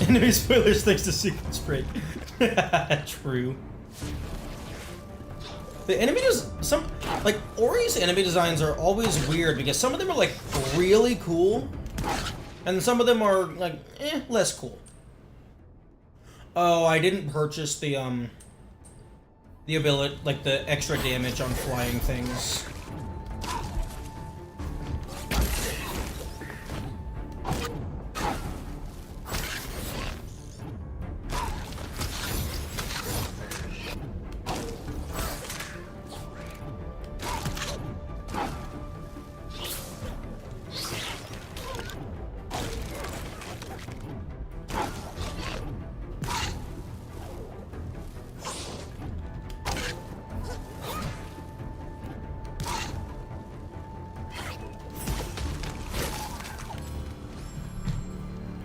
Speaker 1: Enemy spoilers thanks to sequence break. True. The enemy does some, like, Ori's enemy designs are always weird because some of them are like really cool and some of them are like less cool. Oh, I didn't purchase the ability, like the extra damage on flying things.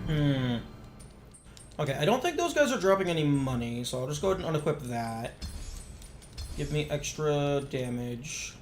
Speaker 1: Okay, I don't think those guys are dropping any money, so I'll just go ahead and unequip that. Give me extra damage.